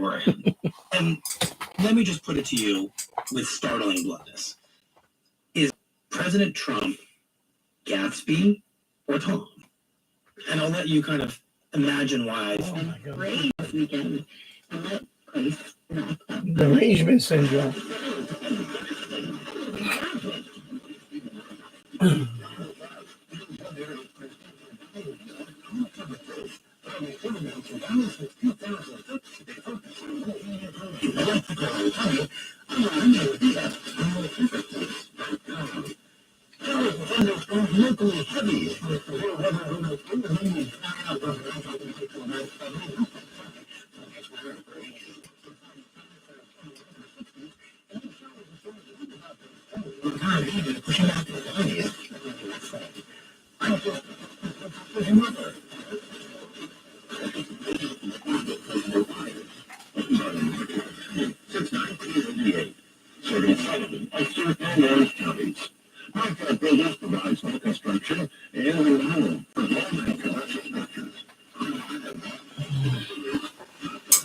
for him. And let me just put it to you with startling bluntness. Is President Trump Gatsby or Tom? And I'll let you kind of imagine why. Oh my God. Great this weekend. Derangement syndrome.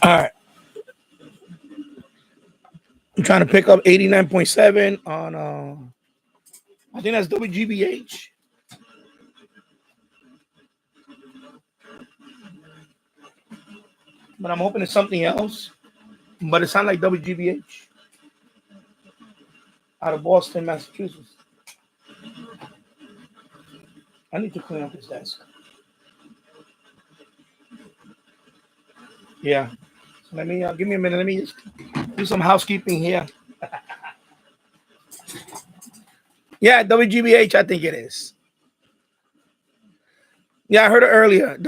All right. I'm trying to pick up 89.7 on I think that's WGBH. But I'm hoping it's something else. But it sounds like WGBH out of Boston, Massachusetts. I need to clean up this desk. Yeah. So let me give me a minute. Let me just do some housekeeping here. Yeah, WGBH, I think it is. Yeah, I heard it earlier.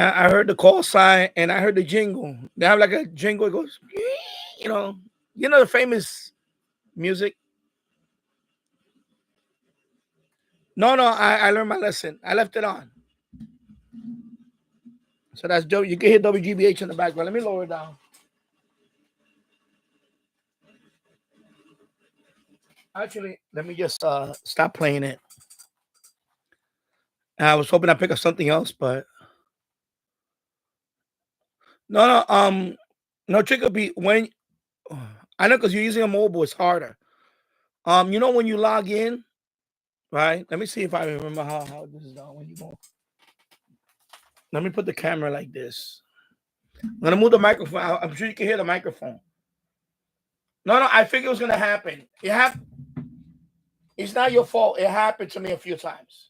I heard the call sign and I heard the jingle. They have like a jingle. It goes, you know the famous music. No, I learned my lesson. I left it on. So that's dope. You can hear WGBH in the background. Let me lower it down. Actually, let me just stop playing it. I was hoping I'd pick up something else, but no trigger be when I know because you're using a mobile, it's harder. When you log in, right? Let me see if I remember how this is done when you go. Let me put the camera like this. I'm gonna move the microphone. I'm sure you can hear the microphone. No, I figured it was gonna happen. It's not your fault. It happened to me a few times.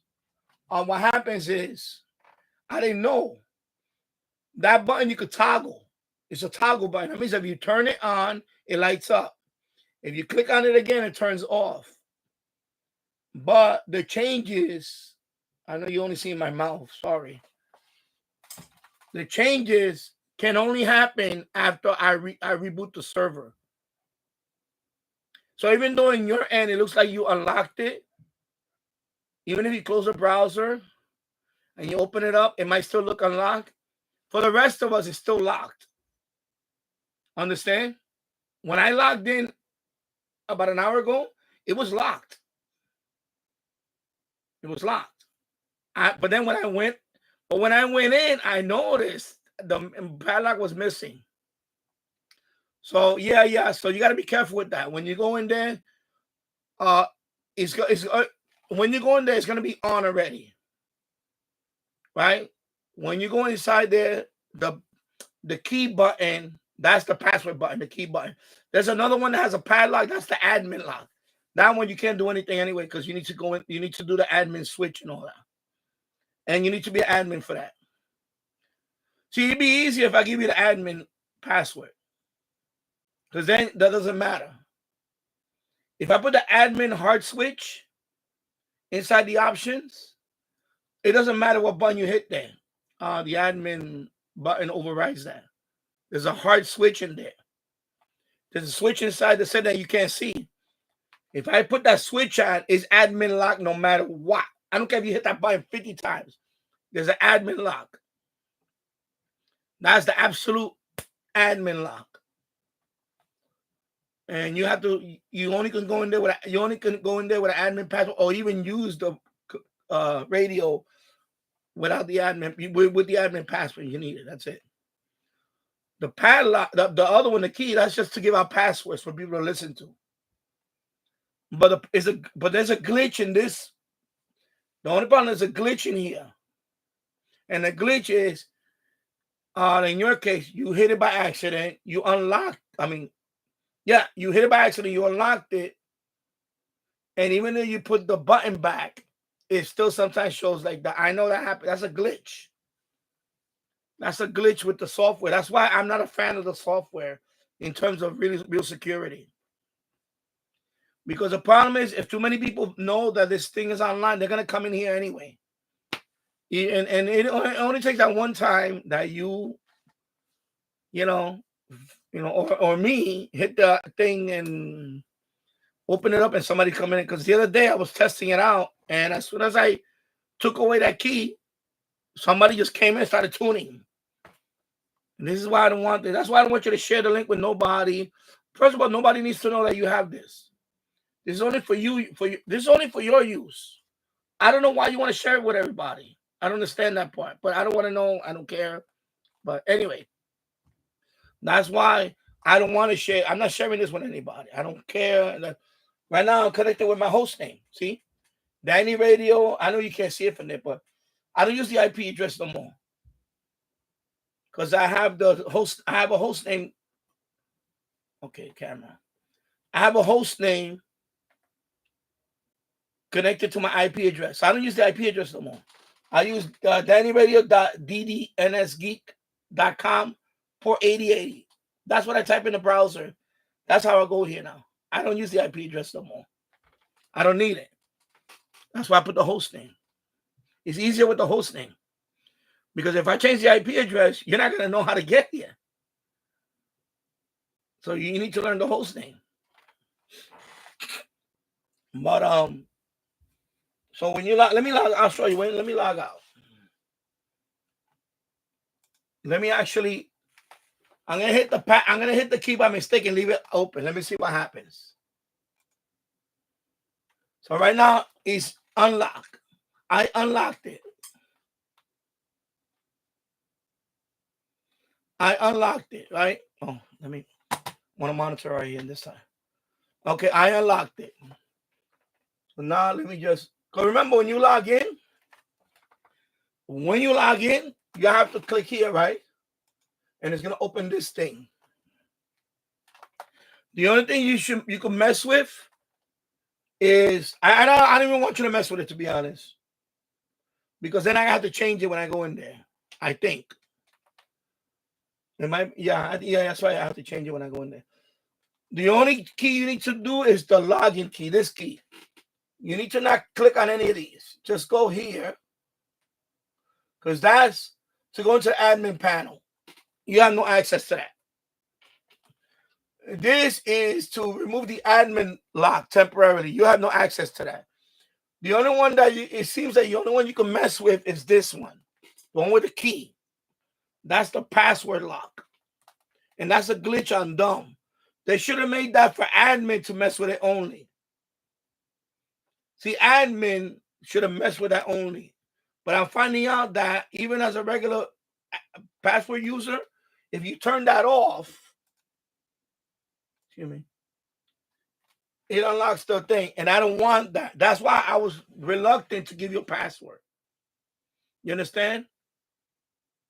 What happens is I didn't know that button you could toggle. It's a toggle button. That means if you turn it on, it lights up. If you click on it again, it turns off. But the changes, I know you only see my mouth. Sorry. The changes can only happen after I reboot the server. So even though in your end it looks like you unlocked it, even if you close the browser and you open it up, it might still look unlocked. For the rest of us, it's still locked. Understand? When I logged in about an hour ago, it was locked. It was locked. But then when I went in, I noticed the padlock was missing. So yeah. So you got to be careful with that. When you go in there, when you go in there, it's gonna be on already, right? When you go inside there, the key button, that's the password button, the key button. There's another one that has a padlock. That's the admin lock. That one you can't do anything anyway because you need to go in. You need to do the admin switch and all that, and you need to be an admin for that. See, it'd be easier if I give you the admin password. Because then that doesn't matter. If I put the admin hard switch inside the options, it doesn't matter what button you hit there. The admin button overrides that. There's a hard switch in there. There's a switch inside that said that you can't see. If I put that switch on, it's admin lock no matter what. I don't care if you hit that button 50 times. There's an admin lock. That's the absolute admin lock. And you only can go in there with an admin password or even use the radio without the admin with the admin password. You need it. That's it. The padlock, the other one, the key, that's just to give out passwords for people to listen to. But there's a glitch in this. The only problem is a glitch in here. And the glitch is, in your case, you hit it by accident. You unlocked. You hit it by accident. You unlocked it. And even though you put the button back, it still sometimes shows like that. I know that happened. That's a glitch. That's a glitch with the software. That's why I'm not a fan of the software in terms of real security. Because the problem is, if too many people know that this thing is online, they're going to come in here anyway. And it only takes that one time that or me hit the thing and open it up and somebody come in. Because the other day I was testing it out, and as soon as I took away that key, somebody just came in and started tuning. And this is why I don't want this. That's why I don't want you to share the link with nobody. First of all, nobody needs to know that you have this. This is only for you. This is only for your use. I don't know why you want to share it with everybody. I don't understand that part, but I don't want to know. I don't care. But anyway, that's why I don't want to share. I'm not sharing this with anybody. I don't care. Right now, I'm connected with my host name. See? Danny Radio. I know you can't see it from there, but I don't use the IP address no more. Because I have a host name. Okay, camera. I have a host name connected to my IP address. So I don't use the IP address no more. I use DannyRadio.ddnsgeek.com for 8080. That's what I type in the browser. That's how I go here now. I don't use the IP address no more. I don't need it. That's why I put the host name. It's easier with the host name. Because if I change the IP address, you're not going to know how to get here. So you need to learn the host name. But so when you log, I'll show you. Let me log out. Let me actually, I'm gonna hit the key by mistake and leave it open. Let me see what happens. So right now it's unlocked. I unlocked it. I unlocked it, right? Oh, want to monitor right here this time. Okay, I unlocked it. So now let me just, because remember when you log in, you have to click here, right? And it's gonna open this thing. The only thing you can mess with is I don't even want you to mess with it, to be honest, because then I have to change it when I go in there. I think it might, yeah, that's why I have to change it when I go in there. The only key you need to do is the login key. This key, you need to not click on any of these. Just go here, because that's to go into the admin panel. You have no access to that. This is to remove the admin lock temporarily. You have no access to that. The only one that it seems that the only one you can mess with is this one, the one with the key. That's the password lock, and that's a glitch on them. They should have made that for admin to mess with it only. See, admin should have messed with that only. But I'm finding out that even as a regular password user, if you turn that off, excuse me, it unlocks the thing, and I don't want that. That's why I was reluctant to give you a password. You understand?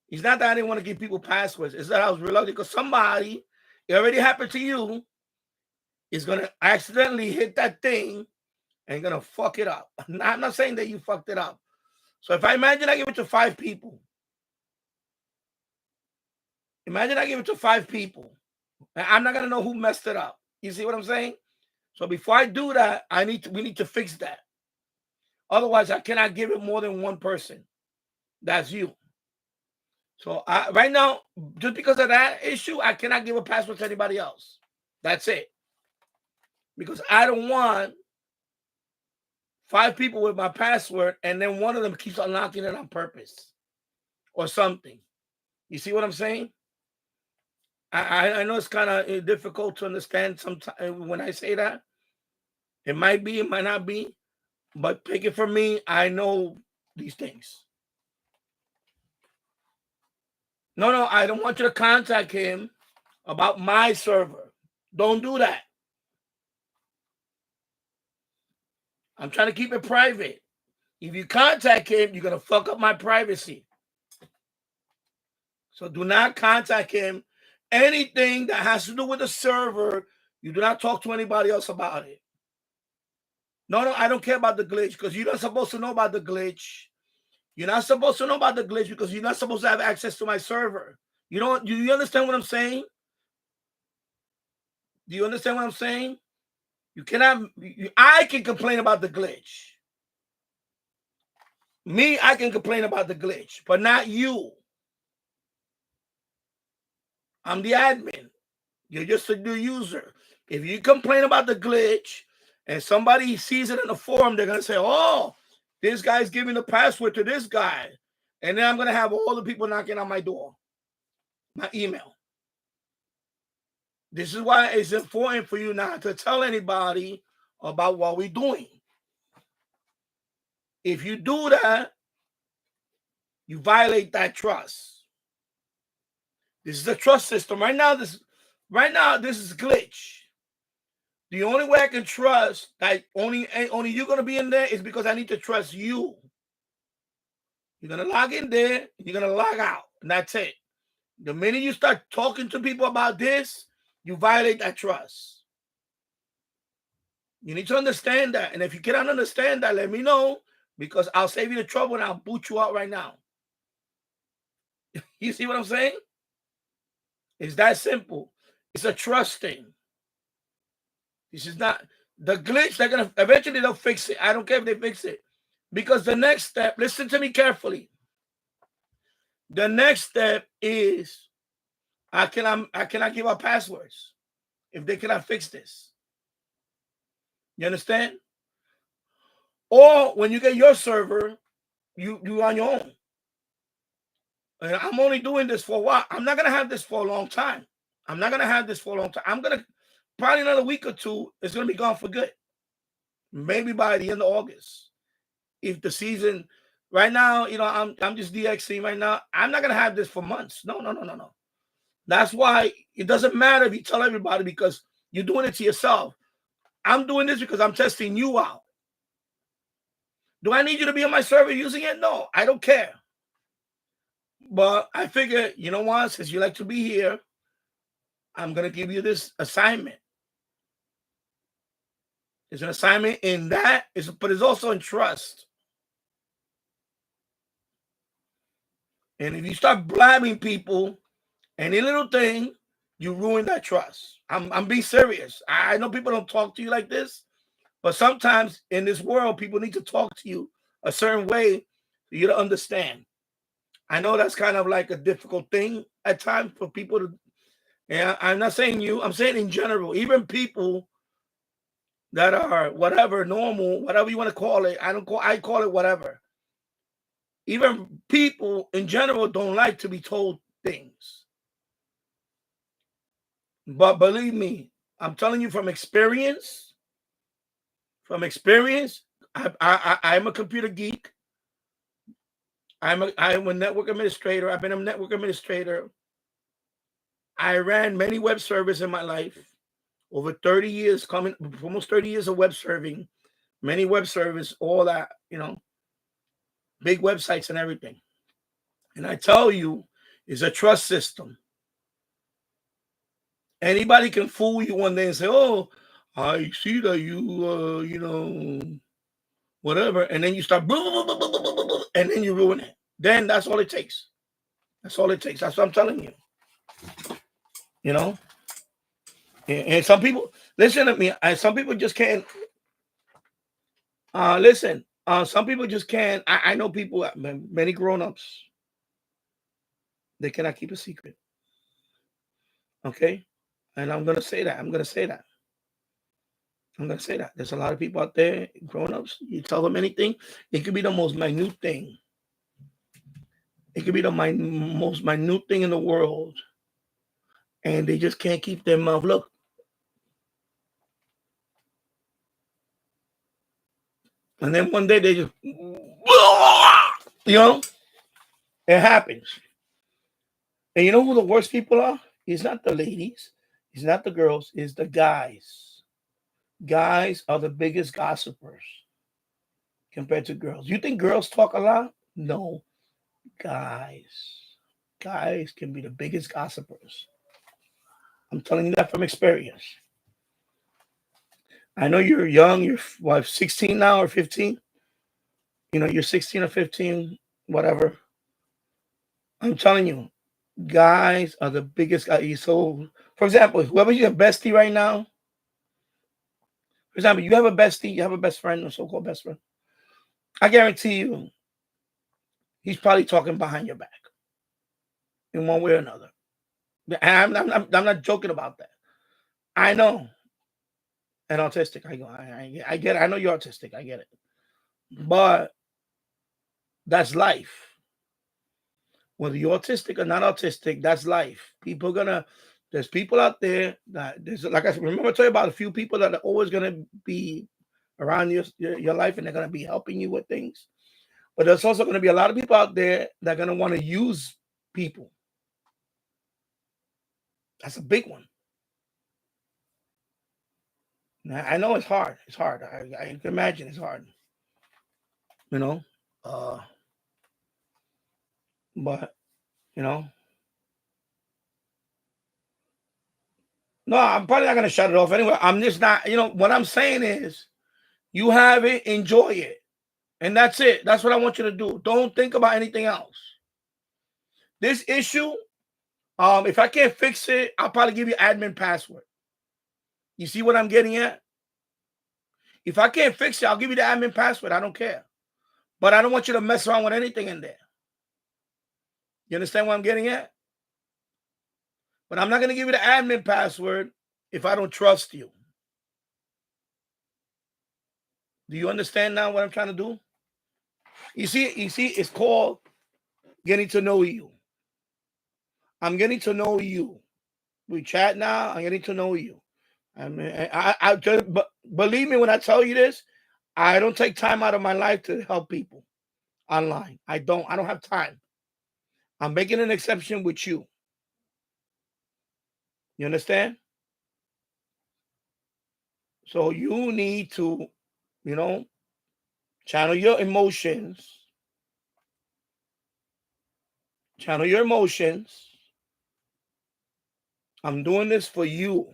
It's not that I didn't want to give people passwords. It's that I was reluctant because somebody, it already happened to you, is going to accidentally hit that thing and going to fuck it up. I'm not saying that you fucked it up. So if I imagine I give it to 5 people. Imagine I give it to 5 people. I'm not going to know who messed it up. You see what I'm saying? So before I do that, we need to fix that. Otherwise, I cannot give it more than one person. That's you. So right now, just because of that issue, I cannot give a password to anybody else. That's it. Because I don't want 5 people with my password and then one of them keeps unlocking it on purpose or something. You see what I'm saying? I know it's kind of difficult to understand sometimes when I say that. It might be, it might not be. But take it from me, I know these things. No, I don't want you to contact him about my server. Don't do that. I'm trying to keep it private. If you contact him, you're going to fuck up my privacy. So do not contact him. Anything that has to do with the server, you do not talk to anybody else about it. No, I don't care about the glitch because you're not supposed to know about the glitch. You're not supposed to know about the glitch because you're not supposed to have access to my server. You don't. Do you understand what I'm saying? Do you understand what I'm saying? You cannot. I can complain about the glitch. Me, I can complain about the glitch, but not you. I'm the admin. You're just a new user. If you complain about the glitch and somebody sees it in the forum, they're going to say, oh, this guy's giving the password to this guy. And then I'm going to have all the people knocking on my door, my email. This is why it's important for you not to tell anybody about what we're doing. If you do that, you violate that trust. This is a trust system. Right now, this is glitch. The only way I can trust that only you're going to be in there is because I need to trust you. You're going to log in there, you're going to log out, and that's it. The minute you start talking to people about this, you violate that trust. You need to understand that. And if you cannot understand that, let me know because I'll save you the trouble and I'll boot you out right now. You see what I'm saying? It's that simple. It's a trust thing. This is not the glitch. They're gonna eventually they'll fix it. I don't care if they fix it. Because the next step, listen to me carefully. The next step is I cannot give out passwords if they cannot fix this. You understand? Or when you get your server, you on your own. And I'm only doing this for a while. I'm not gonna have this for a long time. I'm gonna probably another week or two, it's gonna be gone for good. Maybe by the end of August. If the season right now, I'm just DXing right now. I'm not gonna have this for months. No. That's why it doesn't matter if you tell everybody because you're doing it to yourself. I'm doing this because I'm testing you out. Do I need you to be on my server using it? No, I don't care. But I figure, you know what? Since you like to be here, I'm gonna give you this assignment. It's an assignment in that, but it's also in trust. And if you start blabbing people, any little thing, you ruin that trust. I'm being serious. I know people don't talk to you like this, but sometimes in this world, people need to talk to you a certain way for you to understand. I know that's kind of like a difficult thing at times for people to. Yeah, I'm not saying you. I'm saying in general, even people that are whatever normal, whatever you want to call it. I call it whatever. Even people in general don't like to be told things. But believe me, I'm telling you from experience. I'm a computer geek. I'm a network administrator. I've been a network administrator. I ran many web servers in my life. Over 30 years, almost 30 years of web serving, many web servers, all that, big websites and everything. And I tell you, it's a trust system. Anybody can fool you one day and say, oh, I see that you, whatever. And then you start, and then you ruin it. Then that's all it takes. That's all it takes. That's what I'm telling you. And some people, listen to me. Some people just can't. Listen. Some people just can't. I know people, many grown-ups, they cannot keep a secret. Okay? And I'm going to say that. There's a lot of people out there, grown-ups, you tell them anything, it could be the most minute thing. It could be the most minute thing in the world. And they just can't keep their mouth. Look. And then one day they just, it happens. And you know who the worst people are? It's not the ladies, it's not the girls, it's the guys. Guys are the biggest gossipers compared to girls. You think girls talk a lot? No, guys. Guys can be the biggest gossipers. I'm telling you that from experience. I know you're young, you're what, 16 now or 15? You know, you're 16 or 15, whatever. I'm telling you, guys are the biggest guys. So, for example, whoever's your bestie right now, for example, you have a bestie, you have a best friend, or so-called best friend. I guarantee you, he's probably talking behind your back in one way or another. I'm not joking about that. I know. And autistic, I get it. I know you're autistic. I get it. But that's life. Whether you're autistic or not autistic, that's life. There's people out there that there's like I remember telling you about a few people that are always gonna be around your life and they're gonna be helping you with things. But there's also gonna be a lot of people out there that are gonna want to use people. That's a big one. Now, I know it's hard. It's hard. I can imagine it's hard. You know, uh, but you know, no, I'm probably not gonna shut it off anyway. I'm just not. You know, what I'm saying is, you have it, enjoy it, and that's it. That's what I want you to do. Don't think about anything else. This issue, if I can't fix it, I'll probably give you admin password. You see what I'm getting at? If I can't fix it, I'll give you the admin password. I don't care. But I don't want you to mess around with anything in there. You understand what I'm getting at? But I'm not going to give you the admin password if I don't trust you. Do you understand now what I'm trying to do? You see, it's called getting to know you. I'm getting to know you. We chat now. I'm getting to know you. I mean, I just, but believe me when I tell you this, I don't take time out of my life to help people online. I don't have time. I'm making an exception with you. You understand? So you need to, you know, channel your emotions. Channel your emotions. I'm doing this for you.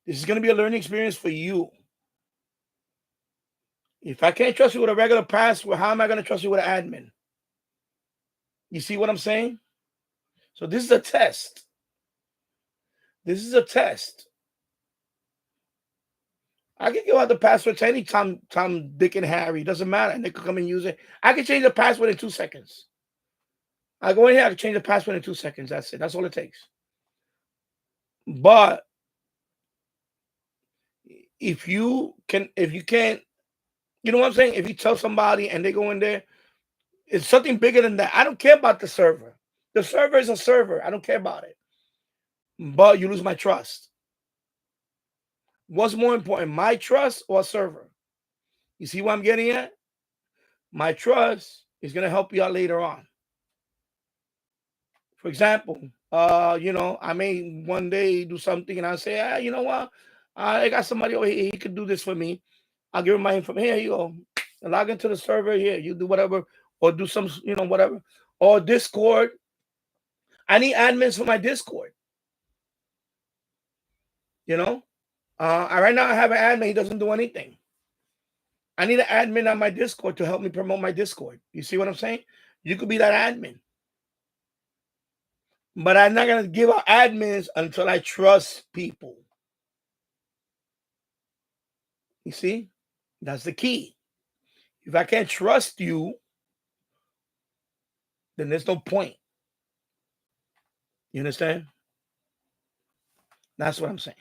This is going to be a learning experience for you. If I can't trust you with a regular password, how am I going to trust you with an admin? You see what I'm saying? So this is a test. This is a test. I can give out the password to any Tom, Dick, and Harry. Doesn't matter. And they could come and use it. I can change the password in 2 seconds. I go in here, I can change the password in 2 seconds. That's it. That's all it takes. But if you can't, you know what I'm saying? If you tell somebody and they go in there, it's something bigger than that. I don't care about the server. The server is a server. I don't care about it. But you lose my trust. What's more important, my trust or a server? You see what I'm getting at? My trust is going to help you out later on. For example, you know, I may one day do something and I say, you know what? I got somebody over here. He could do this for me. I'll give him my information. Here you go. Log into the server here. You do whatever, or do some, you know, whatever. Or Discord. I need admins for my Discord. You know, right now I have an admin. He doesn't do anything. I need an admin on my Discord to help me promote my Discord. You see what I'm saying? You could be that admin. But I'm not going to give out admins until I trust people. You see? That's the key. If I can't trust you, then there's no point. You understand? That's what I'm saying.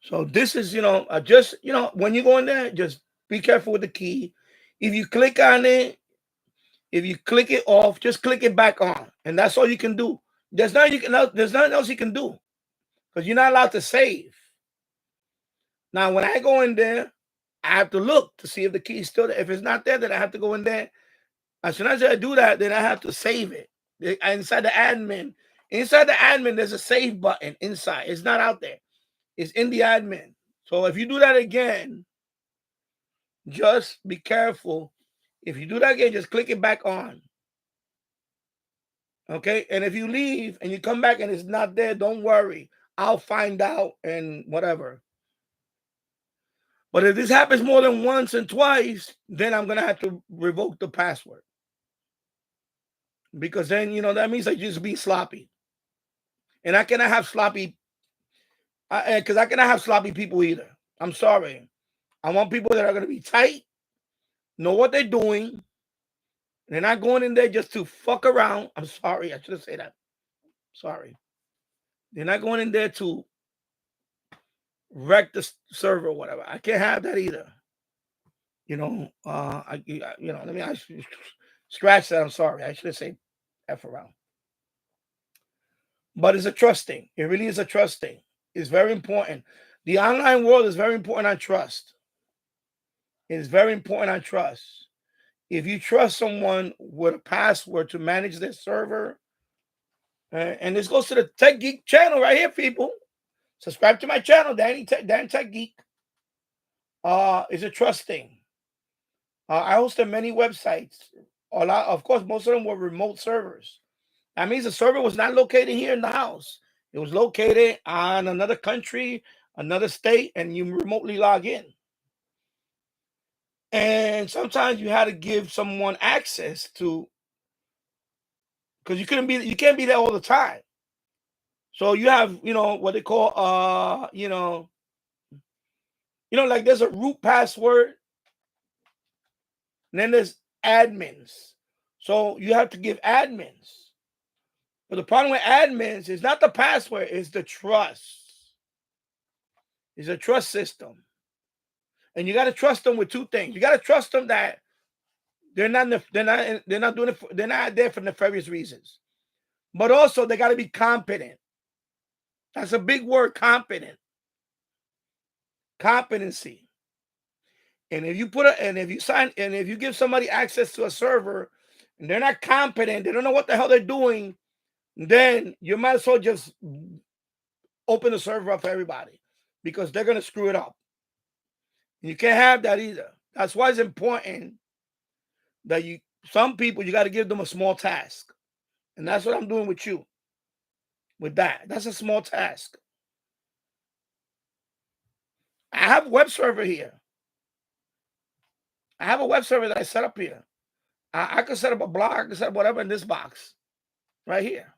So this is, you know, just, you know, when you go in there, just be careful with the key. If you click on it, if you click it off, just click it back on. And that's all you can do. There's nothing else you can do because you're not allowed to save. Now, when I go in there, I have to look to see if the key is still there. If it's not there, then I have to go in there. As soon as I do that, then I have to save it. inside the admin. Inside the admin, there's a save button inside. It's not out there. It's in the admin. So if you do that again, just be careful. If you do that again, just click it back on. Okay? And if you leave and you come back and it's not there, don't worry. I'll find out and whatever. But if this happens more than once and twice, then I'm going to have to revoke the password. Because then, that means I just be sloppy. And I cannot have sloppy, because I cannot have sloppy people either. I'm sorry. I want people that are going to be tight, know what they're doing. They're not going in there just to fuck around. I'm sorry. I should have said that. Sorry. They're not going in there to wreck the server or whatever. I can't have that either. Let me scratch that. I'm sorry. I should have said F around. But it's a trust thing. It really is a trust thing. It's very important. The online world is very important on trust. It is very important on trust. If you trust someone with a password to manage their server, and this goes to the Tech Geek channel right here, people. Subscribe to my channel, Dan Tech Geek. It's a trust thing. I hosted many websites. Of course, most of them were remote servers. That means the server was not located here in the house. It was located on another country, another state, and you remotely log in. And sometimes you had to give someone access to, because you can't be there all the time. So you have, what they call, like there's a root password, and then there's admins. So you have to give admins. But the problem with admins is not the password, it's the trust. It's a trust system. And you got to trust them with two things. You got to trust them that they're not there for nefarious reasons. But also they got to be competent. That's a big word, competent. Competency. And if you if you give somebody access to a server and they're not competent, they don't know what the hell they're doing, then you might as well just open the server up for everybody because they're going to screw it up. And you can't have that either. That's why it's important that some people, you got to give them a small task. And that's what I'm doing with you. With that. That's a small task. I have a web server here. I have a web server that I set up here. I could set up a blog, I could set up whatever in this box. Right here.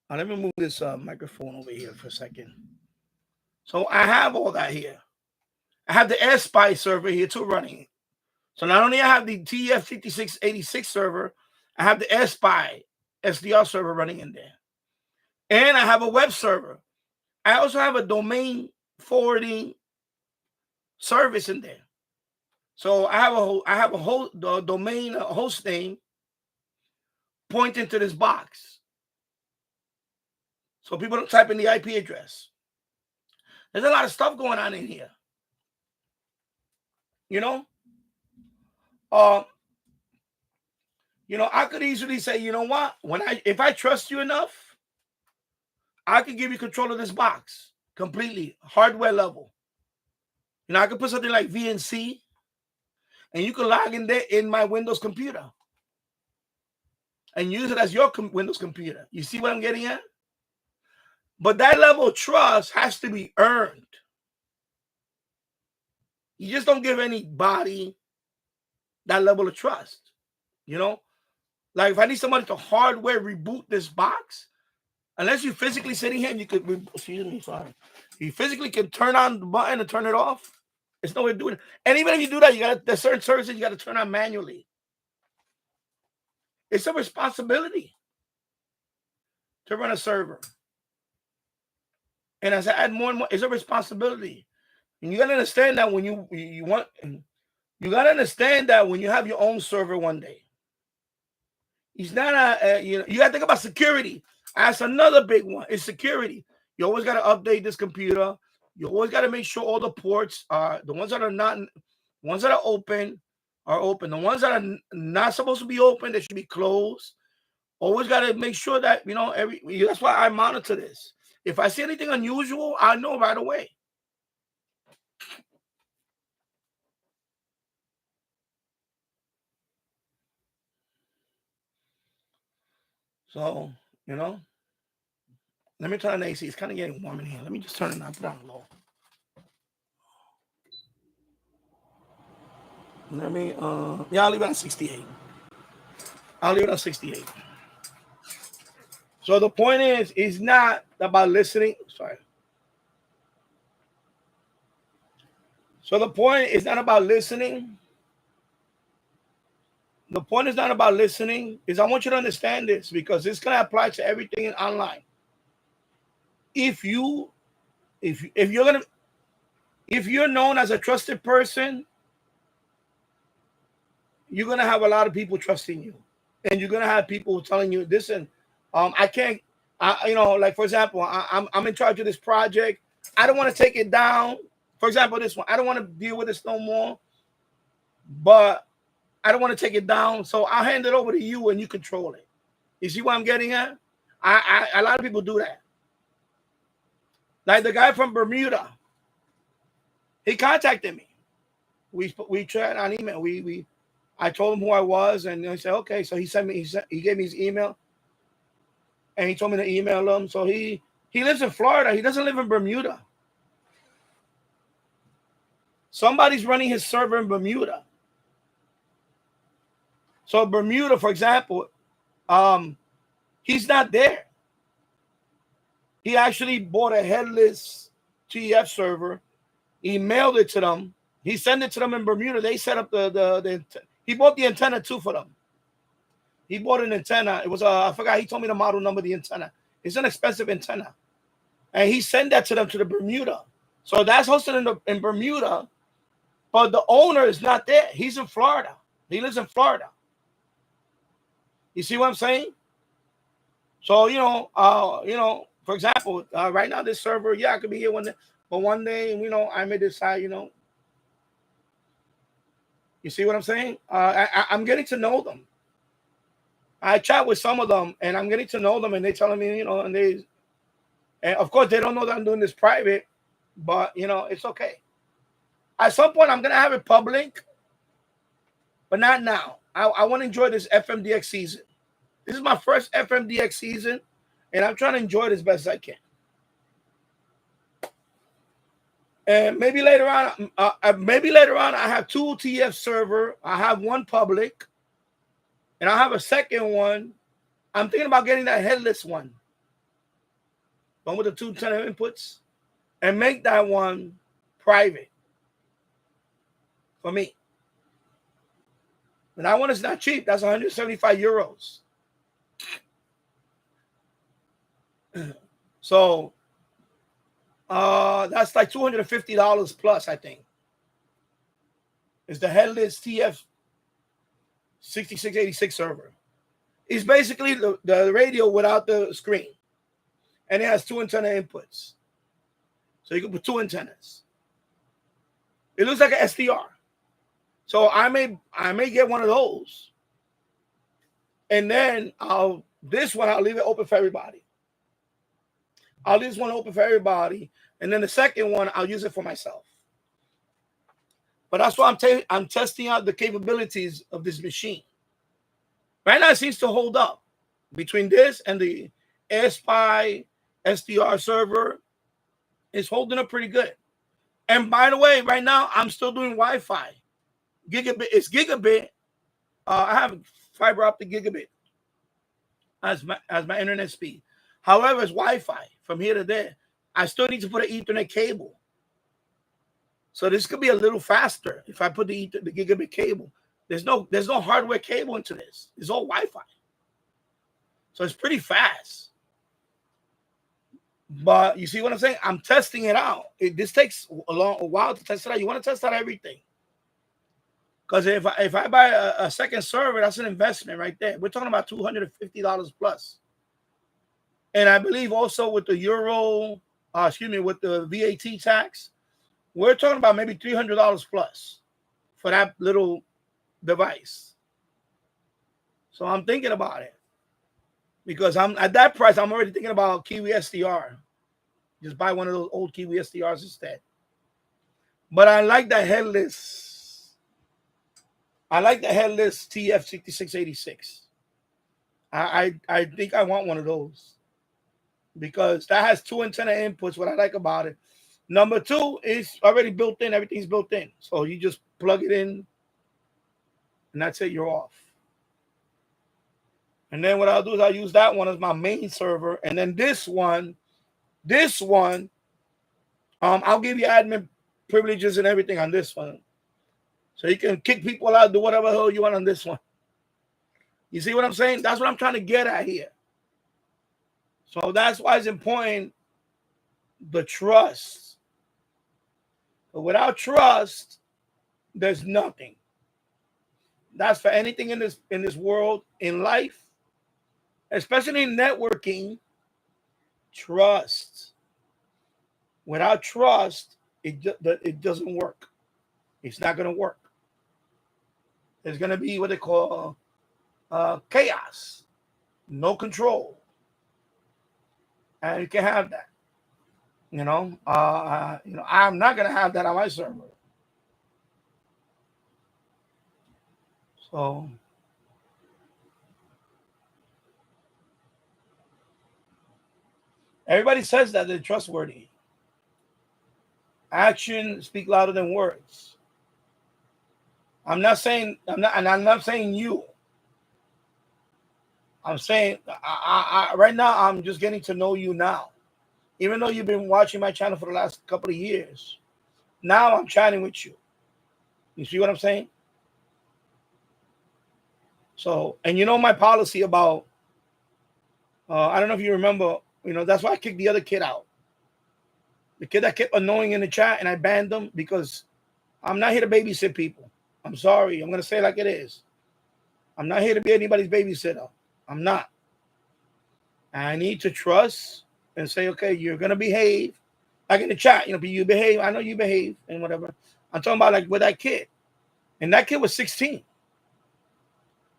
Let me move this microphone over here for a second. So I have all that here. I have the AirSpy server here too running. So not only I have the TF5686 server, I have the AirSpy SDR server running in there. And I have a web server. I also have a domain forwarding service in there. So I have a whole domain host name pointing to this box. So people don't type in the IP address. There's a lot of stuff going on in here. I could easily say, you know what? If I trust you enough, I could give you control of this box completely, hardware level. I could put something like VNC, and you can log in there in my Windows computer and use it as your Windows computer. You see what I'm getting at? But that level of trust has to be earned. You just don't give anybody that level of trust. Like if I need somebody to hardware reboot this box, unless you're physically sitting here and you could, you physically can turn on the button and turn it off. There's no way of doing it. And even if you do that, there's certain services you got to turn on manually. It's a responsibility to run a server. And as I add more and more, it's a responsibility. And you got to understand that when you got to understand that when you have your own server one day, it's not you got to think about security. That's another big one. It's security. You always got to update this computer. You always got to make sure all the ports are the ones that are open are open. The ones that are not supposed to be open, they should be closed. Always got to make sure that, that's why I monitor this. If I see anything unusual, I know right away. So, let me turn on the AC. It's kind of getting warm in here. Let me just turn it down, put it on low. I'll leave it on 68. I'll leave it on 68. So the point is, it's not about listening. Sorry. So the point is not about listening. The point is not about listening. Is I want you to understand this, because it's going to apply to everything online. If you're known as a trusted person, you're gonna have a lot of people trusting you, and you're gonna have people telling you, listen, I can't, like, for example, I'm in charge of this project. I don't want to take it down. For example, this one, I don't want to deal with this no more, but I don't want to take it down, so I'll hand it over to you and you control it. You see what I'm getting at? A lot of people do that. Like the guy from Bermuda, he contacted me. We chatted on email. I told him who I was, and he said, okay. So he gave me his email, and he told me to email him. So he lives in Florida. He doesn't live in Bermuda. Somebody's running his server in Bermuda. So Bermuda, for example, he's not there. He actually bought a headless TF server. He mailed it to them. He sent it to them in Bermuda. They set up he bought the antenna too for them. He bought an antenna. It was I forgot. He told me the model number of the antenna. It's an expensive antenna, and he sent that to them to the Bermuda. So that's hosted in Bermuda, but the owner is not there. He's in Florida. He lives in Florida. You see what I'm saying? So for example, right now this server, I could be here one day, but one day, I may decide, You see what I'm saying? I'm getting to know them. I chat with some of them, and I'm getting to know them, and they're telling me, and of course they don't know that I'm doing this private, but it's okay. At some point, I'm gonna have it public, but not now. I want to enjoy this FMDX season. This is my first FMDX season, and I'm trying to enjoy it as best as I can. And maybe later on, I have 2 TF server. I have one public, and I have a second one. I'm thinking about getting that headless one with the 2 antenna inputs, and make that one private for me. And that one is not cheap. That's 175 euros. So that's like $250 plus, I think. It's the headless TF 6686 server. It's basically the radio without the screen. And it has 2 antenna inputs. So you can put 2 antennas. It looks like an SDR. So I may get one of those. And then I'll leave it open for everybody. I'll leave this one open for everybody. And then the second one, I'll use it for myself. But that's why I'm testing out the capabilities of this machine. Right now, it seems to hold up. Between this and the AirSpy SDR server, it's holding up pretty good. And by the way, right now, I'm still doing Wi-Fi. Gigabit. It's gigabit. I have fiber optic gigabit as my internet speed. However, it's Wi-Fi from here to there. I still need to put an Ethernet cable. So this could be a little faster if I put the gigabit cable. There's no hardware cable into this. It's all Wi-Fi. So it's pretty fast. But you see what I'm saying? I'm testing it out. This takes a while to test it out. You want to test out everything. Because if I buy a second server, that's an investment right there. We're talking about $250 plus. And I believe also with the with the VAT tax, we're talking about maybe $300 plus for that little device. So I'm thinking about it. Because I'm at that price, I'm already thinking about Kiwi SDR. Just buy one of those old Kiwi SDRs instead. But I like the headless. I like the headless TF6686. I think I want one of those because that has 2 antenna inputs. What I like about it. Number 2 is already built in. Everything's built in. So you just plug it in and that's it. You're off. And then what I'll do is I'll use that one as my main server. And then this one, I'll give you admin privileges and everything on this one. So you can kick people out, do whatever the hell you want on this one. You see what I'm saying? That's what I'm trying to get at here. So that's why it's important, the trust. But without trust, there's nothing. That's for anything in this world, in life, especially in networking. Trust. Without trust, it doesn't work. It's not going to work. There's going to be what they call chaos, no control, and you can have that. I'm not going to have that on my server. So everybody says that they're trustworthy. Actions speak louder than words. I'm not saying you. I'm saying right now I'm just getting to know you now. Even though you've been watching my channel for the last couple of years, now I'm chatting with you. You see what I'm saying? So, and you know my policy about, I don't know if you remember, that's why I kicked the other kid out. The kid that kept annoying in the chat, and I banned them because I'm not here to babysit people. I'm sorry. I'm going to say it like it is. I'm not here to be anybody's babysitter. I'm not. I need to trust and say, okay, you're going to behave. Like in the chat, you behave. I know you behave and whatever. I'm talking about like with that kid. And that kid was 16.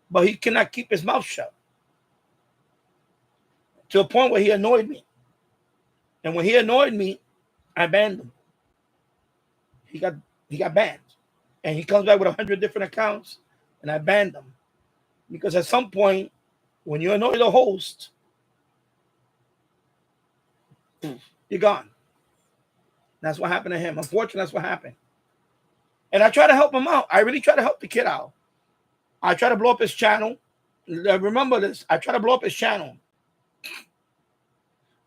But he cannot keep his mouth shut. To a point where he annoyed me. And when he annoyed me, I banned him. He got banned. And he comes back with 100 different accounts. And I banned him. Because at some point, when you annoy the host, you're gone. That's what happened to him. Unfortunately, that's what happened. And I try to help him out. I really try to help the kid out. I try to blow up his channel. Remember this. I try to blow up his channel.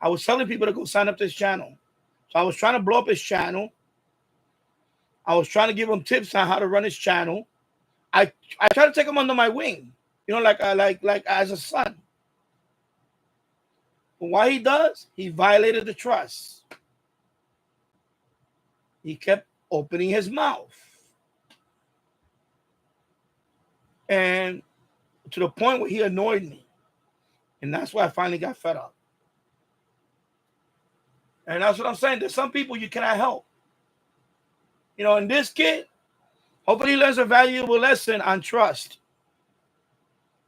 I was telling people to go sign up to his channel. So I was trying to blow up his channel. I was trying to give him tips on how to run his channel. I try to take him under my wing. Like as a son. But what he does, he violated the trust. He kept opening his mouth. And to the point where he annoyed me. And that's why I finally got fed up. And that's what I'm saying. There's some people you cannot help. And this kid, hopefully he learns a valuable lesson on trust.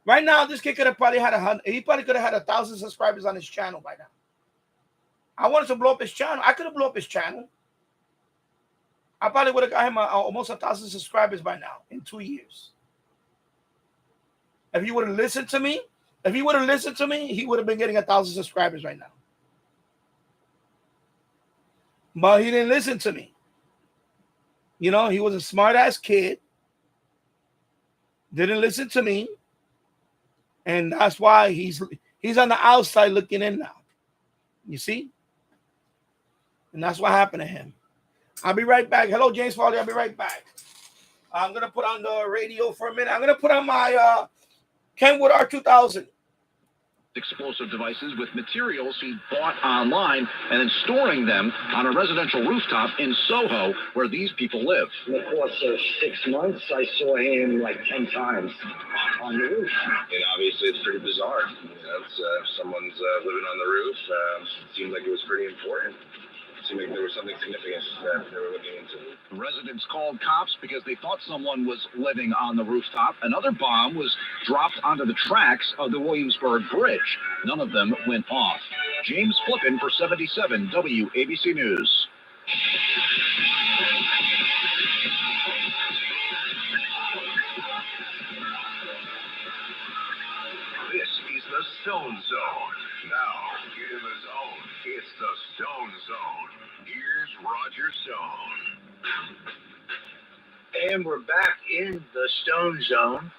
Right now, this kid could have probably had 1,000 subscribers on his channel by now. I wanted to blow up his channel. I could have blown up his channel. I probably would have got him almost 1,000 subscribers by now in 2 years. If he would have listened to me, he would have been getting 1,000 subscribers right now. But he didn't listen to me. He was a smart-ass kid. Didn't listen to me. And that's why he's on the outside looking in now. You see? And that's what happened to him. I'll be right back. Hello, James Farley. I'll be right back. I'm going to put on the radio for a minute. I'm going to put on my Kenwood R2000. Explosive devices with materials he bought online and then storing them on a residential rooftop in Soho where these people live. In the course of 6 months, I saw him like 10 times on the roof. And obviously it's pretty bizarre. If someone's living on the roof, it seemed like it was pretty important. It seemed like there was something significant that they were looking into. Residents called cops because they thought someone was living on the rooftop. Another bomb was dropped onto the tracks of the Williamsburg Bridge. None of them went off. James Flippin for 77 WABC News. This is the Stone Zone. Now, give him his own. It's the Stone Zone. Here's Roger Stone. And we're back in the Stone Zone.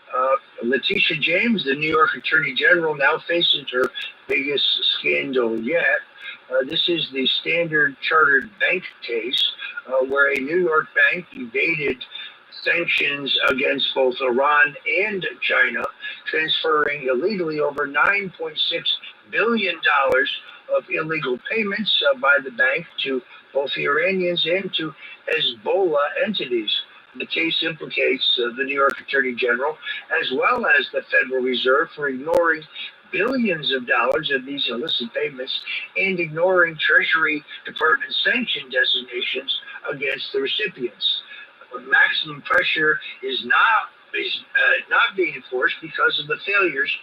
Letitia James, the New York Attorney General, now faces her biggest scandal yet. This is the Standard Chartered Bank case, where a New York bank evaded sanctions against both Iran and China, transferring illegally over $9.6 billion of illegal payments by the bank to both the Iranians and to Hezbollah entities. The case implicates the New York Attorney General, as well as the Federal Reserve, for ignoring billions of dollars of these illicit payments and ignoring Treasury Department sanction designations against the recipients. Maximum pressure is not being enforced because of the failures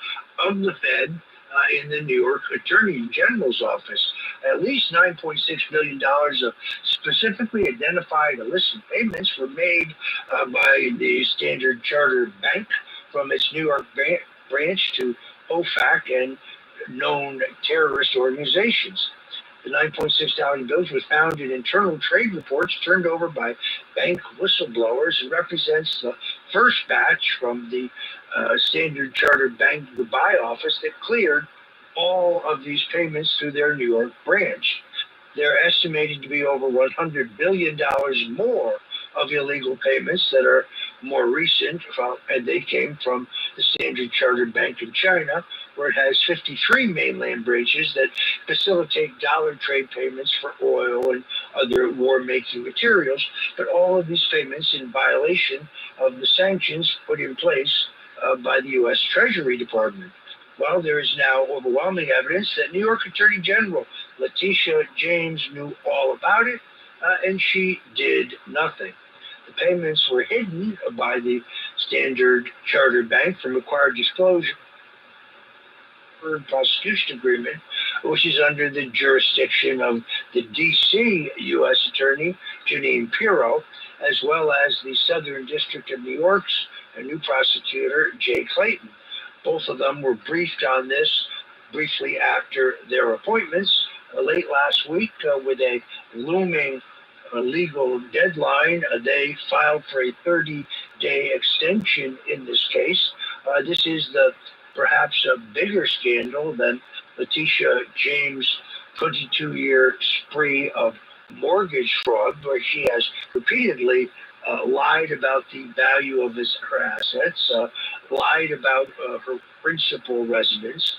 of the Fed in the New York Attorney General's office. At least $9.6 billion of specifically identified illicit payments were made by the Standard Chartered Bank from its New York branch to OFAC and known terrorist organizations. The $9.6 bills was found in internal trade reports turned over by bank whistleblowers and represents the first batch from the Standard Chartered Bank Dubai office that cleared all of these payments through their New York branch. They're estimated to be over $100 billion more of illegal payments that are more recent, and they came from the Standard Chartered Bank in China, where it has 53 mainland branches that facilitate dollar trade payments for oil and other war-making materials, but all of these payments in violation of the sanctions put in place by the U.S. Treasury Department. Well, there is now overwhelming evidence that New York Attorney General Letitia James knew all about it, and she did nothing. The payments were hidden by the Standard Chartered Bank from required disclosure prosecution agreement, which is under the jurisdiction of the D.C. U.S. Attorney Jeanine Pirro, as well as the Southern District of New York's new prosecutor Jay Clayton. Both of them were briefed on this briefly after their appointments late last week with a looming legal deadline. They filed for a 30-day extension in this case. This is perhaps a bigger scandal than Letitia James' 22-year spree of mortgage fraud, where she has repeatedly lied about the value of her assets, lied about her principal residence,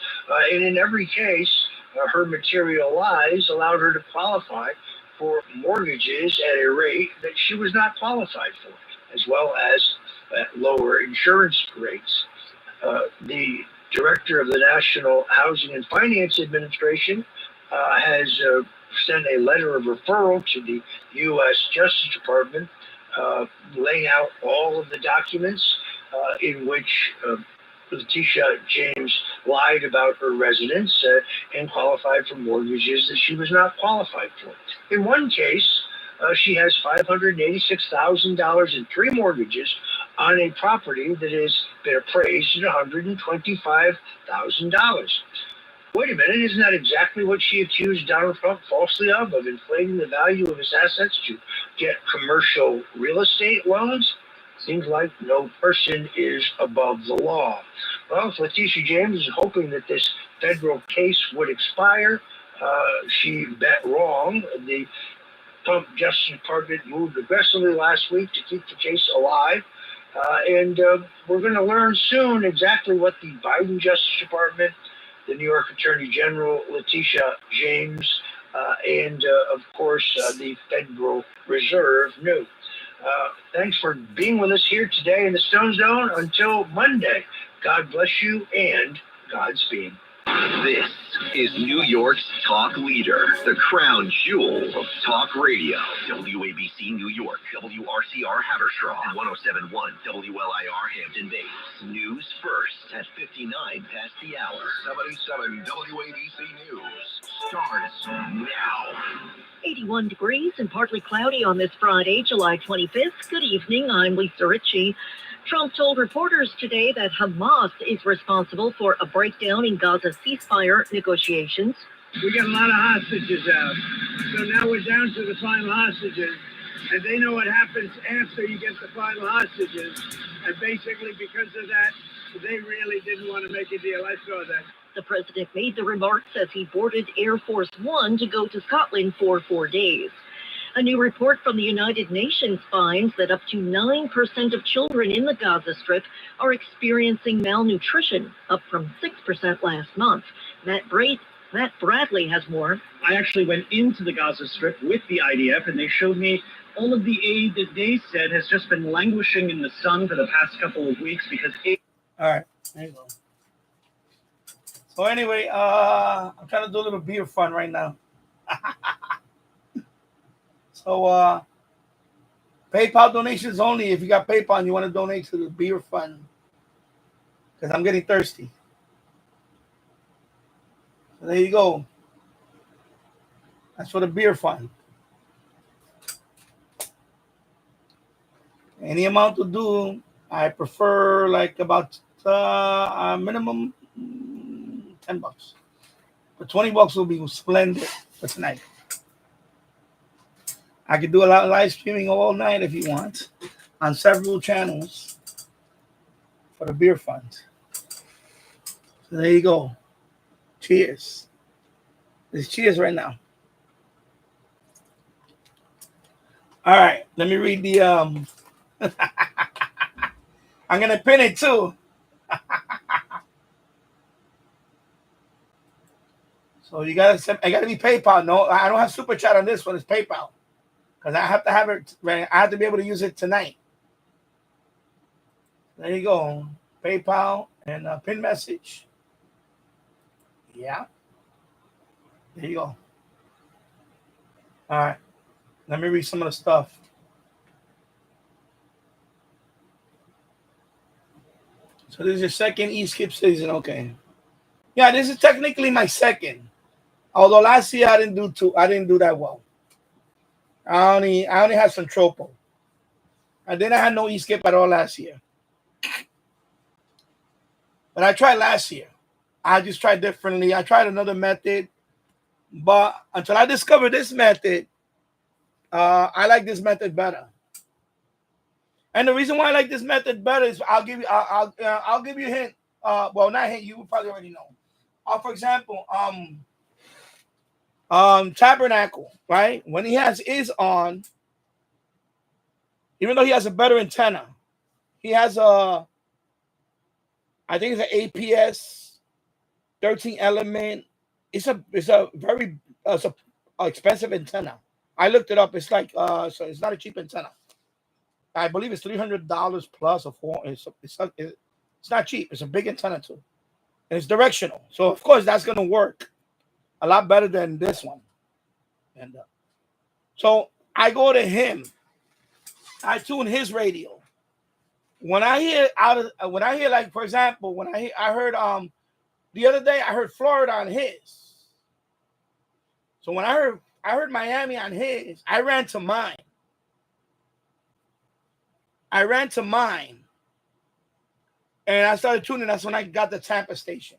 and in every case, her material lies allowed her to qualify for mortgages at a rate that she was not qualified for, as well as lower insurance rates. The director of the National Housing and Finance Administration has sent a letter of referral to the U.S. Justice Department, laying out all of the documents in which Letitia James lied about her residence and qualified for mortgages that she was not qualified for. In one case, she has $586,000 in three mortgages on a property that has been appraised at $125,000. Wait a minute, isn't that exactly what she accused Donald Trump falsely of inflating the value of his assets to get commercial real estate loans? Seems like no person is above the law. Well, Letitia James is hoping that this federal case would expire. She bet wrong. The Trump Justice Department moved aggressively last week to keep the case alive. And we're going to learn soon exactly what the Biden Justice Department, the New York Attorney General Letitia James, and of course the Federal Reserve knew. Thanks for being with us here today in the Stone Zone. Until Monday, God bless you and Godspeed. This is New York's talk leader, the crown jewel of talk radio. WABC New York, WRCR Haverstraw, and 107.1 WLIR Hampton Bays. News first at 59 past the hour. 77 WABC News starts now. 81 degrees and partly cloudy on this Friday, July 25th. Good evening. I'm Lisa Ritchie. Trump told reporters today that Hamas is responsible for a breakdown in Gaza ceasefire negotiations. We got a lot of hostages out. So now we're down to the final hostages. And they know what happens after you get the final hostages. And basically, because of that, they really didn't want to make a deal. I saw that. The president made the remarks as he boarded Air Force One to go to Scotland for 4 days. A new report from the United Nations finds that up to 9% of children in the Gaza Strip are experiencing malnutrition, up from 6% last month. Matt Bradley has more. I actually went into the Gaza Strip with the IDF, and they showed me all of the aid that they said has just been languishing in the sun for the past couple of weeks because aid. All right, there you go. So anyway, I'm trying to do a little beer fun right now. So PayPal donations only. If you got PayPal and you want to donate to the beer fund, because I'm getting thirsty. So there you go. That's for the beer fund. Any amount to do. I prefer like about a minimum $10. But $20 will be splendid for tonight. I could do a lot of live streaming all night if you want on several channels for the beer fund. So there you go. Cheers. It's cheers right now. All right, let me read the I'm gonna pin it too. So I gotta be PayPal. No, I don't have super chat on this one. It's PayPal. Because I have to have it, I have to be able to use it tonight. There you go. PayPal and pin message. Yeah. There you go. All right. Let me read some of the stuff. So this is your second e-skip season. Okay. Yeah, this is technically my second. Although last year I didn't do that well. I only had some tropo. And then I had no e-skip at all last year. But I tried last year. I just tried differently. I tried another method. But until I discovered this method, I like this method better. And the reason why I like this method better is I'll give you a hint. Well, not a hint, you probably already know. For example, Tabernacle, right? When he has is on, even though he has a better antenna, he has I think it's an APS 13 element. It's a very expensive antenna. I looked it up. It's like so it's not a cheap antenna. I believe it's $300 plus or four. It's not cheap. It's a big antenna too, and it's directional. So of course that's gonna work a lot better than this one. And so I go to him. I tune his radio. When I hear like, for example, when I heard the other day I heard Florida on his. So when I heard Miami on his, I ran to mine. And I started tuning. That's when I got the Tampa station.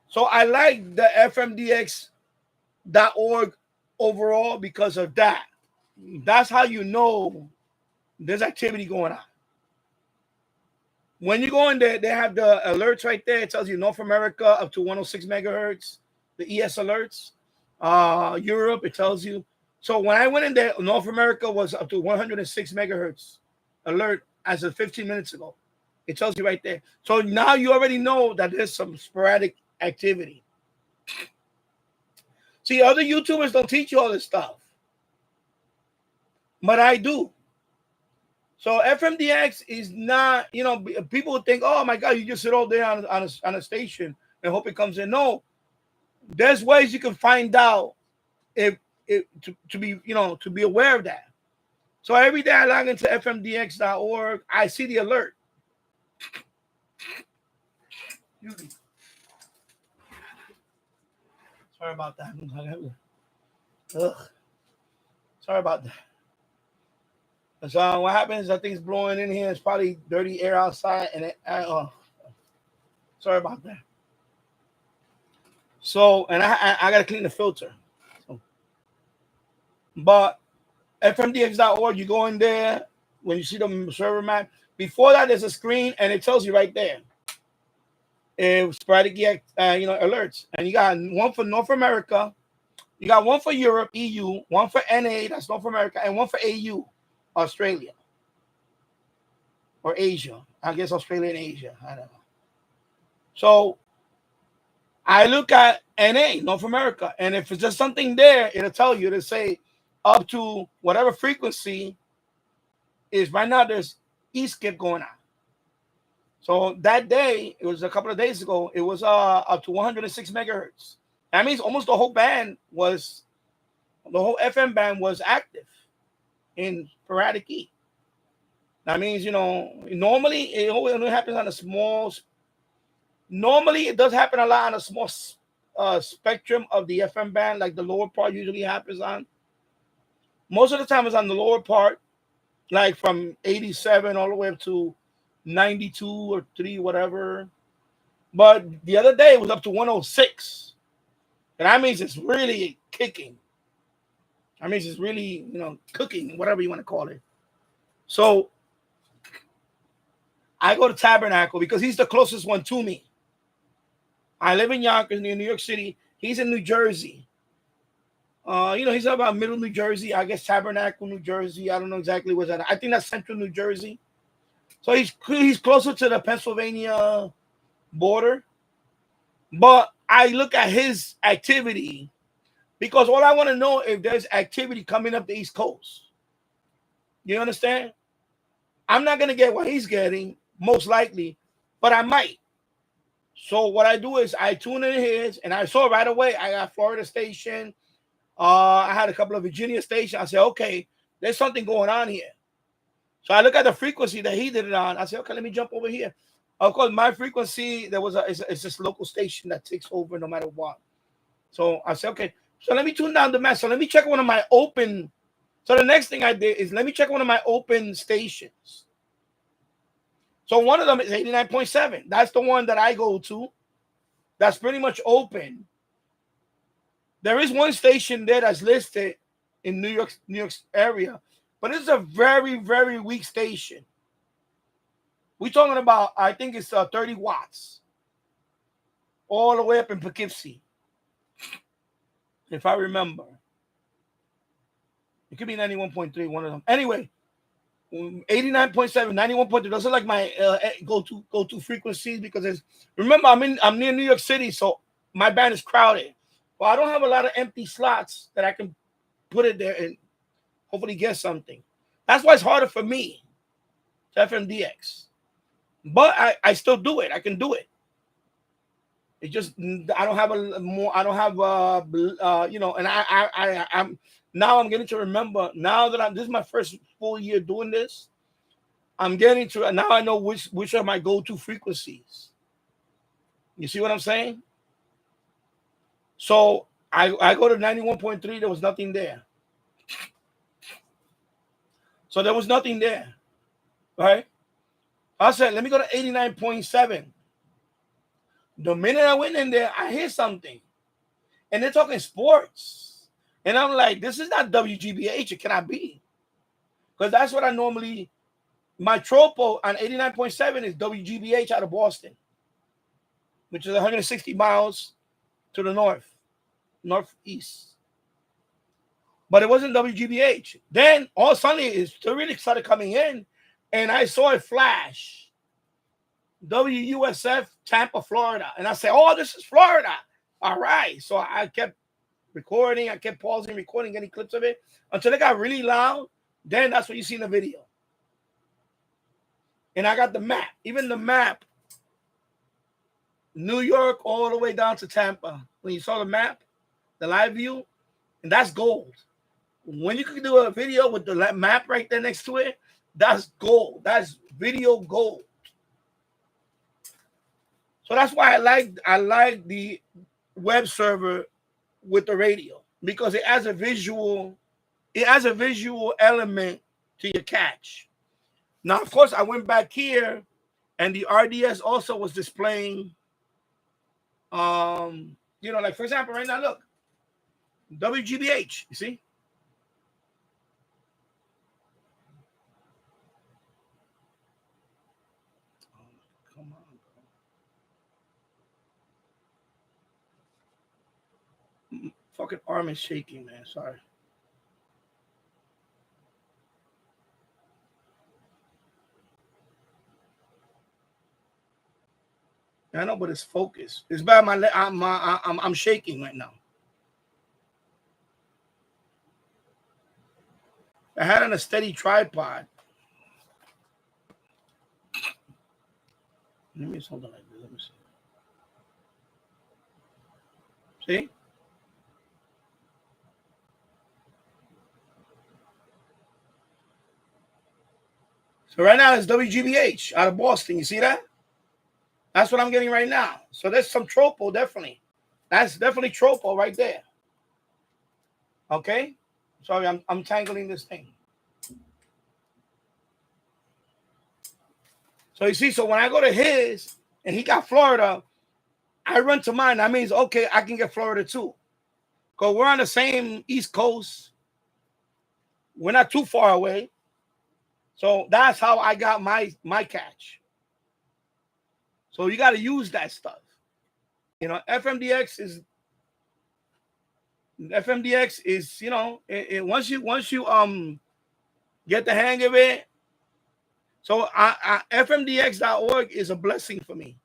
So I like the FMDX.org overall because of that. That's how you know there's activity going on. When you go in there, they have the alerts right there. It tells you North America up to 106 megahertz, the ES alerts. Europe, it tells you. So when I went in there, North America was up to 106 megahertz alert as of 15 minutes ago. It tells you right there. So now you already know that there's some sporadic activity. See, other YouTubers don't teach you all this stuff. But I do. So FMDX is not, people would think, oh my God, you just sit all day on a station and hope it comes in. No, there's ways you can find out if to be, to be aware of that. So every day I log into fmdx.org, I see the alert. Sorry about that. Ugh. Sorry about that. So what happens? I think it's blowing in here. It's probably dirty air outside, and sorry about that. So, and I gotta clean the filter. So, but fmdx.org, you go in there when you see the server map. Before that, there's a screen, and it tells you right there. Sporadic alerts, and you got one for North America, you got one for Europe, EU, one for NA, that's North America, and one for AU, Australia, or Asia. I guess Australia and Asia. I don't know. So I look at NA, North America, and if it's just something there, it'll tell you to say up to whatever frequency is right now. There's e-skip going on. So that day, it was a couple of days ago, it was up to 106 megahertz. That means almost the whole FM band was active in sporadic E. That means, normally it only happens on a small, normally it does happen a lot on a small spectrum of the FM band, like the lower part usually happens on. Most of the time it's on the lower part, like from 87 all the way up to 92 or 3, whatever. But the other day it was up to 106. And that means it's really kicking. That means it's really, cooking, whatever you want to call it. So I go to Tabernacle because he's the closest one to me. I live in Yonkers, near New York City. He's in New Jersey. He's about middle New Jersey. I guess Tabernacle, New Jersey. I don't know exactly what's that. I think that's central New Jersey. So he's closer to the Pennsylvania border. But I look at his activity because all I want to know if there's activity coming up the East Coast. You understand? I'm not going to get what he's getting, most likely, but I might. So what I do is I tune in his, and I saw right away I got Florida station. I had a couple of Virginia stations. I said, okay, there's something going on here. So I look at the frequency that he did it on. I said, okay, let me jump over here. Of course, my frequency, it's this local station that takes over no matter what. So I said, okay, so let me tune down the mass. So let me check one of my open. So the next thing I did is let me check one of my open stations. So one of them is 89.7. That's the one that I go to. That's pretty much open. There is one station there that's listed in New York area, but it's a very, very weak station. We're talking about, I think it's 30 watts, all the way up in Poughkeepsie, if I remember. It could be 91.3, one of them. Anyway, 89.7, 91.3. Those are like my go-to frequencies because remember I'm near New York City, so my band is crowded. Well, I don't have a lot of empty slots that I can put it there and hopefully get something. That's why it's harder for me to FMDX. But I still do it. I can do it. It just I don't have and I'm now I'm getting to remember now that this is my first full year doing this. I'm getting to now I know which are my go-to frequencies. You see what I'm saying? So I go to 91.3, there was nothing there. So there was nothing there. Right? I said, let me go to 89.7. The minute I went in there, I hear something. And they're talking sports. And I'm like, this is not WGBH. It cannot be. Because that's what I normally, my tropo on 89.7 is WGBH out of Boston, which is 160 miles to the northeast. But it wasn't WGBH. Then all of a sudden, it really started coming in. And I saw it flash. WUSF, Tampa, Florida. And I said, oh, this is Florida. All right. So I kept recording. I kept pausing, recording, getting clips of it until it got really loud. Then that's what you see in the video. And I got the map. Even the map, New York all the way down to Tampa. When you saw the map, the live view, and that's gold. When you can do a video with the map right there next to it, that's gold. That's video gold. So that's why I like the web server with the radio, because it has a visual element to your catch. Now, of course, I went back here and the RDS also was displaying like, for example, right now, look, WGBH, you see? Come on, bro. Fucking arm is shaking, man. Sorry. I know, but it's focused. It's bad. I'm shaking right now. I had on a steady tripod. Let me hold on like this. Let me see. See? So right now it's WGBH out of Boston. You see that? That's what I'm getting right now. So there's some tropo, definitely. That's definitely tropo right there. Okay? Sorry, I'm tangling this thing. So you see, so when I go to his and he got Florida, I run to mine. That means, okay, I can get Florida too. Because we're on the same East Coast. We're not too far away. So that's how I got my catch. So you got to use that stuff. You know, FMDX is, you know, once you get the hang of it. So FMDX.org is a blessing for me.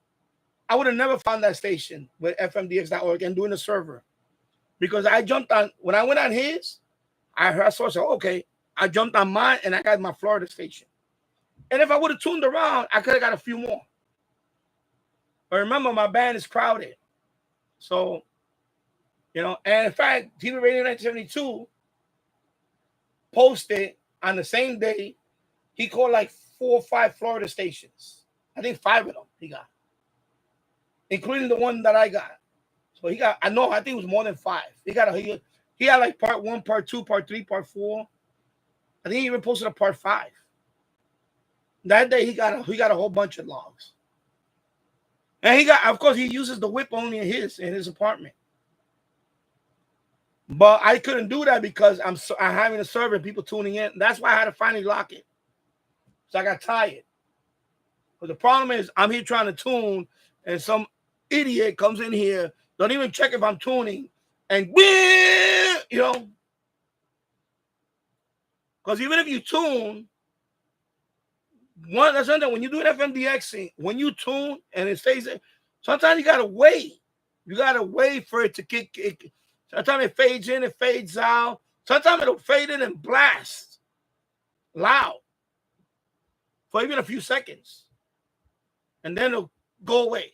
I would have never found that station with FMDX.org and doing the server, because I jumped on, when I went on his, I saw, okay, I jumped on mine and I got my Florida station. And if I would have tuned around, I could have got a few more. But remember, my band is crowded. So, you know, and in fact, TV Radio 1972 posted on the same day, he called like 4 or 5 Florida stations. I think 5 of them he got, including the one that I got. So he got, I think it was more than 5. He had like part 1, part 2, part 3, part 4. I think he even posted a part 5. That day he got a whole bunch of logs. And he got, of course, he uses the whip only in his apartment. But I couldn't do that because I'm having a server and people tuning in. That's why I had to finally lock it. So I got tired. But the problem is I'm here trying to tune and some idiot comes in here, don't even check if I'm tuning, and you know. Because even if you tune, that's something when you do an FMDX, when you tune and it stays there, sometimes you gotta wait. You gotta wait for it to kick. Sometimes it fades in, it fades out. Sometimes it'll fade in and blast loud for even a few seconds, and then it'll go away.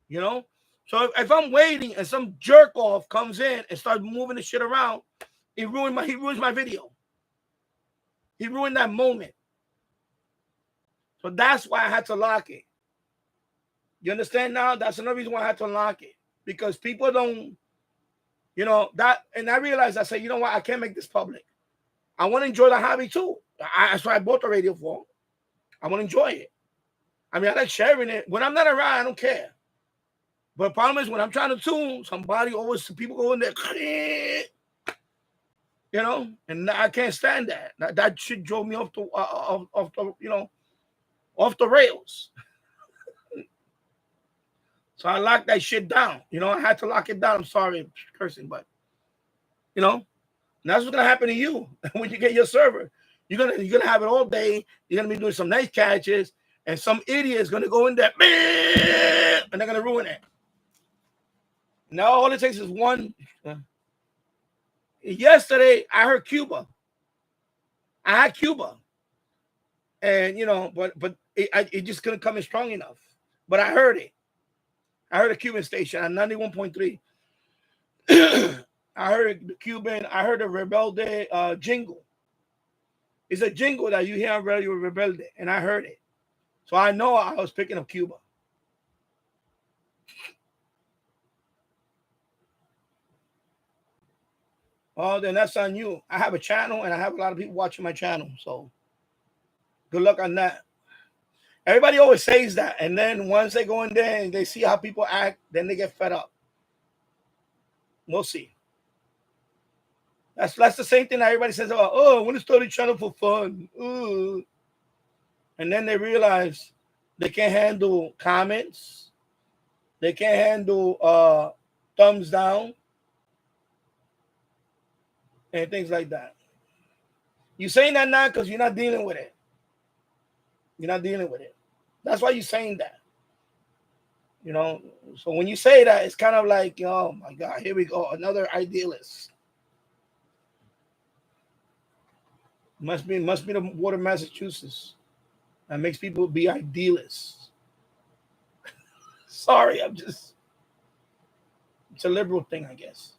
You know. So if I'm waiting and some jerk off comes in and starts moving the shit around, he ruins my video. He ruined that moment. So that's why I had to lock it. You understand now? That's another reason why I had to lock it. Because people don't, you know, that, and I realized, I said, you know what, I can't make this public. I want to enjoy the hobby too. That's why I bought the radio for. I want to enjoy it. I mean, I like sharing it. When I'm not around, I don't care. But the problem is when I'm trying to tune, people go in there, you know, and I can't stand that. That shit drove me off the, you know, off the rails. So I locked that shit down. You know, I had to lock it down. I'm sorry, I'm cursing, but you know, and that's what's gonna happen to you when you get your server. You're gonna have it all day. You're gonna be doing some nice catches, and some idiot is gonna go in there, and they're gonna ruin it. Now all it takes is one. Yesterday I heard Cuba. I had Cuba, and you know, but it just couldn't come in strong enough. But I heard it. I heard a Cuban station at 91.3. I heard the Cuban. I heard the Rebelde jingle. It's a jingle that you hear on Radio Rebelde, and I heard it. So I know I was picking up Cuba. Well, then that's on you. I have a channel, and I have a lot of people watching my channel. So good luck on that. Everybody always says that, and then once they go in there and they see how people act, then they get fed up. We'll see. That's the same thing that everybody says about, oh, I want to start a channel for fun. Ooh. And then they realize they can't handle comments. They can't handle thumbs down and things like that. You're saying that now because you're not dealing with it. You're not dealing with it. That's why you're saying that. You know, so when you say that, it's kind of like, oh my God, here we go, another idealist. Must be the water of Massachusetts that makes people be idealists. Sorry, it's a liberal thing, I guess.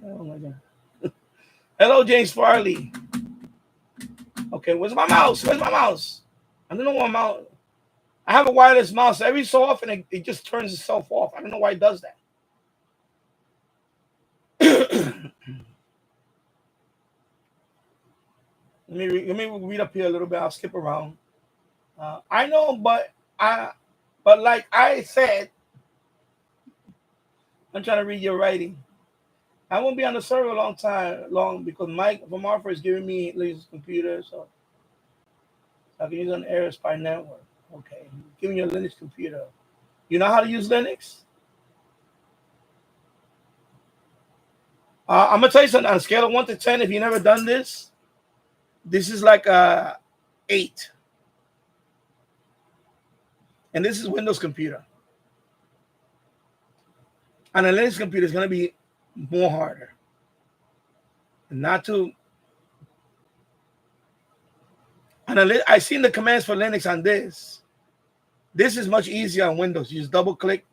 Oh my God. Hello, James Farley. Okay, where's my mouse? Where's my mouse? I don't know where my mouse. I have a wireless mouse. Every so often, it just turns itself off. I don't know why it does that. Let me read up here a little bit. I'll skip around. I know, but like I said, I'm trying to read your writing. I won't be on the server long because Mike from Arthur is giving me his computer, so I can use an Aerospy network. Okay, giving you a Linux computer. You know how to use Linux? I'm gonna tell you something. On a scale of 1 to 10, if you've never done this, this is like a 8, and this is Windows computer. On a Linux computer, it's gonna be more harder. Not to. And I've seen the commands for Linux on this. This is much easier on Windows. You just double click,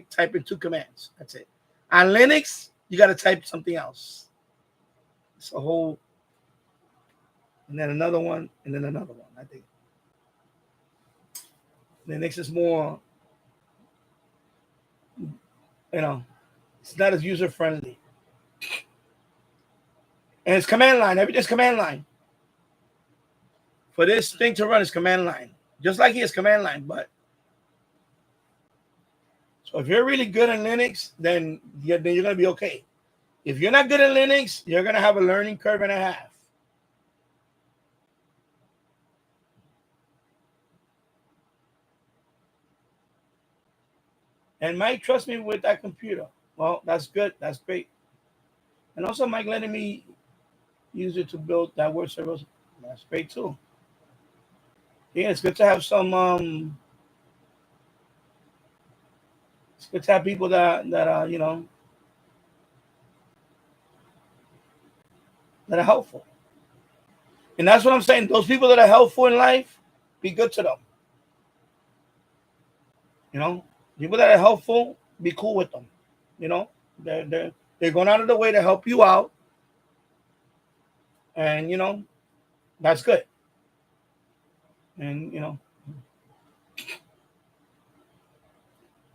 type in 2 commands. That's it. On Linux, you got to type something else. It's a whole, and then another one, and then another one. I think Linux is more, it's not as user friendly. And it's command line. Everything's command line. For this thing to run, is command line. Just like here's command line, but so if you're really good in Linux, then you're going to be okay. If you're not good in Linux, you're going to have a learning curve and a half. And Mike, trust me with that computer. Well, that's good. That's great. And also Mike letting me use it to build that word server. That's great too. Yeah, it's good to have some it's good to have people that are, that are helpful. And that's what I'm saying. Those people that are helpful in life, be good to them. People that are helpful, be cool with them. They're going out of the way to help you out. And that's good. And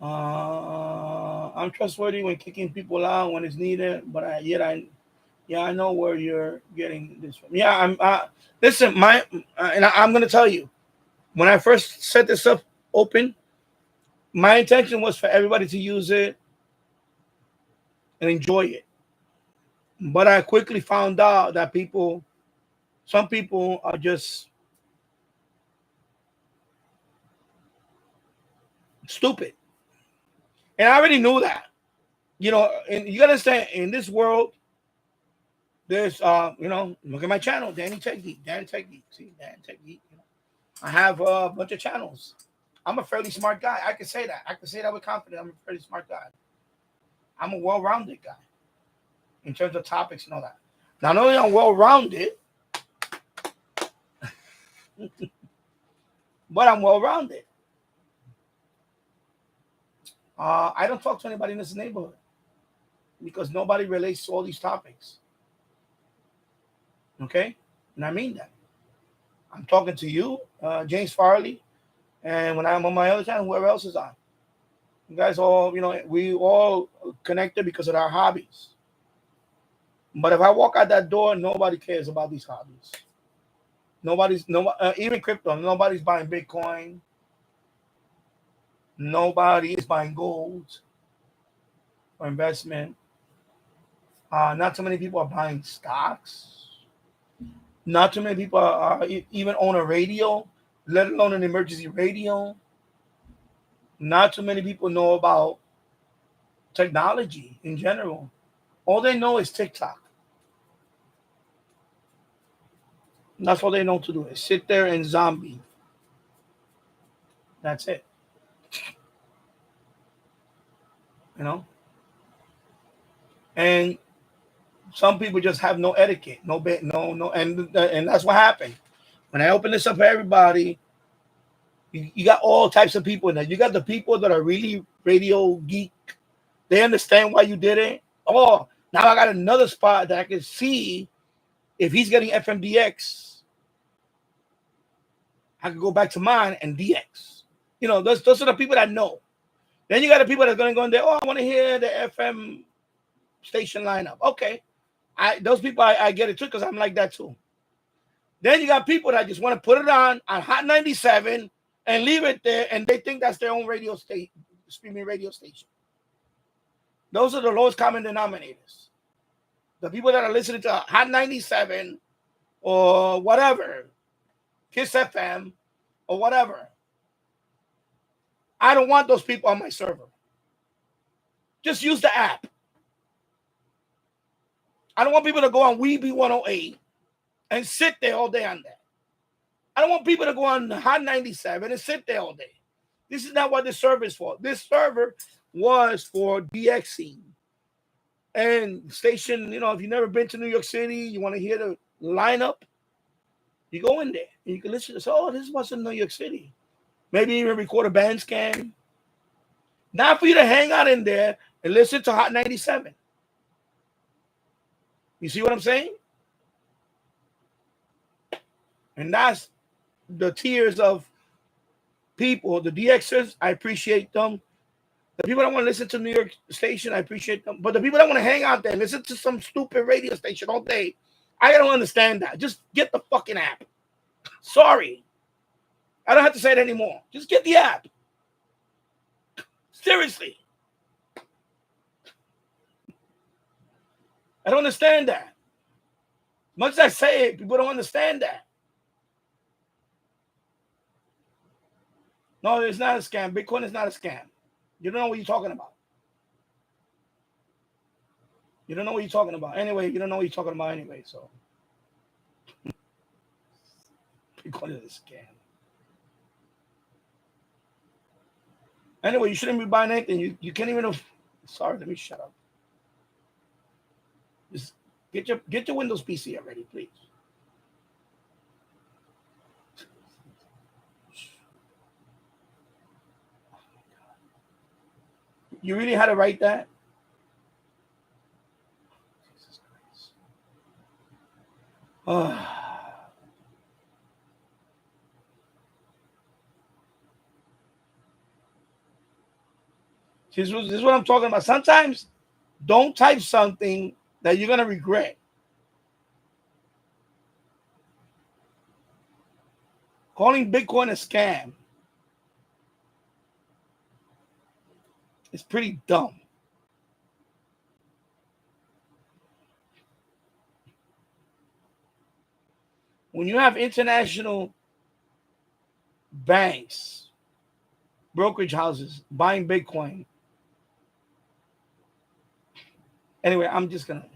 I'm trustworthy when kicking people out when it's needed, but I know where you're getting this from. Yeah, listen, I'm going to tell you, when I first set this up open, my intention was for everybody to use it and enjoy it. But I quickly found out that some people are just stupid. And I already knew that. And you gotta understand, in this world, there's look at my channel, Danny Tech Geek. See, Danny Tech Geek. I have a bunch of channels. I'm a fairly smart guy. I can say that. I can say that with confidence. I'm a fairly smart guy. I'm a well-rounded guy in terms of topics and all that. Not only I'm well-rounded, but I'm well-rounded. I don't talk to anybody in this neighborhood because nobody relates to all these topics. Okay? And I mean that. I'm talking to you, James Farley, and when I'm on my other channel, whoever else is on. You guys all, we all connected because of our hobbies. But if I walk out that door, nobody cares about these hobbies. Even crypto, nobody's buying Bitcoin. Nobody is buying gold for investment. Not too many people are buying stocks. Not too many people are even own a radio, let alone an emergency radio. Not too many people know about technology in general. All they know is TikTok. That's all they know to do is sit there and zombie. That's it. And some people just have no etiquette, no, and that's what happened. When I open this up for everybody, you got all types of people in there. You got the people that are really radio geek. They understand why you did it. Oh, now I got another spot that I can see if he's getting FMDX. I can go back to mine and DX. Those are the people that know. Then you got the people that's going to go in there. Oh, I want to hear the FM station lineup. Okay. Those people, I get it too because I'm like that too. Then you got people that just want to put it on Hot 97 and leave it there, and they think that's their own radio station, streaming radio station. Those are the lowest common denominators. The people that are listening to Hot 97 or whatever, Kiss FM or whatever. I don't want those people on my server. Just use the app. I don't want people to go on Weeby 108 and sit there all day on that. I don't want people to go on Hot 97 and sit there all day. This is not what this server is for. This server was for DXing. And station, if you've never been to New York City, you want to hear the lineup, you go in there and you can listen to, oh, this is what's in New York City. Maybe even record a band scan. Not for you to hang out in there and listen to Hot 97. You see what I'm saying? And that's the tiers of people. The DXers, I appreciate them. The people that want to listen to New York station, I appreciate them. But the people that want to hang out there and listen to some stupid radio station all day, I don't understand that. Just get the fucking app. Sorry. I don't have to say it anymore. Just get the app. Seriously. I don't understand that. Much as I say it, people don't understand that. No, it's not a scam. Bitcoin is not a scam. You don't know what you're talking about. You don't know what you're talking about. Anyway, you don't know what you're talking about anyway, so. Bitcoin is a scam. Anyway, you shouldn't be buying anything. You can't even. Sorry, let me shut up. Just get your Windows PC already, please. You really had to write that? Jesus Christ. This is what I'm talking about. Sometimes don't type something that you're going to regret. Calling Bitcoin a scam is pretty dumb. When you have international banks, brokerage houses buying Bitcoin. Anyway, I'm just going to.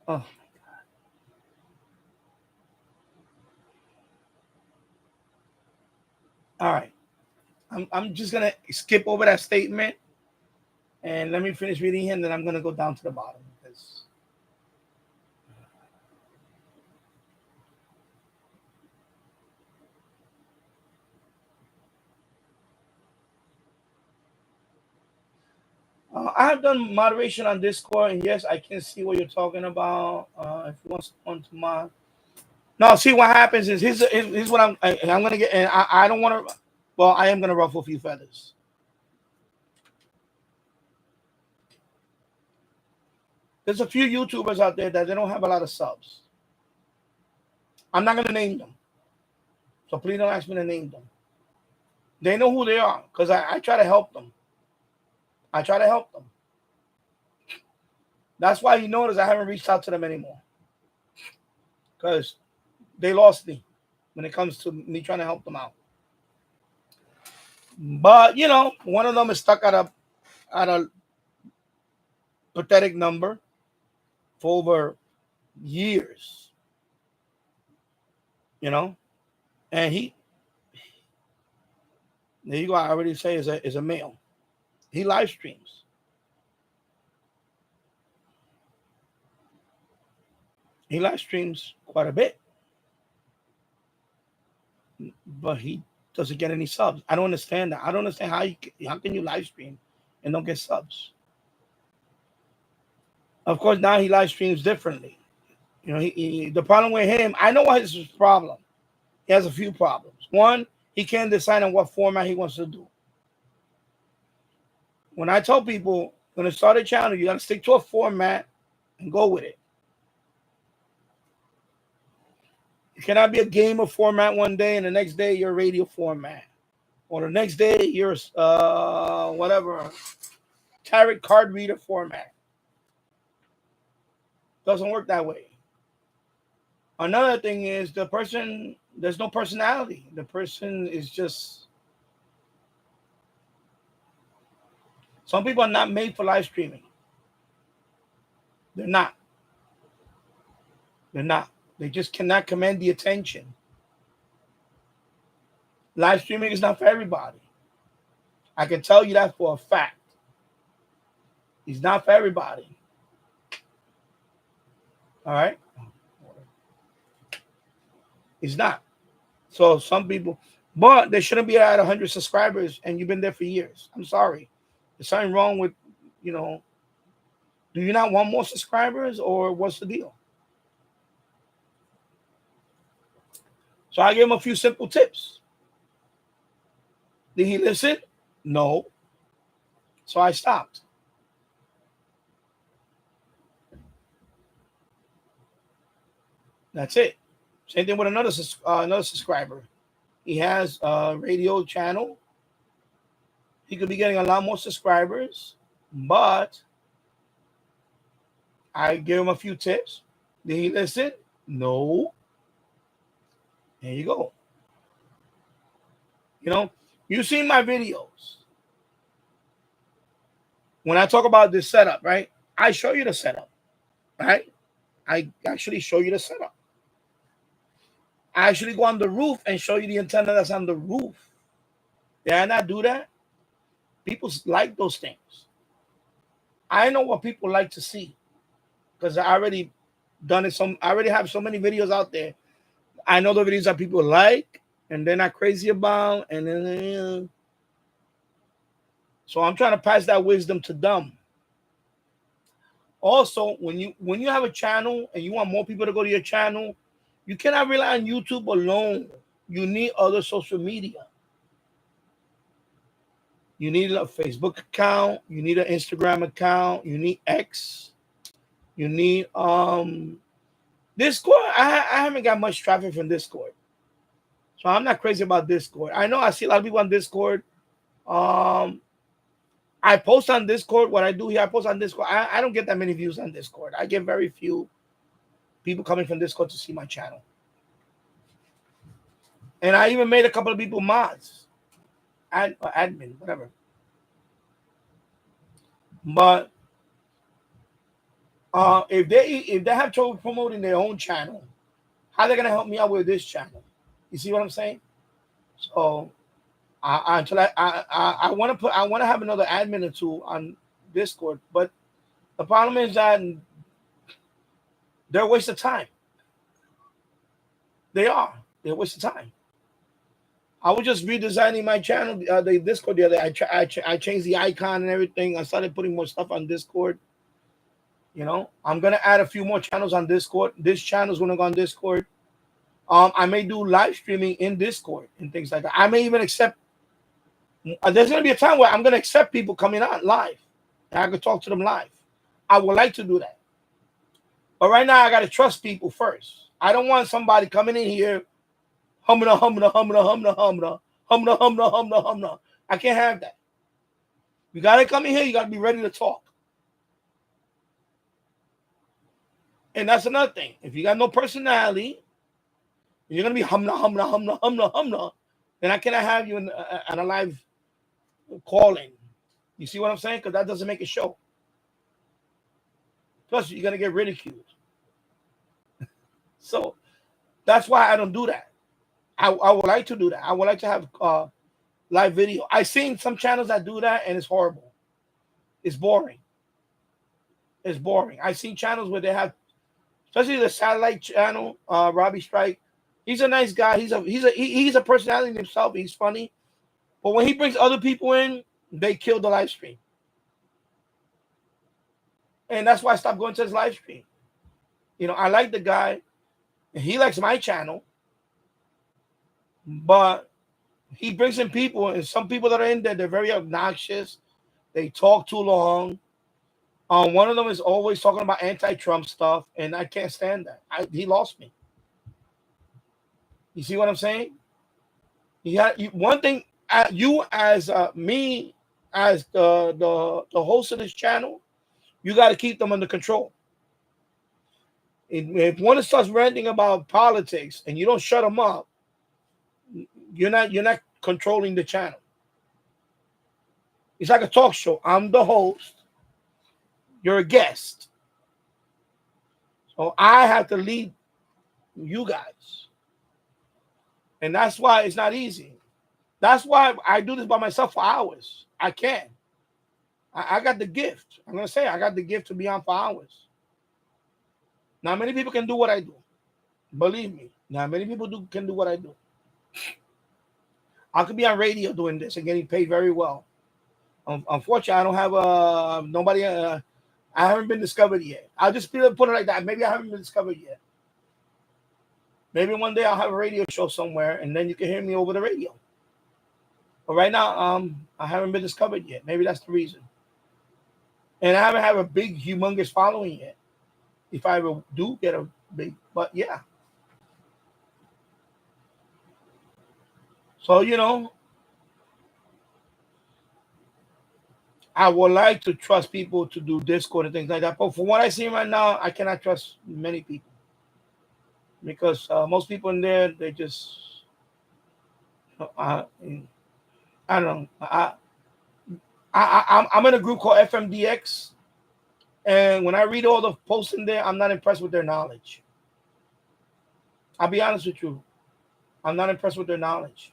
Oh, my God. All right. I'm just going to skip over that statement And let me finish reading here, and then I'm going to go down to the bottom. Because I have done moderation on Discord, and yes, I can see what you're talking about. If you want to mod. No, see what happens is here's what I'm going to get, and I don't want to, well, I am going to ruffle a few feathers. There's a few YouTubers out there that they don't have a lot of subs. I'm not going to name them. So please don't ask me to name them. They know who they are because I try to help them. I try to help them. That's why you notice I haven't reached out to them anymore. Because they lost me when it comes to me trying to help them out. But, you know, one of them is stuck at a pathetic number for over years. You know? And there you go, I already say is a male. He live streams. He live streams quite a bit. But he doesn't get any subs. I don't understand that. I don't understand how can you live stream and don't get subs. Of course, now he live streams differently. You know, the problem with him, I know what his problem. He has a few problems. One, he can't decide on what format he wants to do. When I tell people, when you start a channel, you got to stick to a format and go with it. You cannot be a gamer format one day and the next day you're a radio format. Or the next day you're whatever, tarot card reader format. Doesn't work that way. Another thing is the person, there's no personality. The person is just, some people are not made for live streaming. They're not. They're not. They just cannot command the attention. Live streaming is not for everybody. I can tell you that for a fact. It's not for everybody. All right? It's not. So some people, but they shouldn't be at 100 subscribers and you've been there for years. I'm sorry. There's something wrong with, you know, do you not want more subscribers or what's the deal? So I gave him a few simple tips. Did he listen? No. So I stopped. That's it. Same thing with another subscriber. He has a radio channel. He could be getting a lot more subscribers, but I gave him a few tips. Did he listen? No. There you go. You know, you've seen my videos. When I talk about this setup, right? I show you the setup, right? I actually show you the setup. I actually go on the roof and show you the antenna that's on the roof. Did I not do that? People like those things. I know what people like to see because I already done it. I already have so many videos out there. I know the videos that people like and they're not crazy about. And then, so I'm trying to pass that wisdom to them. Also, when you have a channel and you want more people to go to your channel, you cannot rely on YouTube alone. You need other social media. You need a Facebook account. You need an Instagram account. You need X. You need Discord. I haven't got much traffic from Discord, so I'm not crazy about Discord. I know I see a lot of people on Discord. I post on Discord. What I do here, I post on Discord. I don't get that many views on Discord. I get very few people coming from Discord to see my channel. And I even made a couple of people mods, admin, whatever. But if they have trouble promoting their own channel, how are they gonna help me out with this channel? You see what I'm saying? So until I want to have another admin or two on Discord. But the problem is that they're a waste of time. They are. They're a waste of time. I was just redesigning my channel, the Discord the other day. I changed the icon and everything. I started putting more stuff on Discord. You know, I'm gonna add a few more channels on Discord. This channel is gonna go on Discord. I may do live streaming in Discord and things like that. I may even accept. There's gonna be a time where I'm gonna accept people coming on live, and I can talk to them live. I would like to do that, but right now I gotta trust people first. I don't want somebody coming in here, humna humna humna humna humna humna humna humna humna. I can't have that. You gotta come in here. You gotta be ready to talk. And that's another thing. If you got no personality, you're gonna be humna humna humna humna humna, then I cannot have you on a live calling. You see what I'm saying? Because that doesn't make a show. Plus, you're gonna get ridiculed. So that's why I don't do that. I would like to do that. I would like to have live video. I've seen some channels that do that, and it's horrible. It's boring. It's boring. I've seen channels where they have, especially the satellite channel, Robbie Strike. He's a nice guy. He's a personality in himself. He's funny, but when he brings other people in, they kill the live stream. And that's why I stopped going to his live stream. You know, I like the guy. He likes my channel, but he brings in people, and some people that are in there, they're very obnoxious. They talk too long. One of them is always talking about anti-Trump stuff, and I can't stand that. He lost me. You see what I'm saying? One thing. You as me as the host of this channel, you got to keep them under control. If one starts ranting about politics and you don't shut them up, you're not controlling the channel. It's like a talk show. I'm the host. You're a guest. So I have to lead you guys. And that's why it's not easy. That's why I do this by myself for hours. I can. I got the gift. I'm going to say I got the gift to be on for hours. Not many people can do what I do. Believe me. Not many people can do what I do. I could be on radio doing this and getting paid very well. Unfortunately, I don't have nobody. I haven't been discovered yet. I'll just put it like that. Maybe I haven't been discovered yet. Maybe one day I'll have a radio show somewhere, and then you can hear me over the radio. But right now, I haven't been discovered yet. Maybe that's the reason. And I haven't had a big, humongous following yet. If I ever do get a big, but yeah. So, you know, I would like to trust people to do Discord and things like that. But from what I see right now, I cannot trust many people. Because most people in there, they just, I don't know. I'm in a group called FMDX. And when I read all the posts in there, I'm not impressed with their knowledge. I'll be honest with you. I'm not impressed with their knowledge.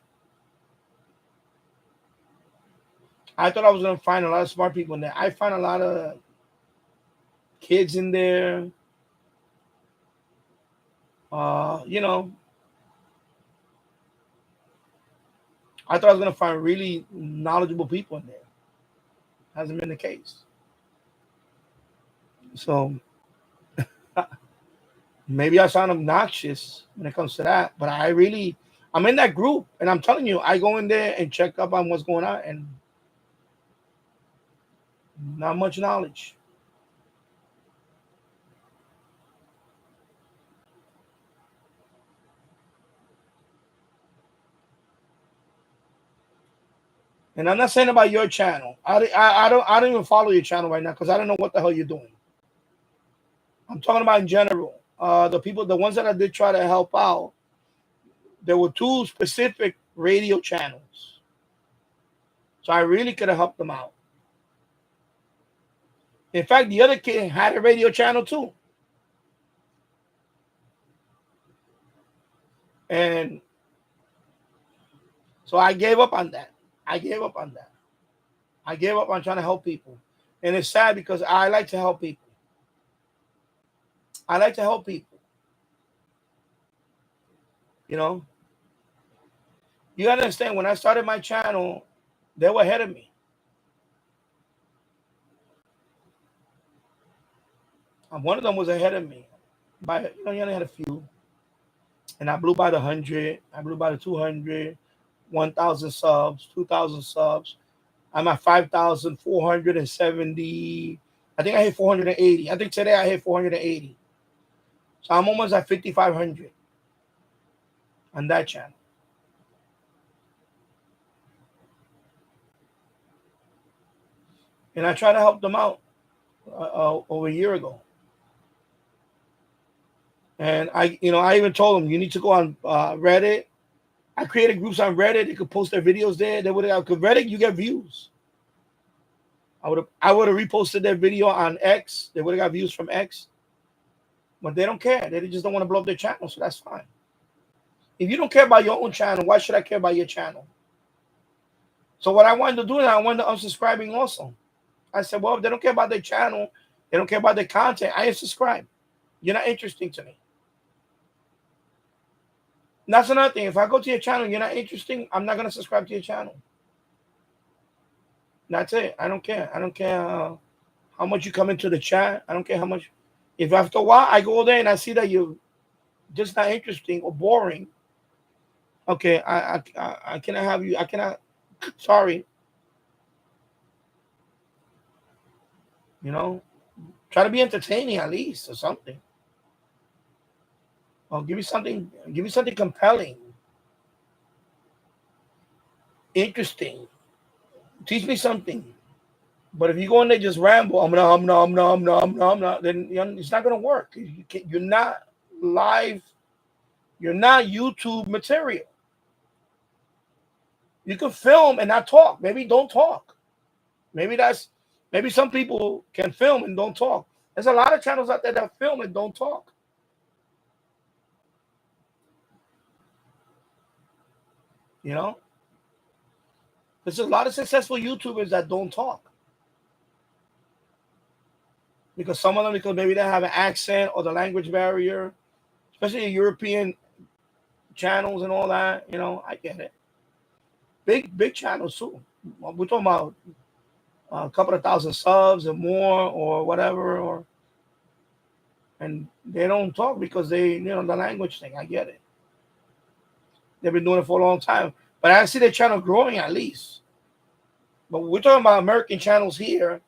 I thought I was going to find a lot of smart people in there. I find a lot of kids in there. You know, I thought I was going to find really knowledgeable people in there. Hasn't been the case. So maybe I sound obnoxious when it comes to that, but I'm in that group, and I'm telling you, I go in there and check up on what's going on, and not much knowledge. And I'm not saying about your channel. I don't even follow your channel right now because I don't know what the hell you're doing. I'm talking about in general. The ones that I did try to help out, there were 2 specific radio channels. So I really could have helped them out. In fact, the other kid had a radio channel too. And so I gave up on that. I gave up on trying to help people. And it's sad because I like to help people. I like to help people. You know, you gotta understand, when I started my channel, they were ahead of me. And one of them was ahead of me. By, you know, you only had a few. And I blew by the 100. I blew by the 200, 1,000 subs, 2,000 subs. I'm at 5,470. I think I hit 480. I think today I hit 480. So I'm almost at 5,500 on that channel. And I tried to help them out over a year ago. And I even told them, you need to go on Reddit. I created groups on Reddit. They could post their videos there. They would have, because Reddit, you get views. I would have reposted their video on X. They would have got views from X. But they don't care. They just don't want to blow up their channel, so that's fine. If you don't care about your own channel, why should I care about your channel? So what I wanted to do now, I wanted to unsubscribing also. I said, well, if they don't care about their channel, they don't care about their content, I unsubscribe. You're not interesting to me. And that's another thing. If I go to your channel, you're not interesting, I'm not going to subscribe to your channel. That's it. I don't care. I don't care how much you come into the chat. I don't care how much. If after a while I go there and I see that you're just not interesting or boring, okay, I cannot have you. I cannot. Sorry. You know, try to be entertaining at least or something. Or give me something compelling, interesting. Teach me something. But if you go in there just ramble, then it's not gonna work. You're not live. You're not YouTube material. You can film and not talk. Maybe don't talk. Maybe some people can film and don't talk. There's a lot of channels out there that film and don't talk. You know? There's a lot of successful YouTubers that don't talk. Because some of them, because maybe they have an accent or the language barrier, especially European channels and all that. You know, I get it. Big channels too. We're talking about a couple of thousand subs or more or whatever, and they don't talk because the language thing. I get it. They've been doing it for a long time, but I see their channel growing at least. But we're talking about American channels here.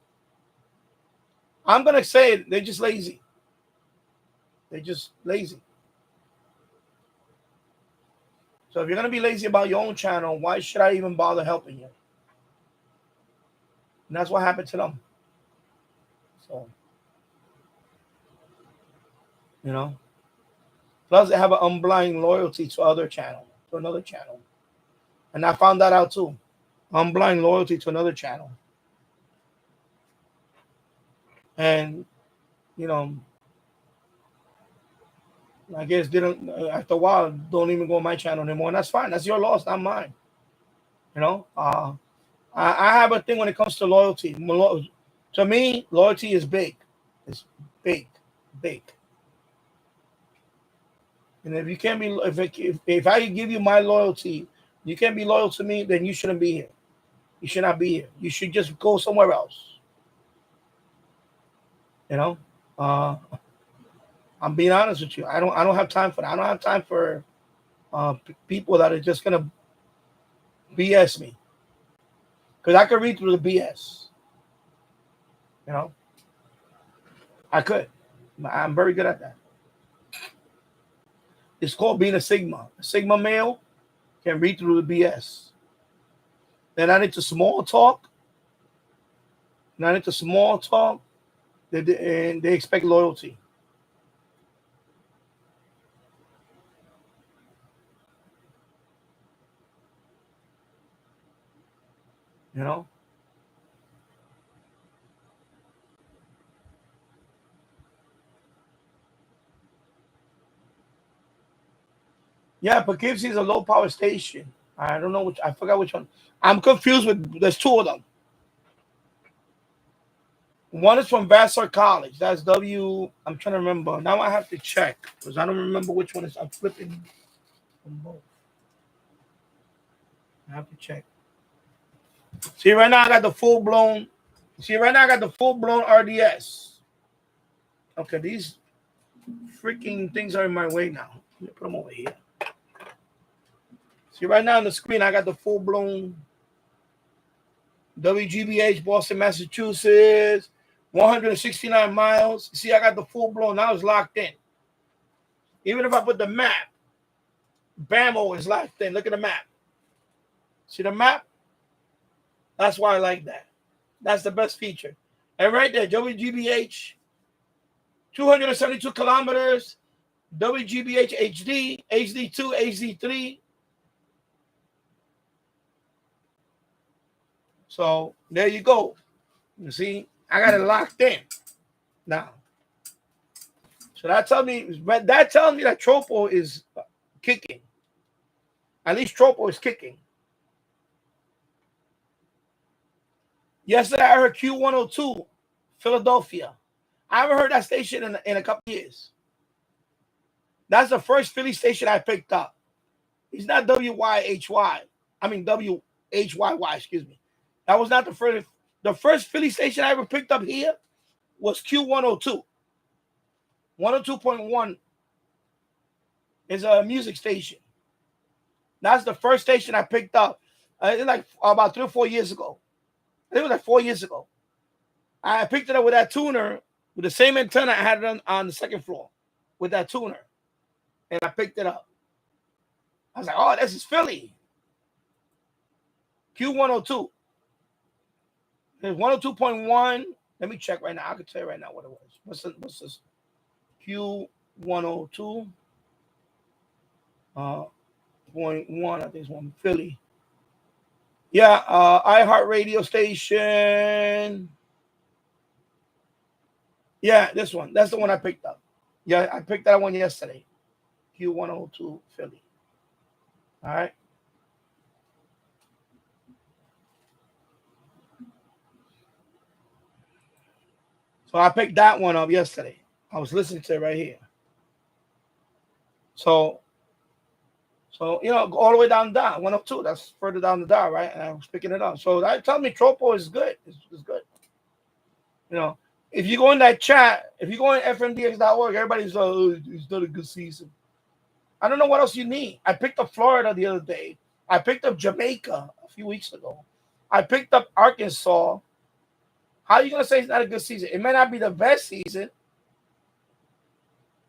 I'm gonna say they're just lazy. They're just lazy. So if you're gonna be lazy about your own channel, why should I even bother helping you? And that's what happened to them. So, you know. Plus, they have an unblind loyalty to another channel. And I found that out too. Unblind loyalty to another channel. And, you know, I guess didn't after a while don't even go on my channel anymore. And that's fine. That's your loss, not mine. You know, I have a thing when it comes to loyalty. To me, loyalty is big. It's big. And if you can't be, if I give you my loyalty, you can't be loyal to me, then you shouldn't be here. You should not be here. You should just go somewhere else. You know, I'm being honest with you. I don't have time for that. I don't have time for people that are just gonna BS me, because I could read through the BS. You know, I could. I'm very good at that. It's called being a Sigma. A Sigma male can read through the BS. Then I need to small talk. They expect loyalty. You know? Yeah, Poughkeepsie is a low power station. I don't know which. I forgot which one. I'm confused with. There's two of them. One is from Vassar College. That's W. I'm trying to remember. Now I have to check because I don't remember which one is. I'm flipping from both. I have to check. See, right now I got the full blown. See, right now I got the full blown RDS. Okay, these freaking things are in my way now. Let me put them over here. See, right now on the screen I got the full blown WGBH, Boston, Massachusetts, 169 miles. See, I got the full blown. Now it's locked in. Even if I put the map, BAMO is locked in. Look at the map. See the map? That's why I like that. That's the best feature. And right there, WGBH, 272 kilometers, WGBH HD, HD2, HD3. So there you go. You see, I got it locked in now. So that tells me that Tropo is kicking. At least Tropo is kicking. Yesterday I heard Q102, Philadelphia. I haven't heard that station in a couple years. That's the first Philly station I picked up. It's not WYHY. I mean WHYY, excuse me. That was not the first. The first Philly station I ever picked up here was Q102. 102.1 is a music station. That's the first station I picked up. Like about 3 or 4 years ago. I think it was like 4 years ago. I picked it up with that tuner, with the same antenna I had it on the second floor, with that tuner. And I picked it up. I was like, oh, this is Philly. Q102. There's 102.1. Let me check right now. I can tell you right now what it was. What's this? Q102. 0.1, I think it's one Philly. Yeah, iHeart radio station. Yeah, this one. That's the one I picked up. Yeah, I picked that one yesterday. Q102 Philly. All right. So I picked that one up yesterday. I was listening to it right here. So you know, all the way down 102. That's further down the dial, right? And I was picking it up. So that tells me Tropo is good. It's good. You know, if you go in that chat, if you go in fmdx.org, everybody's it's not a good season. I don't know what else you need. I picked up Florida the other day. I picked up Jamaica a few weeks ago. I picked up Arkansas. How are you gonna say it's not a good season? It may not be the best season.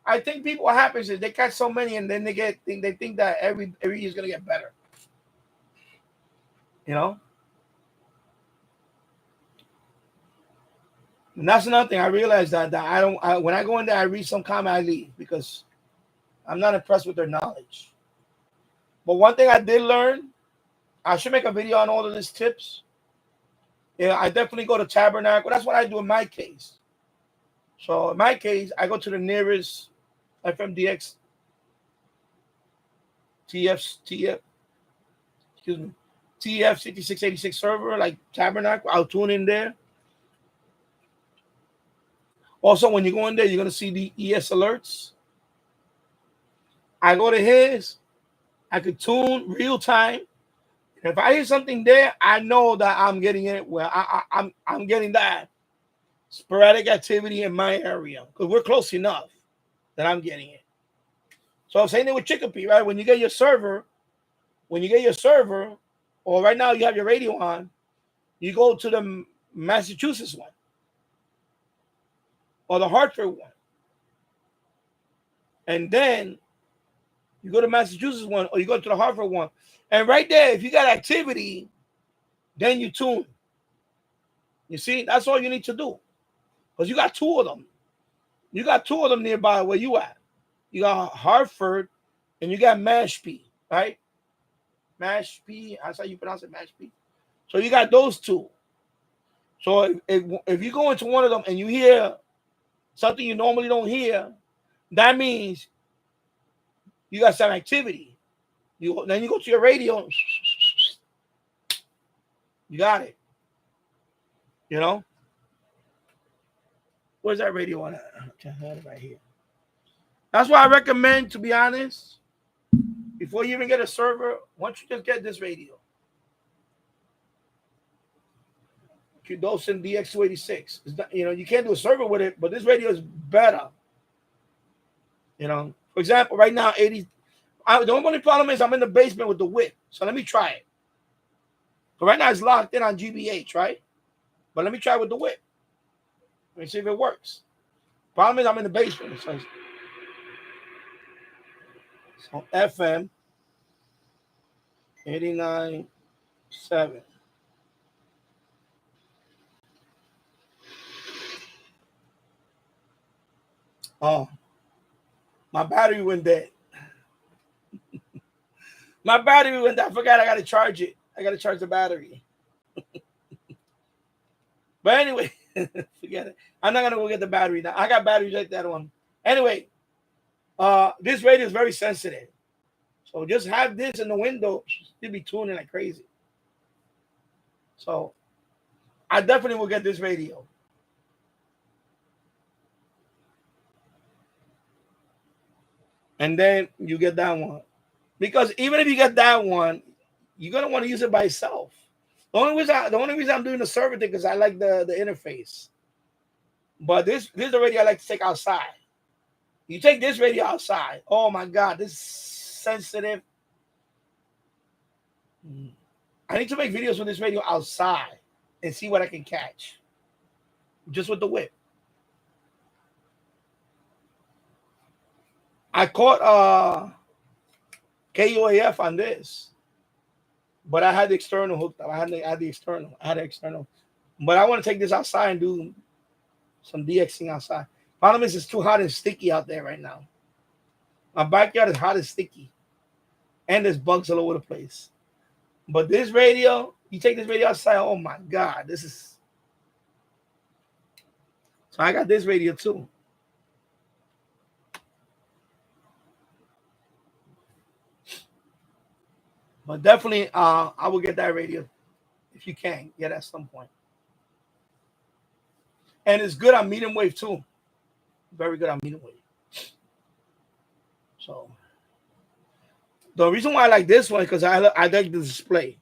I think people what happens is they catch so many and then they think that every year is gonna get better. You know? And that's another thing. I realized that when I go in there, I read some comment, I leave because I'm not impressed with their knowledge. But one thing I did learn, I should make a video on all of these tips. Yeah, I definitely go to Tabernacle. That's what I do in my case. So in my case, I go to the nearest FMDX TF 6686 server, like Tabernacle. I'll tune in there. Also, when you go in there, you're gonna see the ES alerts. I go to his, I could tune real time. If I hear something there, I know that I'm getting it. Well, I'm getting that sporadic activity in my area because we're close enough that I'm getting it. So I'm saying it with Chicopee, right? When you get your server, or right now you have your radio on, you go to the Massachusetts one or the Hartford one, and then you go to Massachusetts one or you go to the Hartford one, and right there, if you got activity, then you tune. You see, that's all you need to do. Because you got two of them. You got two of them nearby where you at. You got Hartford and you got Mashpee, right? Mashpee, that's how you pronounce it, Mashpee. So you got those two. So if you go into one of them and you hear something you normally don't hear, that means you got some activity. Then you go to your radio. You got it. You know? Where's that radio on? Okay, I had it right here. That's why I recommend, to be honest, before you even get a server, once you just get this radio, Qdosin DX286. It's not, you can't do a server with it, but this radio is better. For example, right now, the only problem is I'm in the basement with the whip. So let me try it. So right now it's locked in on GBH, right? But let me try with the whip. Let me see if it works. Problem is I'm in the basement. So FM 89.7. Oh, my battery went dead. My battery went dead. I forgot I got to charge it. I got to charge the battery. But anyway, forget it. I'm not going to go get the battery now. I got batteries like that one. Anyway, this radio is very sensitive. So just have this in the window. You'll be tuning like crazy. So I definitely will get this radio. And then you get that one. Because even if you get that one, you're going to want to use it by itself. The only reason I'm doing the server thing is I like the interface. But this is the radio I like to take outside. You take this radio outside. Oh my God, this is sensitive. I need to make videos with this radio outside and see what I can catch. Just with the whip. I caught KUAF on this. But I had the external hooked up. I had the external. But I want to take this outside and do some DXing outside. Problem is it's too hot and sticky out there right now. My backyard is hot and sticky. And there's bugs all over the place. But this radio, you take this radio outside, oh my God, this is... So I got this radio too. But definitely, I will get that radio if you can get at some point. And it's good on medium wave too. Very good on medium wave. So the reason why I like this one is because I like the display.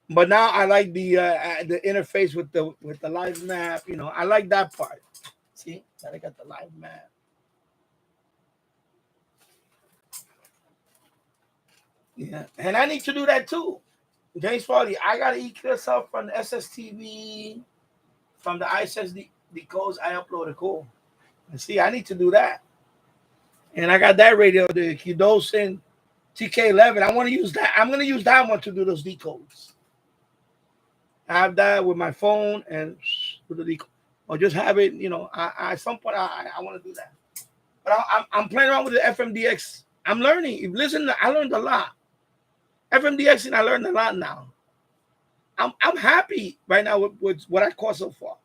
But now I like the interface with the live map. I like that part. See, I got the live map. Yeah, and I need to do that too. James Farley, I gotta EQ stuff from the SSTV, from the ISSD codes I uploaded. Cool. And see, I need to do that. And I got that radio, the Qdosin TK11. I want to use that. I'm gonna use that one to do those decodes. I have that with my phone and with the decode, or just have it. I at some point I want to do that. But I'm playing around with the FMDX. I'm learning. Listen, I learned a lot. FMDX, and I learned a lot now. I'm happy right now with what I caught so far.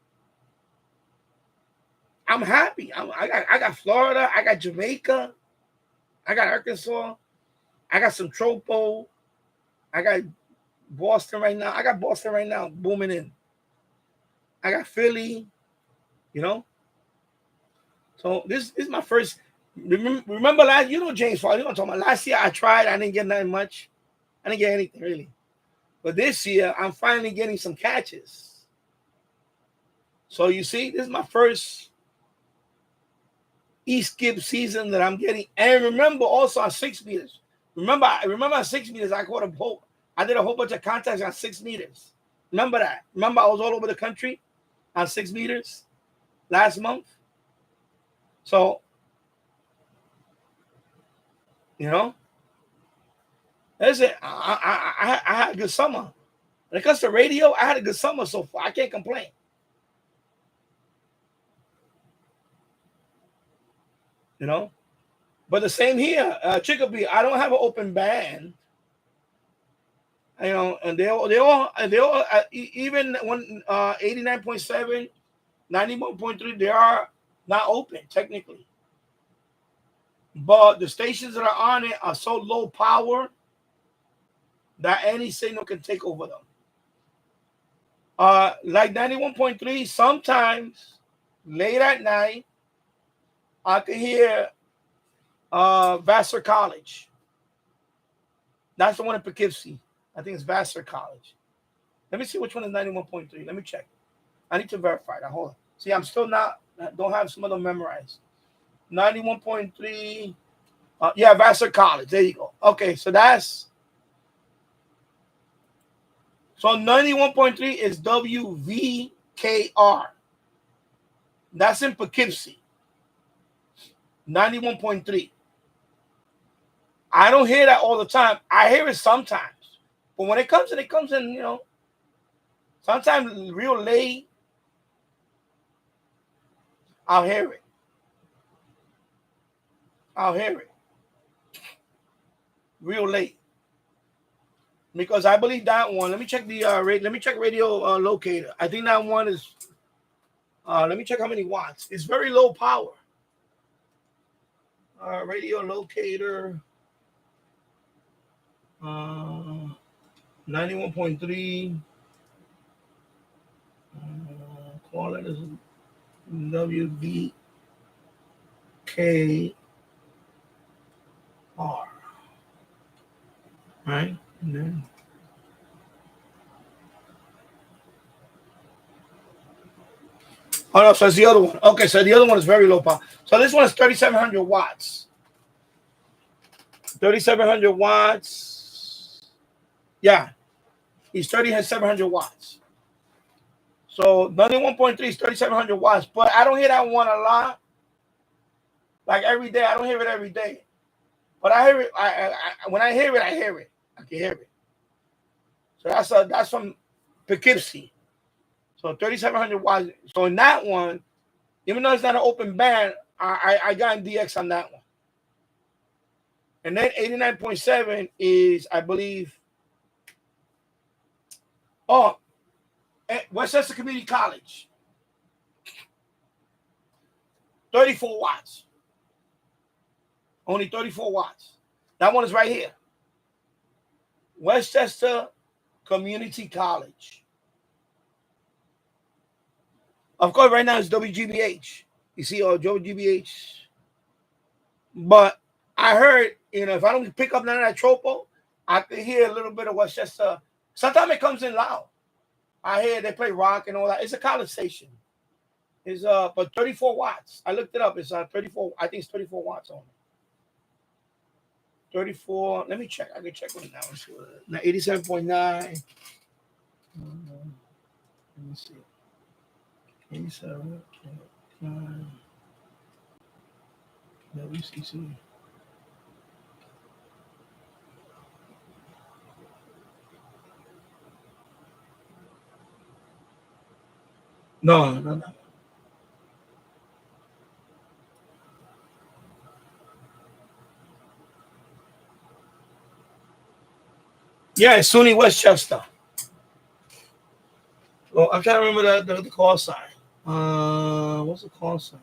I'm happy. I got Florida. I got Jamaica. I got Arkansas. I got some Tropo. I got Boston right now. I got Boston right now booming in. I got Philly. So this is my first. Remember last, James Farley, I'm talking about last year I tried. I didn't get nothing much. I didn't get anything really. But this year, I'm finally getting some catches. So you see, this is my first E-skip season that I'm getting. And remember also on 6 meters. Remember on 6 meters, I did a whole bunch of contacts on 6 meters. Remember that? Remember I was all over the country on 6 meters last month? So, listen, I had a good summer. When it comes to radio, I had a good summer so far. I can't complain. But the same here, Chicopee. I don't have an open band. And they all even when 89.7, 91.3, they are not open technically. But the stations that are on it are so low power that any signal can take over them. Like 91.3, sometimes late at night, I could hear Vassar College. That's the one in Poughkeepsie. I think it's Vassar College. Let me see which one is 91.3. Let me check. I need to verify that. Hold on. See, I'm still don't have some of them memorized. 91.3. Yeah, Vassar College. There you go. Okay, so 91.3 is WVKR. That's in Poughkeepsie. 91.3. I don't hear that all the time. I hear it sometimes. But when it comes in, sometimes real late, I'll hear it. Real late. Because I believe that one. Let me check the let me check radio locator. I think that one is let me check how many watts. It's very low power. Radio locator 91.3 call it as WBKR. Right? And then oh no, so it's the other one. Okay, so the other one is very low power. So this one is 3,700 watts. 3,700 watts. Yeah, he's 3,700 watts. So 91.3 is 3,700 watts, but I don't hear that one a lot. Like every day, I don't hear it every day. But I hear it. When I hear it, I hear it. I can hear it. So that's from Poughkeepsie. So 3,700 watts. So in that one, even though it's not an open band, I got in DX on that one. And then 89.7 is, I believe, Westchester Community College. 34 watts. Only 34 watts. That one is right here. Westchester Community College. Of course, right now it's WGBH. You see, WGBH. But I heard, if I don't pick up none of that tropo, I can hear a little bit of Westchester. Sometimes it comes in loud. I hear they play rock and all that. It's a college station. It's but 34 watts. I looked it up. It's 34. I think it's 34 watts on it. 34. Let me check. I can check on that one. Now 87.9. Let me see. 87.9. WCC. No. Yeah, it's SUNY Westchester. Well, I'm trying to remember the call sign. What's the call sign?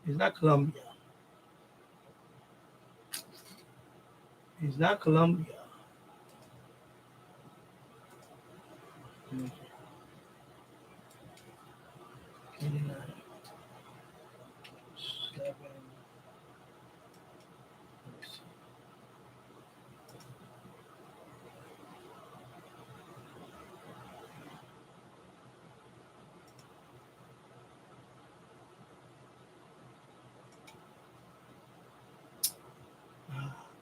It's not Columbia. It's not Columbia.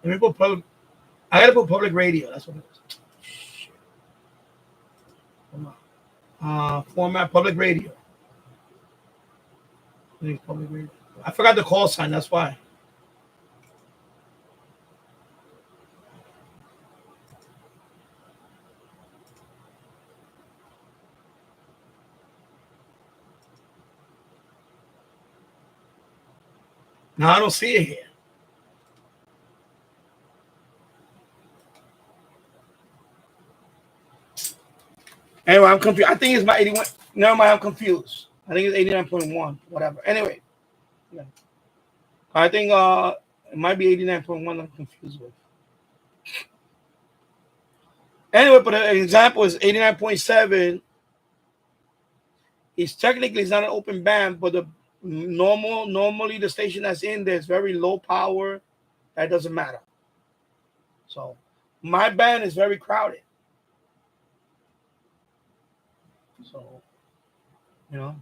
Let me put public. I gotta put public radio. That's what it is. Come on. Format public radio. I think public radio. I forgot the call sign. That's why. No, I don't see it here. Anyway, I'm confused. I think it's my 81. Never mind, I'm confused. I think it's 89.1, whatever. Anyway, yeah. I think it might be 89.1. I'm confused with. Anyway, but an example is 89.7 He's technically not an open band, but the normally the station that's in there is very low power. That doesn't matter. So my band is very crowded. So, you know.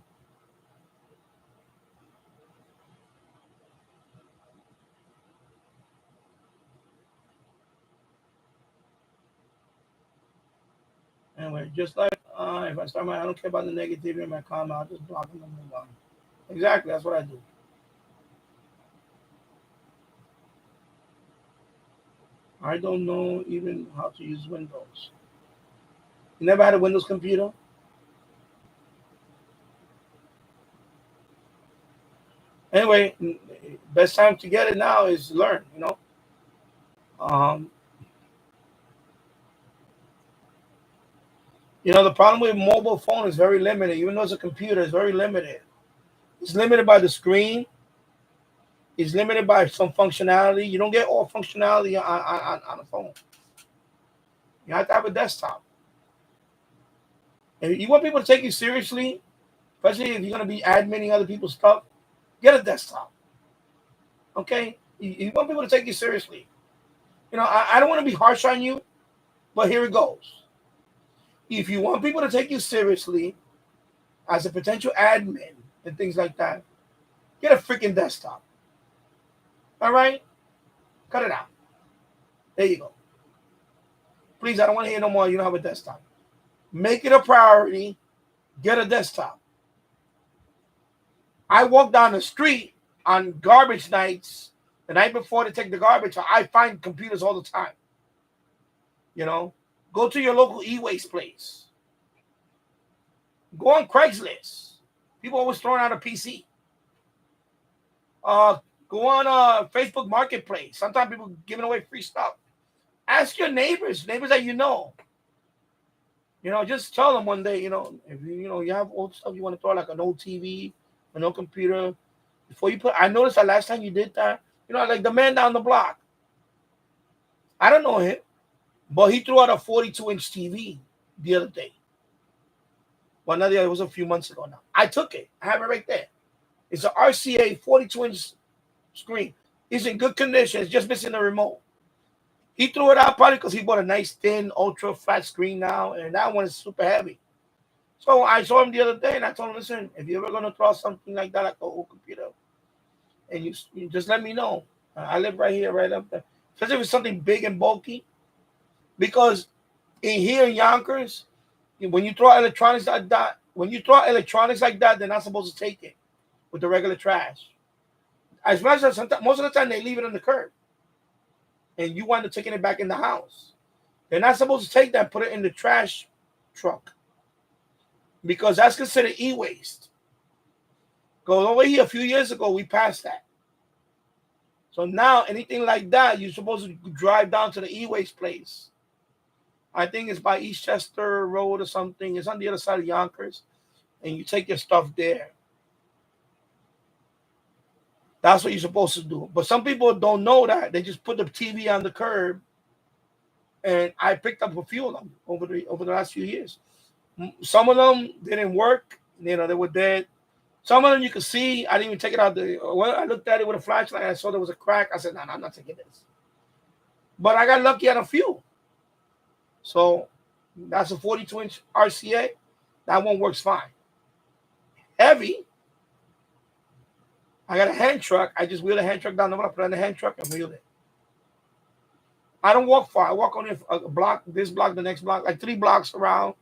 Anyway, just like if I start I don't care about the negativity in my comment, I'll just block them and move on. Exactly, that's what I do. I don't know even how to use Windows. You never had a Windows computer? Anyway, best time to get it now is learn, you know. The problem with mobile phone is very limited. Even though it's a computer, it's very limited. It's limited by the screen. It's limited by some functionality. You don't get all functionality on a phone. You have to have a desktop. If you want people to take you seriously, especially if you're going to be adminning other people's stuff, get a desktop. Okay? You want people to take you seriously. I don't want to be harsh on you, but here it goes. If you want people to take you seriously as a potential admin and things like that, get a freaking desktop. All right? Cut it out. There you go. Please, I don't want to hear no more. You don't have a desktop. Make it a priority. Get a desktop. I walk down the street on garbage nights, the night before to take the garbage. I find computers all the time. Go to your local e-waste place. Go on Craigslist. People always throwing out a PC. Go on Facebook Marketplace. Sometimes people giving away free stuff. Ask your neighbors that you know. Just tell them one day, if you have old stuff you want to throw, like an old TV, an old computer, before you put. I noticed that last time you did that, like the man down the block. I don't know him, but he threw out a 42-inch TV the other day. Well, not the other, it was a few months ago now. I took it. I have it right there. It's an RCA 42-inch screen. It's in good condition. It's just missing the remote. He threw it out probably because he bought a nice, thin, ultra flat screen now, and that one is super heavy. So I saw him the other day, and I told him, listen, if you're ever going to throw something like that, like a whole computer, and you just let me know. I live right here, right up there. Especially if it's something big and bulky. Because here in Yonkers, when you throw electronics like that, they're not supposed to take it with the regular trash. As much as most of the time they leave it on the curb, and you wind up taking it back in the house. They're not supposed to take that and put it in the trash truck, because that's considered e-waste. Because over here a few years ago we passed that. So now anything like that, you're supposed to drive down to the e-waste place. I think it's by Eastchester Road or something. It's on the other side of Yonkers. And you take your stuff there. That's what you're supposed to do. But some people don't know that. They just put the TV on the curb. And I picked up a few of them over the last few years. Some of them didn't work. They were dead. Some of them you could see. I didn't even take it out. I looked at it with a flashlight. I saw there was a crack. I said, no, I'm not taking this. But I got lucky on a few. So that's a 42-inch RCA. That one works fine. Heavy. I got a hand truck. I just wheel a hand truck down the road, put it on the hand truck, and wheel it. I don't walk far. I walk only a block, this block, the next block, like 3 blocks around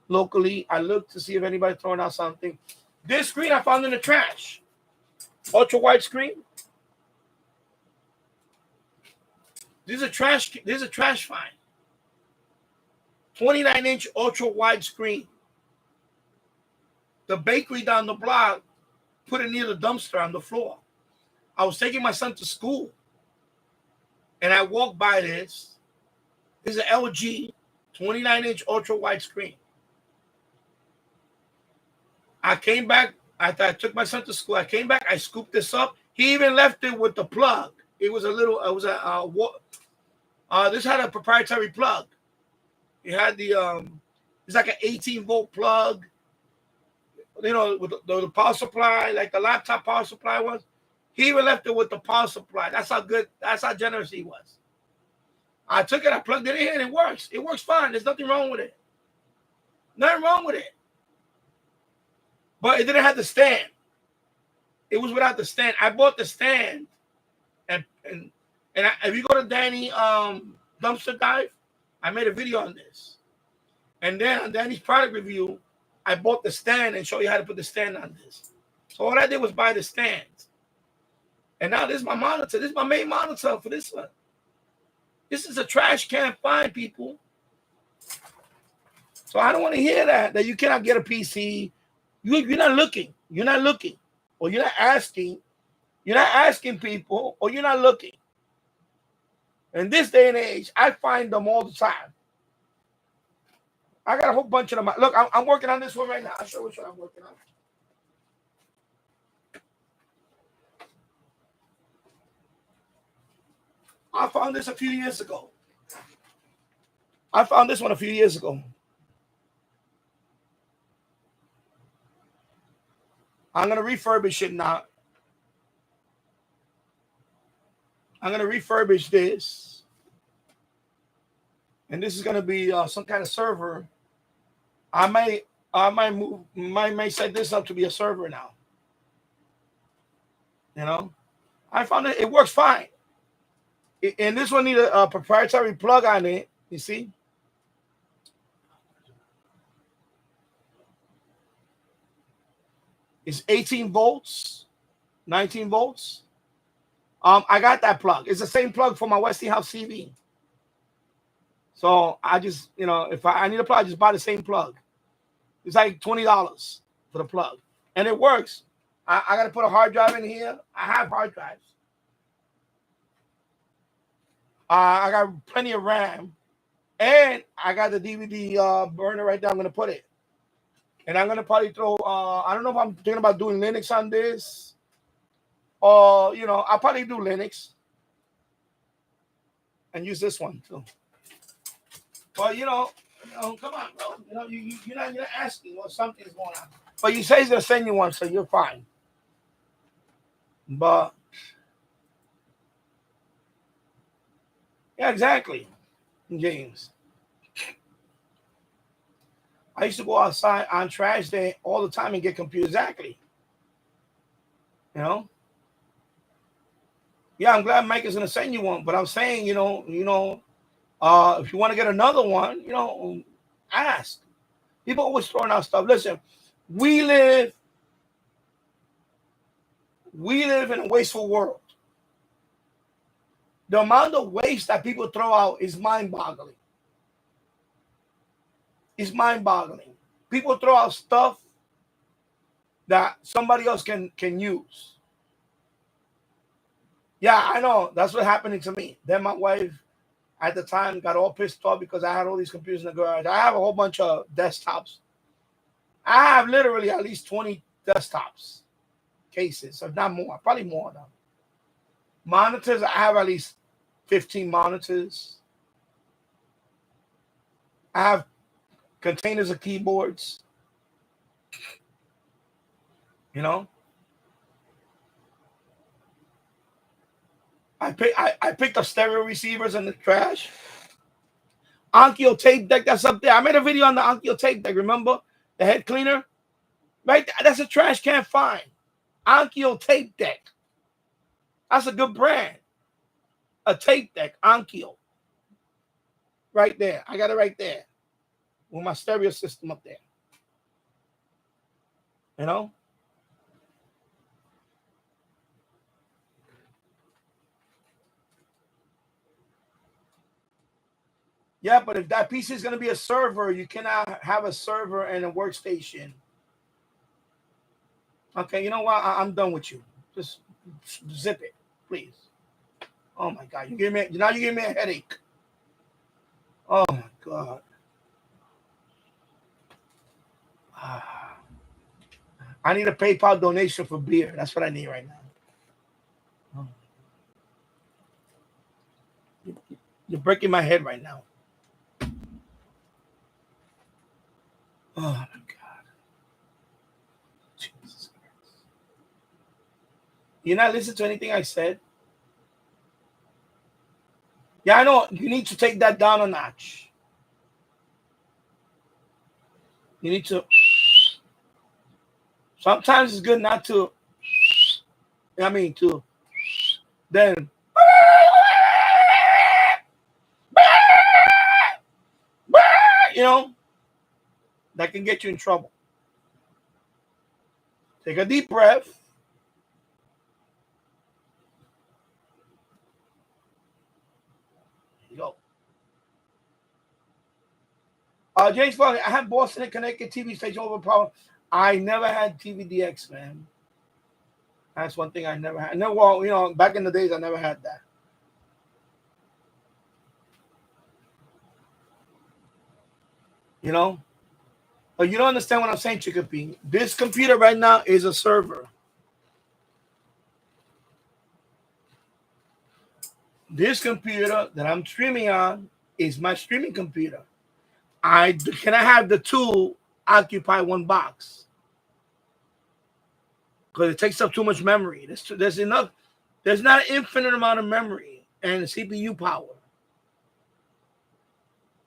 locally. I look to see if anybody's throwing out something. This screen I found in the trash. Ultra wide screen. This is a trash find. 29-inch ultra wide screen. The bakery down the block put it near the dumpster on the floor. I was taking my son to school, and I walked by this. This is an LG 29-inch ultra wide screen. I came back after I took my son to school. I came back. I scooped this up. He even left it with the plug. It was this had a proprietary plug. It had it's like an 18-volt plug. you know, with the power supply, like the laptop power supply was. He even left it with the power supply. That's how good, that's how generous he was. I took it, I plugged it in, and it works. It works fine. There's nothing wrong with it. Nothing wrong with it. But it didn't have the stand. It was without the stand. I bought the stand, and if you go to Danny Dumpster Dive, I made a video on this. And then on Danny's product review, I bought the stand and show you how to put the stand on this. So all I did was buy the stand. And now this is my monitor. This is my main monitor for this one. This is a trash can find, people. So I don't want to hear that you cannot get a PC. You're not looking. You're not looking. Or you're not asking. You're not asking people, or you're not looking. In this day and age, I find them all the time. I got a whole bunch of them. Look, I'm working on this one right now. I'll show you what I'm working on. I found this a few years ago. I found this one a few years ago. I'm going to refurbish it now. I'm going to refurbish this. And this is going to be some kind of server. I might set this up to be a server now. You know, I found it works fine. And this one needs a proprietary plug on it. You see? It's 18 volts, 19 volts. I got that plug. It's the same plug for my Westinghouse CV. So I just, you know, if I need a plug, I just buy the same plug. It's like $20 for the plug. And it works. I got to put a hard drive in here. I have hard drives. I got plenty of RAM. And I got the DVD burner right there. I'm going to put it. And I'm going to probably throw, I don't know if I'm thinking about doing Linux on this. Or, you know, I'll probably do Linux. And use this one too. But, you know, come on, bro. You know, you're not asking what something's going on. But you say he's going to send you one, so you're fine. But, yeah, exactly, James. I used to go outside on trash day all the time and get confused. Exactly. You know? Yeah, I'm glad Mike is going to send you one. But I'm saying, you know, if you want to get another one, you know, ask. People always throwing out stuff. Listen, we live in a wasteful world. The amount of waste that people throw out is mind-boggling. It's mind-boggling. People throw out stuff that somebody else can use. Yeah, I know. That's what happened to me. Then my wife at the time got all pissed off because I had all these computers in the garage. I have a whole bunch of desktops. I have literally at least 20 desktops cases, if not more, probably more now. Monitors, I have at least 15 monitors. I have containers of keyboards. You know? I picked up stereo receivers in the trash. Onkyo tape deck that's up there. I made a video on the Onkyo tape deck. Remember the head cleaner? Right? That's a trash can find. Onkyo tape deck. That's a good brand. A tape deck, Onkyo. Right there. I got it right there. With my stereo system up there. You know? Yeah, but if that PC is going to be a server, you cannot have a server and a workstation. Okay, you know what? I'm done with you. Just zip it, please. Oh my God, you give me a headache. Oh my God. I need a PayPal donation for beer. That's what I need right now. You're breaking my head right now. Oh my God. You're not listening to anything I said? Yeah, I know. You need to take that down a notch. You need to. Sometimes it's good not to. I mean, to then. You know, that can get you in trouble. Take a deep breath. There you go. James Fogg, I have Boston and Connecticut TV station over power. I never had TVDX, man. That's one thing I never had. No, well, you know, back in the days, I never had that. You know? But you don't understand what I'm saying, Chicopee. This computer right now is a server. This computer that I'm streaming on is my streaming computer. I cannot have the two occupy one box because it takes up too much memory. There's enough. There's not an infinite amount of memory and CPU power.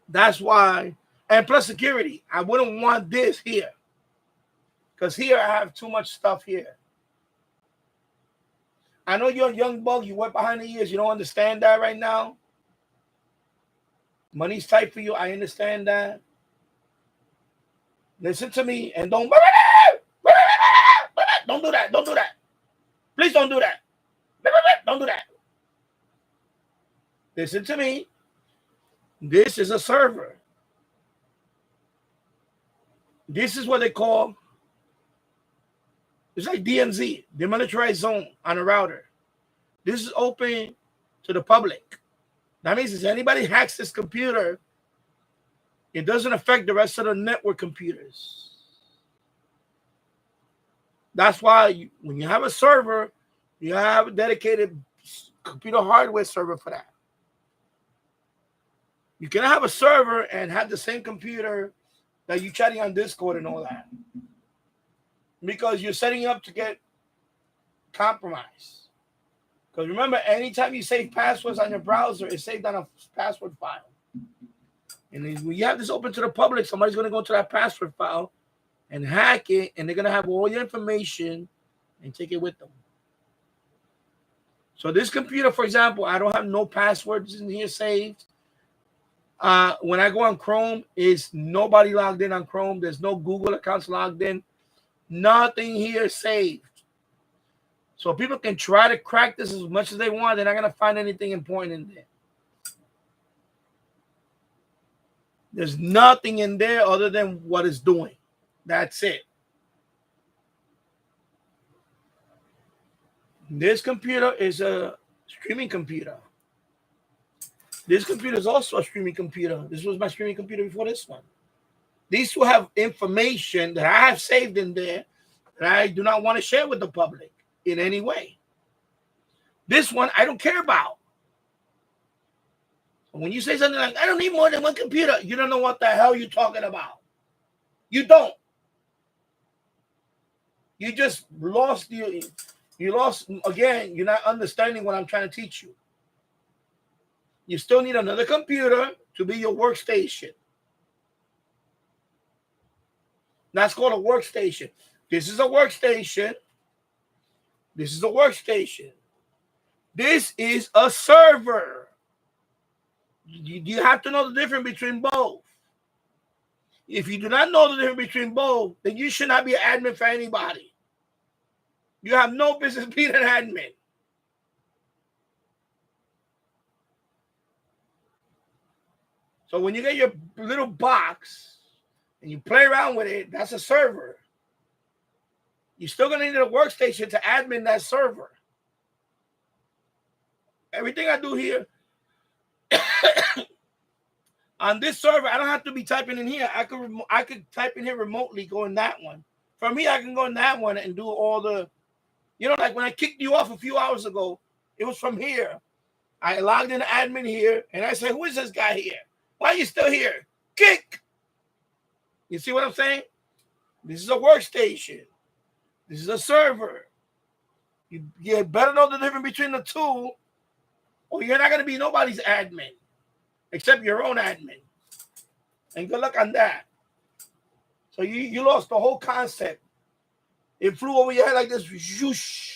That's why, and plus security. I wouldn't want this here because here I have too much stuff here. I know you're a young bug. You went behind the ears. You don't understand that right now. Money's tight for you. I understand that. Listen to me and don't do that. Don't do that. Please don't do that. Don't do that. Listen to me. This is a server. This is what they call, it's like DMZ, demilitarized zone on a router. This is open to the public. That means if anybody hacks this computer, it doesn't affect the rest of the network computers. That's why when you have a server, you have a dedicated computer hardware server for that. You can have a server and have the same computer that you're chatting on Discord and all that. Because you're setting up to get compromised. Because remember, anytime you save passwords on your browser, it's saved on a password file. And when you have this open to the public, somebody's going to go to that password file and hack it, and they're going to have all your information and take it with them. So this computer, for example, I don't have no passwords in here saved. When I go on Chrome, is nobody logged in on Chrome. There's no Google accounts logged in. Nothing here saved. So people can try to crack this as much as they want. They're not going to find anything important in there. There's nothing in there other than what it's doing. That's it. This computer is a streaming computer. This computer is also a streaming computer. This was my streaming computer before this one. These two have information that I have saved in there that I do not want to share with the public in any way. This one I don't care about. When you say something like, I don't need more than one computer, you don't know what the hell you're talking about. You don't. You just lost you lost again. You're not understanding what I'm trying to teach you. You still need another computer to be your workstation. That's called a workstation. This is a workstation. This is a workstation. This is a server. You have to know the difference between both. If you do not know the difference between both, then you should not be an admin for anybody. You have no business being an admin. So when you get your little box and you play around with it, that's a server. You're still going to need a workstation to admin that server. Everything I do here on this server, I don't have to be typing in here. I could type in here remotely, go in that one. From here, I can go in that one and do all the, like when I kicked you off a few hours ago, it was from here. I logged in admin here, and I said, who is this guy here? Why are you still here? Kick! You see what I'm saying? This is a workstation. This is a server. You better know the difference between the two, or you're not going to be nobody's admin, except your own admin. And good luck on that. So you lost the whole concept. It flew over your head like this, whoosh,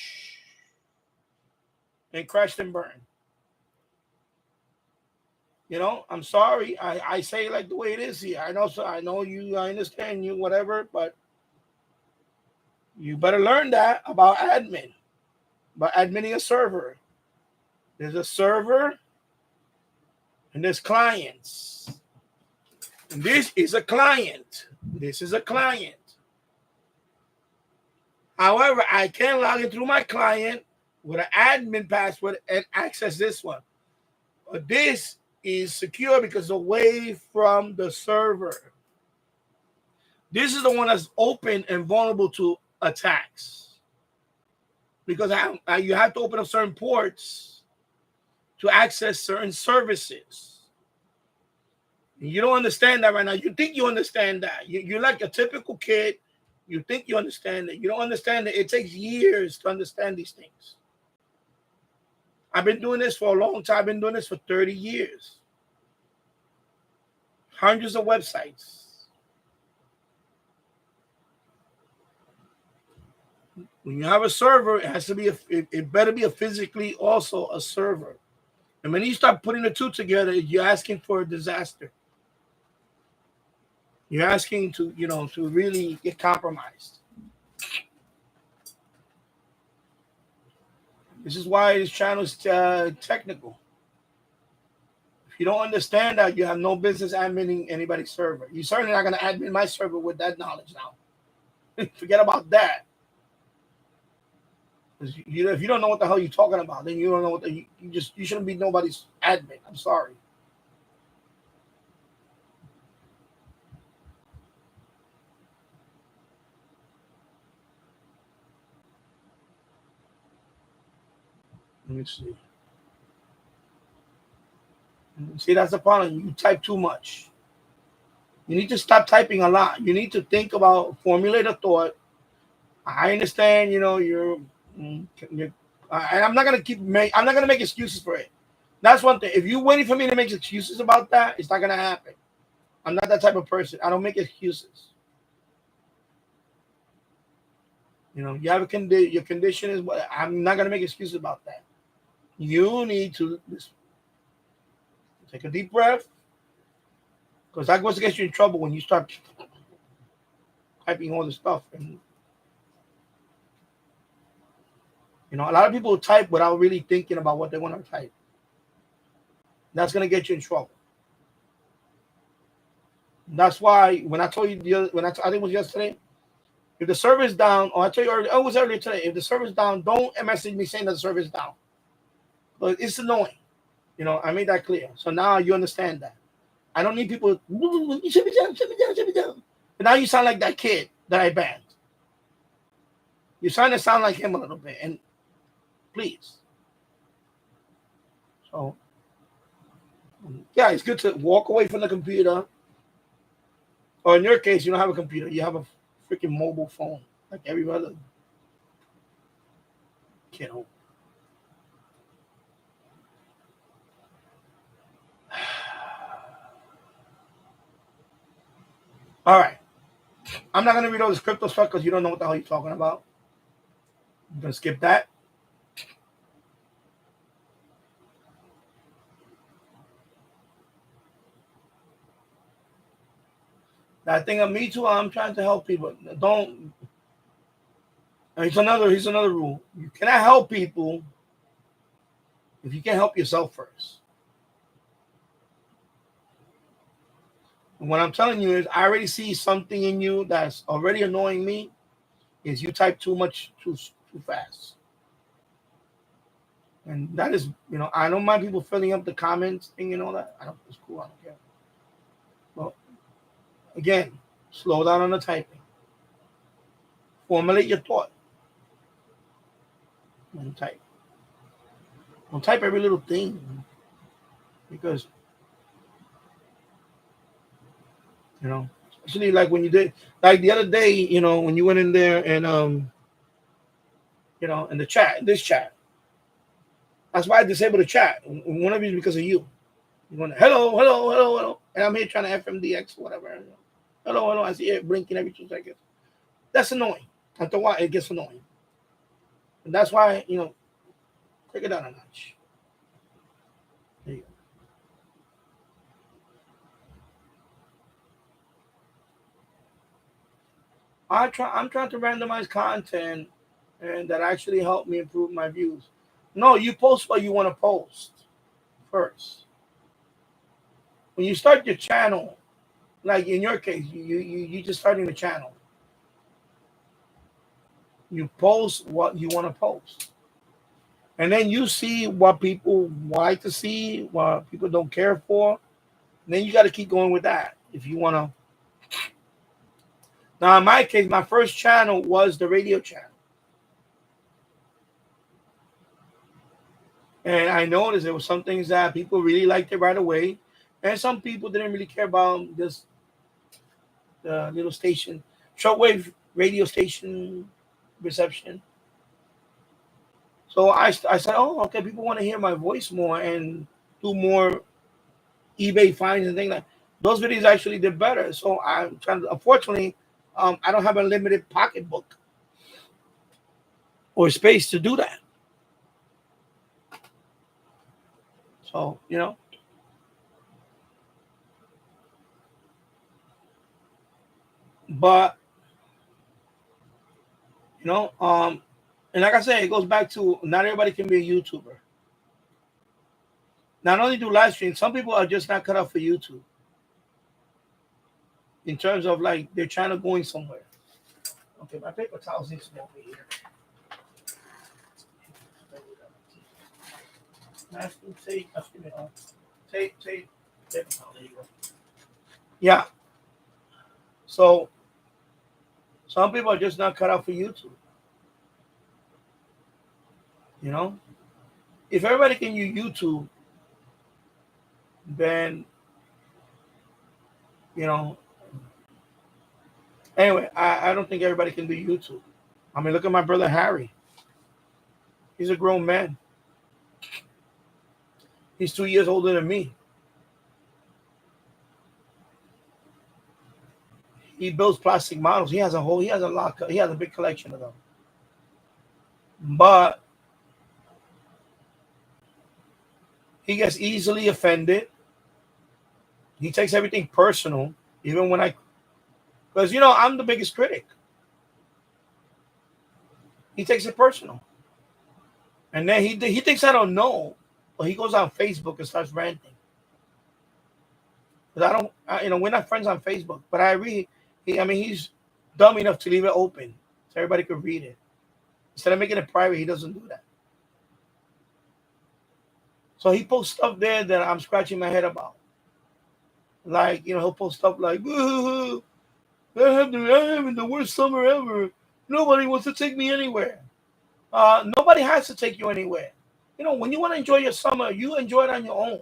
and crashed and burned. You know, I'm sorry. I say it like the way it is here. I know you, I understand you, whatever, but you better learn that about admin, about adminning a server. There's a server and there's clients. And this is a client. This is a client. However, I can log in through my client with an admin password and access this one. But this is secure because away from the server. This is the one that's open and vulnerable to attacks. Because you have to open up certain ports to access certain services. You don't understand that right now. You think you understand that. You're like a typical kid. You think you understand it. You don't understand it. It takes years to understand these things. I've been doing this for a long time. I've been doing this for 30 years. Hundreds of websites. When you have a server, it has to be it better be a physically also a server. And when you start putting the two together, you're asking for a disaster. You're asking to really get compromised. This is why this channel is technical. If you don't understand that, you have no business adminning anybody's server. You're certainly not going to admin my server with that knowledge now. Forget about that. If you don't know what the hell you're talking about, then you don't know what you shouldn't be nobody's admin. I'm sorry. Let me see. See, that's the problem. You type too much. You need to stop typing a lot. You need to think about, formulate a thought. I understand, and I'm not gonna make excuses for it. That's one thing. If you're waiting for me to make excuses about that, it's not gonna happen. I'm not that type of person. I don't make excuses. You have your condition is what. I'm not gonna make excuses about that. You need to take a deep breath, because that goes to get you in trouble when you start typing all this stuff. And a lot of people type without really thinking about what they want to type. That's going to get you in trouble. That's why when I told you I think it was yesterday, if the server is down, or I told you earlier, it was earlier today, if the server is down, don't message me saying that the server is down. But it's annoying. I made that clear. So now you understand that. I don't need people, shut me down, shut me down, shut me down. And now you sound like that kid that I banned. You're starting to sound like him a little bit. And please. So, yeah, it's good to walk away from the computer. Or in your case, you don't have a computer. You have a freaking mobile phone, like every other kiddo. All right. I'm not going to read all this crypto stuff because you don't know what the hell you're talking about. I'm going to skip that. That thing of me too, I'm trying to help people. Don't. Here's another rule. You cannot help people if you can't help yourself first. And what I'm telling you is, I already see something in you that's already annoying me. Is you type too much too fast. And that is, I don't mind people filling up the comments thing and all that. It's cool. I don't care. Well, again, slow down on the typing. Formulate your thought. When you type. Don't type every little thing. Because, especially like when you did, like the other day, when you went in there and You know, in the chat, this chat. That's why I disabled the chat. One of you is because of you. You're going, hello, hello, hello, hello. And I'm here trying to FMDX, whatever. Hello, hello. I see it blinking every 2 seconds. That's annoying. After a while, it gets annoying. And that's why, you know, take it down a notch. There you go. I'm trying to randomize content and that actually help me improve my views. No, you post what you want to post first. When you start your channel, like in your case, you just starting the channel. You post what you want to post. And then you see what people like to see, what people don't care for. And then you got to keep going with that if you want to. Now, in my case, my first channel was the radio channel. And I noticed there were some things that people really liked it right away. And some people didn't really care about this little station, shortwave radio station reception. So I said, oh, okay, people want to hear my voice more and do more eBay finds and things like that. Those videos actually did better. So I'm trying to, unfortunately, I don't have a limited pocketbook or space to do that. So, you know. But, you know, and like I said, it goes back to not everybody can be a YouTuber. Not only do live streams, some people are just not cut out for YouTube. In terms of like their channel going somewhere. Okay, my paper towels need to be over here. Masking tape, tape, paper towel, there you go. Yeah. So some people are just not cut out for YouTube. You know? If everybody can use YouTube, then, you know, anyway, I don't think everybody can do YouTube. I mean, look at my brother Harry. He's a grown man. He's 2 years older than me. He builds plastic models. He has a big collection of them. But he gets easily offended. He takes everything personal, even when because, you know, I'm the biggest critic. He takes it personal. And then he thinks I don't know, but he goes on Facebook and starts ranting. Because you know, we're not friends on Facebook, but he's dumb enough to leave it open so everybody could read it. Instead of making it private, he doesn't do that. So he posts stuff there that I'm scratching my head about. Like, you know, he'll post stuff like, I'm having the worst summer ever. Nobody wants to take me anywhere. Nobody has to take you anywhere. You know, when you want to enjoy your summer, you enjoy it on your own.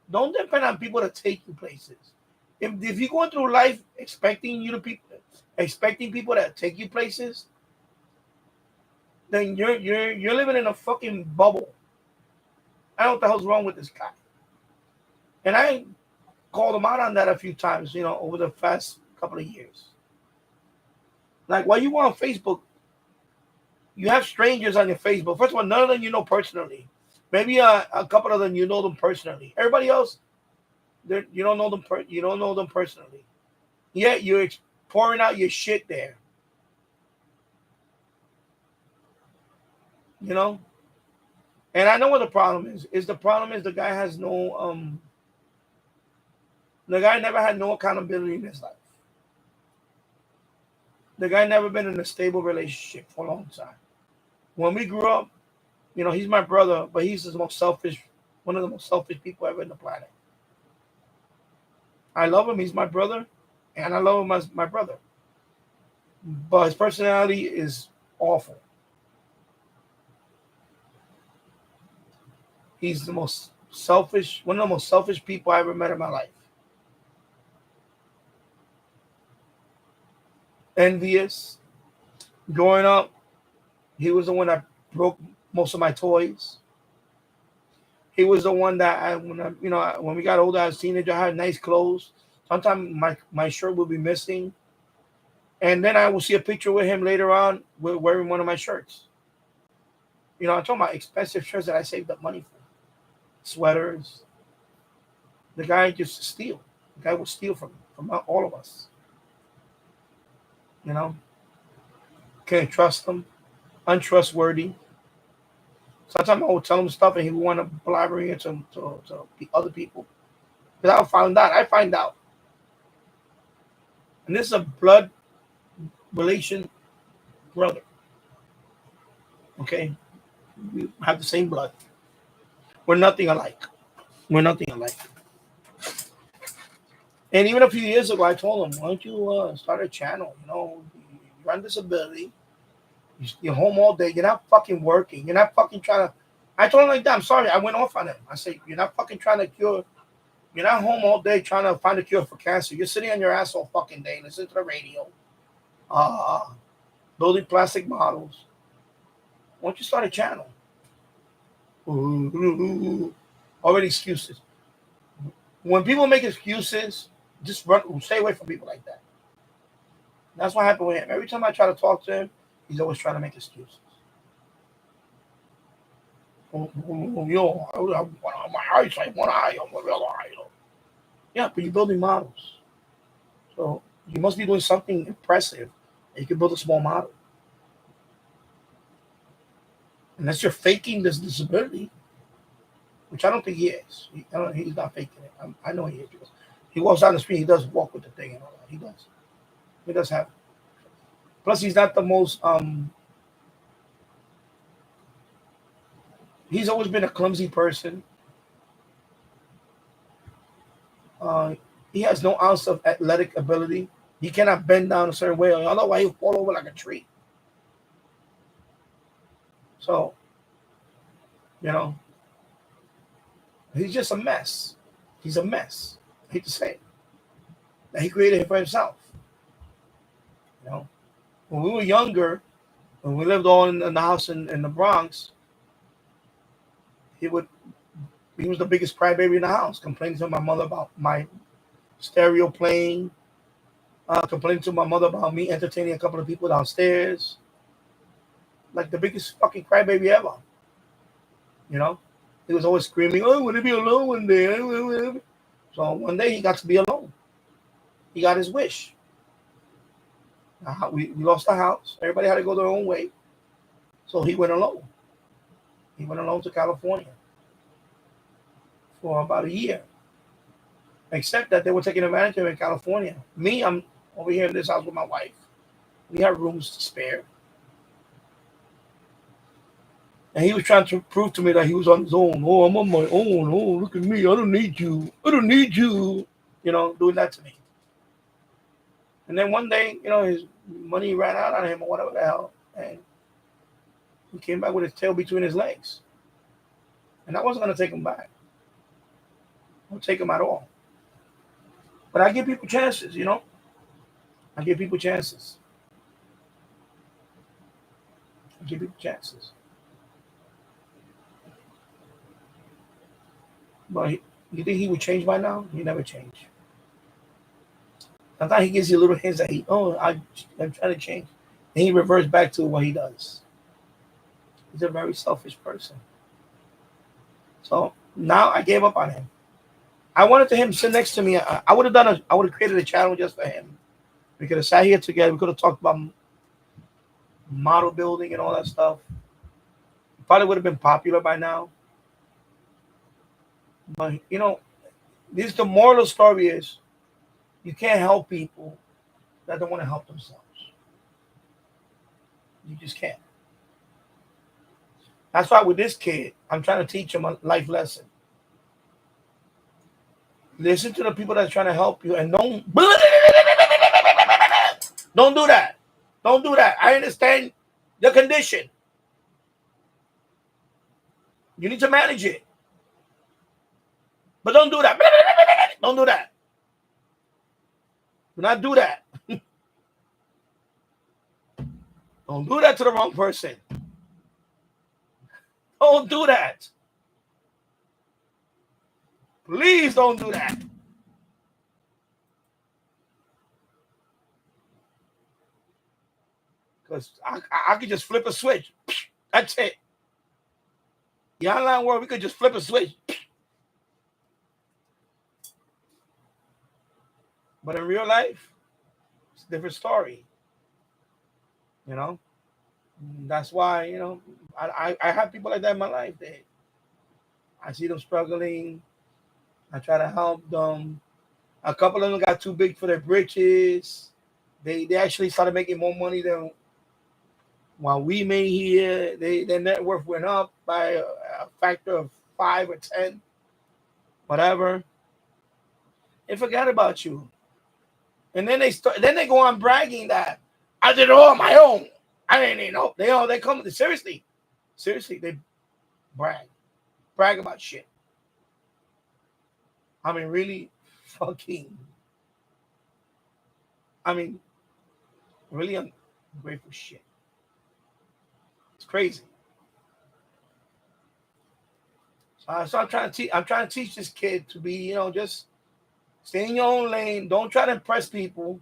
Don't depend on people to take you places. If you're going through life expecting people to take you places, then you're living in a fucking bubble. I don't know what the hell's wrong with this guy. And I called him out on that a few times, you know, over the past couple of years. Like, while you on Facebook, you have strangers on your Facebook. First of all, none of them you know personally. Maybe a couple of them you know them personally. Everybody else, you don't know them. You don't know them personally. Yet you're pouring out your shit there. You know. And I know what the problem is. The problem is the guy has no The guy never had no accountability in his life. The guy never been in a stable relationship for a long time. When we grew up, you know, he's my brother, but he's the most selfish, one of the most selfish people ever in the planet. I love him. He's my brother, and I love him as my brother. But his personality is awful. He's the most selfish, one of the most selfish people I ever met in my life. Envious. Growing up, He was the one that broke most of my toys. He was the one that when we got older as teenager, I had nice clothes. Sometimes my shirt would be missing. And then I will see a picture with him later on wearing one of my shirts. I'm talking about expensive shirts that I saved up money for. Sweaters. The guy just steal. The guy would steal from all of us. Can't trust him. Untrustworthy. Sometimes I would tell him stuff and he would want to blabber it to the other people. Because I find out. And this is a blood relation brother. Okay? We have the same blood. We're nothing alike. We're nothing alike. And even a few years ago, I told him, why don't you start a channel? You're on disability. You're home all day. You're not fucking working. You're not fucking trying to. I told him like that. I'm sorry. I went off on him. I said, you're not fucking trying to cure. You're not home all day trying to find a cure for cancer. You're sitting on your ass all fucking day, listening to the radio, building plastic models. Why don't you start a channel? Already excuses. When people make excuses, just stay away from people like that. That's what happened with him. Every time I try to talk to him, he's always trying to make excuses. My eyesight, one eye, on the other eye. Yeah, but you're building models. So you must be doing something impressive. And you can build a small model. Unless you're faking this disability, which I don't think he is. He's not faking it. I know he is. He walks down the street. He does walk with the thing and all that. He does. He does have it. Plus, he's not the most. He's always been a clumsy person. He has no ounce of athletic ability. He cannot bend down a certain way, otherwise he'll fall over like a tree. So, he's just a mess. He's a mess. I hate to say it. That he created it for himself. When we were younger, when we lived all in the house in the Bronx, he was the biggest crybaby in the house, complaining to my mother about my stereo playing, complaining to my mother about me entertaining a couple of people downstairs. Like the biggest fucking crybaby ever. He was always screaming, "Oh, I want to be alone one day." So one day he got to be alone. He got his wish. We lost the house. Everybody had to go their own way. So he went alone. He went alone to California for about a year. Except that they were taking advantage of him in California. Me, I'm over here in this house with my wife. We have rooms to spare. And he was trying to prove to me that he was on his own. Oh, I'm on my own. Oh, look at me. I don't need you. I don't need you. Doing that to me. And then one day, his money ran out on him or whatever the hell. And he came back with his tail between his legs. And I wasn't going to take him back. I won't take him at all. But I give people chances, I give people chances. I give people chances. But you think he would change by now? He never changed. Sometimes he gives you little hints that I'm trying to change. And he reverts back to what he does. He's a very selfish person. So now I gave up on him. I wanted him to sit next to me. I would have created a channel just for him. We could have sat here together. We could have talked about model building and all that stuff. Probably would have been popular by now. But the moral of the story is you can't help people that don't want to help themselves. You just can't. That's why with this kid, I'm trying to teach him a life lesson. Listen to the people that's trying to help you and don't do that. Don't do that. I understand the condition. You need to manage it. But don't do that. Don't do that. Do not do that. Don't do that to the wrong person. Don't do that. Please don't do that. Because I could just flip a switch. That's it. The online world, we could just flip a switch. But in real life, it's a different story. You know? That's why, you know, I have people like that in my life. I see them struggling. I try to help them. A couple of them got too big for their britches. They actually started making more money than what we made here. Their net worth went up by a factor of 5 or 10, whatever. They forgot about you. And then they go on bragging that I did it all on my own. I didn't even know. They come seriously, they brag about shit. I mean, really fucking. I mean, really ungrateful shit. It's crazy. So I'm trying to teach this kid to be, you know, just stay in your own lane. Don't try to impress people.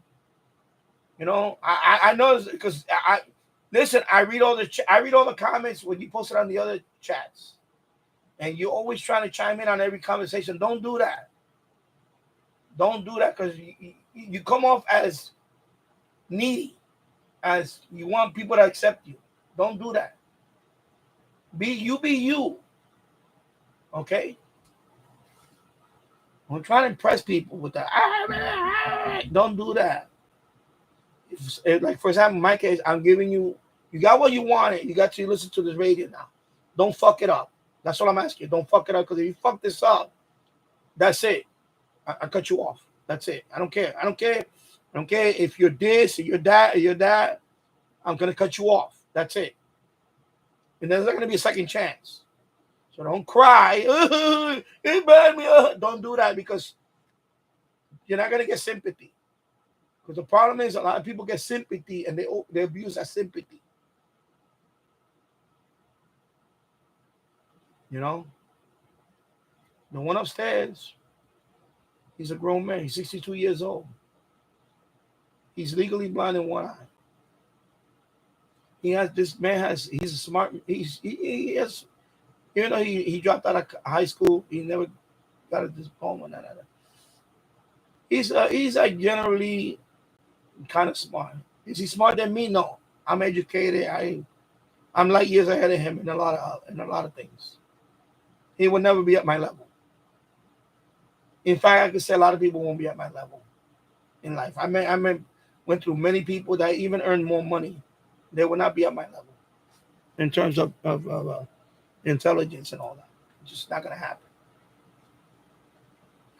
You know, I know because listen. I read all the comments when you post it on the other chats, and you're always trying to chime in on every conversation. Don't do that. Don't do that because you come off as needy, as you want people to accept you. Don't do that. Be you. Okay? Don't try to impress people with that. Don't do that. Like, for example, in my case, I'm giving you got what you wanted. You got to listen to this radio now. Don't fuck it up. That's what I'm asking you. Don't fuck it up because if you fuck this up, that's it. I cut you off. That's it. I don't care. I don't care if you're this or you're that or you're that. I'm going to cut you off. That's it. And there's not going to be a second chance. So don't cry. It burned me. Don't do that because you're not going to get sympathy. Because the problem is a lot of people get sympathy and they abuse that sympathy. You know? The one upstairs, he's a grown man. He's 62 years old. He's legally blind in one eye. He's a smart, he has, even though he dropped out of high school, he never got a diploma. He's like generally kind of smart. Is he smarter than me? No. I'm educated. I'm light years ahead of him in a lot of things. He will never be at my level. In fact, I could say a lot of people won't be at my level in life. I went through many people that even earned more money. They will not be at my level in terms of intelligence and all that. It's just not going to happen.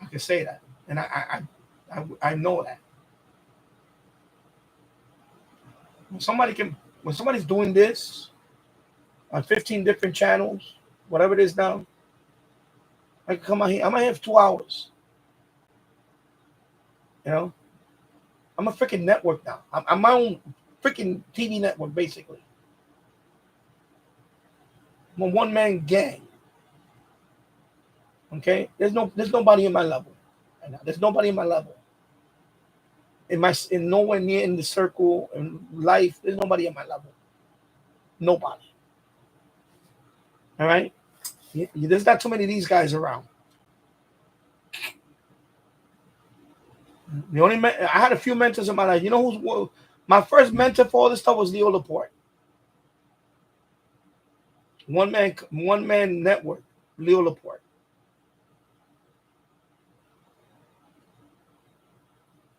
I can say that, and I know that. When somebody's doing this on 15 different channels, whatever it is now, I can come out here. I'm out here for 2 hours. You know, I'm a freaking network now. I'm my own freaking TV network, basically. I'm a one-man gang. Okay, there's nobody in my level. Right now. There's nobody in my level. In nowhere near in the circle in life. There's nobody in my level. Nobody. All right. There's not too many of these guys around. I had a few mentors in my life. You know who's my first mentor for all this stuff was Leo Laporte. One man network, Leo Laporte.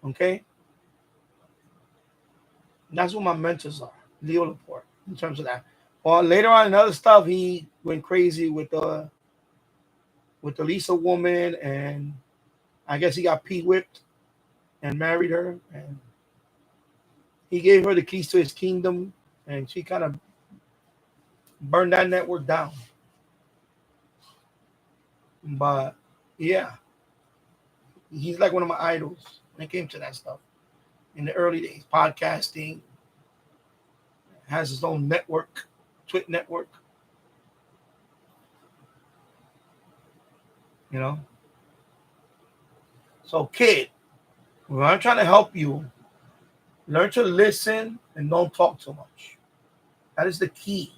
Okay? That's what my mentors are, Leo Laporte, in terms of that. Well, later on in other stuff, he went crazy with the Lisa woman, and I guess he got whipped and married her, and he gave her the keys to his kingdom, and she kind of burned that network down. But yeah, he's like one of my idols when it came to that stuff. In the early days, podcasting, has his own network, Twit network. You know? So, kid, when I'm trying to help you, learn to listen and don't talk too much. That is the key.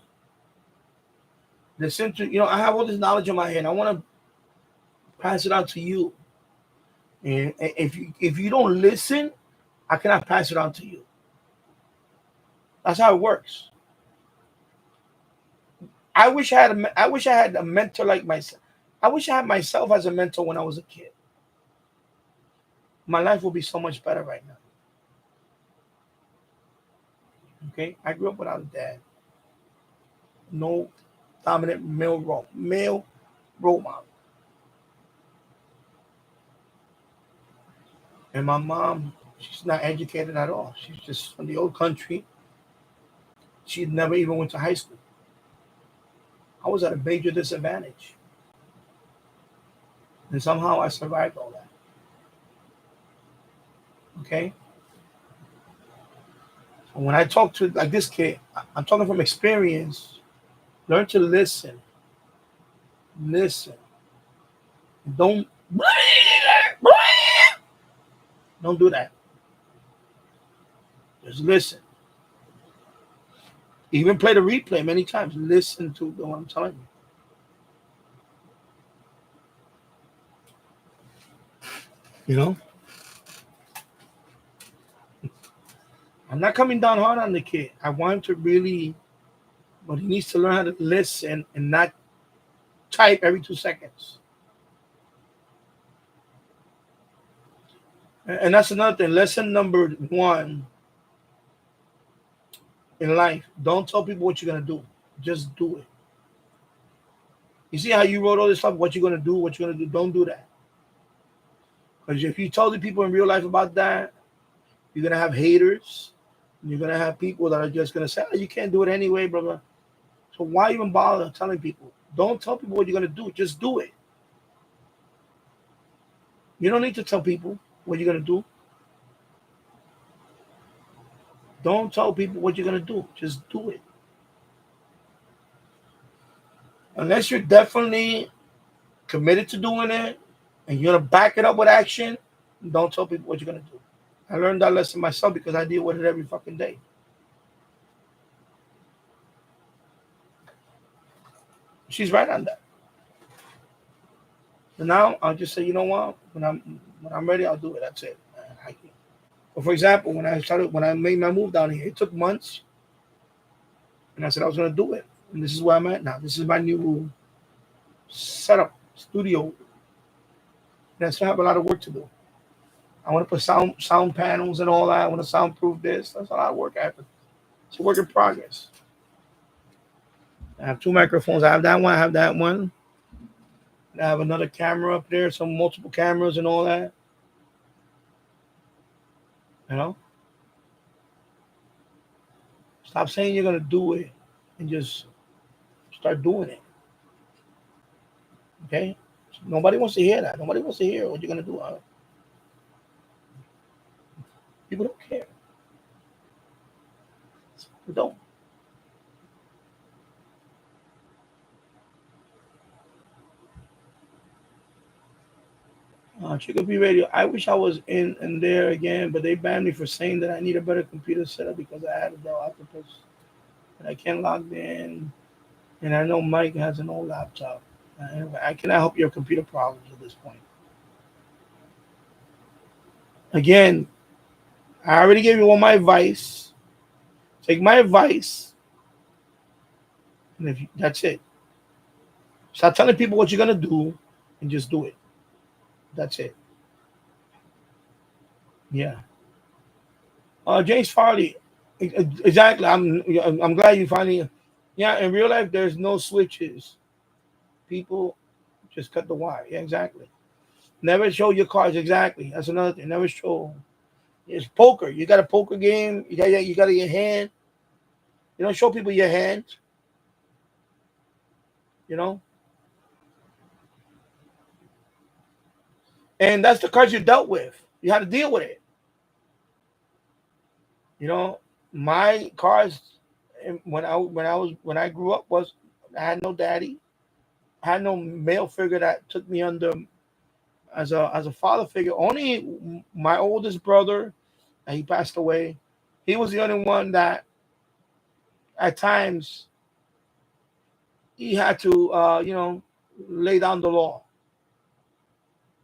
Listen to, I have all this knowledge in my head. I want to pass it on to you. And if you don't listen, I cannot pass it on to you. That's how it works. I wish I had a mentor like myself. I wish I had myself as a mentor when I was a kid. My life would be so much better right now. Okay? I grew up without a dad. No dominant male role model. And my mom, she's not educated at all. She's just from the old country. She never even went to high school. I was at a major disadvantage. And somehow I survived all that. Okay? And when I talk to like this kid, I'm talking from experience. Learn to listen. Listen. Don't don't do that. Just listen. Even play the replay many times. Listen to what I'm telling you. You know? I'm not coming down hard on the kid. I want him to really, but he needs to learn how to listen and not type every 2 seconds. And that's another thing. Lesson number one in life: don't tell people what you're gonna do. Just do it. You see how you wrote all this stuff? What you're gonna do? What you're gonna do? Don't do that. Because if you tell the people in real life about that, you're gonna have haters. You're gonna have people that are just gonna say, "Oh, you can't do it anyway, blah blah." So why even bother telling people? Don't tell people what you're gonna do. Just do it. You don't need to tell people what you're gonna do. Don't tell people what you're gonna do. Just do it. Unless you're definitely committed to doing it and you're gonna back it up with action, don't tell people what you're gonna do. I learned that lesson myself because I deal with it every fucking day. She's right on that. And now I'll just say, you know what? When I'm ready, I'll do it. That's it. But for example, when I made my move down here, it took months, and I said I was gonna do it. And this is where I'm at now. This is my new setup studio. And I still have a lot of work to do. I want to put sound panels and all that. I want to soundproof this. That's a lot of work. It's a work in progress. I have two microphones. I have that one. I have that one. And I have another camera up there. Some multiple cameras and all that. You know. Stop saying you're gonna do it, and just start doing it. Okay. Nobody wants to hear that. Nobody wants to hear what you're gonna do. People don't care. People don't. Chickapee Radio. I wish I was in there again, but they banned me for saying that I need a better computer setup because I had a Dell Octopus and I can't log in. And I know Mike has an old laptop. I cannot help your computer problems at this point. Again, I already gave you all my advice. Take my advice, and that's it. Stop telling people what you're gonna do, and just do it. That's it. Yeah. James Farley. Exactly. I'm glad you finally. Yeah. In real life, there's no switches. People just cut the wire. Yeah. Exactly. Never show your cards. Exactly. That's another thing. Never show. It's poker. You got a poker game. You got your hand. You don't show people your hand. You know. And that's the cards you dealt with. You had to deal with it. You know, my cards when I grew up was I had no daddy. had no male figure that took me under as a father figure. Only my oldest brother, and he passed away. He was the only one that at times he had to lay down the law.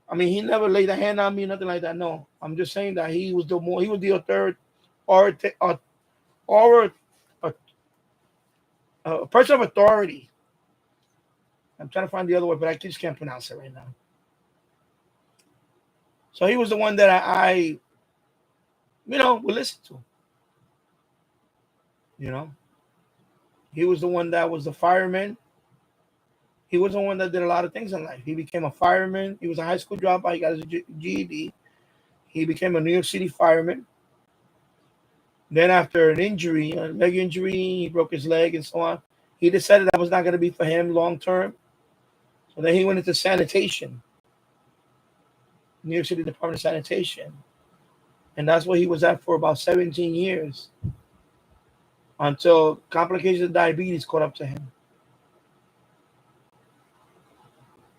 I mean, he never laid a hand on me, nothing like that. No, I'm just saying that he was the third or a person of authority. I'm trying to find the other word, but I just can't pronounce it right now. So he was the one that I would listen to. He was the one that was the fireman. He was the one that did a lot of things in life. He became a fireman. He was a high school dropout. He got his GED. He became a New York City fireman. Then after an injury, a leg injury, he broke his leg and so on. He decided that was not going to be for him long term. So then he went into sanitation, New York City Department of Sanitation. And that's where he was at for about 17 years until complications of diabetes caught up to him.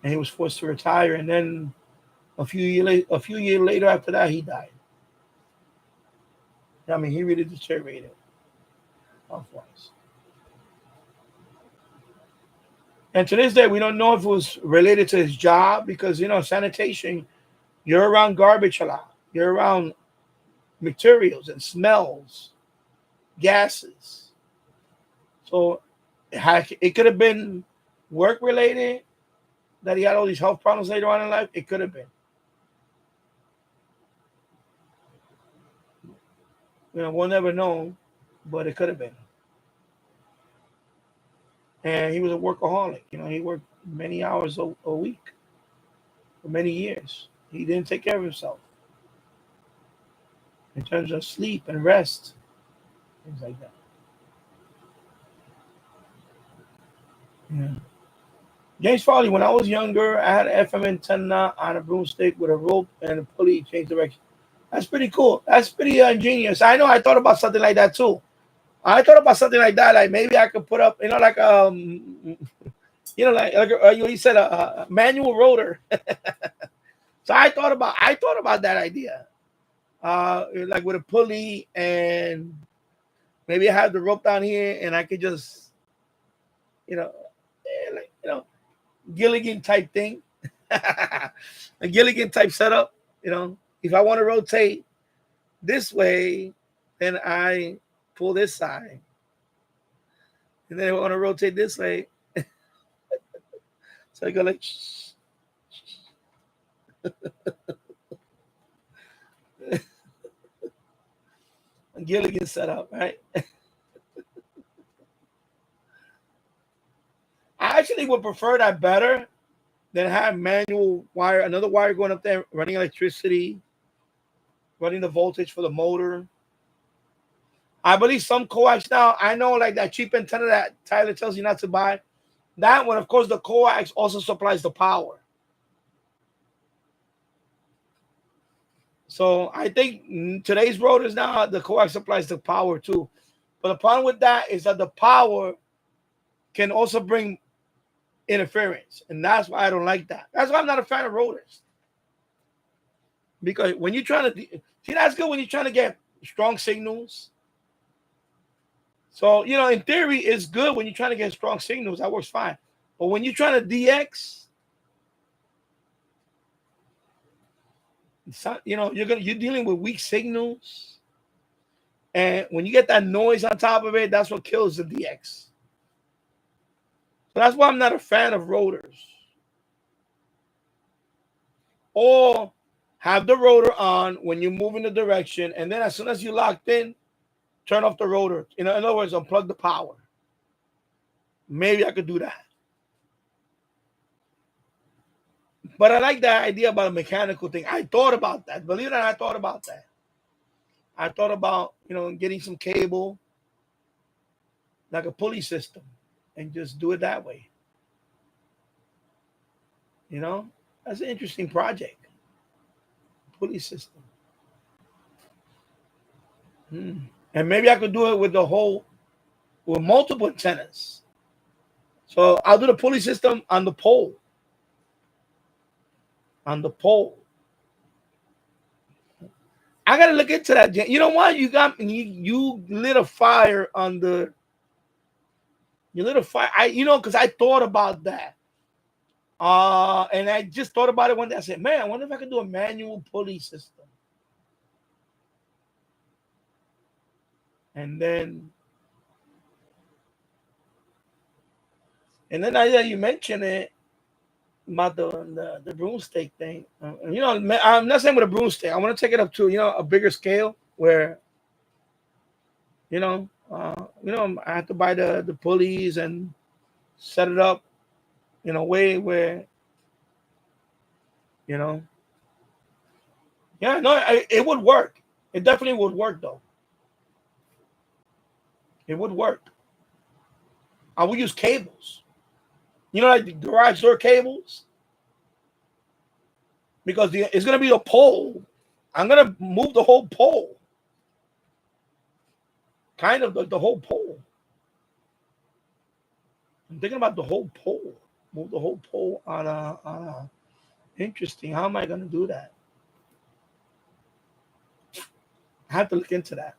And he was forced to retire. And then a few years later after that, he died. I mean, he really deteriorated health-wise. And to this day, we don't know if it was related to his job because, sanitation, you're around garbage a lot. You're around materials and smells, gases. So it could have been work-related, that he had all these health problems later on in life. It could have been. We'll never know, but it could have been. And he was a workaholic. He worked many hours a week for many years. He didn't take care of himself in terms of sleep and rest, things like that. Yeah. James Farley, when I was younger, I had an FM antenna on a broomstick with a rope and a pulley to change direction. That's pretty cool. That's pretty ingenious. I know I thought about something like that too. I thought about something like that. Like maybe I could put up, like you said, a manual rotor. So I thought about that idea, like with a pulley, and maybe I have the rope down here, and I could just, Gilligan type thing, a Gilligan type setup. If I want to rotate this way, then I pull this side, and then I want to rotate this way, so I go like. A Gilligan setup, right? I actually would prefer that better than have manual wire, another wire going up there, running electricity, running the voltage for the motor. I believe some coax now, I know like that cheap antenna that Tyler tells you not to buy. That one, of course, the coax also supplies the power. So I think today's rotors now, the coax supplies the power too. But the problem with that is that the power can also bring interference, and that's why I don't like that. That's why I'm not a fan of rotors, because when you're trying to see, that's good when you're trying to get strong signals. So in theory, it's good when you're trying to get strong signals. That works fine. But when you're trying to DX, you're dealing with weak signals, and when you get that noise on top of it, that's what kills the DX. So that's why I'm not a fan of rotors. Or have the rotor on when you move in the direction, and then as soon as you're locked in, turn off the rotor. In other words, unplug the power. Maybe I could do that. But I like that idea about a mechanical thing. I thought about that. Believe it or not, I thought about that. I thought about, getting some cable, like a pulley system, and just do it that way. That's an interesting project. Pulley system. And maybe I could do it with multiple antennas. So I'll do the pulley system on the pole. On the pole. I gotta look into that. You know what? You got you lit a fire on the. You lit a fire. Because I thought about that. And I just thought about it one day. I said, man, I wonder if I could do a manual pulley system. And then now that you mention it about the broomstick thing, I'm not saying with a broomstick. I want to take it up to a bigger scale where I have to buy the pulleys and set it up in a way where it would work. It definitely would work though. It would work. I would use cables. Like the garage door cables. Because it's going to be a pole. I'm going to move the whole pole. Kind of the whole pole. I'm thinking about the whole pole. Move the whole pole on a. Interesting. How am I going to do that? I have to look into that.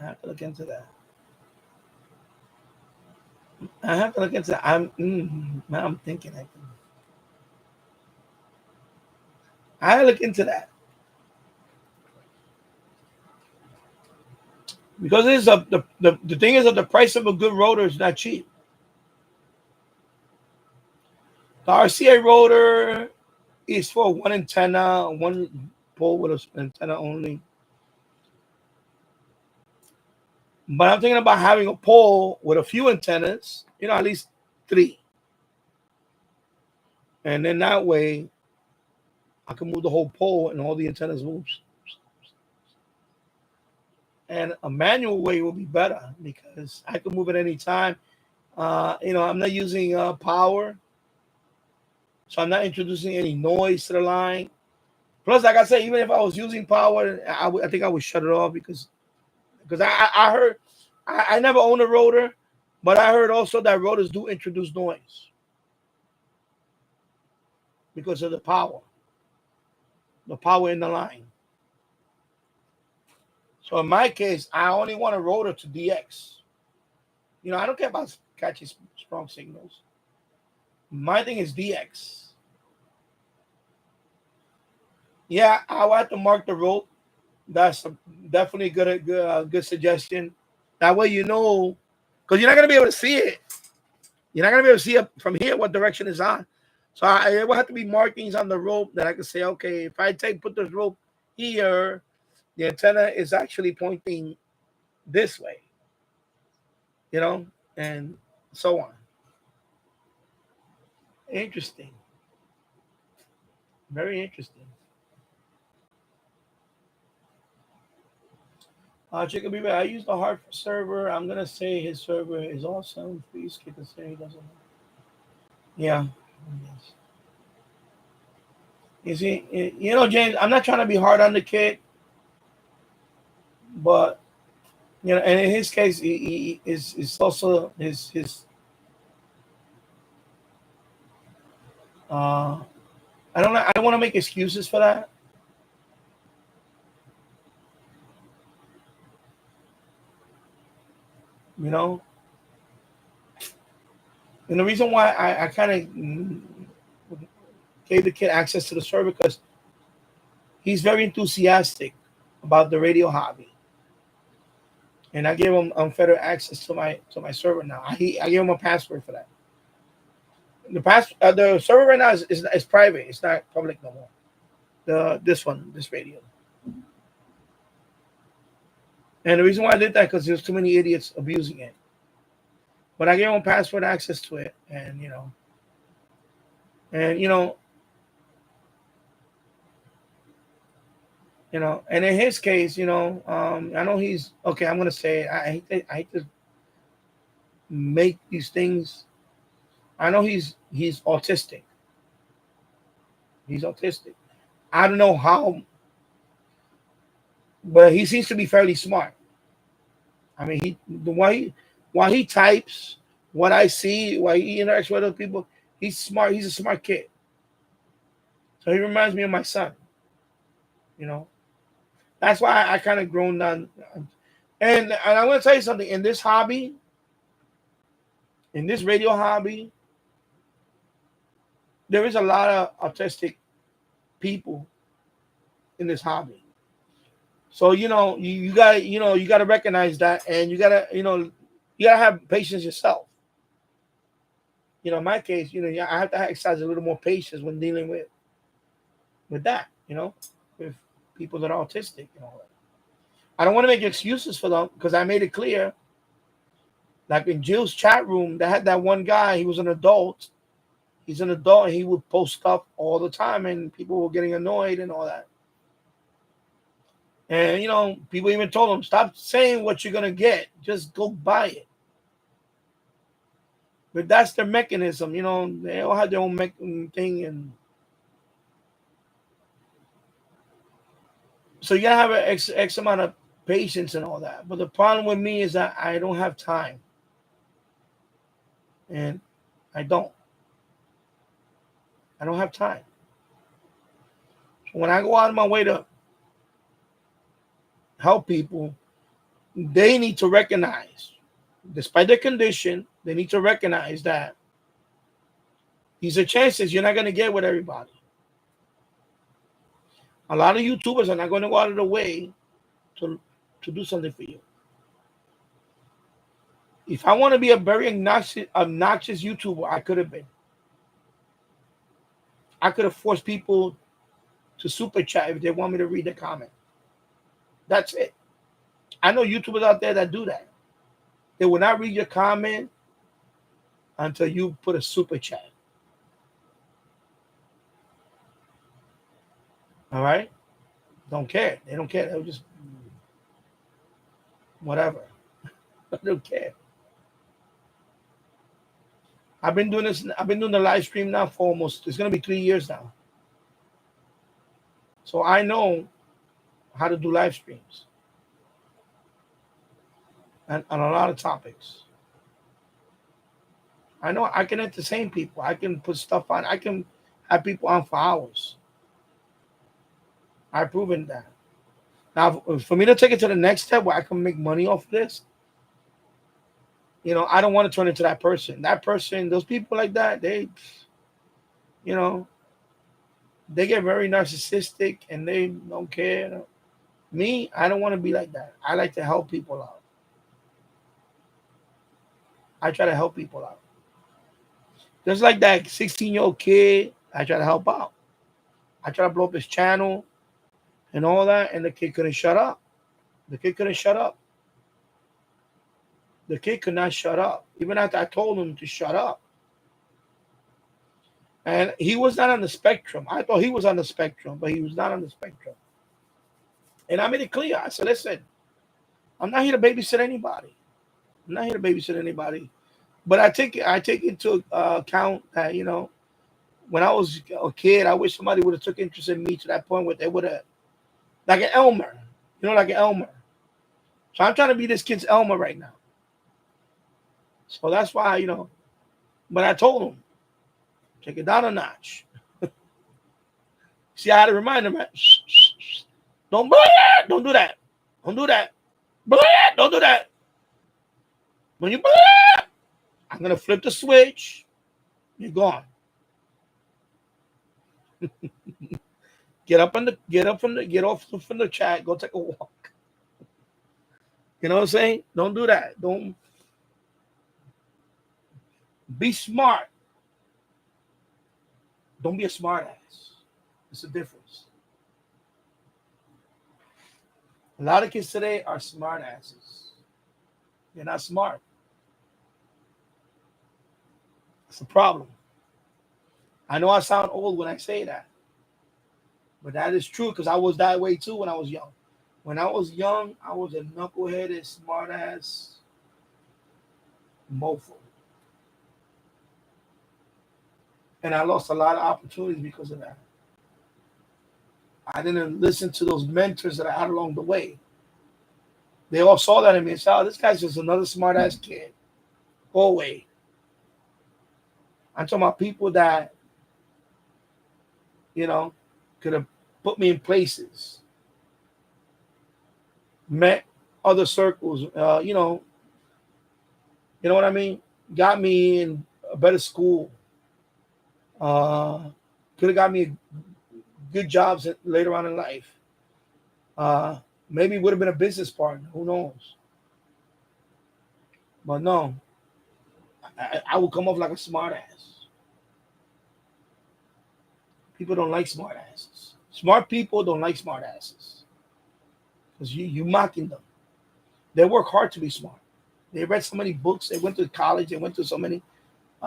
I have to look into that. Now I'm thinking I look into that. Because the thing is that the price of a good rotor is not cheap. The RCA rotor is for one antenna, one pole with an antenna only. But I'm thinking about having a pole with a few antennas, at least 3. And then that way, I can move the whole pole and all the antennas move. And a manual way will be better because I can move at any time. I'm not using power. So I'm not introducing any noise to the line. Plus, like I said, even if I was using power, I think I would shut it off because I heard, I never owned a rotor, but I heard also that rotors do introduce noise because of the power in the line. So in my case, I only want a rotor to DX. I don't care about catching strong signals. My thing is DX. Yeah, I will have to mark the rope. That's definitely good suggestion. That way because you're not gonna be able to see it. You're not gonna be able to see it from here what direction is on. So it will have to be markings on the rope that I can say, okay, if I put this rope here, the antenna is actually pointing this way, and so on. Interesting. Very interesting. Chicken Beaver, I use the Hartford server. I'm gonna say his server is awesome. Please keep it say he doesn't. Yeah. Yes. You see, James, I'm not trying to be hard on the kid, but and in his case, he is also his. I don't want to make excuses for that. And the reason why I kind of gave the kid access to the server because he's very enthusiastic about the radio hobby, and I gave him unfettered access to my server now. I gave him a password for that. The server right now is private. It's not public no more. This radio. And the reason why I did that because there's too many idiots abusing it. But I gave him password access to it, and and in his case, I know he's okay. I'm gonna say it. I hate to make these things. I know he's autistic. He's autistic. I don't know how, but he seems to be fairly smart. I mean, while he types, what I see, while he interacts with other people, he's smart. He's a smart kid. So he reminds me of my son. You know, that's why I kind of grown down. And I want to tell you something. In this hobby, in this radio hobby, there is a lot of autistic people in this hobby. So you got you got to recognize that, and you got to you got to have patience yourself. In my case, I have to exercise a little more patience when dealing with that. With people that are autistic. I don't want to make excuses for them because I made it clear. Like in Jill's chat room, they had that one guy. He was an adult. He's an adult, and he would post stuff all the time, and people were getting annoyed and all that. And people even told him, "Stop saying what you're gonna get. Just go buy it." But that's their mechanism. They all have their own thing, and so you gotta have an X amount of patience and all that. But the problem with me is that I don't have time, and I don't have time. So when I go out of my way to help people, they need to recognize, despite their condition, they need to recognize that these are chances you're not going to get with everybody. A lot of YouTubers are not going to go out of the way to do something for you. If I want to be a very obnoxious YouTuber, I could have been. I could have forced people to super chat if they want me to read the comment. That's it. I know YouTubers out there that do that. They will not read your comment until you put a super chat. All right? Don't care. They don't care. They'll just whatever. They don't care. I've been doing this. I've been doing the live stream now for almost, it's going to be 3 years now. So I know how to do live streams and on a lot of topics. I know I can entertain people. I can put stuff on. I can have people on for hours. I've proven that. Now, for me to take it to the next step where I can make money off of this, I don't want to turn into that person. That person, those people like that, they get very narcissistic and they don't care. Me, I don't want to be like that. I like to help people out. I try to help people out. Just like that 16-year-old kid, I try to help out. I try to blow up his channel and all that, and the kid couldn't shut up. The kid couldn't shut up. The kid could not shut up, even after I told him to shut up. And he was not on the spectrum. I thought he was on the spectrum, but he was not on the spectrum. And I made it clear. I said, listen, I'm not here to babysit anybody. I'm not here to babysit anybody. But I take into account that, when I was a kid, I wish somebody would have took interest in me to that point where they would have, like an Elmer, like an Elmer. So I'm trying to be this kid's Elmer right now. So that's why, but I told him, take it down a notch. See, I had to remind him, right? Don't do that. Don't do that. Don't do that. Don't do that. When you I'm gonna flip the switch. You're gone. Get off from the chat. Go take a walk. You know what I'm saying? Don't do that. Don't be smart. Don't be a smart ass. It's a difference. A lot of kids today are smart asses. They're not smart. It's a problem. I know I sound old when I say that. But that is true because I was that way too when I was young. When I was young, I was a knuckleheaded, smart ass mofo. And I lost a lot of opportunities because of that. I didn't listen to those mentors that I had along the way. They all saw that in me and said, "Oh, this guy's just another smart ass kid." Go away. I'm talking about people that, you know, could have put me in places, met other circles, you know what I mean? Got me in a better school. Could have got me good jobs later on in life. Maybe would have been a business partner. Who knows? But no, I would come off like a smart ass. People don't like smart asses. Smart people don't like smart asses because you mocking them. They work hard to be smart. They read so many books. They went to college. They went to so many.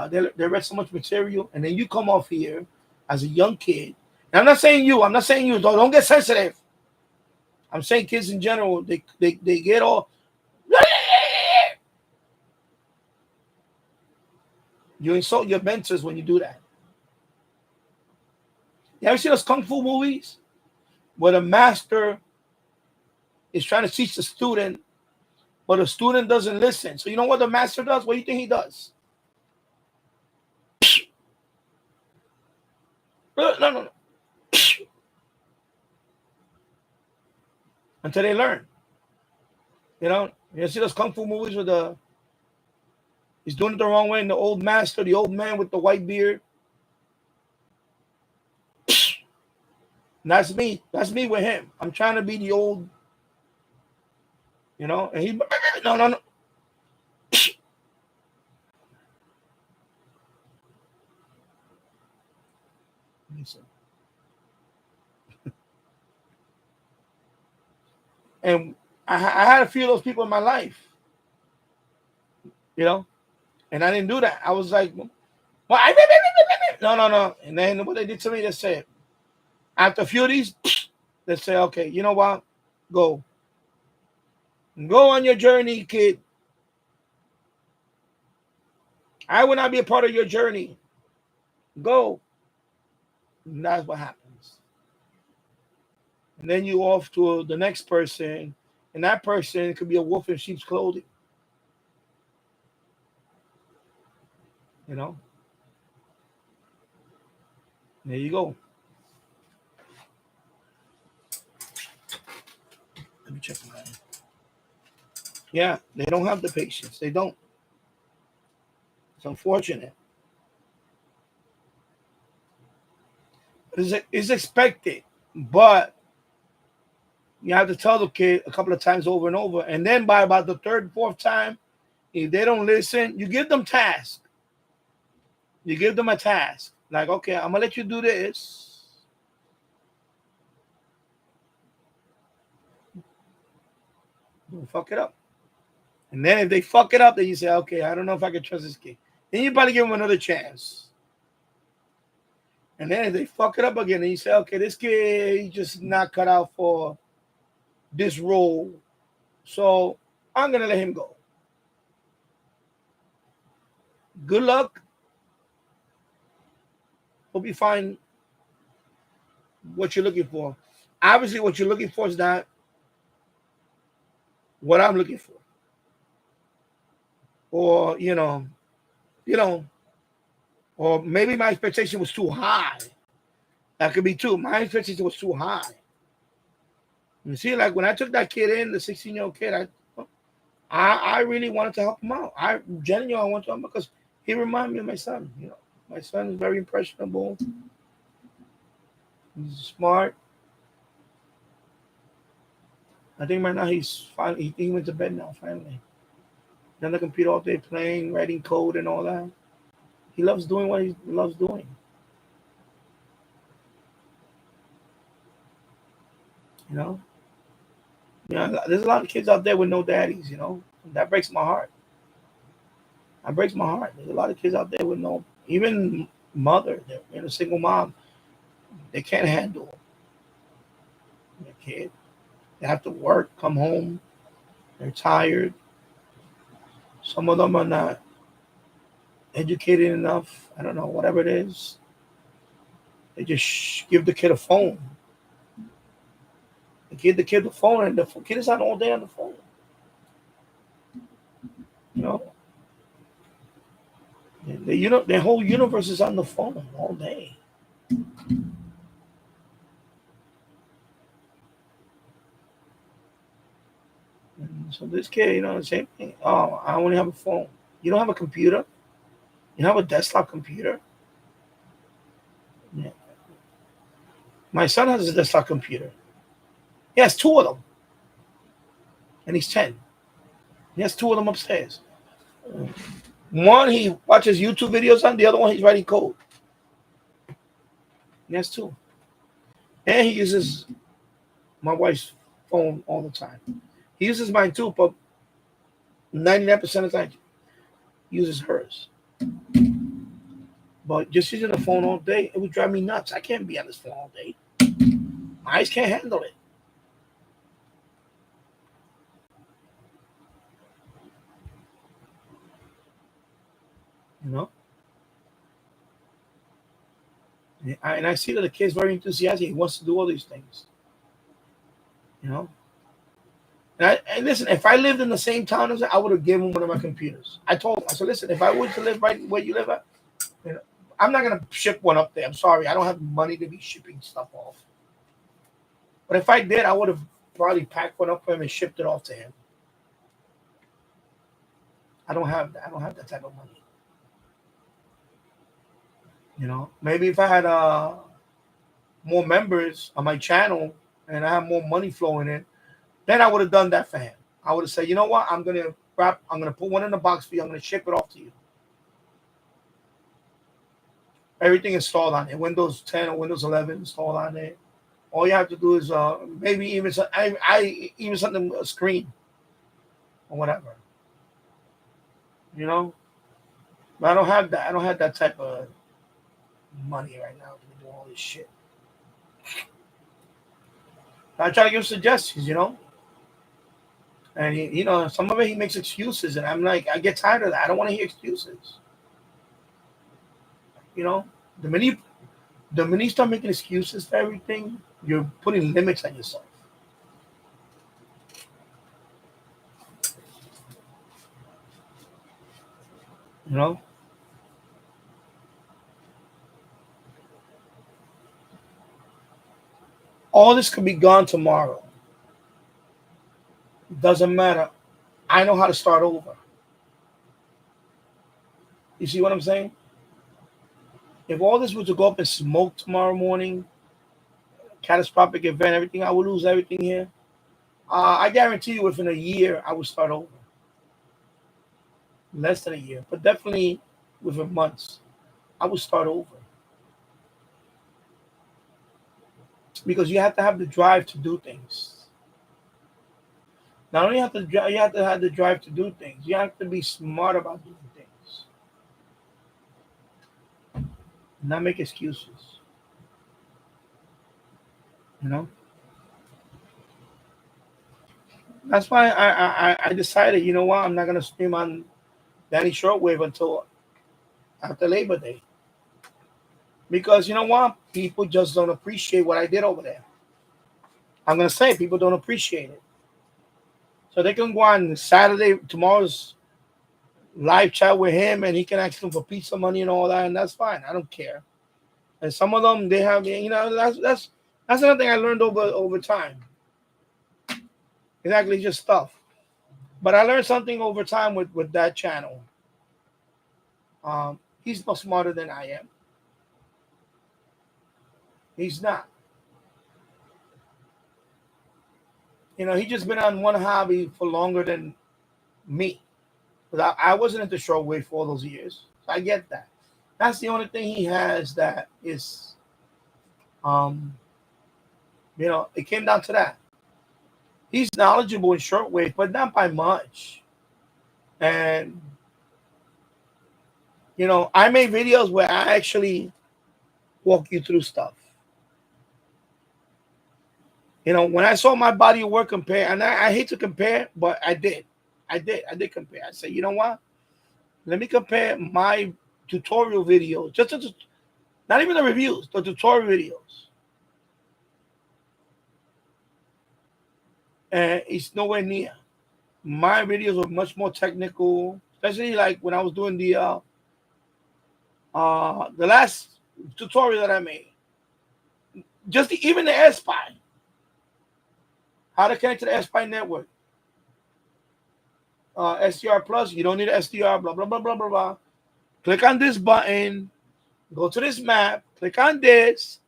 They read so much material, and then you come off here as a young kid. And I'm not saying you. I'm not saying you. Don't get sensitive. I'm saying kids in general. They get all. You insult your mentors when you do that. You ever see those kung fu movies where the master is trying to teach the student, but the student doesn't listen? So you know what the master does? What do you think he does? No. Until they learn. You see those kung fu movies with he's doing it the wrong way, and the old master, the old man with the white beard. And that's me. That's me with him. I'm trying to be the old, and he no. And I had a few of those people in my life, and I didn't do that. I was like, well, no. And then what they did to me, they said, after a few of these, they say, okay, you know what? Go on your journey, kid. I will not be a part of your journey. Go. And that's what happens. And then you off to the next person, and that person could be a wolf in sheep's clothing. There you go. Let me check mine. Yeah, they don't have the patience. They don't. It's unfortunate. It's expected, but you have to tell the kid a couple of times over and over. And then by about the third, fourth time, if they don't listen, you give them tasks. You give them a task. Like, okay, I'm going to let you do this. Don't fuck it up. And then if they fuck it up, then you say, okay, I don't know if I can trust this kid. Then you probably give them another chance. And then if they fuck it up again, then you say, okay, this kid, he's just not cut out for this role. So I'm going to let him go. Good luck. Hope you find what you're looking for. Obviously, what you're looking for is not what I'm looking for. Or, or maybe my expectation was too high. That could be too. My expectation was too high. You see, like when I took that kid in, the 16-year-old kid, I really wanted to help him out. I genuinely want to help him because he reminded me of my son. My son is very impressionable. He's smart. I think right now he's finally, he went to bed now, finally. He's on the computer all day playing, writing code and all that. He loves doing what he loves doing. There's a lot of kids out there with no daddies, That breaks my heart. That breaks my heart. There's a lot of kids out there with no, even mother, they're a single mom. They can't handle their kid. They have to work, come home. They're tired. Some of them are not educated enough. I don't know, whatever it is. They just give the kid a phone. They give the kid the phone, and the kid is out all day on the phone. You know, their whole universe is on the phone all day. And so this kid, same thing. Oh, I only have a phone. You don't have a computer. You have a desktop computer. Yeah. My son has a desktop computer. He has two of them, and he's 10. He has two of them upstairs. One he watches YouTube videos on. The other one he's writing code. He has two, and he uses my wife's phone all the time. He uses mine too, but 99% of the time he uses hers. But just using the phone all day, it would drive me nuts. I can't be on this phone all day. My eyes can't handle it. You know? And I see that the kid's very enthusiastic. He wants to do all these things. You know? And listen, if I lived in the same town as him, I would have given him one of my computers. I told him, I said, listen, if I were to live right where you live at, I'm not going to ship one up there. I'm sorry. I don't have money to be shipping stuff off. But if I did, I would have probably packed one up for him and shipped it off to him. I don't have that. I don't have that type of money. Maybe if I had more members on my channel and I have more money flowing in, then I would have done that for him. I would have said, you know what? I'm gonna put one in the box for you. I'm gonna ship it off to you. Everything installed on it. Windows 10 or Windows 11 installed on it. All you have to do is maybe even even something, a screen or whatever. But I don't have that. I don't have that type of money right now to do all this shit. I try to give suggestions, and some of it he makes excuses, and I'm like, I get tired of that. I don't want to hear excuses. The minute you start making excuses for everything, you're putting limits on yourself. All this could be gone tomorrow. Doesn't matter. I know how to start over. You see what I'm saying? If all this was to go up in smoke tomorrow morning, catastrophic event, everything, I would lose everything here. I guarantee you within a year, I would start over. Less than a year, but definitely within months, I would start over. Because you have to have the drive to do things. Not only you have to have the drive to do things, you have to be smart about doing things. Not make excuses. That's why I decided, you know what, I'm not gonna stream on Danny Shortwave until after Labor Day. Because you know what? People just don't appreciate what I did over there. I'm gonna say people don't appreciate it. So they can go on Saturday, tomorrow's live chat with him, and he can ask them for pizza money and all that, and that's fine. I don't care. And some of them, they have, that's another thing I learned over time. Exactly, just stuff. But I learned something over time with that channel. He's no smarter than I am. He's not. He just been on one hobby for longer than me. But I wasn't into shortwave for all those years. So I get that. That's the only thing he has that is, it came down to that. He's knowledgeable in shortwave, but not by much. And, I made videos where I actually walk you through stuff. When I saw my body of work compare, and I hate to compare, but I did compare. I said, you know what? Let me compare my tutorial videos, not even the reviews, the tutorial videos. And it's nowhere near. My videos are much more technical. especially like when I was doing the last tutorial that I made. Just even the SPI, how to connect to the SPI network. SDR plus, you don't need an SDR, blah, blah, blah, blah, blah, blah. Click on this button, go to this map, click on this.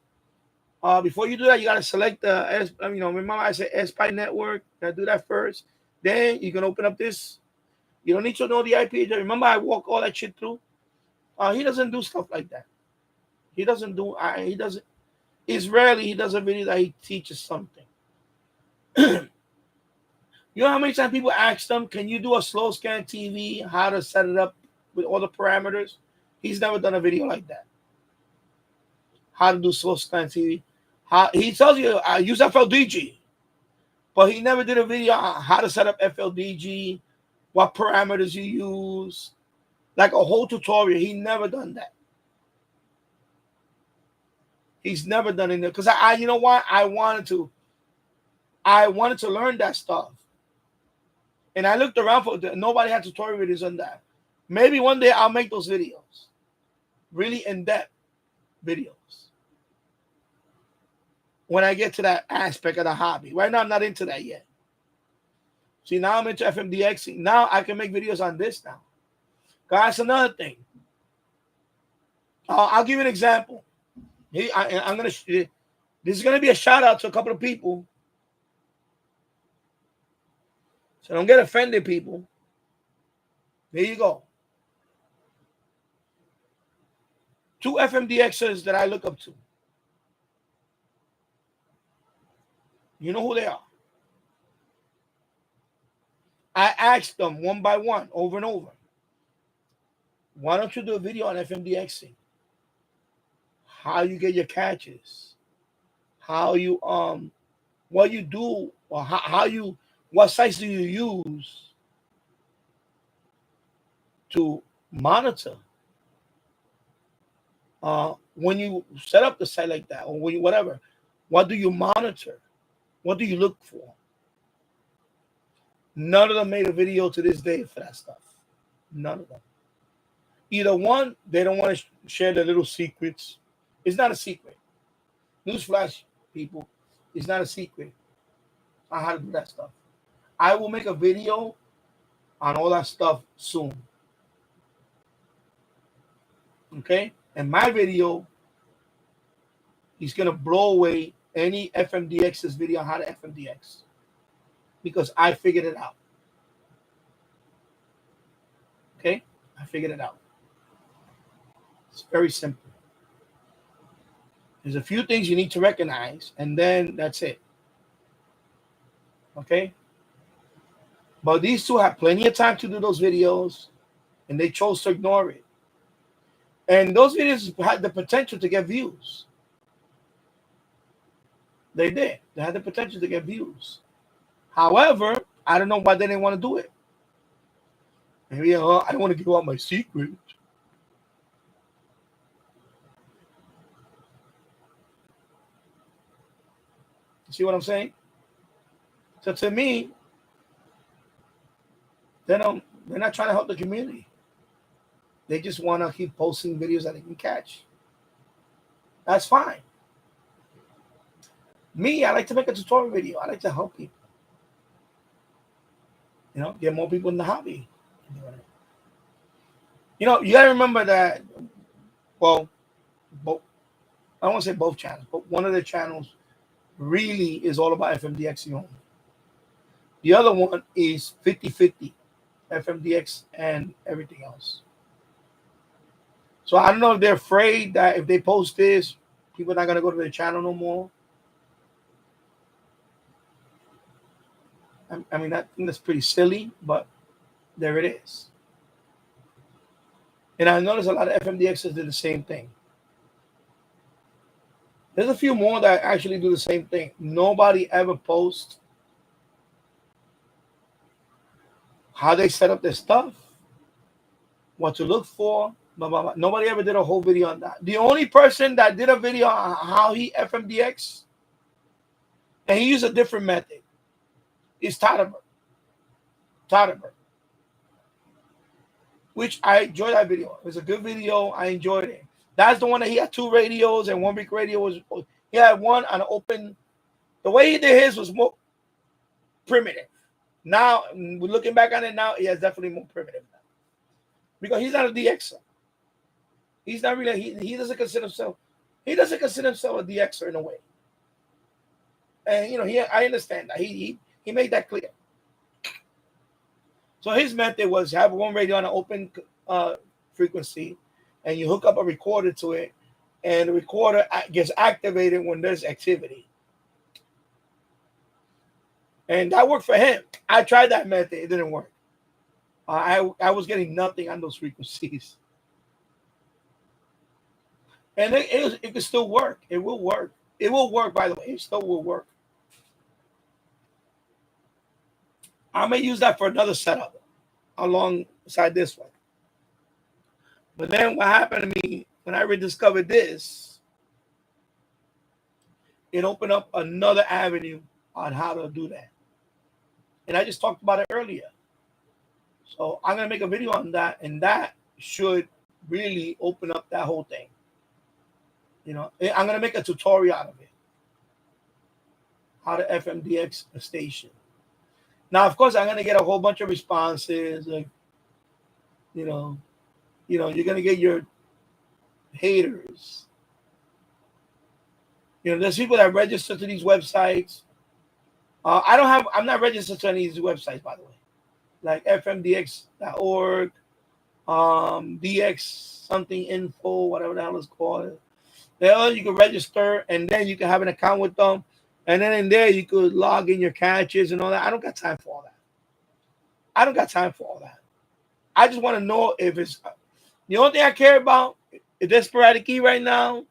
Before you do that, you got to select the, remember I said SPI network, gotta do that first. Then you can open up this. You don't need to know the IP address. Remember I walk all that shit through? He doesn't do stuff like that. He doesn't do, he doesn't, it's rarely he does a video that he teaches something. You know how many times people ask them, can you do a slow scan TV, how to set it up with all the parameters? He's never done a video like that. How to do slow scan TV. He tells you, I use FLDG, but he never did a video on how to set up FLDG, what parameters you use, like a whole tutorial. He never done that. He's never done it because you know what? I wanted to learn that stuff. And I looked around for nobody had tutorial videos on that. Maybe one day I'll make those videos, really in-depth videos. When I get to that aspect of the hobby. Right now, I'm not into that yet. See, now I'm into FMDX. Now I can make videos on this now. That's another thing. I'll give you an example. This is gonna be a shout out to a couple of people. So don't get offended, people. There you go. 2 FMDXers that I look up to. You know who they are. I asked them one by one, over and over. Why don't you do a video on FMDXing? How you get your catches? How you what you do, or what sites do you use to monitor? When you set up the site like that, or whatever, what do you monitor? What do you look for? None of them made a video to this day for that stuff. None of them. Either one, they don't want to share their little secrets. It's not a secret. Newsflash, people, it's not a secret on how to do that stuff. I will make a video on all that stuff soon. Okay? And my video is going to blow away any FMDX's video on how to FMDX. Because I figured it out. Okay? I figured it out. It's very simple. There's a few things you need to recognize, and then that's it. Okay? But these two have plenty of time to do those videos, and they chose to ignore it. And those videos had the potential to get views. They did. They had the potential to get views. However, I don't know why they didn't want to do it. Maybe I don't want to give out my secret. See what I'm saying? So to me, they're not trying to help the community. They just want to keep posting videos that they can catch. That's fine. Me, I like to make a tutorial video. I like to help people. You know, get more people in the hobby. You know, you gotta remember that. Well, both, I don't want to say both channels, but one of the channels really is all about FMDX only. The other one is 50-50, FMDX and everything else. So I don't know if they're afraid that if they post this, people are not gonna go to their channel no more. I mean, I think that's pretty silly, but there it is. And I noticed a lot of FMDXs did the same thing. There's a few more that actually do the same thing. Nobody ever posts how they set up their stuff, what to look for, blah, blah, blah. Nobody ever did a whole video on that. The only person that did a video on how he FMDX, and he used a different method, is Todderberg. which I enjoyed that video. It was a good video. I enjoyed it. That's the one that he had 2 radios, and one big radio was, he had one on an open. The way he did his was more primitive. Now, we're looking back on it now, he has definitely more primitive now. Because he's not a DXer. He's not really, he doesn't consider himself, a DXer in a way. And, I understand that. He made that clear. So his method was have one radio on an open frequency, and you hook up a recorder to it, and the recorder gets activated when there's activity. And that worked for him. I tried that method. It didn't work. I was getting nothing on those frequencies. And it could still work. It will work. It will work, by the way. It still will work. I may use that for another setup alongside this one. But then what happened to me when I rediscovered this, it opened up another avenue on how to do that. And I just talked about it earlier. So I'm going to make a video on that, and that should really open up that whole thing. I'm going to make a tutorial out of it. How to FMDX a station. Now, of course, I'm going to get a whole bunch of responses. Like, you're going to get your haters. There's people that register to these websites. I'm not registered to any of these websites, by the way. Like fmdx.org, DX something info, whatever the hell it's called. There you can register, and then you can have an account with them. And then in there, you could log in your catches and all that. I don't got time for all that. I just want to know if it's the only thing I care about. If there's sporadic key right now,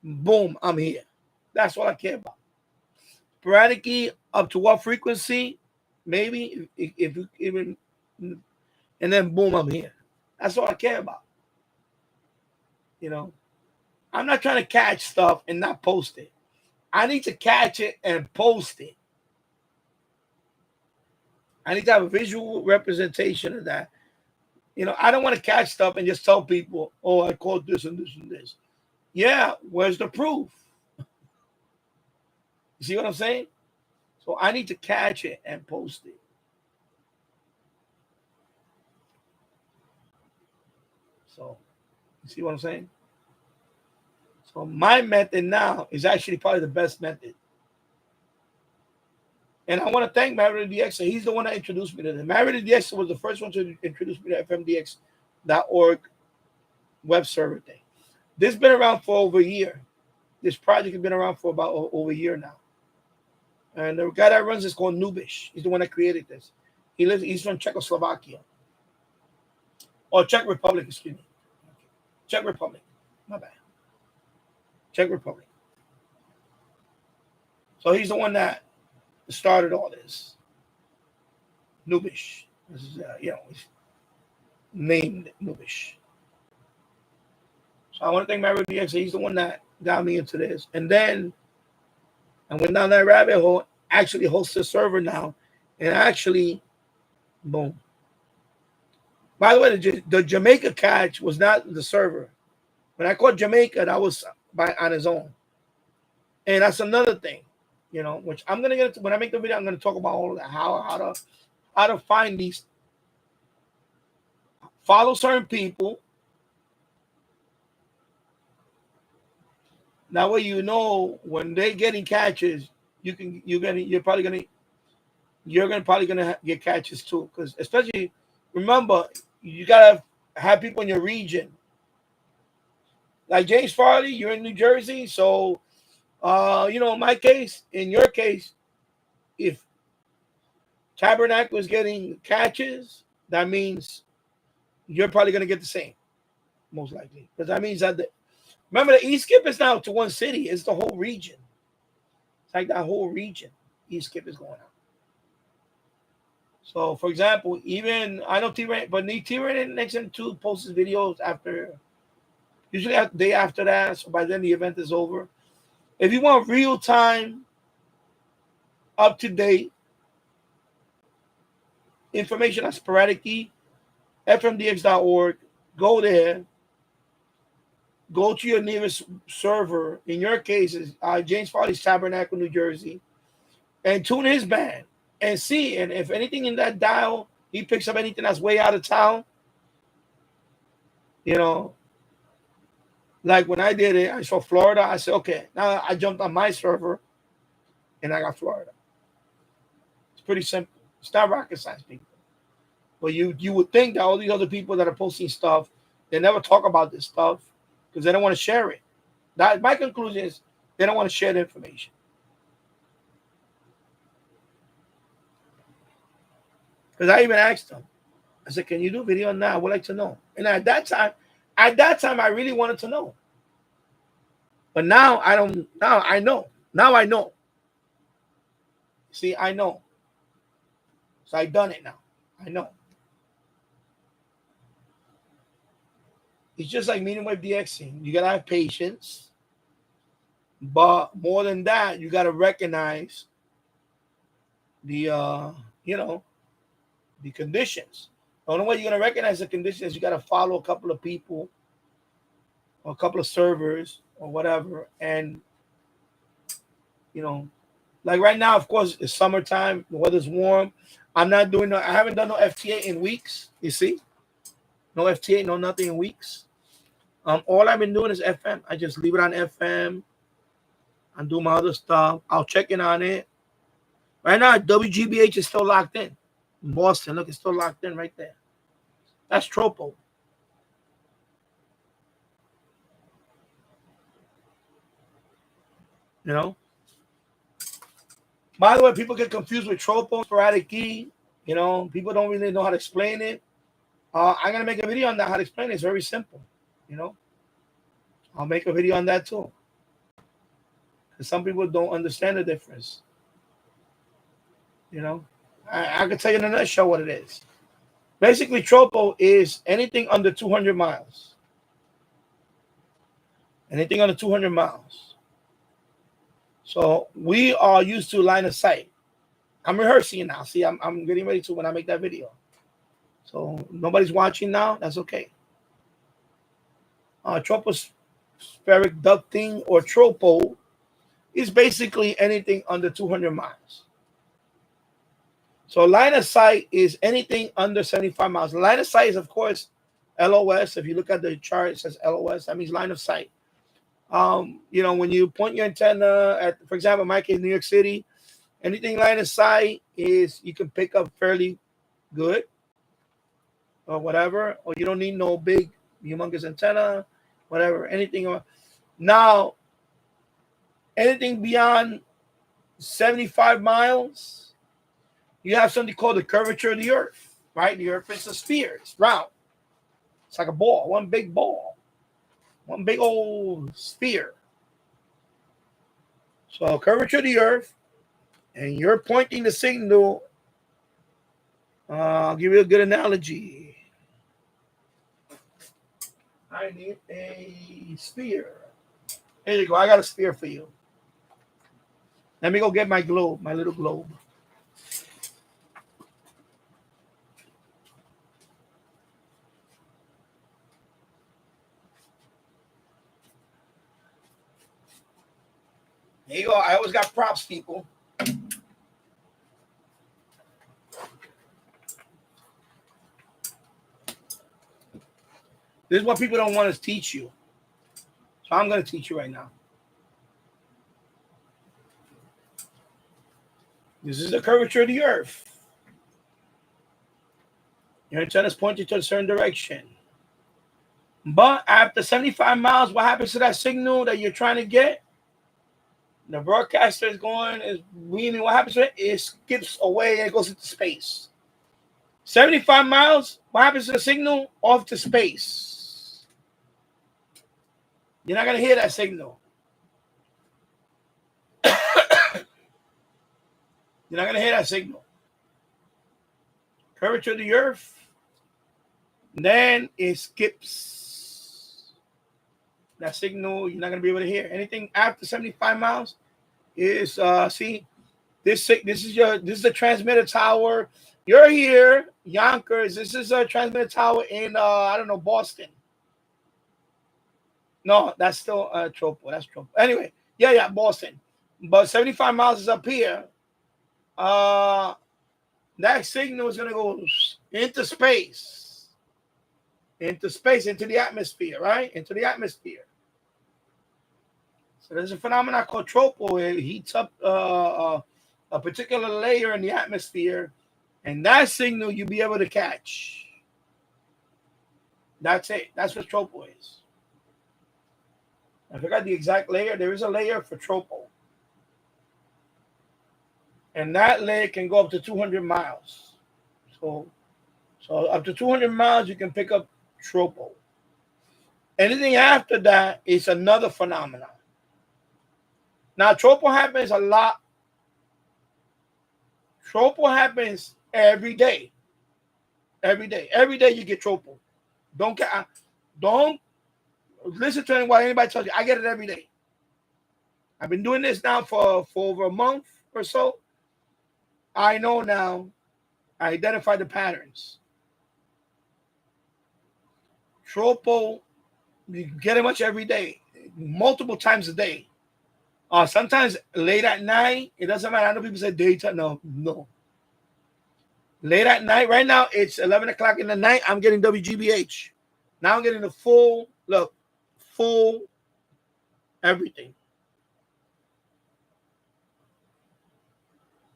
boom, I'm here. That's what I care about. Sporadic key up to what frequency? Maybe if even, and then boom, I'm here. That's all I care about. I'm not trying to catch stuff and not post it. I need to catch it and post it. I need to have a visual representation of that. I don't want to catch stuff and just tell people, oh, I caught this and this and this. Yeah, where's the proof? You see what I'm saying? So I need to catch it and post it. So, you see what I'm saying? So my method now is actually probably the best method. And I want to thank Maverick DX. He's the one that introduced me to this. Maverick DX was the first one to introduce me to fmdx.org web server thing. This has been around for over a year. This project has been around for about over a year now. And the guy that runs this is called Nubish. He's the one that created this. He's from Czechoslovakia. Or Czech Republic, excuse me. Czech Republic. My bad. Czech Republic. So he's the one that started all this. Nubish. This is, he's named Nubish. So I want to thank Maverick DX. He's the one that got me into this. And then I went down that rabbit hole, actually host a server now, and actually, boom. By the way, the Jamaica catch was not the server. When I called Jamaica, that was on his own. And that's another thing, which I'm gonna get into when I make the video. I'm gonna talk about all of that, how to find these, follow certain people. That way, when they're getting catches, you're probably gonna get catches too. Because especially, remember, you gotta have people in your region. Like James Farley, you're in New Jersey, so in your case, if Tabernacle is getting catches, that means you're probably gonna get the same, most likely, because that means that remember the E-skip is now to one city. It's the whole region. It's like that whole region. E-skip is going out. So, for example, even I know T-Rain, but T-Rain next to post his videos usually the day after that. So by then the event is over. If you want real time, up to date information on sporadic key, fmdx.org. Go there. Go to your nearest server. In your case, is James Farley's Tabernacle, New Jersey, and tune his band and see. And if anything in that dial, he picks up anything that's way out of town, you know, like when I did it, I saw Florida. I said, okay, now I jumped on my server and I got Florida. It's pretty simple. It's not rocket science, people. But you would think that all these other people that are posting stuff, they never talk about this stuff because they don't want to share it. That my conclusion is they don't want to share the information. Because I even asked them, I said, can you do video now? I would like to know. And at that time, I really wanted to know. But now I don't, now I know. Now I know. See, I know. So I've done it now. I know. It's just like meeting with DXing. You got to have patience. But more than that, you got to recognize the, the conditions. The only way you're going to recognize the conditions is you got to follow a couple of people or a couple of servers or whatever. And, like right now, of course, it's summertime. The weather's warm. I haven't done no FTA in weeks. You see? No FTA, no nothing in weeks. All I've been doing is FM. I just leave it on FM and do my other stuff. I'll check in on it. Right now, WGBH is still locked in Boston. Look, it's still locked in right there. That's Tropo. By the way, people get confused with Tropo, sporadic key. People don't really know how to explain it. I'm going to make a video on that, how to explain it. It's very simple. I'll make a video on that too. Because some people don't understand the difference. I can tell you in a nutshell what it is. Basically, Tropo is anything under 200 miles. Anything under 200 miles. So we are used to line of sight. I'm rehearsing now. See, I'm getting ready to when I make that video. So nobody's watching now. That's okay. Tropospheric ducting or Tropo is basically anything under 200 miles. So line of sight is anything under 75 miles. Line of sight is, of course, LOS. If you look at the chart, it says LOS. That means line of sight. When you point your antenna at, for example, in my case, New York City, anything line of sight is you can pick up fairly good or whatever, or you don't need no big, humongous antenna, whatever, anything. Now, anything beyond 75 miles, you have something called the curvature of the earth, right? The earth is a sphere. It's round. It's like a ball, one big ball, one big old sphere. So curvature of the earth, and you're pointing the signal. I'll give you a good analogy. I need a sphere. There you go. I got a sphere for you. Let me go get my globe, my little globe. There you go. I always got props, people. This is what people don't want to teach you. So I'm going to teach you right now. This is the curvature of the earth. Your antenna is pointing to a certain direction. But after 75 miles, what happens to that signal that you're trying to get? The broadcaster is meaning what happens to it? It skips away and it goes into space. 75 miles, what happens to the signal? Off to space. You're not going to hear that signal. You're not going to hear that signal. Curvature of the earth. Then it skips. That signal, you're not going to be able to hear. Anything after 75 miles is, this is the transmitter tower. You're here, Yonkers. This is a transmitter tower in I don't know, Boston. No, that's still Tropo. That's Tropo. Anyway, yeah, Boston. But 75 miles is up here. That signal is gonna go into space, into the atmosphere, right? Into the atmosphere. So there's a phenomenon called tropo. It heats up a particular layer in the atmosphere, and that signal you'll be able to catch. That's it. That's what tropo is. I forgot the exact layer. There is a layer for tropo. And that layer can go up to 200 miles. So up to 200 miles, you can pick up tropo. Anything after that is another phenomenon. Now, tropo happens a lot. Tropo happens every day. Every day. Every day you get tropo. Don't listen to what anybody tells you. I get it every day. I've been doing this now for over a month or so. I know now. I identify the patterns. Tropo, you get it much every day, multiple times a day. Sometimes late at night. It doesn't matter. I know people say daytime. No. Late at night. Right now, it's 11 o'clock in the night. I'm getting WGBH. Now I'm getting the full everything.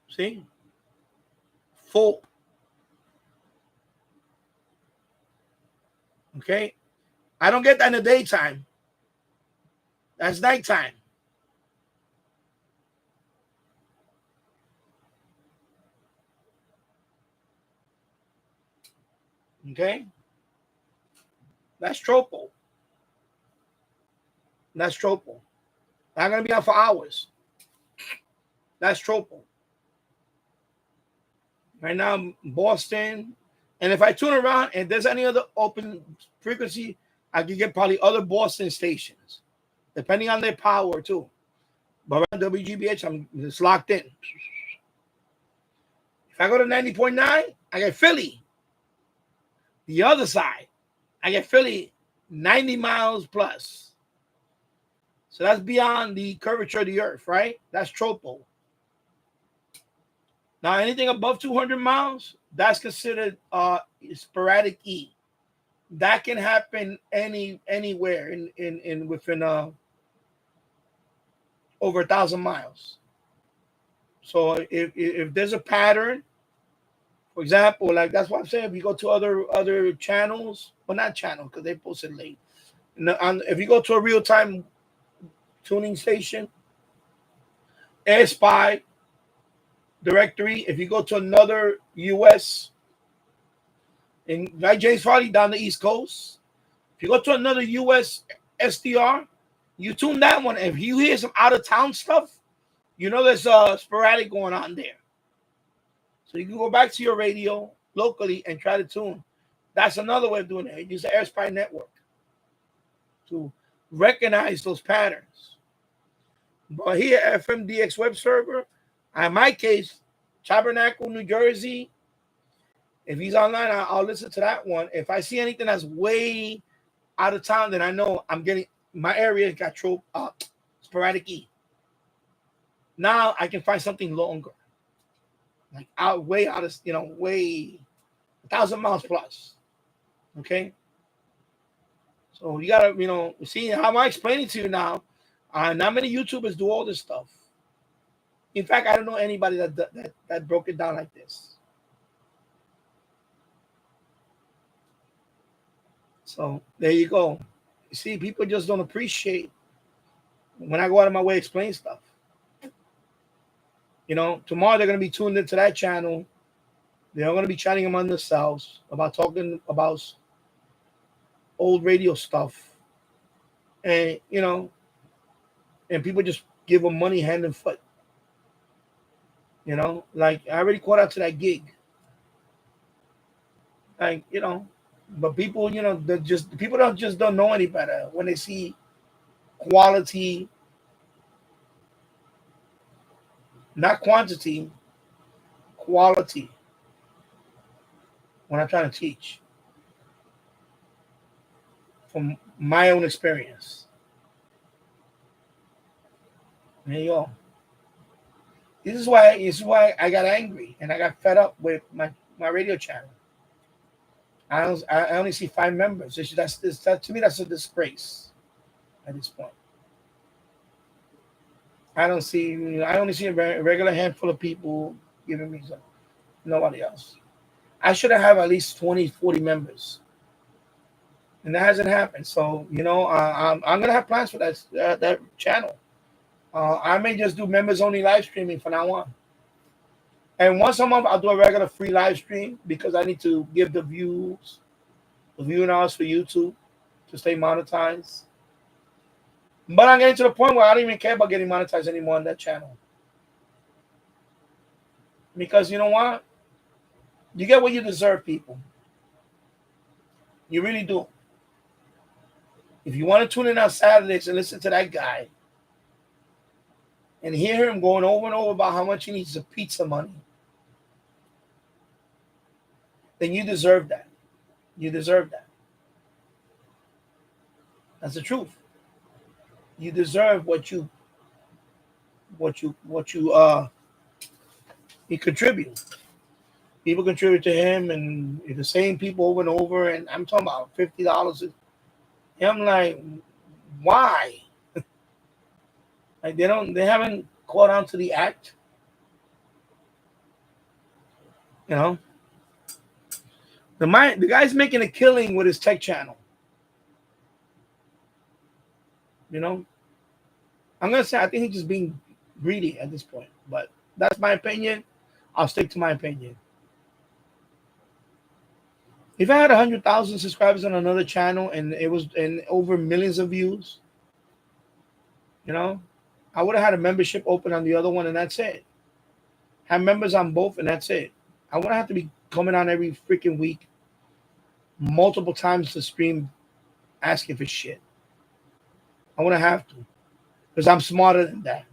See? Full. Okay? I don't get that in the daytime. That's nighttime. Okay? That's tropo. That's tropo. I'm going to be on for hours. That's tropo. Right now, Boston. And if I tune around and there's any other open frequency, I can get probably other Boston stations, depending on their power too. But around WGBH, it's locked in. If I go to 90.9, I get Philly. The other side, I get Philly 90 miles plus. So that's beyond the curvature of the earth, right? That's tropo. Now, anything above 200 miles, that's considered sporadic E. That can happen anywhere in within over 1,000 miles. So if there's a pattern, for example, like that's what I'm saying. If you go to other channels, well, not channels because they posted late. If you go to a real time tuning station, Air Spy directory. If you go to another U.S. and like James Farley down the East Coast, if you go to another U.S. SDR, you tune that one. If you hear some out of town stuff, you know there's sporadic going on there. So you can go back to your radio locally and try to tune. That's another way of doing it. Use the AirSpy network to recognize those patterns. But here, FMDX web server, in my case, Tabernacle, New Jersey. If he's online, I'll listen to that one. If I see anything that's way out of town, then I know I'm getting my area got sporadic E. Now I can find something longer, like way out of way 1,000 miles plus. Okay, so you gotta see how am I explaining to you now. Not many YouTubers do all this stuff. In fact, I don't know anybody that broke it down like this. So there you go. You see, people just don't appreciate when I go out of my way to explain stuff. Tomorrow they're going to be tuned into that channel. They're going to be chatting among themselves about talking about old radio stuff. And, and people just give them money hand and foot. Like I already caught out to that gig. Like, but people, people don't know any better when they see quality, not quantity, quality. when I'm trying to teach from my own experience. There you go. This is why I got angry and I got fed up with my radio channel. I only see 5 members. That to me that's a disgrace at this point. I only see a regular handful of people giving me some. Nobody else. I should have at least 20, 40 members, and that hasn't happened. So I'm gonna have plans for that channel. I may just do members only live streaming from now on. And once a month, I'll do a regular free live stream because I need to give the viewing hours for YouTube to stay monetized. But I'm getting to the point where I don't even care about getting monetized anymore on that channel. Because you know what? You get what you deserve, people. You really do. If you want to tune in on Saturdays and listen to that guy and hear him going over and over about how much he needs of pizza money, then you deserve that. You deserve that. That's the truth. You deserve he contribute. People contribute to him and the same people over and over. And I'm talking about $50. And I'm like, why? Like they haven't caught on to the act. You know? The guy's making a killing with his tech channel. You know? I'm gonna say I think he's just being greedy at this point. But that's my opinion. I'll stick to my opinion. If I had 100,000 subscribers on another channel and it was over millions of views, I would have had a membership open on the other one and that's it. Have members on both and that's it. I wouldn't have to be coming on every freaking week, multiple times to stream, asking for shit. I wouldn't have to, because I'm smarter than that.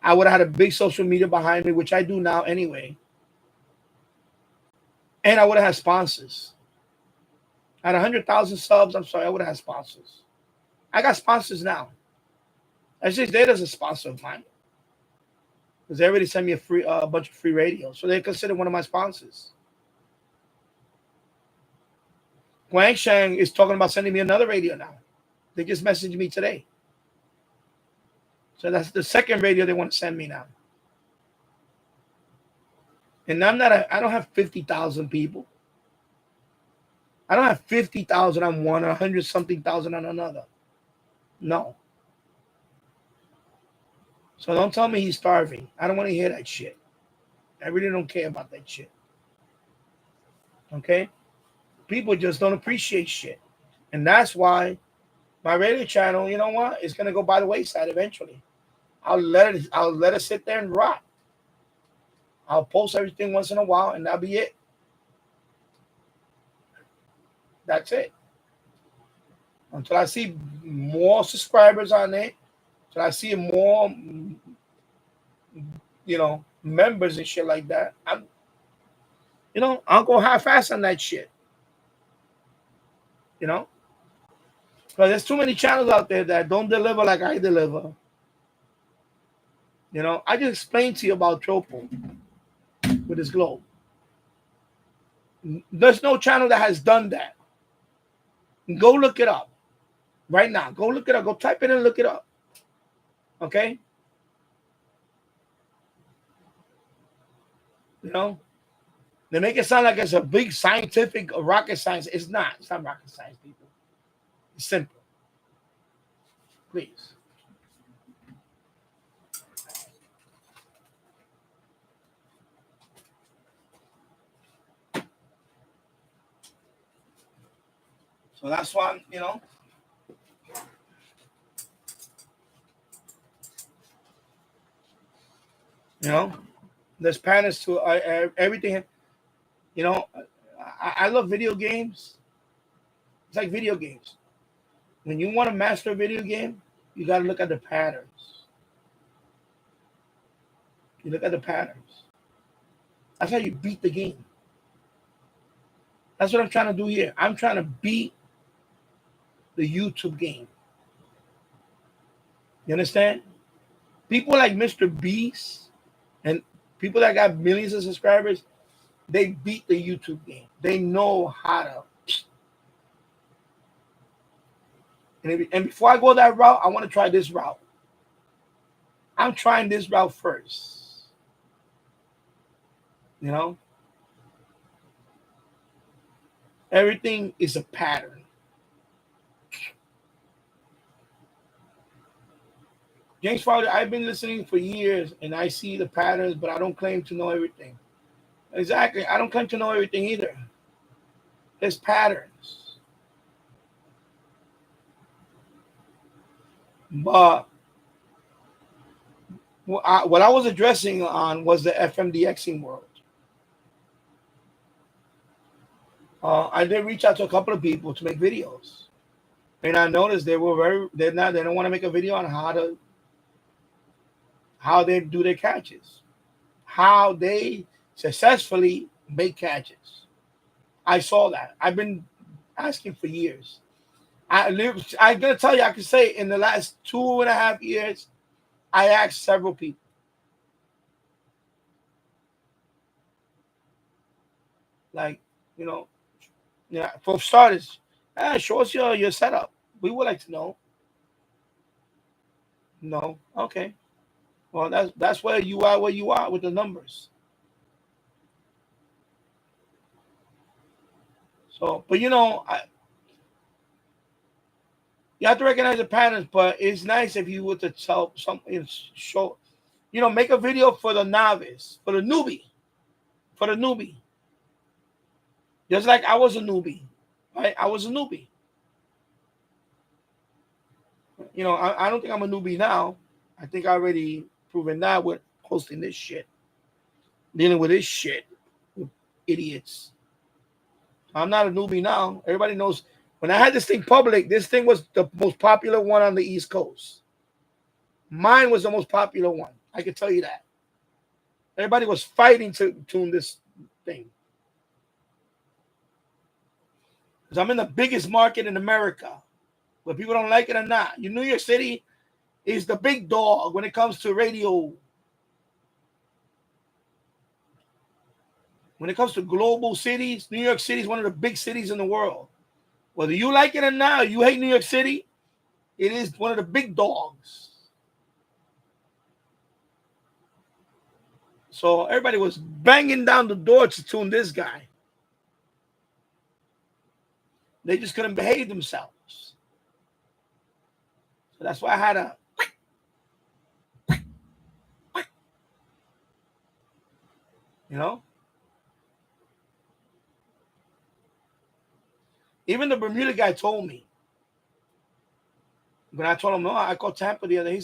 I would have had a big social media behind me, which I do now anyway. And I would have had sponsors. At 100,000 subs, I'm sorry, I would have had sponsors. I got sponsors now. SJ Data's a sponsor of mine. Because they already sent me a bunch of free radios. So they consider one of my sponsors. Guang Shang is talking about sending me another radio now. They just messaged me today. So that's the second radio they want to send me now. And I don't have 50,000 people. I don't have 50,000 on one or 100 something thousand on another. No. So don't tell me he's starving. I don't want to hear that shit. I really don't care about that shit. Okay? People just don't appreciate shit. And that's why my radio channel, you know what? It's gonna go by the wayside eventually. I'll let it sit there and rot. I'll post everything once in a while and that'll be it. That's it. Until I see more subscribers on it, until I see more, members and shit like that, I'll go half-ass on that shit. Because there's too many channels out there that don't deliver like I deliver. I just explained to you about Tropo with his globe. There's no channel that has done that. Go look it up right now. Go look it up. Go type it in and look it up. Okay? They make it sound like it's a big scientific rocket science. It's not. It's not rocket science, people. It's simple. Please. So that's why, there's patterns to everything. I love video games. It's like video games. When you want to master a video game, you got to look at the patterns. You look at the patterns. That's how you beat the game. That's what I'm trying to do here. I'm trying to beat the YouTube game. You understand? People like Mr. Beast and people that got millions of subscribers, they beat the YouTube game. They know how to. And before I go that route, I want to try this route. I'm trying this route first. You know? Everything is a pattern. James Fowler, I've been listening for years and I see the patterns, but I don't claim to know everything. Exactly. I don't claim to know everything either. There's patterns. But what I was addressing on was the FMDXing world. I did reach out to a couple of people to make videos. And I noticed they don't want to make a video on how they do their catches, how they successfully make catches. I saw that. I've been asking for years. I'm gonna tell you, I can say in the last 2.5 years, I asked several people. Like, you know, yeah, for starters, show us your setup. We would like to know. No, okay. Well, that's where you are with the numbers. So, but you have to recognize the patterns. But it's nice if you were to tell something, show, make a video for the novice, for the newbie. Just like I was a newbie, right? I was a newbie. I don't think I'm a newbie now. I think I already proven that with hosting this shit, dealing with this shit, with idiots. I'm not a newbie now. Everybody knows when I had this thing public, this thing was the most popular one on the East Coast. Mine was the most popular one. I can tell you that. Everybody was fighting to tune this thing. Because I'm in the biggest market in America. Whether people don't like it or not. New York City is the big dog when it comes to radio. When it comes to global cities, New York City is one of the big cities in the world. Whether you like it or not, you hate New York City, it is one of the big dogs. So everybody was banging down the door to tune this guy. They just couldn't behave themselves. So that's why I had a even the Bermuda guy told me. When I told him, no, I called Tampa the other day,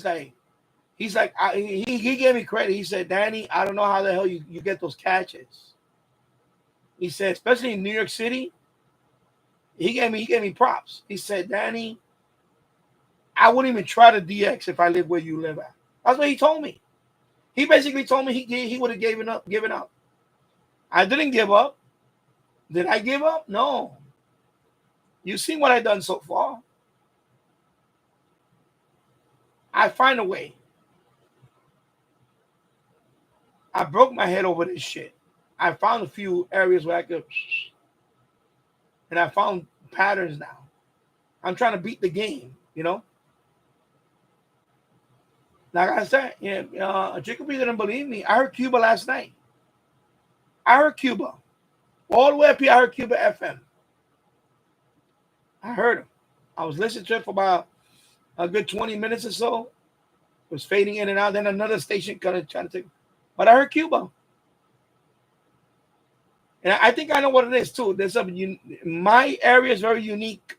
he's like, he gave me credit. He said, Danny, I don't know how the hell you get those catches. He said, especially in New York City, he gave me props. He said, Danny, I wouldn't even try to DX if I live where you live at. That's what he told me. He basically told me he would have given up. I didn't give up. Did I give up? No. You see what I've done so far. I find a way. I broke my head over this shit. I found a few areas where I could, and I found patterns now. I'm trying to beat the game, Like I said, Jacoby didn't believe me. I heard Cuba last night. I heard Cuba. All the way up here, I heard Cuba FM. I heard him. I was listening to it for about a good 20 minutes or so. It was fading in and out. Then another station kind of trying to take. But I heard Cuba. And I think I know what it is, too. My area is very unique.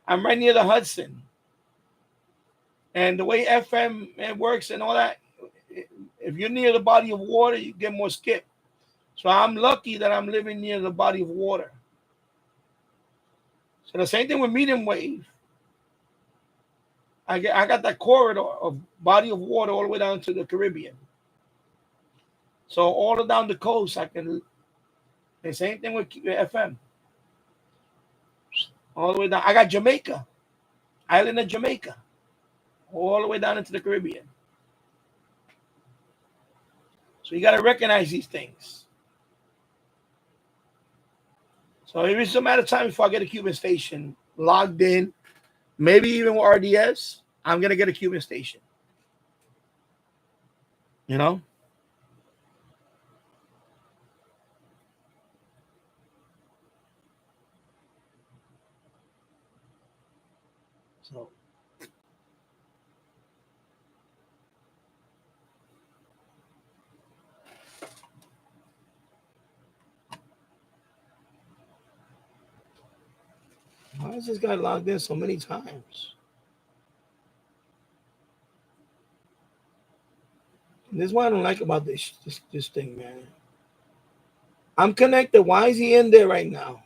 I'm right near the Hudson. And the way FM works and all that, if you're near the body of water, you get more skip. So I'm lucky that I'm living near the body of water. So the same thing with medium wave. I got that corridor of body of water all the way down to the Caribbean. So all down the coast, I can. The same thing with FM. All the way down. I got Jamaica, island of Jamaica, all the way down into the Caribbean. So you got to recognize these things. So if it's a matter of time before I get a Cuban station logged in, maybe even with RDS, I'm going to get a Cuban station. You know? So. Why is this guy logged in so many times? This is what I don't like about this thing, man. I'm connected. Why is he in there right now?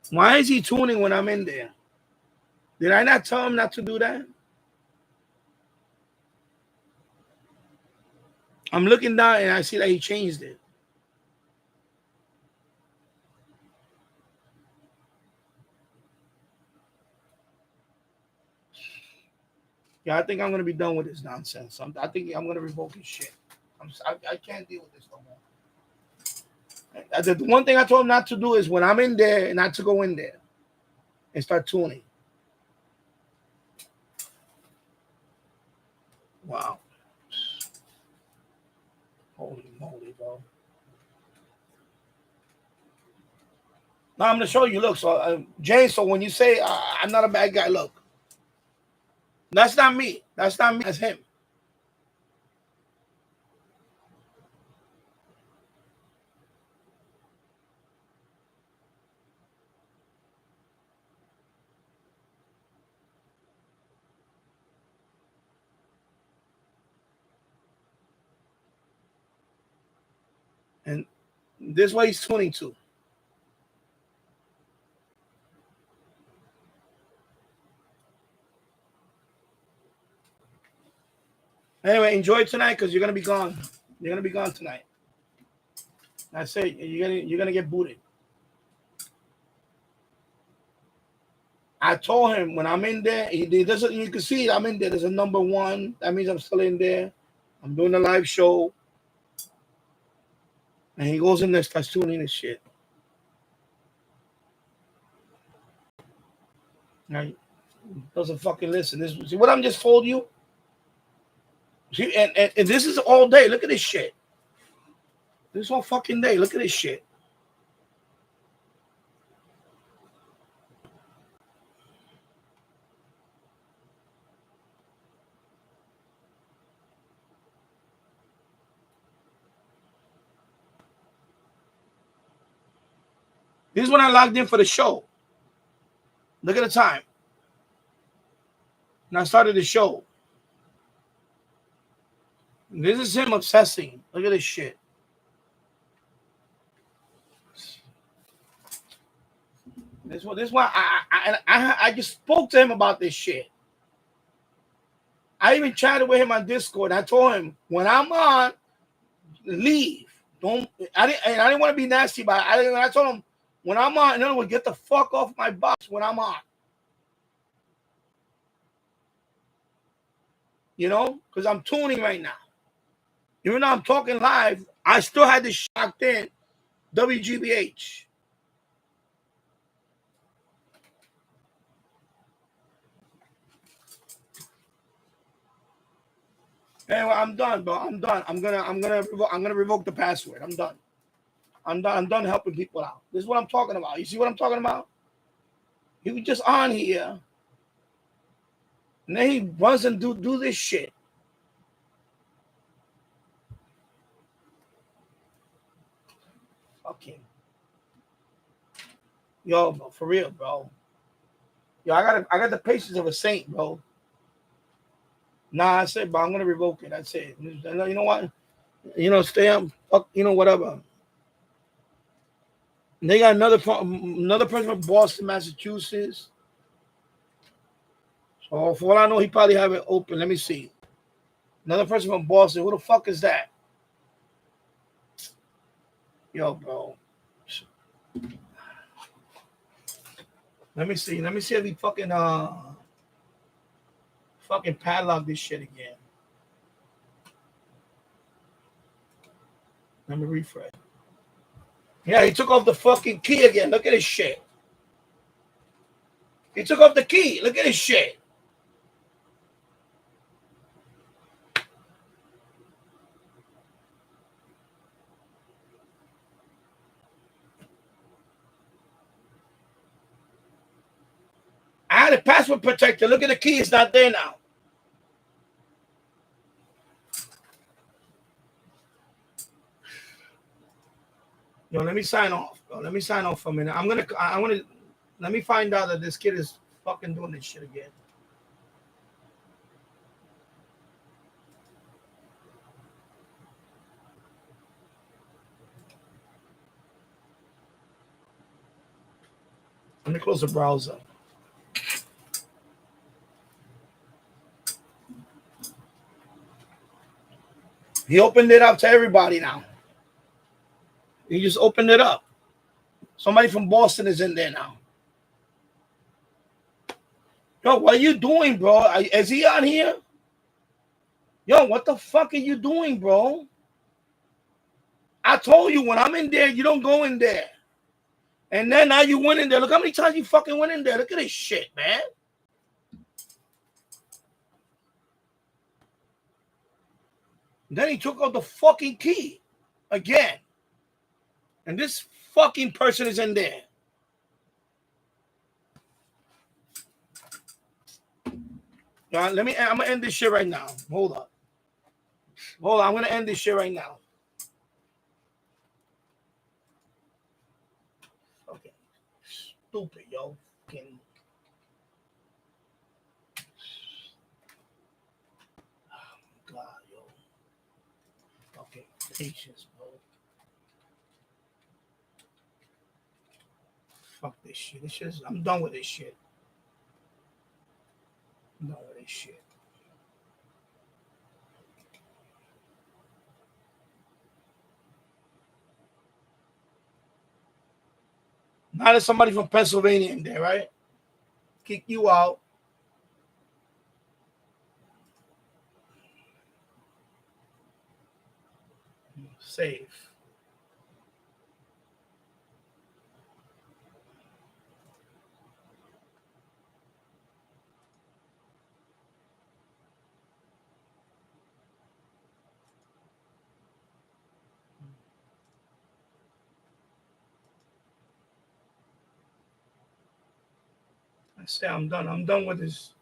Why is he tuning when I'm in there? Did I not tell him not to do that? I'm looking down and I see that he changed it. Yeah, I think I'm going to be done with this nonsense. I think I'm going to revoke his shit. I can't deal with this no more. The one thing I told him not to do is when I'm in there, not to go in there and start tuning. Wow. Holy moly, bro. Now I'm going to show you. Look, so James, so when you say I'm not a bad guy, look. That's not me. That's not me. That's him. And this way he's tuning to. Anyway, enjoy tonight because you're gonna be gone. You're gonna be gone tonight. That's it. You're gonna get booted. I told him when I'm in there, he doesn't. You can see I'm in there. There's a number 1. That means I'm still in there. I'm doing a live show, and he goes in there, starts tuning his shit. Right? Doesn't fucking listen. See what I'm just told you. See, and this is all day. Look at this shit. This whole fucking day. Look at this shit. This is when I logged in for the show. Look at the time. And I started the show. This is him obsessing. Look at this shit. This one. I just spoke to him about this shit. I even chatted with him on Discord. I told him when I'm on, leave. I didn't want to be nasty about it. I told him when I'm on, in other words, get the fuck off my box when I'm on. You know, because I'm tuning right now. Even though I'm talking live, I still had this shocked in WGBH. Anyway, I'm done, bro. I'm done. I'm gonna revoke the password. I'm done. I'm done helping people out. This is what I'm talking about. You see what I'm talking about? He was just on here, and then he runs and do this shit. Fucking yo, bro, for real, bro. Yo, I got the patience of a saint, bro. Nah, I said, bro, I'm gonna revoke it. That's it. You know what? You know, stay up. Fuck, you know, whatever. And they got another person from Boston, Massachusetts. So for all I know, he probably have it open. Let me see. Another person from Boston. Who the fuck is that? Yo, bro. Let me see. Let me see if he fucking padlock this shit again. Let me refresh. Yeah, he took off the fucking key again. Look at his shit. He took off the key. Look at his shit. I had a password protector. Look at the key. It's not there now. Yo, let me sign off. Bro. Let me sign off for a minute. I want to, let me find out that this kid is fucking doing this shit again. Let me close the browser. He opened it up to everybody now. He just opened it up. Somebody from Boston is in there now. Yo, what are you doing, bro? Is he on here? Yo, what the fuck are you doing, bro? I told you when I'm in there, you don't go in there. And then now you went in there. Look how many times you fucking went in there. Look at this shit, man. Then he took out the fucking key again. And this fucking person is in there. I'm gonna end this shit right now. Hold up. Hold on, I'm gonna end this shit right now. Okay. Stupid, yo. Fucking. Oh, God, yo. Fucking patience, bro. Fuck this shit. I'm done with this shit. I'm done with this shit. Now there's somebody from Pennsylvania in there, right? Kick you out. Save. I say I'm done. I'm done with this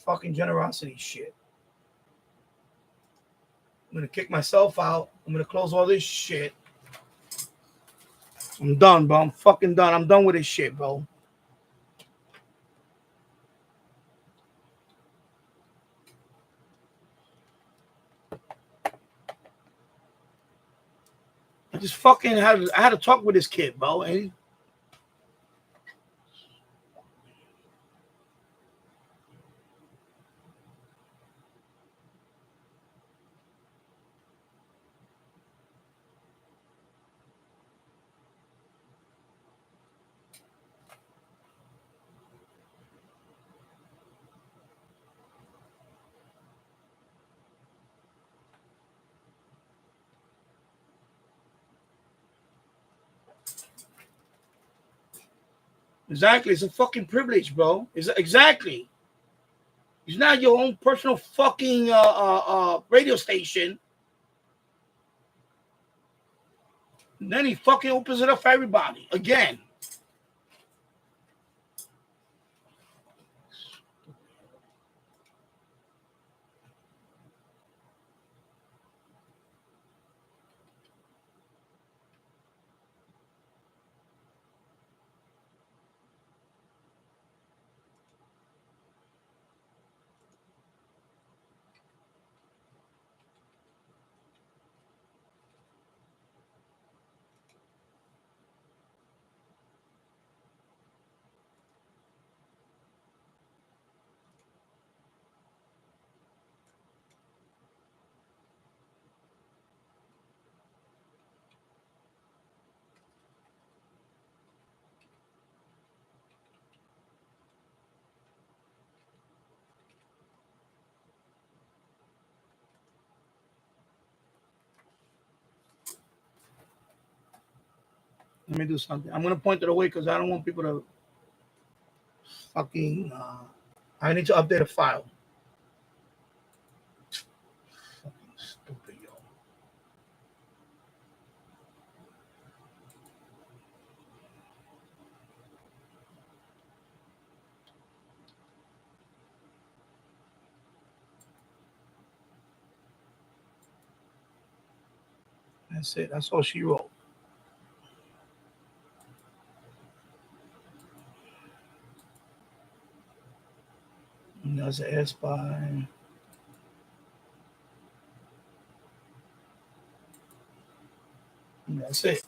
fucking generosity shit. I'm gonna kick myself out. I'm gonna close all this shit. I'm done, bro. I'm fucking done. I'm done with this shit, bro. I just fucking had to talk with this kid, bro. And exactly, it's a fucking privilege, bro. Exactly. It's not your own personal fucking radio station. And then he fucking opens it up for everybody again. Let me do something. I'm gonna point it away because I don't want people to fucking. I need to update a file. Fucking stupid, yo. That's it. That's all she wrote. And that's an S by. And that's it.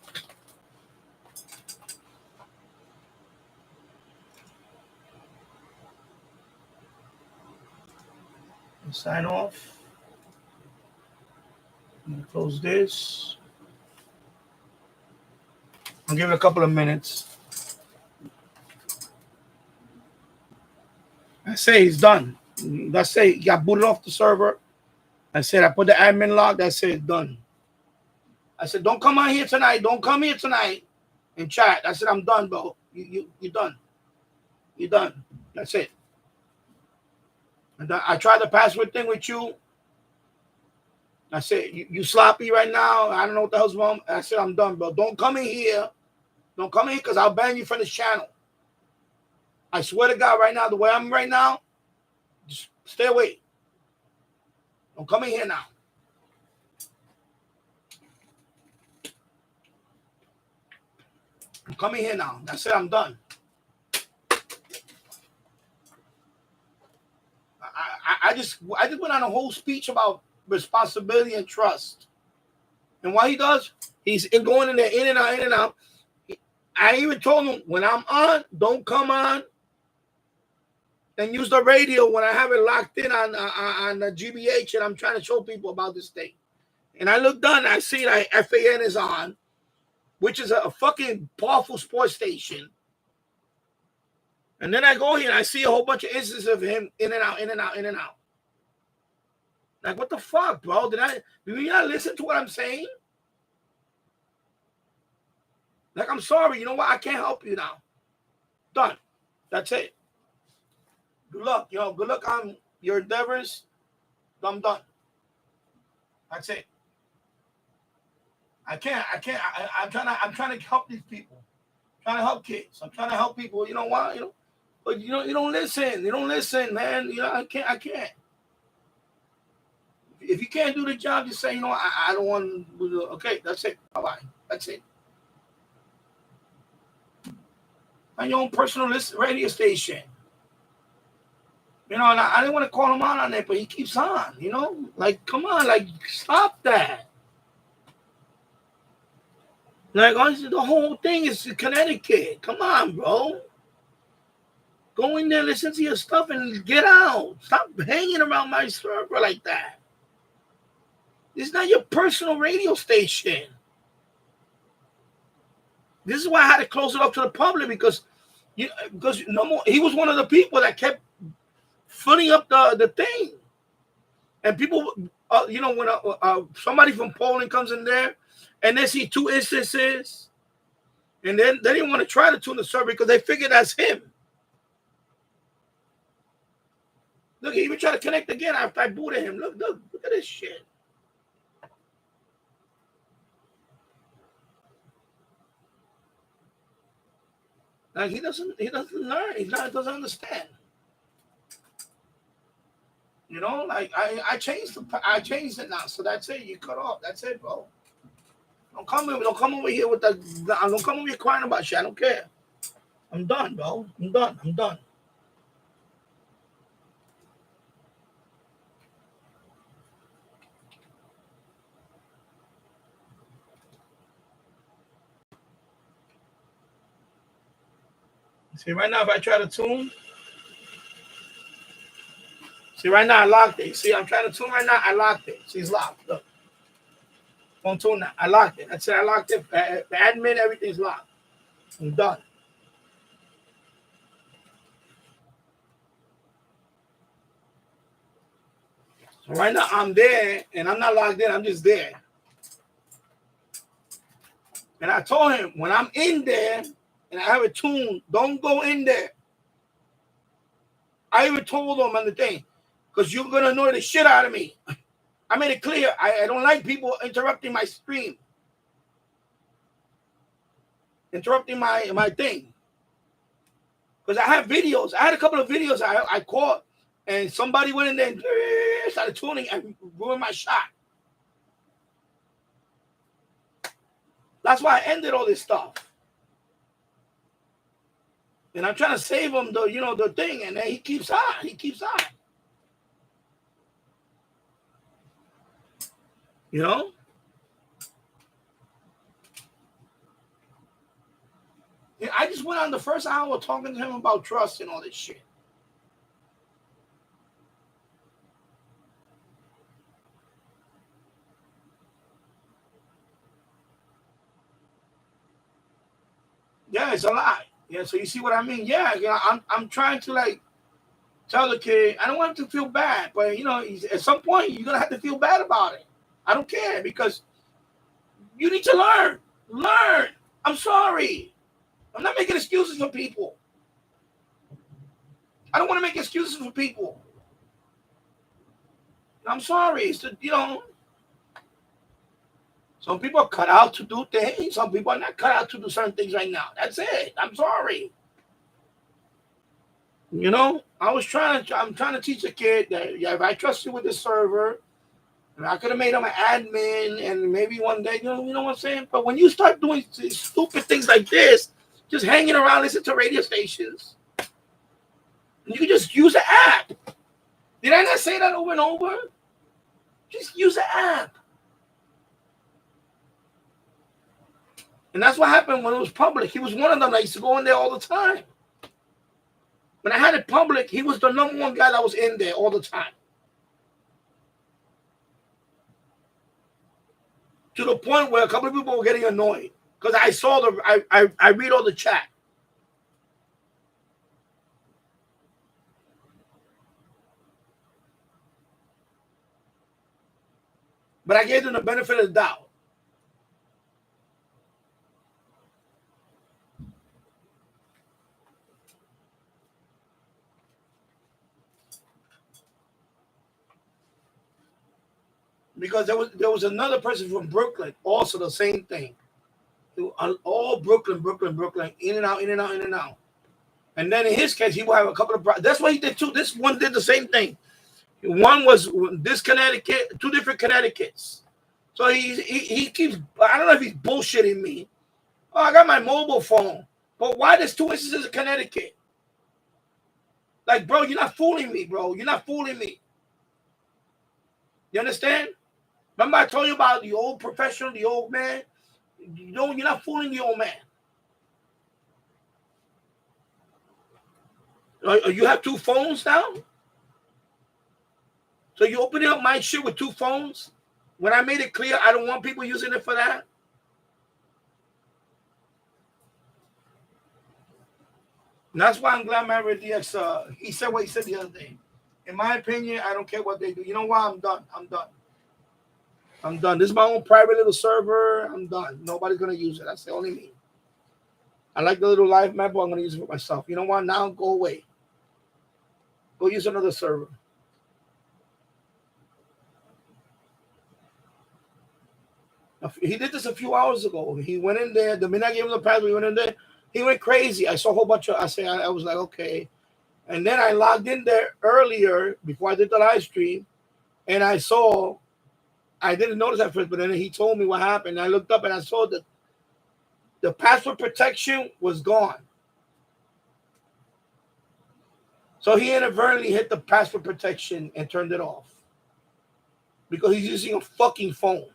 And sign off. I'm gonna close this. I'll give it a couple of minutes. I say he's done. That's it. He got booted off the server. I said I put the admin log. That's it. Done. I said don't come on here tonight. Don't come here tonight and chat. I said I'm done, bro. You done. You done. That's it. And I tried the password thing with you. I said you sloppy right now. I don't know what the hell's wrong. I said I'm done, bro. Don't come in here. Don't come in here because I'll ban you from this channel. I swear to God, right now, the way I'm right now, just stay away. Don't come in here now. I'm coming here now. That's it. I'm done. I just went on a whole speech about responsibility and trust. And what he does, he's going in there, in and out, in and out. I even told him when I'm on, don't come on and use the radio when I have it locked in on the GBH and I'm trying to show people about this thing. And I look down, I see like FAN is on, which is a fucking powerful sports station. And then I go here and I see a whole bunch of instances of him in and out, in and out, in and out. Like, what the fuck, bro? Do you not listen to what I'm saying? Like, I'm sorry. You know what? I can't help you now. Done. That's it. Good luck, yo. Good luck on your endeavors. I'm done. That's it. I can't. I'm trying to help these people. I'm trying to help kids. I'm trying to help people. You know what? But you don't listen. You don't listen, man. You know, I can't. If you can't do the job, just say, I don't want to. Okay, that's it. Bye-bye. That's it. On your own personal radio station. And I didn't want to call him out on it, but he keeps on, Like, come on, like, stop that. Like, honestly, the whole thing is Connecticut. Come on, bro. Go in there, listen to your stuff, and get out. Stop hanging around my server like that. This is not your personal radio station. This is why I had to close it up to the public because no more. He was one of the people that kept filling up the thing, and people, when somebody from Poland comes in there, and they see 2 instances, and then they didn't want to try to tune the server because they figured that's him. Look, he even tried to connect again after I booted him. Look at this shit. Like he doesn't learn. He doesn't understand. Like I changed it now. So that's it. You cut off. That's it, bro. Don't come over here with don't come over here crying about shit. I don't care. I'm done, bro. I'm done. See, right now, if I try to tune, right now I locked it. See, I'm trying to tune right now. I locked it. She's locked. Look. Don't tune now. I locked it. I said I locked it. The admin, everything's locked. I'm done. So right now, I'm there, and I'm not logged in. I'm just there. And I told him, when I'm in there and I have a tune, don't go in there. I even told him on the thing, because you're going to annoy the shit out of me. I made it clear. I don't like people interrupting my stream. Interrupting my thing. Because I have videos. I had a couple of videos I caught, and somebody went in there and started tuning and ruined my shot. That's why I ended all this stuff. And I'm trying to save him the thing, and then he keeps on. You know? And I just went on the first hour talking to him about trust and all this shit. Yeah, it's a lie. Yeah, so you see what I mean? Yeah, I'm trying to like tell the kid, I don't want him to feel bad, but at some point you're gonna have to feel bad about it. I don't care, because you need to learn. Learn. I'm sorry. I'm not making excuses for people. I don't want to make excuses for people. I'm sorry. It's some people are cut out to do things. Some people are not cut out to do certain things right now. That's it. I'm sorry. I'm trying to teach a kid that if I trust you with the server, and I could have made him an admin, and maybe one day, you know what I'm saying? But when you start doing stupid things like this, just hanging around, listening to radio stations, you can just use the app. Did I not say that over and over? Just use the app. And that's what happened when it was public. He was one of them that used to go in there all the time. When I had it public, he was the number one guy that was in there all the time. To the point where a couple of people were getting annoyed. Because I saw I read all the chat. But I gave them the benefit of the doubt. Because there was another person from Brooklyn, also the same thing. All Brooklyn, in and out. And then in his case, he will have a couple of. That's what he did too. This one did the same thing. One was this Connecticut, two different Connecticut's. So he keeps. I don't know if he's bullshitting me. Oh, I got my mobile phone, but why there's two instances of Connecticut? Like, bro, you're not fooling me, bro. You're not fooling me. You understand? Remember I told you about the old professional, the old man? You're not fooling the old man. You have two phones now? So you opening up my shit with two phones? When I made it clear, I don't want people using it for that. And that's why I'm glad Maverick DX, he said what he said the other day. In my opinion, I don't care what they do. You know why? I'm done. This is my own private little server. I'm done. Nobody's going to use it. That's the only me. I like the little live map, but I'm going to use it for myself. You know what? Now go away. Go use another server. He did this a few hours ago. He went in there. The minute I gave him the password, he went in there. He went crazy. I saw a whole bunch of, I was like, okay. And then I logged in there earlier before I did the live stream. And I didn't notice at first, but then he told me what happened. I looked up and I saw that the password protection was gone. So he inadvertently hit the password protection and turned it off. Because he's using a fucking phone.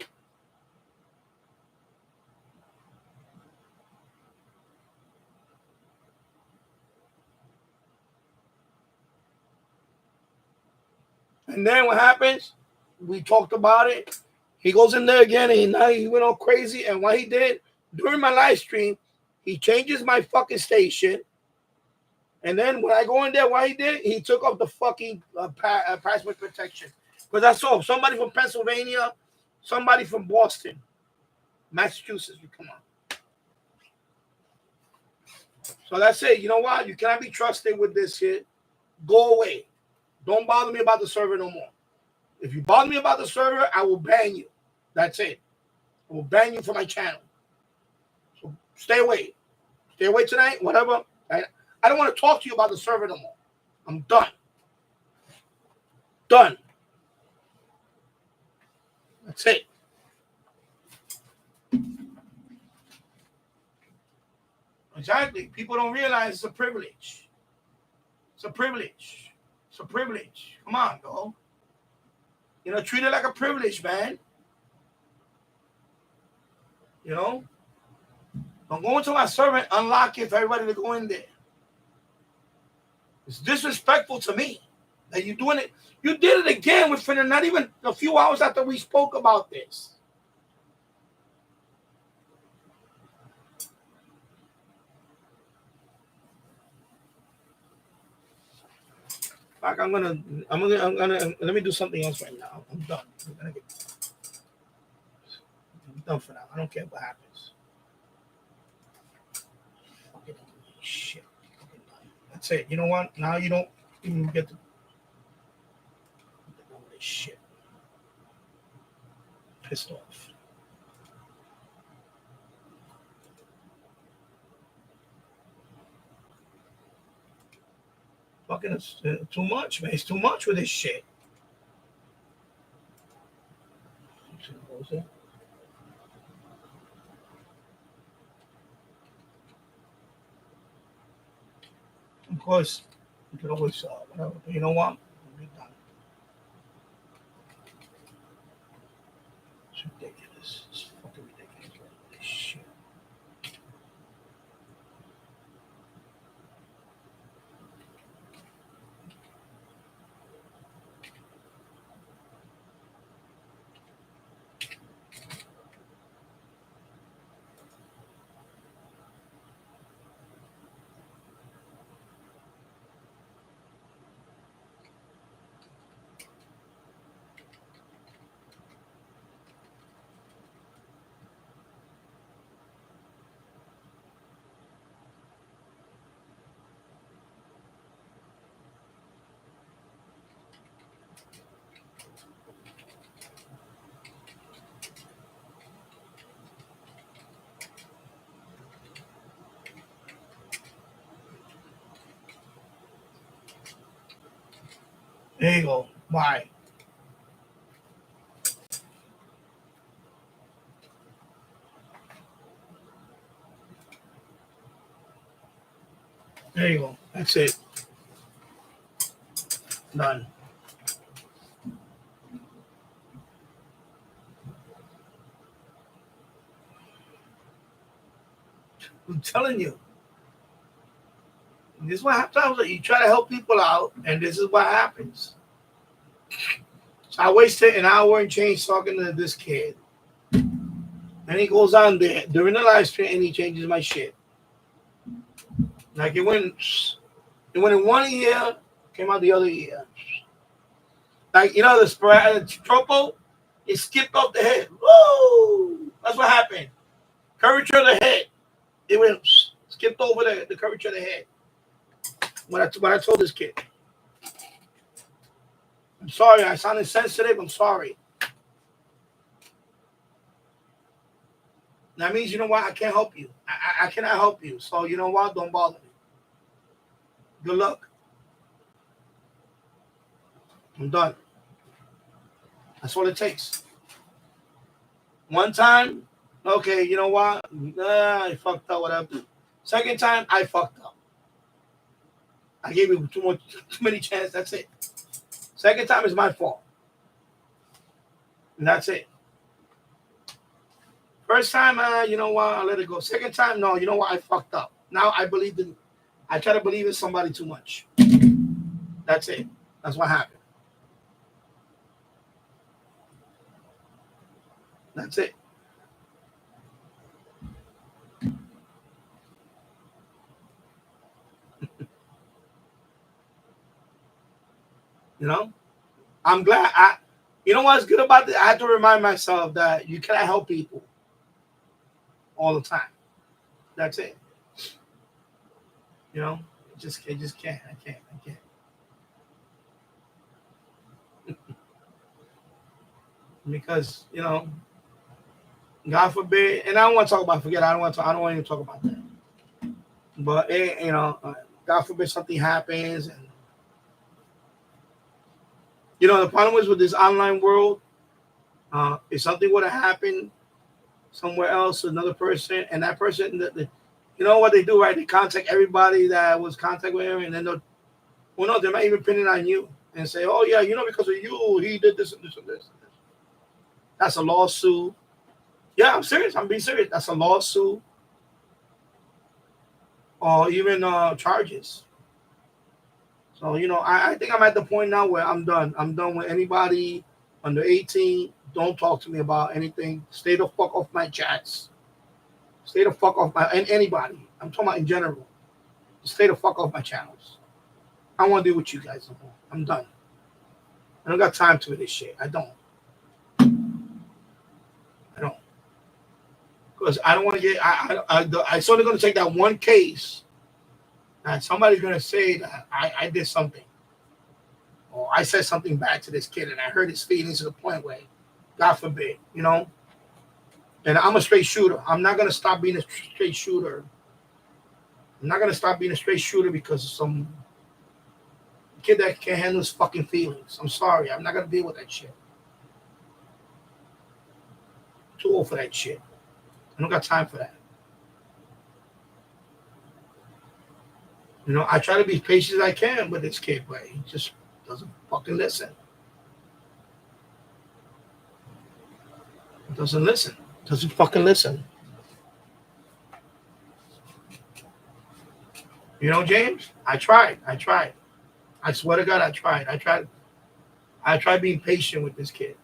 And then what happens? We talked about it. He goes in there again, and now he went all crazy. And what he did during my live stream, he changes my fucking station. And then when I go in there, what he did, he took off the fucking password protection. Because I saw somebody from Pennsylvania, somebody from Boston, Massachusetts. Come on. So that's it. You know what? You cannot be trusted with this shit. Go away. Don't bother me about the server no more. If you bother me about the server, I will ban you. That's it. I will ban you from my channel. So stay away. Stay away tonight, whatever. I don't want to talk to you about the server no more. I'm done. Done. That's it. Exactly. People don't realize it's a privilege. It's a privilege. It's a privilege. Come on, dog. You know, treat it like a privilege, man. You know? Don't go into my server and unlock it for everybody to go in there. It's disrespectful to me that you're doing it. You did it again within not even a few hours after we spoke about this. Like I'm gonna let me do something else right now. I'm done. I'm done for now. I don't care what happens. Fucking shit. That's it. You know what? Now you don't even get to this shit. Pissed off. Fucking it's too much, man. It's too much with this shit. Of course, you can always whatever. But you know what? We're done. It's ridiculous. It's fucking ridiculous. This shit. There you go. Bye. There you go. That's it. Done. I'm telling you. This is what happens. You try to help people out, and this is what happens. So I wasted an hour and change talking to this kid. And he goes on there during the live stream and he changes my shit. Like it went in 1 ear, came out the other ear. Like, you know, the tropo, it skipped off the head. Woo! That's what happened. Curvature of the head. It went skipped over the curvature of the head. What I told this kid. I'm sorry, I sounded sensitive. I'm sorry. That means, you know what? I can't help you. I cannot help you. So, you know what? Don't bother me. Good luck. I'm done. That's all it takes. One time, okay, you know what? I fucked up, whatever. Second time, I fucked up. I gave you too many chances. That's it. Second time is my fault. And that's it. First time, you know what? I let it go. Second time, no, you know what? I fucked up. Now I try to believe in somebody too much. That's it. That's what happened. That's it. You know? I'm glad. You know what's good about this? I had to remind myself that you cannot help people all the time. That's it. You know, I just can't. I can't. Because, you know, God forbid, and I don't want to talk about forget. I don't want to even talk about that. But you know, God forbid something happens, and you know the problem is with this online world. If something would have happened somewhere else to another person, and that person, you know what they do, right? They contact everybody that was contact with him, and then well, no, they might even pin it on you and say, "Oh yeah, you know, because of you, he did this and this and this." That's a lawsuit. Yeah, I'm serious. I'm being serious. That's a lawsuit, or even charges. So, you know, I think I'm at the point now where I'm done. I'm done with anybody under 18. Don't talk to me about anything. Stay the fuck off my chats. Stay the fuck off and anybody. I'm talking about in general. Stay the fuck off my channels. I don't want to deal with you guys no more. I'm done. I don't got time to this shit. I don't. Because I don't want to get. I sort of going to take that one case, and somebody's going to say that I did something, or I said something bad to this kid, and I hurt his feelings to the point where, God forbid, you know. And I'm a straight shooter. I'm not going to stop being a straight shooter. I'm not going to stop being a straight shooter because of some kid that can't handle his fucking feelings. I'm sorry. I'm not going to deal with that shit. Too old for that shit. I don't got time for that. You know, I try to be patient as I can with this kid, but he just doesn't fucking listen. He doesn't listen. Doesn't fucking listen. You know, James, I tried. I swear to God, I tried. I tried being patient with this kid.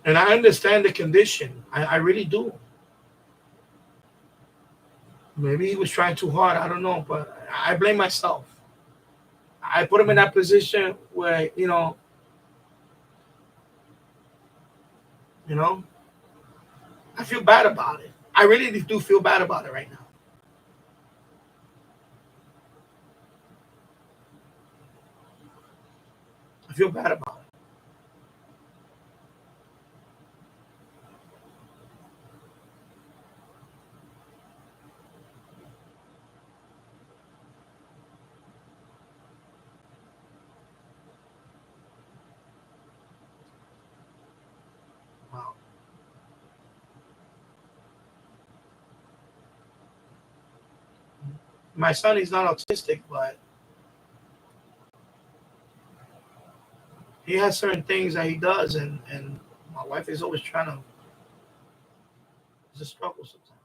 And I understand the condition. I really do. Maybe he was trying too hard. I don't know. But I blame myself. I put him in that position where, you know, I feel bad about it. I really do feel bad about it right now. I feel bad about it. Wow. My son is not autistic, but he has certain things that he does, and my wife is always trying to. It's a struggle sometimes,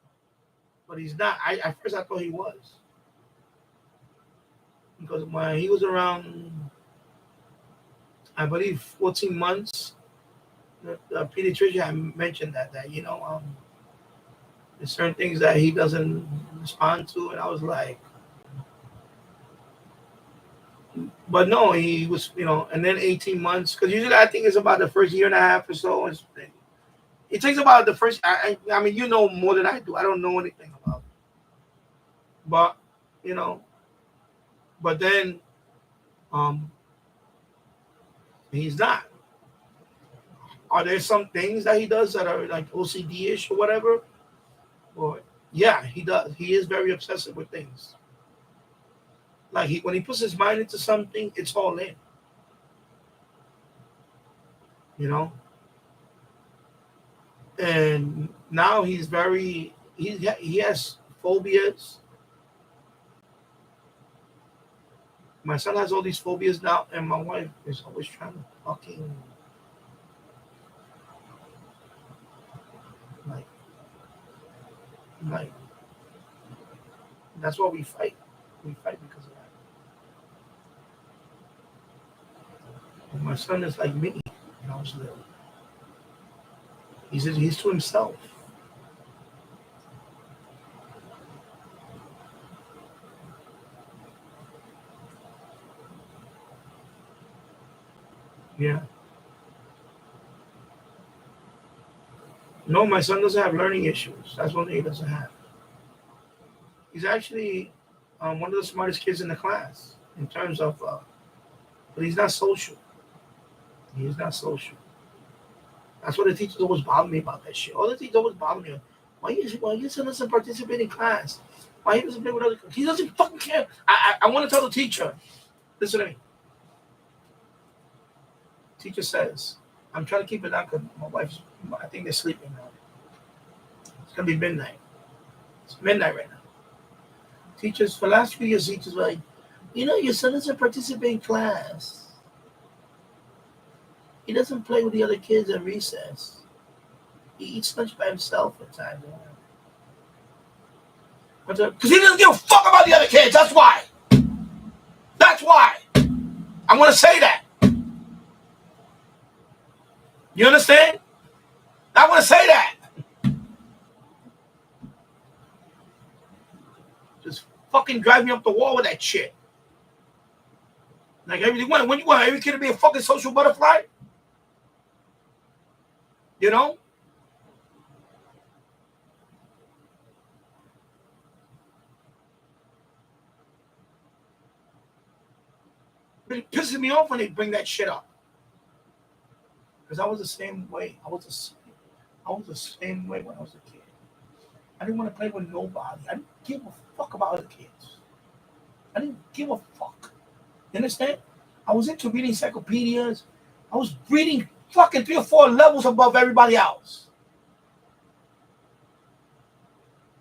but he's not. At first I thought he was, because when he was around, I believe 14 months, the pediatrician had mentioned that you know there's certain things that he doesn't respond to, and I was like, but no, he was, you know, and then 18 months, because usually I think it's about the first year and a half or so. It takes about the first. I mean, you know more than I do. I don't know anything about it, but you know, but then um, he's not. Are there some things that he does that are like OCD-ish or whatever? Or yeah, he does. He is very obsessive with things. Like when he puts his mind into something, it's all in. You know, and now he has phobias. My son has all these phobias now, and my wife is always trying to fucking like like that's why we fight. We fight because of that. And my son is like me. When I was little. He's to himself. Yeah. No, my son doesn't have learning issues. That's one thing he doesn't have. He's actually one of the smartest kids in the class in terms of, but he's not social. He's not social. That's what the teachers always bother me about that shit. All the teachers always bother me. Why your son doesn't participate in class? Why he doesn't play with other kids? He doesn't fucking care. I want to tell the teacher. Listen to me. Teacher says, I'm trying to keep it down because my wife's, I think they're sleeping now. It's going to be midnight. It's midnight right now. Teachers, for the last few years, teachers were like, your son doesn't participate in class. He doesn't play with the other kids at recess. He eats lunch by himself at times. Because he doesn't give a fuck about the other kids. That's why. That's why. I want to say that. You understand? I want to say that. Just fucking drive me up the wall with that shit. Like everything. When you want every kid to be a fucking social butterfly? You know? It pisses me off when they bring that shit up. Because I was the same way. I was the same way when I was a kid. I didn't want to play with nobody. I didn't give a fuck about other kids. I didn't give a fuck. You understand? I was into reading encyclopedias. I was reading fucking 3 or 4 levels above everybody else.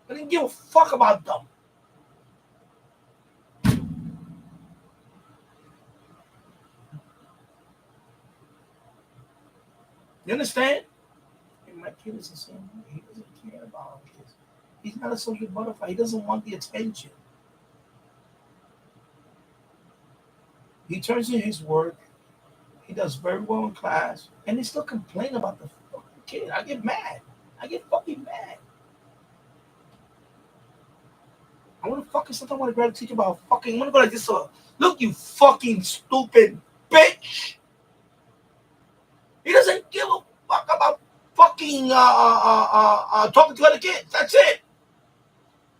I didn't give a fuck about them. You understand? And my kid is the same way. He doesn't care about kids. He's not a social butterfly. He doesn't want the attention. He turns in his work. He does very well in class. And they still complain about the fucking kid. I get mad. I get fucking mad. Sometimes I want to grab a teacher about fucking, I want to go like this. Look, you fucking stupid bitch. He doesn't give a fuck about fucking talking to other kids. That's it.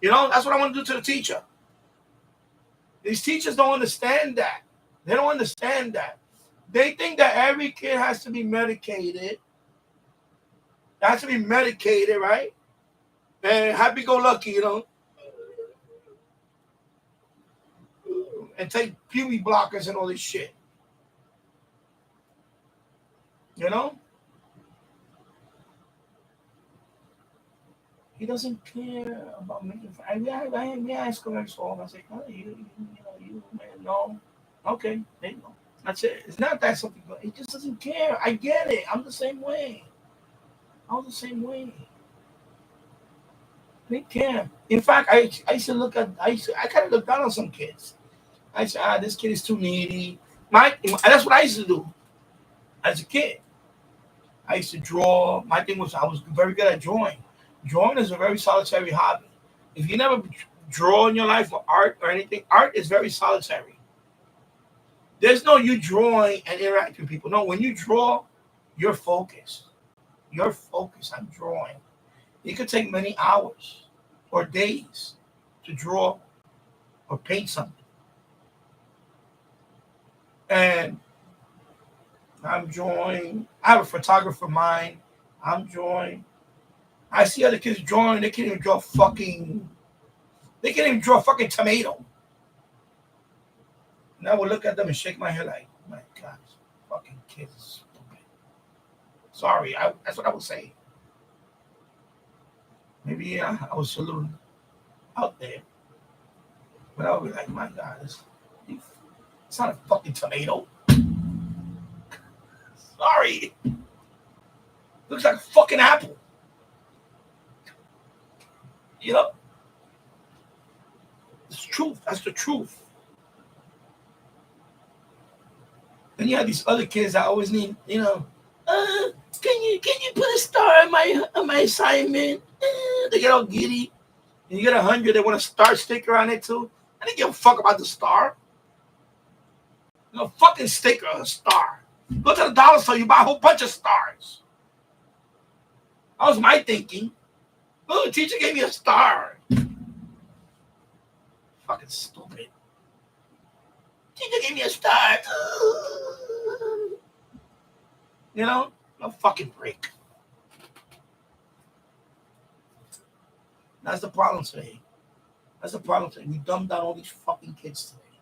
That's what I want to do to the teacher. These teachers don't understand that. They don't understand that. They think that every kid has to be medicated. Has to be medicated, right? And happy-go-lucky, and take puberty blockers and all this shit. He doesn't care about making friends. I ask him every so often. I say, you man, no. Okay, there you go. That's it. It's not that something. He just doesn't care. I get it. I'm the same way. I was the same way. I didn't care. In fact, I used to I kind of look down on some kids. I said, this kid is too needy. That's what I used to do as a kid. I used to draw. My thing was I was very good at drawing. Drawing is a very solitary hobby. If you never draw in your life or art or anything, art is very solitary. There's no you drawing and interacting with people. No, when you draw, you're focused. You're focused on drawing. It could take many hours or days to draw or paint something. And I'm drawing. I have a photographer of mine. I'm drawing. I see other kids drawing. They can't even draw fucking tomato. And I would look at them and shake my head like, my God, fucking kids are stupid. Sorry, that's what I would say. Maybe I was a little out there. But I would be like, my God, it's not a fucking tomato. Sorry. Looks like a fucking apple. It's truth. That's the truth. Then you have these other kids that always need, can you put a star on my assignment? They get all giddy. And you get 100, they want a star sticker on it too. I didn't give a fuck about the star. Fucking sticker or a star. Go to the dollar store, you buy a whole bunch of stars. That was my thinking. Oh, the teacher gave me a star. Fucking stupid. Teacher gave me a star. You know, no fucking break. That's the problem today. That's the problem today. We dumbed down all these fucking kids today.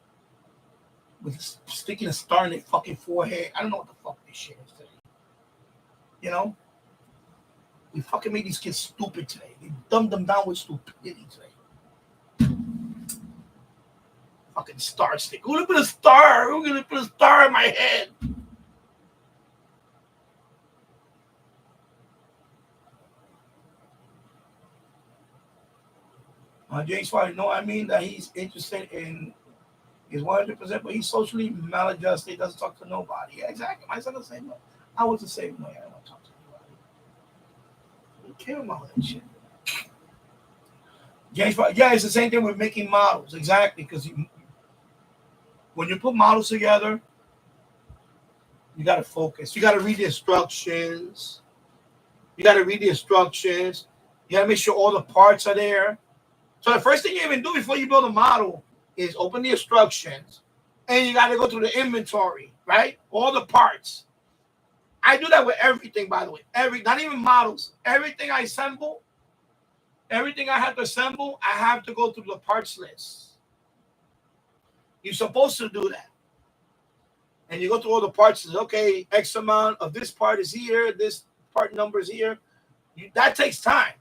With sticking a star in their fucking forehead. I don't know what the fuck this shit is today. You know? We fucking made these kids stupid today. They dumbed them down with stupidity today. Fucking star stick. Who's gonna put a star? Who's gonna put a star in my head? James Farley, no, I mean that he's interested in is 100%, but he's socially maladjusted. He doesn't talk to nobody. Yeah, exactly. My son the same way. I was the same way. I don't want to talk to anybody. I don't care about that shit. James Farley, yeah, it's the same thing with making models. Exactly, because when you put models together, you got to focus. You got to read the instructions. You got to make sure all the parts are there. So the first thing you even do before you build a model is open the instructions, and you got to go through the inventory, right? All the parts. I do that with everything, by the way. Not even models. Everything I assemble, everything I have to assemble, I have to go through the parts list. You're supposed to do that. And you go through all the parts. Okay, X amount of this part is here. This part number is here. That takes time.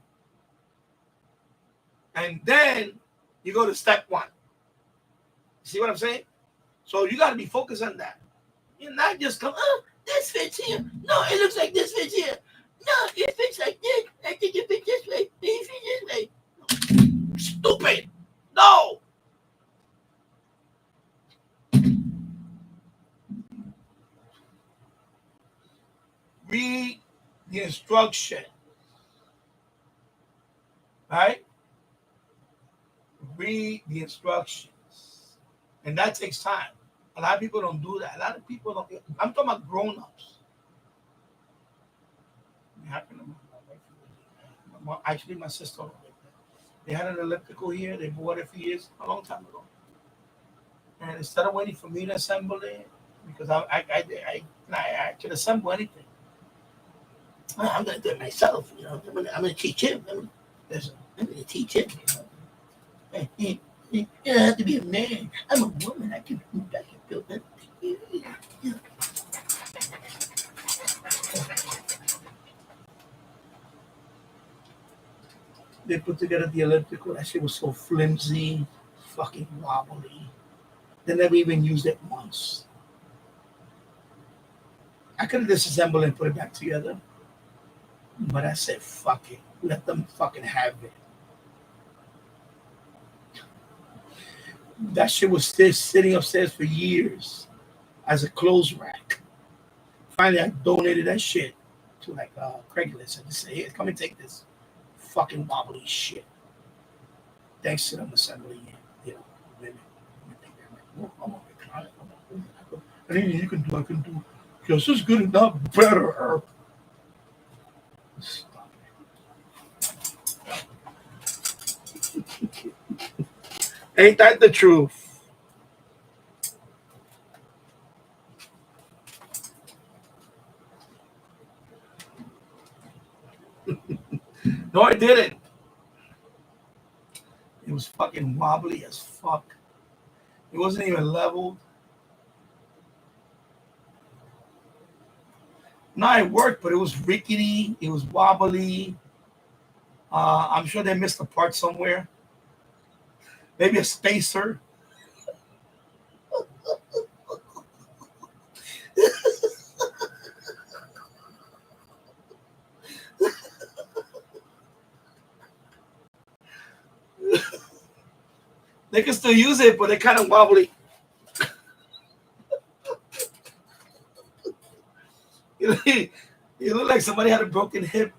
And then you go to step 1. See what I'm saying? So you got to be focused on that. You're not just come, oh, this fits here. No, it looks like this fits here. No, it fits like this. I think it fits this way. It fits this way. No. Stupid. No. Read the instruction. Right? Read the instructions. And that takes time. A lot of people don't do that. A lot of people don't. I'm talking about grown-ups. It happened to my wife. Actually, my sister. They had an elliptical here. They bought it a few years, a long time ago. And instead of waiting for me to assemble it, because I could assemble anything. I'm going to do it myself. You know, I'm going to teach him. I'm going to teach him. You know. You don't have to be a man. I'm a woman. I can build that. Yeah. They put together the elliptical. That shit was so flimsy, fucking wobbly. They never even used it once. I could have disassembled and put it back together. But I said, fuck it. Let them fucking have it. That shit was still sitting upstairs for years as a clothes rack. Finally, I donated that shit to like Craigslist and just say, here, come and take this fucking wobbly shit. Thanks to them assembling it, you know, women. I'm gonna recline it. Anything you can do, I can do. Just as good, if not better. Stop it. Ain't that the truth? No, I didn't. It was fucking wobbly as fuck. It wasn't even leveled. No, it worked, but it was rickety. It was wobbly. I'm sure they missed a part somewhere. Maybe a spacer. They can still use it, but they're kind of wobbly. It looked like somebody had a broken hip.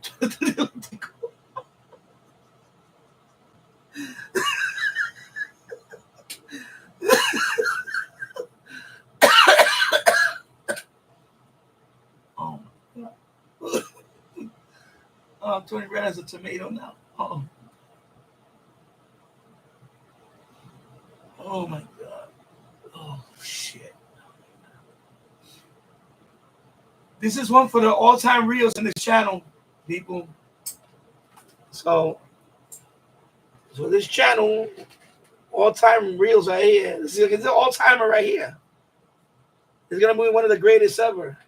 Oh my god. Oh, Tony Red has a tomato now. Oh. Oh my God. Oh shit. This is one for the all-time reels in this channel, people. So this channel, all-time reels right here. This is an all-timer right here. It's gonna be one of the greatest ever.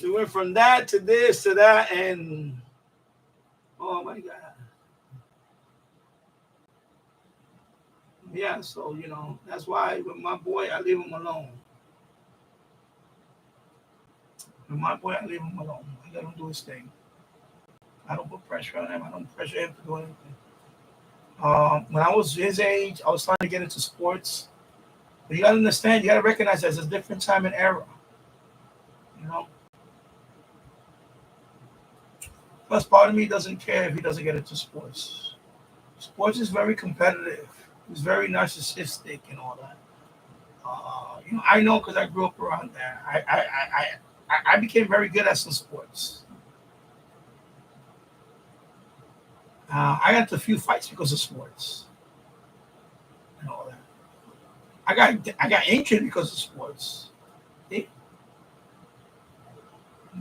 We went from that to this to that, and oh my God. Yeah, so that's why with my boy I leave him alone. With my boy I leave him alone. I let him do his thing. I don't put pressure on him. I don't pressure him to do anything. When I was his age, I was trying to get into sports. But you gotta understand, you gotta recognize there's a different time and era. You know? Plus part of me doesn't care if he doesn't get into sports. Sports is very competitive. It's very narcissistic and all that. I know because I grew up around there. I became very good at some sports. I got into a few fights because of sports and all that. I got injured because of sports. See?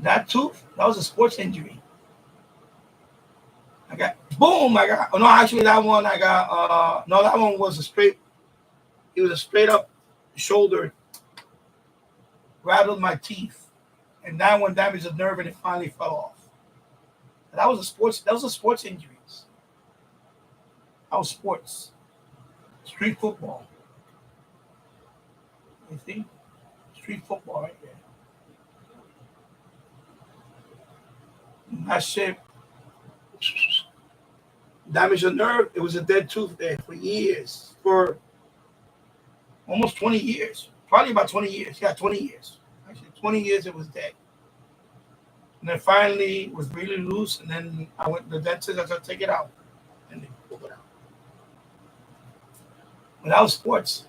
That tooth, that was a sports injury. I got boom. No, actually that one I got. No, that one was a straight. It was a straight up shoulder. Rattled my teeth, and that one damaged the nerve, and it finally fell off. That was a sports. That was a sports injuries. That was sports. Street football. You see, street football right there. And that shit damaged the nerve. It was a dead tooth there for years, for almost 20 years. Probably about 20 years. Yeah, 20 years. Actually, 20 years it was dead. And then finally it was really loose. And then I went to the dentist. I said, take it out. And they pulled it out. But that was sports.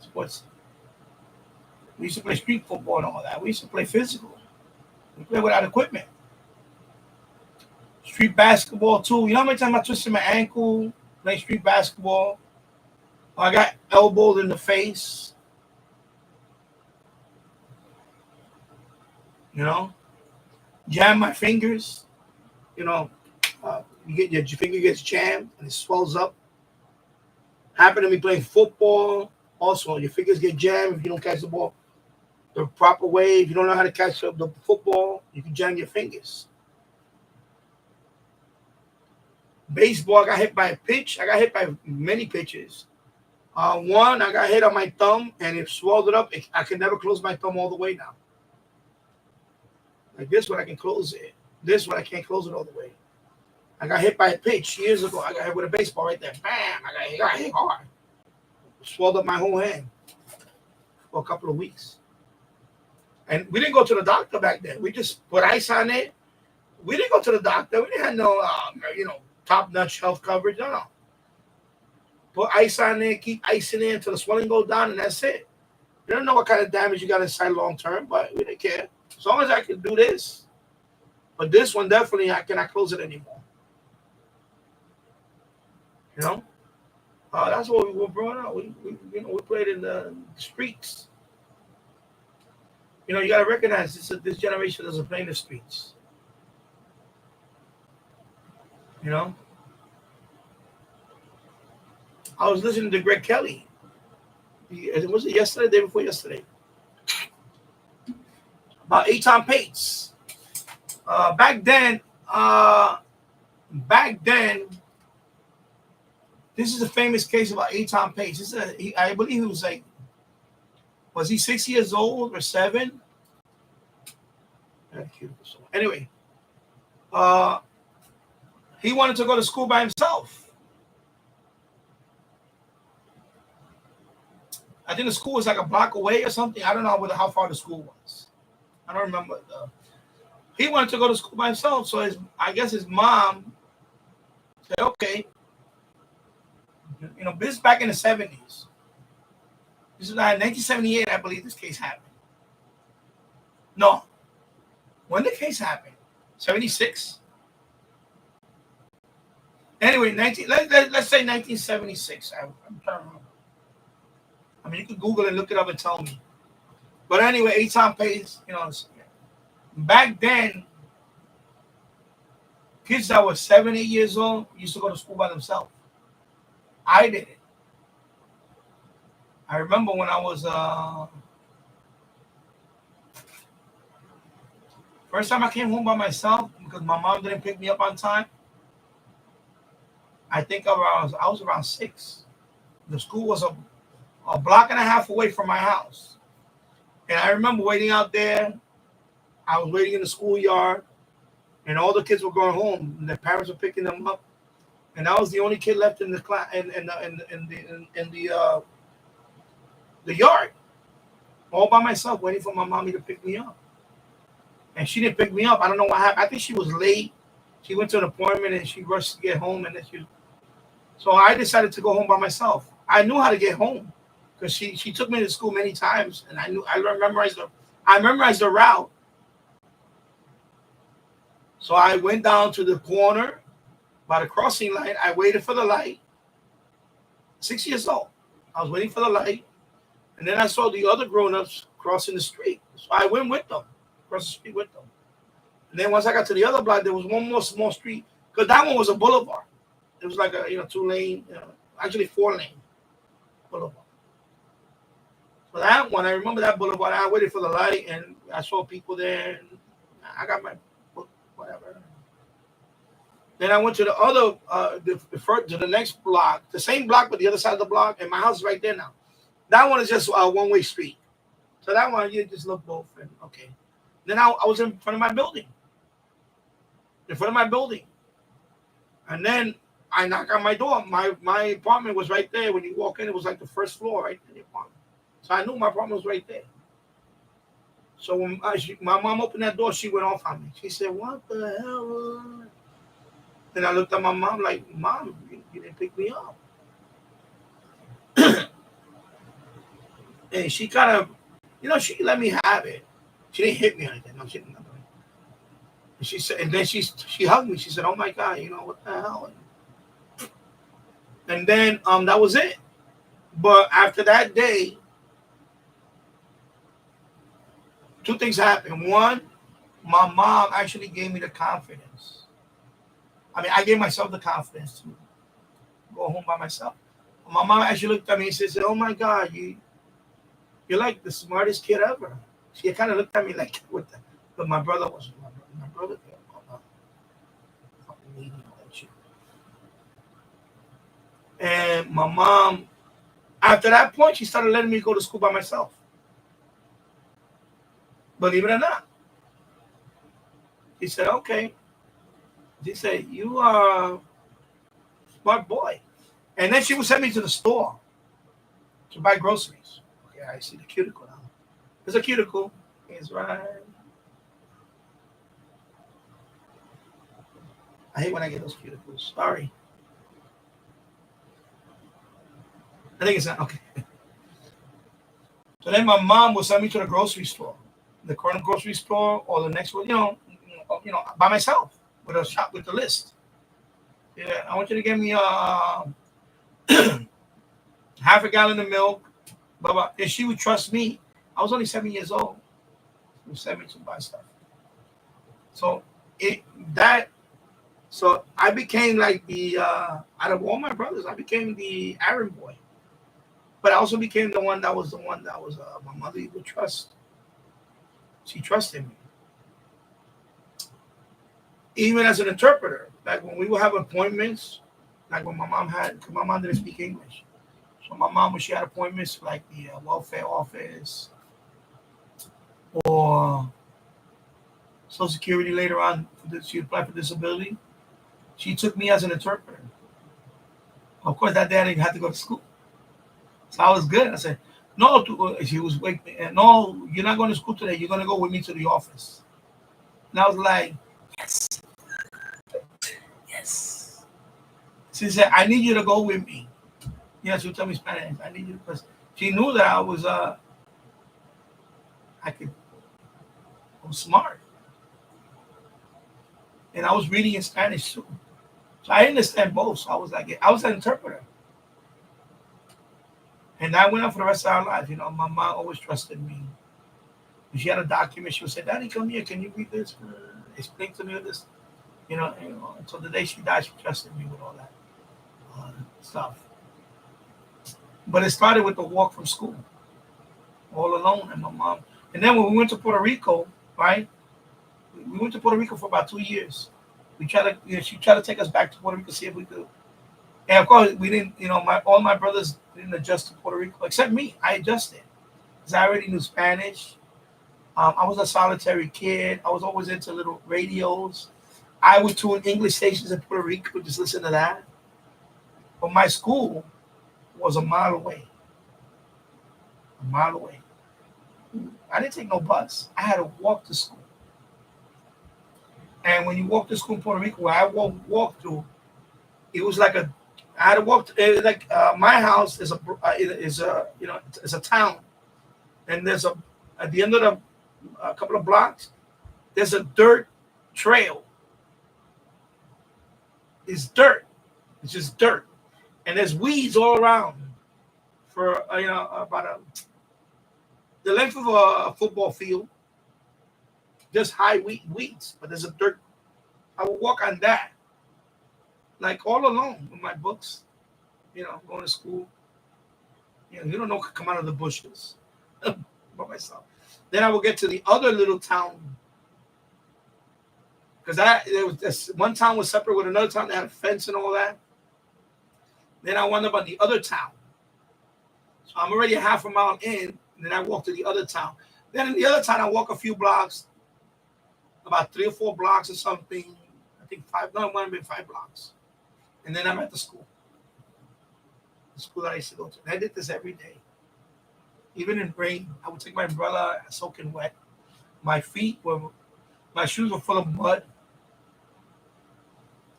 Sports. We used to play street football and all that. We used to play physical. We played without equipment. Street basketball too. You know how many times I twisted my ankle playing street basketball? I got elbowed in the face. Jam my fingers. You get your finger gets jammed and it swells up. Happened to me playing football. Also, your fingers get jammed if you don't catch the ball the proper way. If you don't know how to catch the football, you can jam your fingers. Baseball, I got hit by a pitch. I got hit by many pitches. One, I got hit on my thumb and it swelled it up. I can never close my thumb all the way now. Like this one, I can close it. This one, I can't close it all the way. I got hit by a pitch years ago. I got hit with a baseball right there. Bam! I got hit hard. Swelled up my whole hand for a couple of weeks. And we didn't go to the doctor back then. We just put ice on it. We didn't go to the doctor. We didn't have no, top-notch health coverage. No. Put ice on it, keep icing it until the swelling goes down, and that's it. You don't know what kind of damage you got inside long-term, but we didn't care. As long as I can do this. But this one, definitely, I cannot close it anymore. That's what we were brought up. We played in the streets. You got to recognize this generation doesn't play in the streets. I was listening to Greg Kelly. Was it yesterday, the day before yesterday? About Eitan Pates. Back then, this is a famous case about Eitan Pates. I believe he was was he 6 years old or 7? Anyway, he wanted to go to school by himself. I think the school was like a block away or something. I don't know how far the school was. I don't remember. He wanted to go to school by himself, so I guess his mom said, "Okay." This is back in the 70s. This is 1978, I believe this case happened. No. When did the case happen? 76? Anyway, let's say 1976. I'm trying to remember. I mean, you could Google and look it up and tell me. But anyway, Eitan pays, back then, kids that were 7, 8 years old used to go to school by themselves. I did it. I remember when I was first time I came home by myself because my mom didn't pick me up on time. I think I was around 6. The school was a block and a half away from my house. And I remember waiting out there. I was waiting in the schoolyard, and all the kids were going home. And their parents were picking them up, and I was the only kid left in the class the yard, all by myself, waiting for my mommy to pick me up. And she didn't pick me up. I don't know what happened. I think she was late. She went to an appointment and she rushed to get home, and then so I decided to go home by myself. I knew how to get home because she took me to school many times, and I memorized the route. So I went down to the corner by the crossing line. I waited for the light. 6 years old. I was waiting for the light. And then I saw the other grown-ups crossing the street. So I went with them, across the street with them. And then once I got to the other block, there was one more small street. Because that one was a boulevard. It was like a 2-lane, actually 4-lane boulevard. So that one, I remember that boulevard. I waited for the light, and I saw people there. And I got my book, whatever. Then I went to the other, to the next block, the same block, but the other side of the block, and my house is right there now. That one is just a one-way street. So that one, you just look both, and okay. Then I was in front of my building. And then I knock on my door. My apartment was right there. When you walk in, it was like the first floor right in the apartment. So I knew my apartment was right there. So when my mom opened that door, she went off on me. She said, "What the hell?" Then I looked at my mom like, "Mom, you didn't pick me up." And she kind of, she let me have it. She didn't hit me or anything. No, she didn't. And she said, and then she hugged me. She said, "Oh my God, what the hell?" And then that was it. But after that day, 2 things happened. One, my mom actually gave me the confidence. I mean, I gave myself the confidence to go home by myself. My mom actually looked at me and said, "Oh my God, you're like the smartest kid ever." She kind of looked at me like, "What the?" But my brother wasn't. My brother. And my mom, after that point, she started letting me go to school by myself. Believe it or not. She said, "Okay." She said, "You are a smart boy." And then she would send me to the store to buy groceries. Okay, I see the cuticle now. There's a cuticle. It's right. I hate when I get those cuticles. Sorry. I think it's not. Okay. So then my mom would send me to the grocery store, the current grocery store, or the next one, by myself with a shop with the list. Yeah, I want you to give me half a gallon of milk, blah blah. And she would trust me. I was only 7 years old. She would send me to buy stuff. So so I became like the out of all my brothers, I became the errand boy. But I also became the one that was my mother would trust. She trusted me. Even as an interpreter, like when we would have appointments, like when my mom because my mom didn't speak English. So my mom, when she had appointments like the welfare office or Social Security later on, she applied for disability, she took me as an interpreter. Of course, that day I didn't have to go to school. So I was good. I said, "No," she was waiting. "No, you're not going to school today. You're going to go with me to the office." And I was like, "Yes. Yes." She said, "I need you to go with me." She would tell me Spanish. I need you because she knew that I was smart. And I was reading in Spanish too. So I understand both. So I was like, I was an interpreter. And that went on for the rest of our life. You know, my mom always trusted me. If she had a document, she would say, Daddy, come here. Can you read this? Explain to me this. Until the day she died, she trusted me with all that stuff. But it started with the walk from school, all alone, and my mom. And then when we went to Puerto Rico, right? We went to Puerto Rico for about 2 years. We tried to, she tried to take us back to Puerto Rico, see if we could. And of course, we didn't. All my brothers didn't adjust to Puerto Rico, except me. I adjusted because I already knew Spanish. I was a solitary kid. I was always into little radios. I would tune English stations in Puerto Rico, just listen to that. But my school was a mile away. A mile away. I didn't take no bus. I had to walk to school. And when you walk to school in Puerto Rico, where I walked through, it was like I had to walk. My house is it's a town, and there's at the end of a couple of blocks, there's a dirt trail. It's dirt. It's just dirt, and there's weeds all around for about the length of a football field. Just high weeds, but there's a dirt. I would walk on that, like all alone with my books, going to school. You don't know what could come out of the bushes by myself. Then I would get to the other little town because there was this one town was separate with another town that had a fence and all that. Then I wound up on the other town. So I'm already half a mile in, and then I walk to the other town. Then in the other town, I walk a few blocks, about 3 or 4 blocks or something. I think 5, no, it might have been 5 blocks. And then I'm at the school that I used to go to. And I did this every day. Even in rain, I would take my umbrella soaking wet. My shoes were full of mud.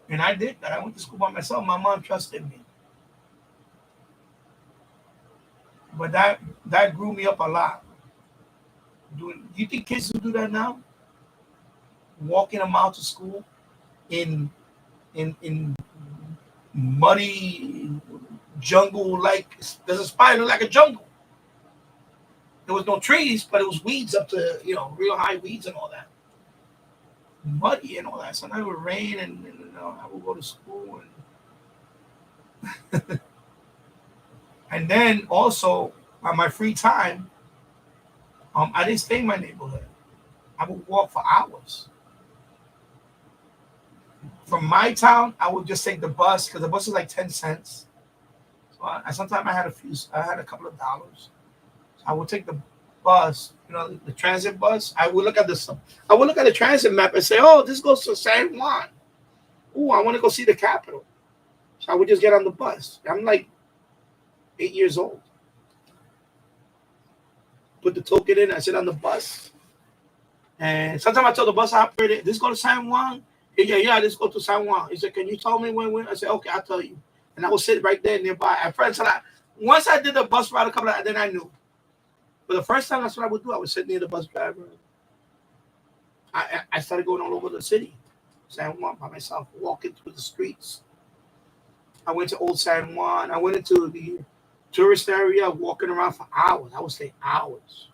And I did that. I went to school by myself. My mom trusted me. But that grew me up a lot. You think kids who do that now? Walking a mile to school in muddy jungle, like there's a spider like a jungle. There was no trees, but it was weeds up to real high weeds and all that, muddy and all that. Sometimes it would rain, and I would go to school, and then also on my free time, I didn't stay in my neighborhood. I would walk for hours. From my town, I would just take the bus because the bus is like 10 cents. So sometimes I had a couple of dollars. So I would take the bus, the transit bus. I would look at the transit map and say, "Oh, this goes to San Juan. Oh, I want to go see the Capitol." So I would just get on the bus. I'm like 8 years old. Put the token in. I sit on the bus, and sometimes I tell the bus operator, "This go to San Juan." Yeah, let's go to San Juan. He said, "Can you tell me when?" I said, "Okay, I'll tell you." And I will sit right there nearby. At first, once I did the bus ride a couple of, then I knew. But the first time, that's what I would do. I would sit near the bus driver. I started going all over the city, San Juan, by myself, walking through the streets. I went to Old San Juan. I went into the tourist area, walking around for hours. I would stay hours.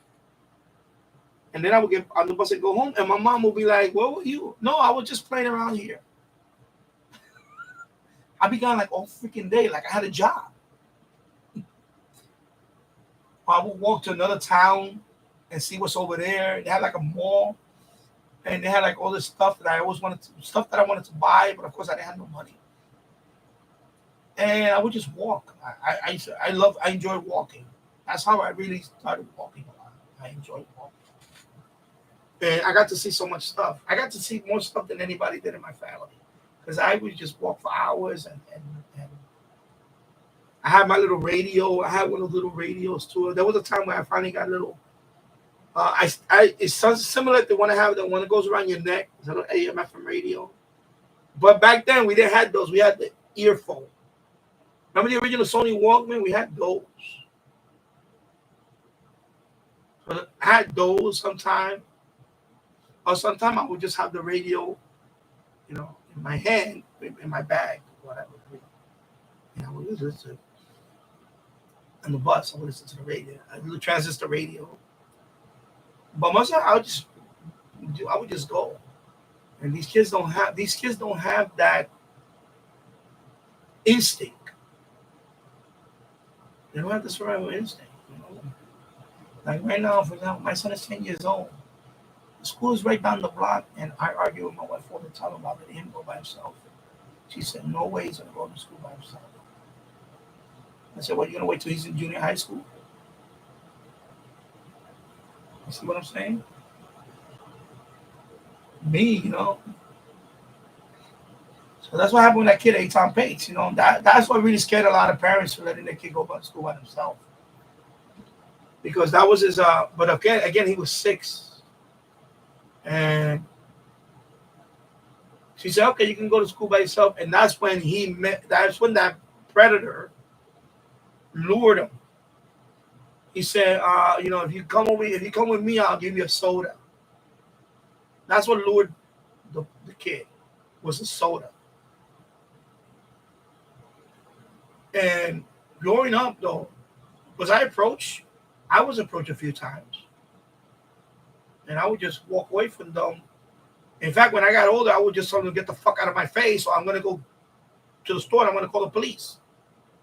And then I would get on the bus and go home. And my mom would be like, "Where were you?" "No, I was just playing around here." I'd be gone like all freaking day, like I had a job. I would walk to another town and see what's over there. They had like a mall, and they had like all this stuff that I wanted to buy, but of course I didn't have no money. And I would just walk. I enjoy walking. That's how I really started walking a lot. I enjoyed walking. And I got to see so much stuff. I got to see more stuff than anybody did in my family. Because I would just walk for hours and I had my little radio. I had one of those little radios too. There was a time where I finally got a little. It's similar to the one I have, the one that goes around your neck. It's a little AM/FM radio. But back then we didn't have those. We had the earphone. Remember the original Sony Walkman? We had those. So I had those sometime. Or sometime I would just have the radio, in my hand in my bag, whatever. And I would listen to on the bus. I would listen to the radio, a little transistor radio. But most of the time, I would just go. And these kids don't have that instinct. They don't have the survival instinct. Like right now, for example, my son is 10 years old. The school is right down the block, and I argue with my wife all the time about letting him go by himself. She said, "No way he's gonna go to school by himself." I said, "What, you gonna wait till he's in junior high school?" You see what I'm saying? Me. So that's what happened with that kid, Aton Pates. That's what really scared a lot of parents for letting their kid go to school by themselves. Because that was his. But again, he was 6, and she said, "Okay, you can go to school by yourself." And that's when That's when that predator lured him. He said, if you come with me, I'll give you a soda. That's what lured the kid, was a soda. And growing up, though, was I approached? I was approached a few times, and I would just walk away from them. In fact, when I got older, I would just tell them to get the fuck out of my face, or I'm gonna go to the store and I'm gonna call the police.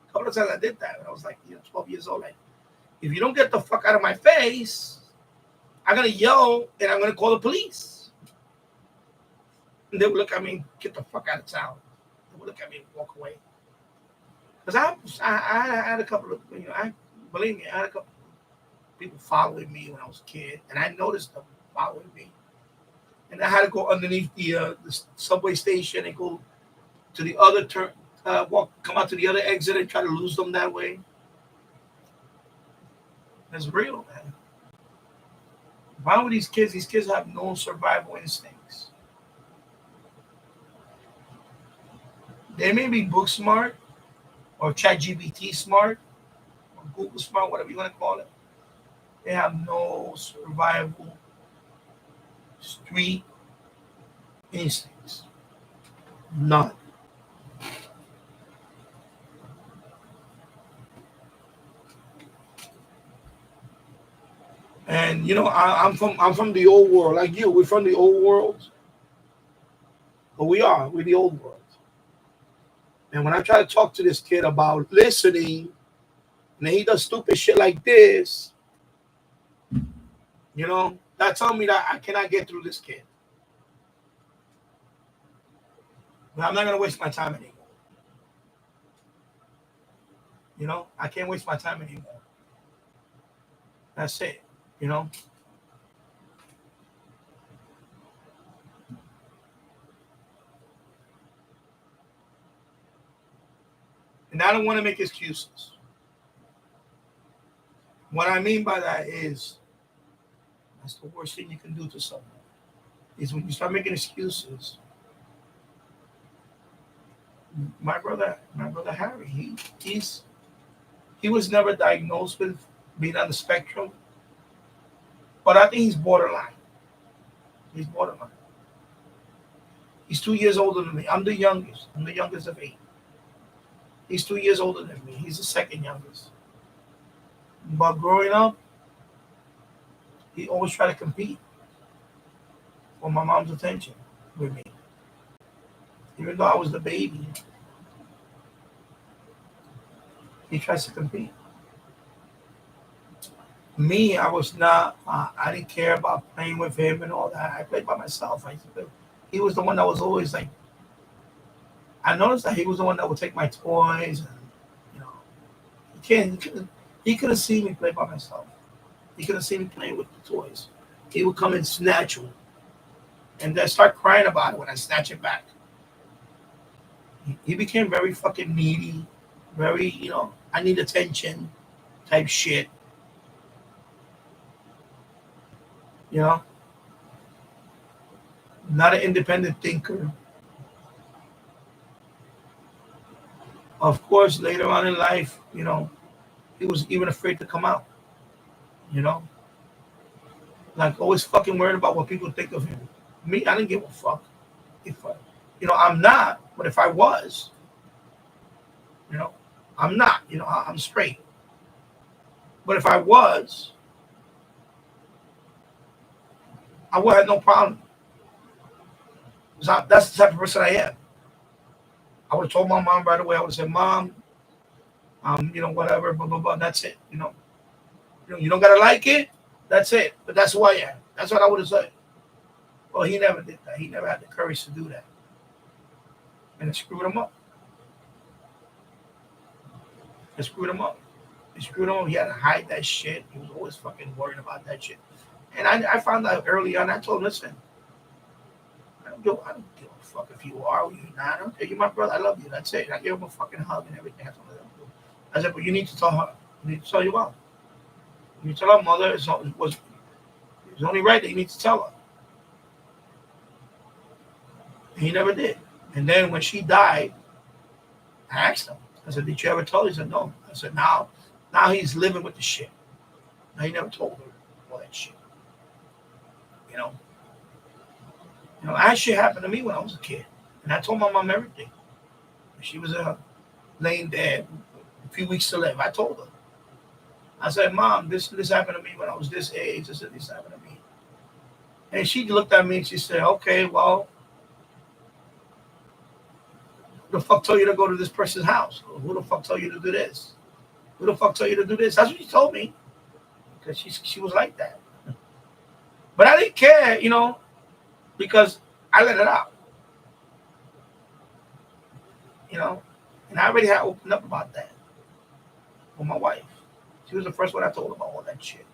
A couple of times I did that when I was like 12 years old. Like, if you don't get the fuck out of my face, I'm gonna yell and I'm gonna call the police. And they would look at me, get the fuck out of town. They would look at me and walk away. Because I had a couple of, believe me, I had a couple of people following me when I was a kid, and I noticed them following me. And I had to go underneath the subway station and go to the other turn, come out to the other exit and try to lose them that way. That's real, man. Why would these kids? These kids have no survival instincts. They may be book smart, or ChatGPT smart, or Google smart, whatever you want to call it. They have no survival street instincts. None. And I'm from the old world, like you. We're from the old world. But we're the old world. And when I try to talk to this kid about listening, and he does stupid shit like this, that tells me that I cannot get through this kid. But I'm not going to waste my time anymore. I can't waste my time anymore. That's it, And I don't want to make excuses. What I mean by that is, that's the worst thing you can do to someone, is when you start making excuses. My brother Harry, he was never diagnosed with being on the spectrum, but I think he's borderline. He's borderline. He's 2 years older than me. I'm the youngest. I'm the youngest of 8. He's 2 years older than me. He's the second youngest. But growing up, he always tried to compete for my mom's attention with me. Even though I was the baby, he tries to compete. Me, I was not, I didn't care about playing with him and all that. I played by myself. He was the one that was always like, I noticed that he was the one that would take my toys. And, he couldn't see me play by myself. He couldn't see me playing with the toys. He would come and snatch them. And then start crying about it when I snatch it back. He became very fucking needy. Very, I need attention type shit. Not an independent thinker. Of course, later on in life, he was even afraid to come out. Like always fucking worried about what people think of him. Me, I didn't give a fuck. I'm not. But if I was, you know, I'm not. You know, I'm straight. But if I was, I would have no problem. 'Cause that's the type of person I am. I would have told my mom right away. I would have said, "Mom, whatever, blah blah blah. That's it. You don't gotta like it. That's it. But that's who I am. That's what I would have said." Well, he never did that. He never had the courage to do that, and it screwed him up. It screwed him up. It screwed him up. He had to hide that shit. He was always fucking worried about that shit. And I found out early on. I told him, "Listen, I don't give a fuck if you are or you're not. I don't care. You're my brother. I love you. That's it." And I gave him a fucking hug and everything. I said, "But you need to tell her. You need to tell your mom. You need to tell her mother. It's only right that you need to tell her." And he never did. And then when she died, I asked him. I said, "Did you ever tell her?" He said, "No." I said, now he's living with the shit. Now he never told her all that shit. You know. That shit happened to me when I was a kid. And I told my mom everything. She was laying dead, a few weeks to live. I told her. I said, "Mom, this happened to me when I was this age. This happened to me." And she looked at me and she said, "Okay, well, who the fuck told you to go to this person's house? Or who the fuck told you to do this? Who the fuck told you to do this?" That's what she told me. Because she was like that. But I didn't care, because I let it out. And I already had opened up about that with my wife. She was the first one I told about all that shit.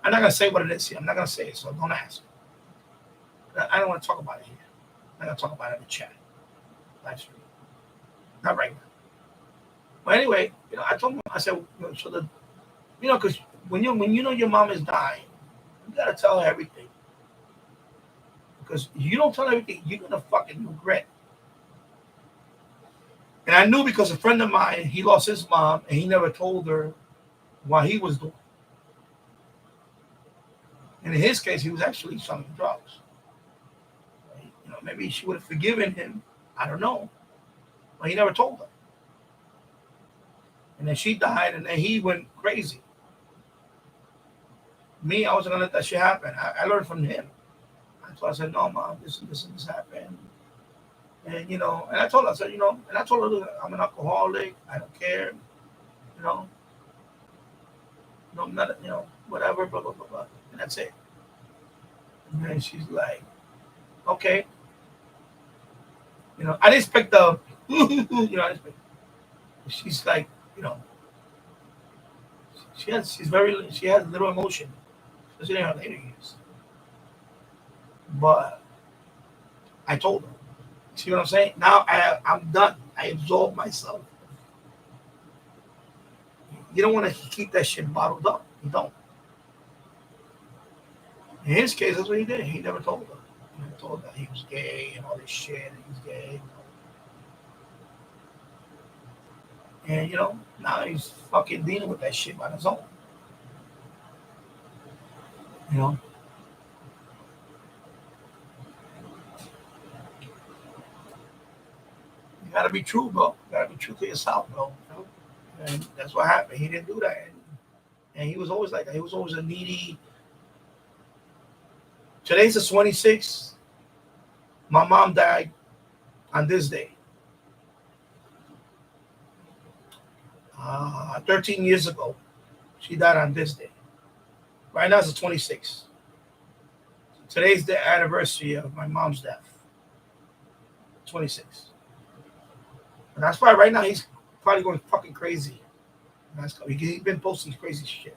I'm not gonna say what it is here. I'm not gonna say it, so don't ask. I don't want to talk about it here. I'm gonna talk about it in the chat, live stream. Not right now. But anyway, I told him. I said, because when you know your mom is dying, you gotta tell her everything. Because if you don't tell her everything, you're gonna fucking regret. And I knew because a friend of mine, he lost his mom, and he never told her what he was doing. And in his case, he was actually selling drugs. Maybe she would have forgiven him. I don't know. But he never told her. And then she died, and then he went crazy. Me, I wasn't gonna let that shit happen. I learned from him. So I said, "No, Mom, this happened." And and I told her, and I told her, "Look, I'm an alcoholic. I don't care. You know, I'm not, whatever, blah blah blah blah." And that's it. And then she's like, "Okay." I didn't expect the, I didn't expect. She's like, she has little emotion, especially in her later years. But I told her. See what I'm saying? Now I'm done. I absorbed myself. You don't want to keep that shit bottled up. You don't. In his case, that's what he did. He never told her. He never told her he was gay and all this shit, and he's gay. And now he's fucking dealing with that shit on his own. You know. You gotta be true, bro. You gotta be true to yourself, bro. And that's what happened. He didn't do that. And he was always like that. He was always a needy. Today's the 26th. My mom died on this day. 13 years ago. She died on this day. Right now it's the 26th. Today's the anniversary of my mom's death. 26. And that's why right now he's probably going fucking crazy. He's been posting crazy shit.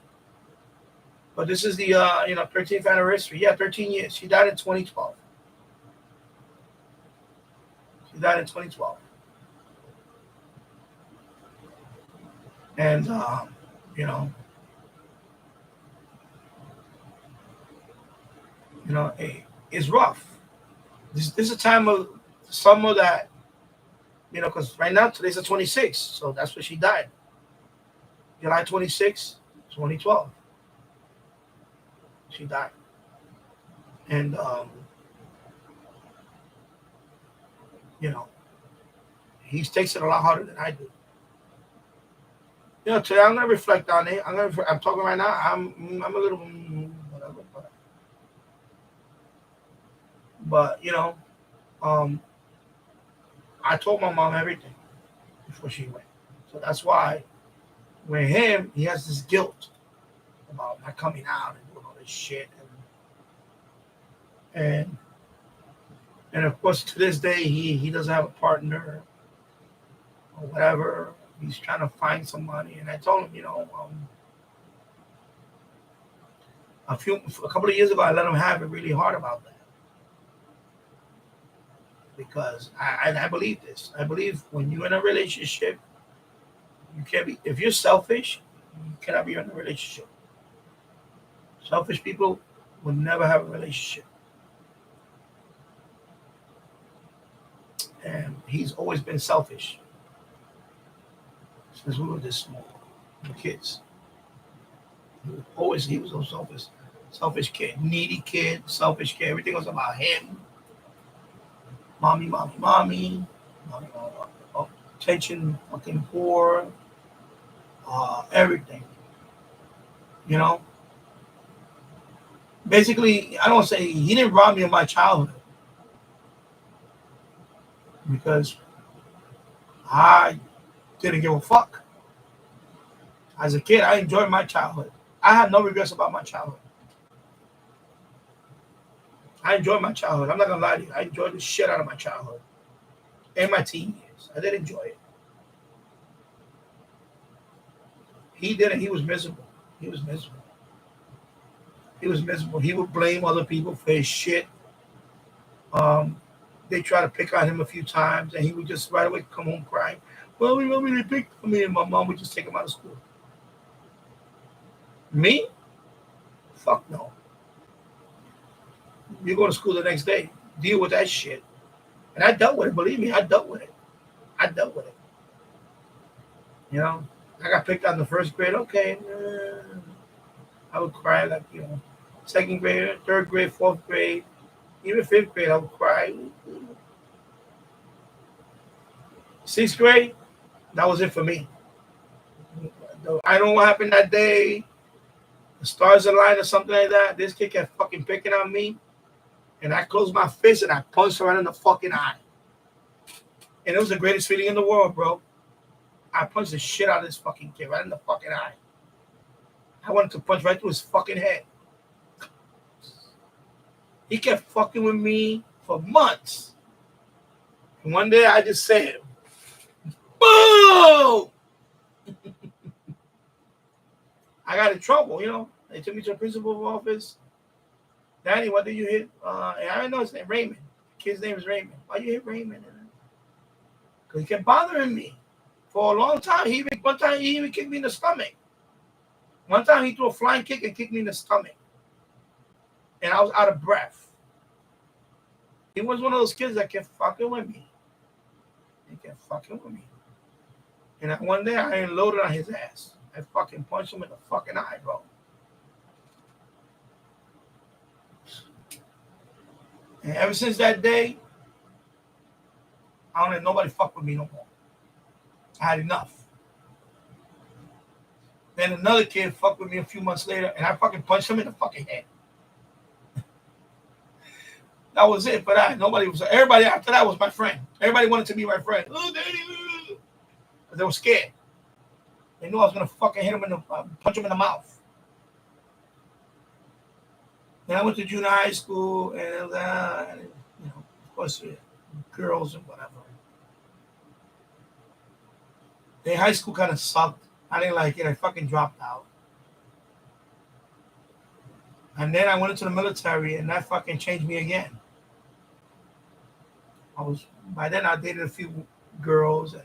But this is the 13th anniversary. Yeah, 13 years. She died in 2012. And it's rough. This is a time of summer that because right now today's the 26th, so that's when she died. July 26, 2012. She died. And you know, he takes it a lot harder than I do. You know, today I'm gonna reflect on it. I'm talking right now. I'm a little whatever, but you know, um, I told my mom everything before she went. So that's why with him, he has this guilt about not coming out and doing all this shit, and and of course to this day he doesn't have a partner or whatever. He's trying to find somebody, and I told him, you know, a couple of years ago, I let him have it really hard about that because I believe this. I believe when you're in a relationship, you can't be if you're selfish, you cannot be in a relationship. Selfish people will never have a relationship, and he's always been selfish since we were this small, we were kids. He was so selfish kid, needy kid, selfish kid. Everything was about him. Mommy, mommy, mommy, mommy, attention, fucking poor, everything. You know, basically, I don't say he didn't rob me of my childhood because I didn't give a fuck. As a kid, I enjoyed my childhood. I have no regrets about my childhood. I enjoyed my childhood. I'm not gonna lie to you. I enjoyed the shit out of my childhood and my teen years. I did enjoy it. He didn't. He was miserable. He was miserable. He was miserable. He would blame other people for his shit. Um, they tried to pick on him a few times, and he would just right away come home crying. Well, they picked on me, and my mom would just take him out of school. Me? Fuck no. You go to school the next day, deal with that shit. And I dealt with it. Believe me, I dealt with it. I dealt with it. You know, I got picked on the first grade. Okay, I would cry like second grade, third grade, fourth grade, even fifth grade. I would cry. Sixth grade, that was it for me. I don't know what happened that day. The stars aligned or something like that. This kid kept fucking picking on me. And I closed my fist and I punched her right in the fucking eye. And it was the greatest feeling in the world, bro. I punched the shit out of this fucking kid right in the fucking eye. I wanted to punch right through his fucking head. He kept fucking with me for months. And one day I just said, boom! I got in trouble, They took me to the principal's office. Daddy, what did you hit? I know his name, Raymond. The kid's name is Raymond. Why you hit Raymond? Because he kept bothering me for a long time. One time he even kicked me in the stomach. One time he threw a flying kick and kicked me in the stomach. And I was out of breath. He was one of those kids that kept fucking with me. He kept fucking with me. And one day I unloaded on his ass. I fucking punched him in the fucking eye, bro. And ever since that day, I don't let nobody fuck with me no more. I had enough. Then another kid fucked with me a few months later, and I fucking punched him in the fucking head. That was it for that. Everybody after that was my friend. Everybody wanted to be my friend. Oh, daddy. Because they were scared. They knew I was going to fucking hit him punch him in the mouth. Then I went to junior high school, and of course, girls and whatever. The high school kind of sucked. I didn't like it. I fucking dropped out. And then I went into the military, and that fucking changed me again. By then I dated a few girls, and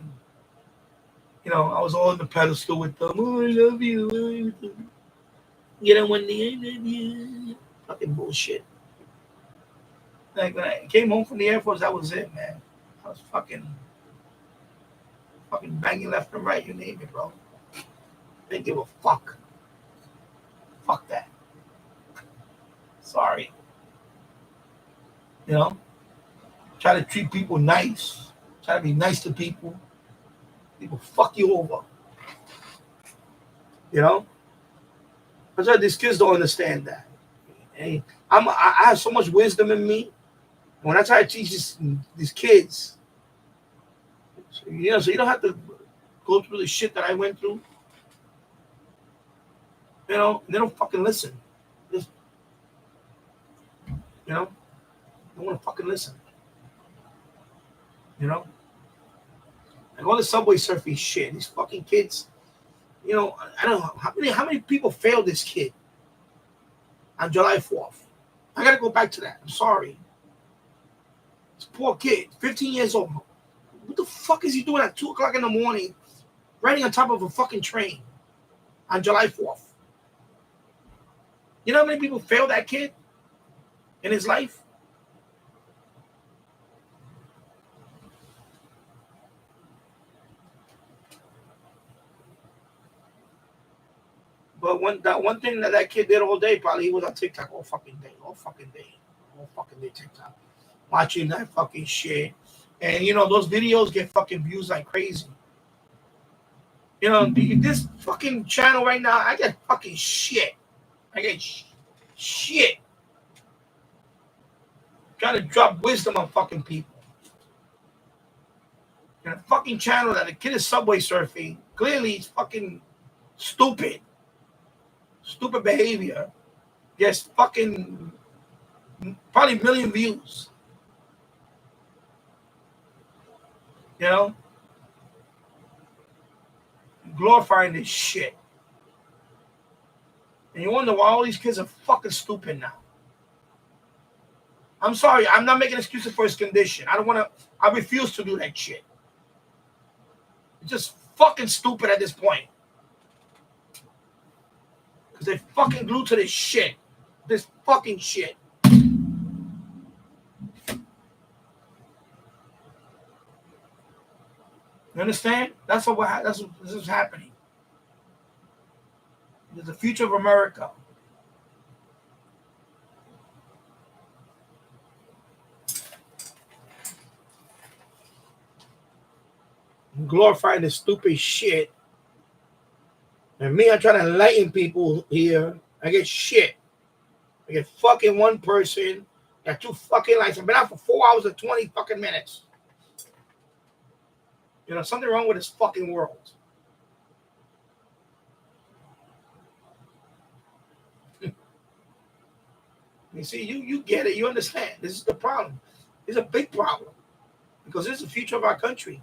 I was all in the pedestal with them. Oh, I love you. One day, I love you. Fucking bullshit. Like when I came home from the Air Force, that was it, man. I was fucking banging left and right, you name it, bro. Didn't give a fuck. Fuck that. Sorry. Try to treat people nice. Try to be nice to people. People fuck you over. You know? That's why these kids don't understand that. Hey, I have so much wisdom in me. When I try to teach these kids, so, so you don't have to go through the shit that I went through. They don't fucking listen. Just, they don't want to fucking listen. Like all the subway surfing shit. These fucking kids. I don't know how many people failed this kid on July 4th. I gotta go back to that. I'm sorry. This poor kid, 15 years old. What the fuck is he doing at 2 o'clock in the morning, riding on top of a fucking train on July 4th? You know how many people failed that kid in his life? But that one thing that kid did all day, probably he was on TikTok all fucking day TikTok, watching that fucking shit. And those videos get fucking views like crazy. This fucking channel right now, I get fucking shit. I get shit. Trying to drop wisdom on fucking people. And a fucking channel that a kid is subway surfing, clearly he's fucking stupid. Stupid behavior. Gets fucking probably 1 million views. Glorifying this shit. And you wonder why all these kids are fucking stupid now. I'm sorry, I'm not making excuses for his condition. I refuse to do that shit. It's just fucking stupid at this point. Because they fucking glued to this shit. This fucking shit. You understand? That's what this is happening. There's the future of America. Glorifying this stupid shit. And me, I'm trying to enlighten people here. I get shit. I get fucking one person. Got 2 fucking lights. I've been out for 4 hours and 20 fucking minutes. Something wrong with this fucking world. You see, you get it. You understand. This is the problem. It's a big problem. Because this is the future of our country.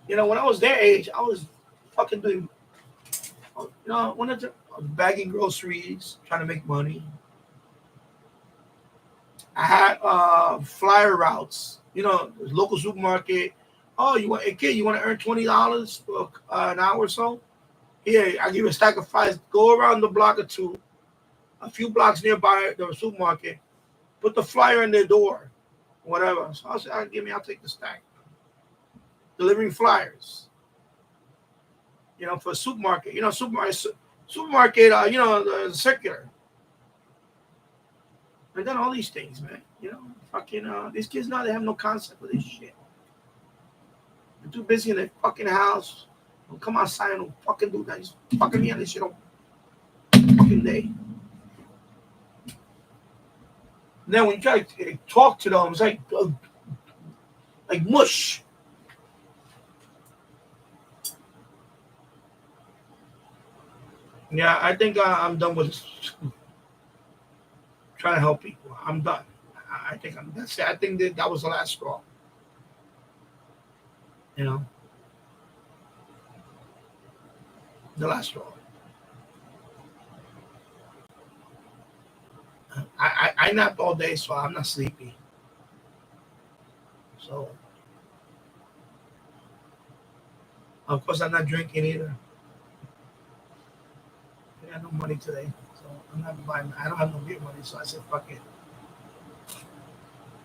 When I was their age, I was fucking doing, I was bagging groceries, trying to make money. I had flyer routes, local supermarket. Oh, kid, you want to earn $20 for an hour or so? Here, I'll give you a stack of fries. Go around the block or two, a few blocks nearby the supermarket, put the flyer in their door, whatever. So I'll say, I'll take the stack. Delivering flyers, for a supermarket, supermarket, the circular. I've done all these things, man. These kids now, they have no concept of this shit. They're too busy in their fucking house. Don't come outside and don't fucking do that. Just fucking me on this shit all fucking day. And then when you try to talk to them, it's like mush. Yeah, I think I'm done with trying to help people. I'm done. I think that's it. I think that was the last straw. The last straw. I napped all day, so I'm not sleepy. So, of course, I'm not drinking either. I got no money today, so I'm not buying. I don't have no beer money, so I said, fuck it.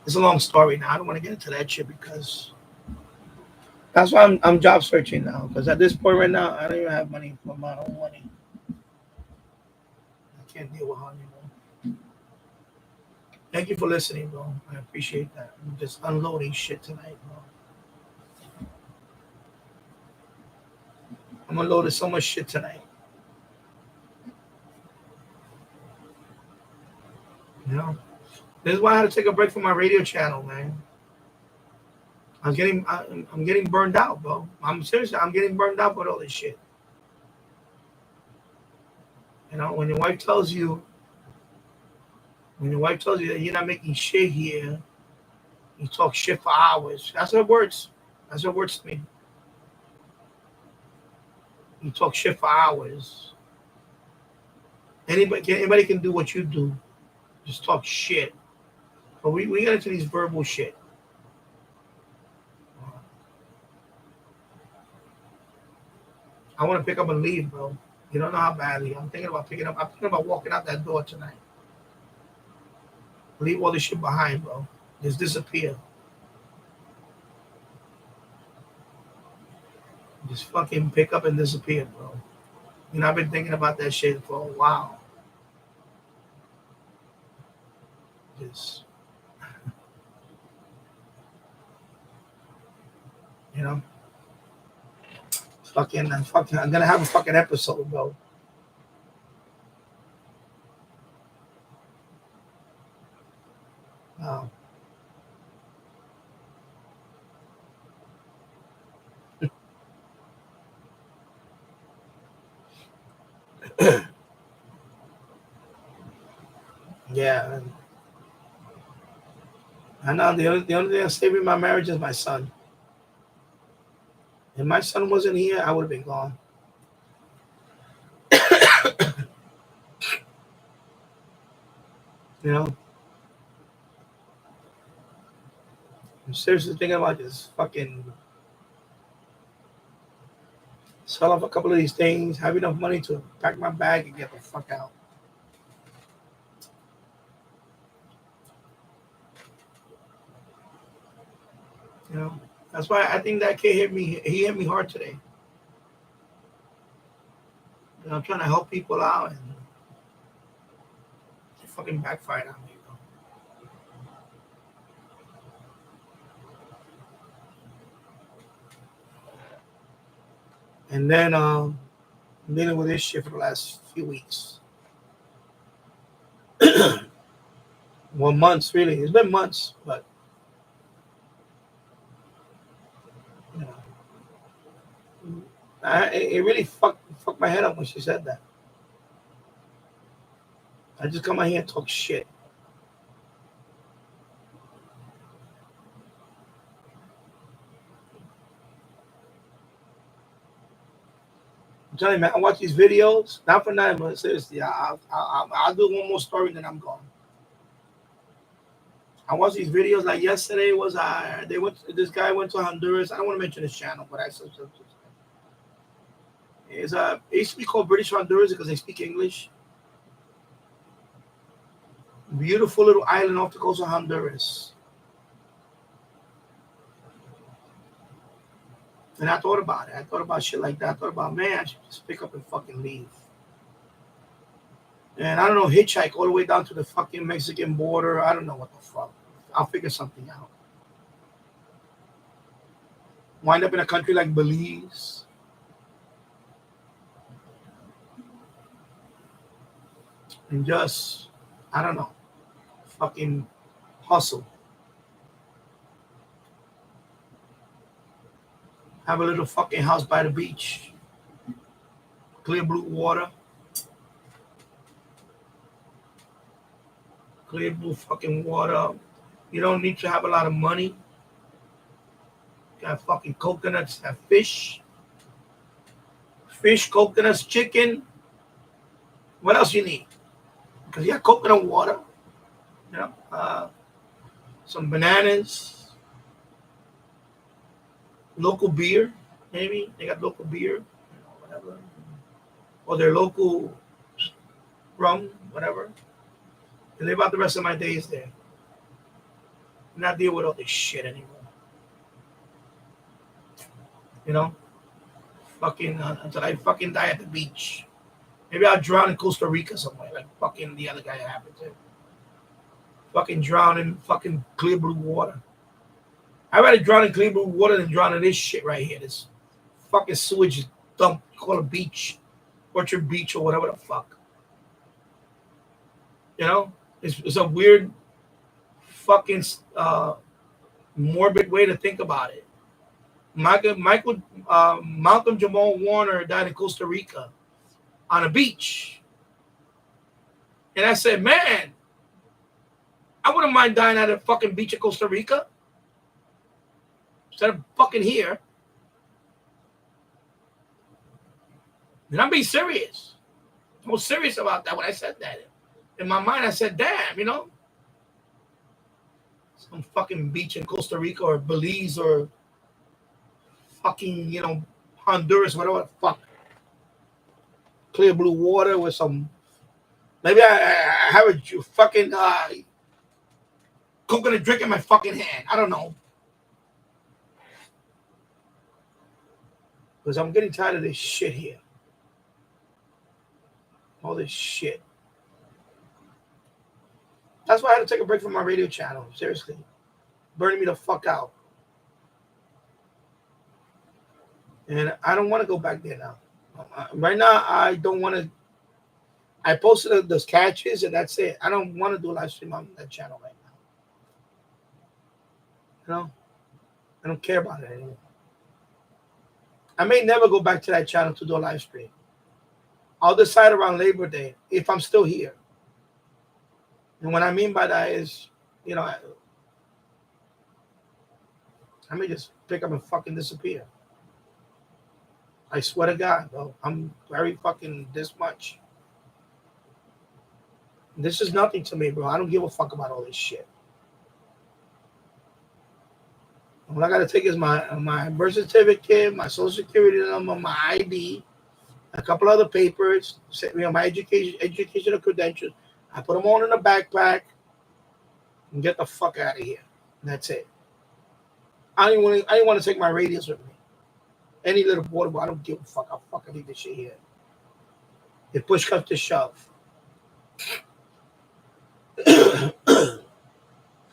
It's a long story now. I don't want to get into that shit because that's why I'm job searching now. Because at this point right now, I don't even have money for my own money. I can't deal with her anymore. Thank you for listening, bro. I appreciate that. I'm just unloading shit tonight, bro. I'm unloading so much shit tonight. You know, this is why I had to take a break from my radio channel, man. I'm getting burned out, bro. I'm seriously, I'm getting burned out with all this shit. You know, when your wife tells you that you're not making shit here, you talk shit for hours. That's her words. That's her words to me. You talk shit for hours. Anybody can do what you do. Just talk shit. But we get into these verbal shit. I want to pick up and leave, bro. You don't know how badly. I'm thinking about picking up. I'm thinking about walking out that door tonight. Leave all this shit behind, bro. Just disappear. Just fucking pick up and disappear, bro. You know, I've been thinking about that shit for a while. Just, you know, I'm gonna have a fucking episode, bro. Um, yeah, I know the only thing that's saving my marriage is my son. If my son wasn't here, I would have been gone. You know, I'm seriously thinking about just fucking sell off a couple of these things, have enough money to pack my bag and get the fuck out. You know, that's why I think that kid hit me. He hit me hard today. You know, I'm trying to help people out, and it fucking backfired on me. Bro. And then I'm dealing with this shit for the last few weeks. Well, months really. It's been months, but you know, it really fucked my head up when she said that. I just come out here and talk shit. I'm telling you, man, I watch these videos, not for nothing, but seriously, I'll do one more story and then I'm gone. I watch these videos like yesterday was this guy went to Honduras. I don't want to mention his channel, but I said it used to be called British Honduras because they speak English. Beautiful little island off the coast of Honduras. And I thought about it. I thought about shit like that. I thought about, man, I should just pick up and fucking leave. And I don't know, hitchhike all the way down to the fucking Mexican border. I don't know what the fuck. I'll figure something out. Wind up in a country like Belize. And just, I don't know, fucking hustle. Have a little fucking house by the beach. Clear blue water. Clear blue fucking water. You don't need to have a lot of money. Got fucking coconuts, have fish. Fish, coconuts, chicken. What else you need? Because you got coconut water. You know, some bananas. Local beer, maybe. They got local beer. You know, whatever. Or their local rum, whatever. And live out the rest of my days there. Not deal with all this shit anymore. You know? Fucking until I fucking die at the beach. Maybe I'll drown in Costa Rica somewhere, like fucking the other guy happened to. fucking drown in fucking clear blue water. I'd rather drown in clear blue water than drown in this shit right here. This fucking sewage dump called a beach, Orchard Beach or whatever the fuck. You know, it's a weird fucking morbid way to think about it. Malcolm Jamal Warner died in Costa Rica on a beach, and I said, man, I wouldn't mind dying at a fucking beach in Costa Rica instead of fucking here. And I'm being serious. I was serious about that when I said that. In my mind, I said, damn, you know, some fucking beach in Costa Rica or Belize or fucking, you know, Honduras, whatever the fuck. Clear blue water with some, maybe I have a fucking coconut drink in my fucking hand. I don't know. Because I'm getting tired of this shit here. All this shit. That's why I had to take a break from my radio channel. Seriously. Burning me the fuck out. And I don't want to go back there now. Right now, I don't want to. I posted those catches and that's it. I don't want to do a live stream on that channel right now. You know? I don't care about it anymore. I may never go back to that channel to do a live stream. I'll decide around Labor Day if I'm still here. And what I mean by that is, you know, I may just pick up and fucking disappear. I swear to God, bro. I'm very fucking this much. This is nothing to me, bro. I don't give a fuck about all this shit. All I gotta take is my birth certificate, my social security number, my ID, a couple other papers, you know, my educational credentials. I put them all in a backpack and get the fuck out of here. And that's it. I didn't want to take my radios with me. Any little portable, I don't give a fuck. I'll fucking leave this shit here. If push comes to shove.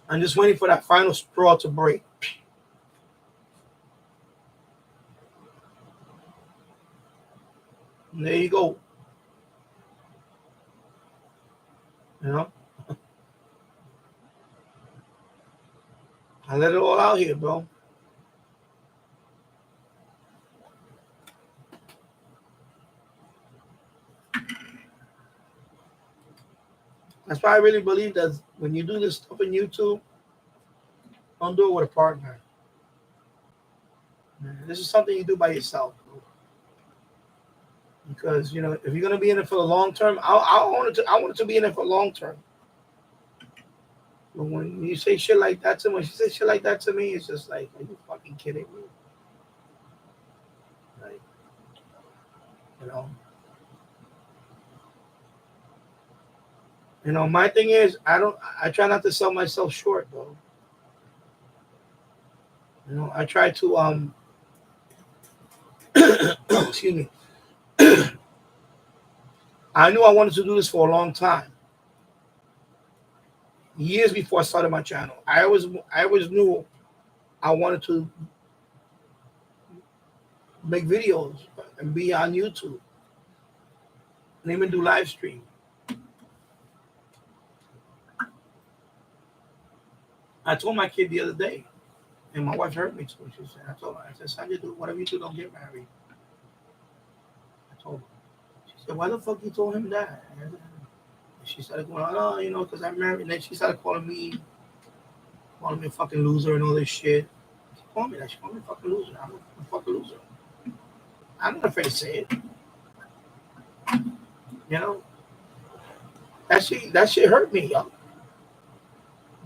I'm just waiting for that final straw to break. And there you go. You know? I let it all out here, bro. That's why I really believe that when you do this stuff on YouTube, don't do it with a partner. This is something you do by yourself. Because, you know, if you're gonna be in it for the long term, I want it to be in it for long term. But when you say shit like that to me, when she says shit like that to me, it's just like, are you fucking kidding me? Like, you know. You know, my thing is I try not to sell myself short, bro. You know, I try to excuse me. I knew I wanted to do this for a long time. Years before I started my channel. I always knew I wanted to make videos and be on YouTube. And even do live stream. I told my kid the other day, and my wife heard me too. She said, I told her, I said, son, you do whatever you do, don't get married. I told her. She said, why the fuck you told him that? And she started going, oh, you know, because I'm married. And then she started calling me a fucking loser and all this shit. She called me that. She called me a fucking loser. I'm a fucking loser. I'm not afraid to say it. You know? That shit hurt me, yo.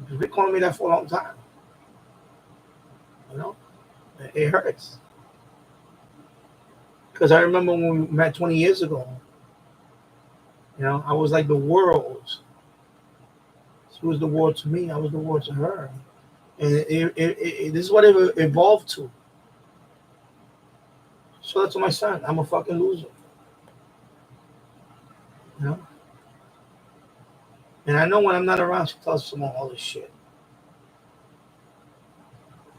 She's been calling me that for a long time. You know? It hurts. Because I remember when we met 20 years ago, you know, I was like the world. She was the world to me. I was the world to her. And this is what it evolved to. So that's to my son. I'm a fucking loser. You know? And I know when I'm not around, she tells someone all this shit.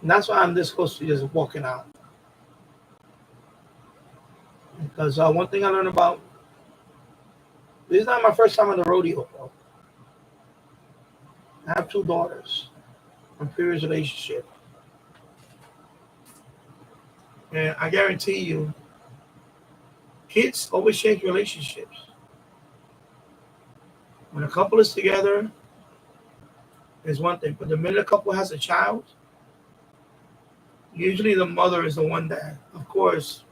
And that's why I'm this close to just walking out. Because one thing I learned about, this is not my first time on the rodeo, bro. I have 2 daughters from previous relationship. And I guarantee you, kids always change relationships. When a couple is together, is one thing. But the minute a couple has a child, usually the mother is the one that, of course,